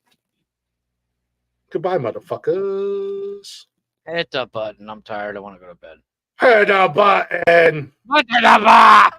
Goodbye, motherfuckers. Hit the button. I'm tired. I want to go to bed. Hit the button. Hit the button.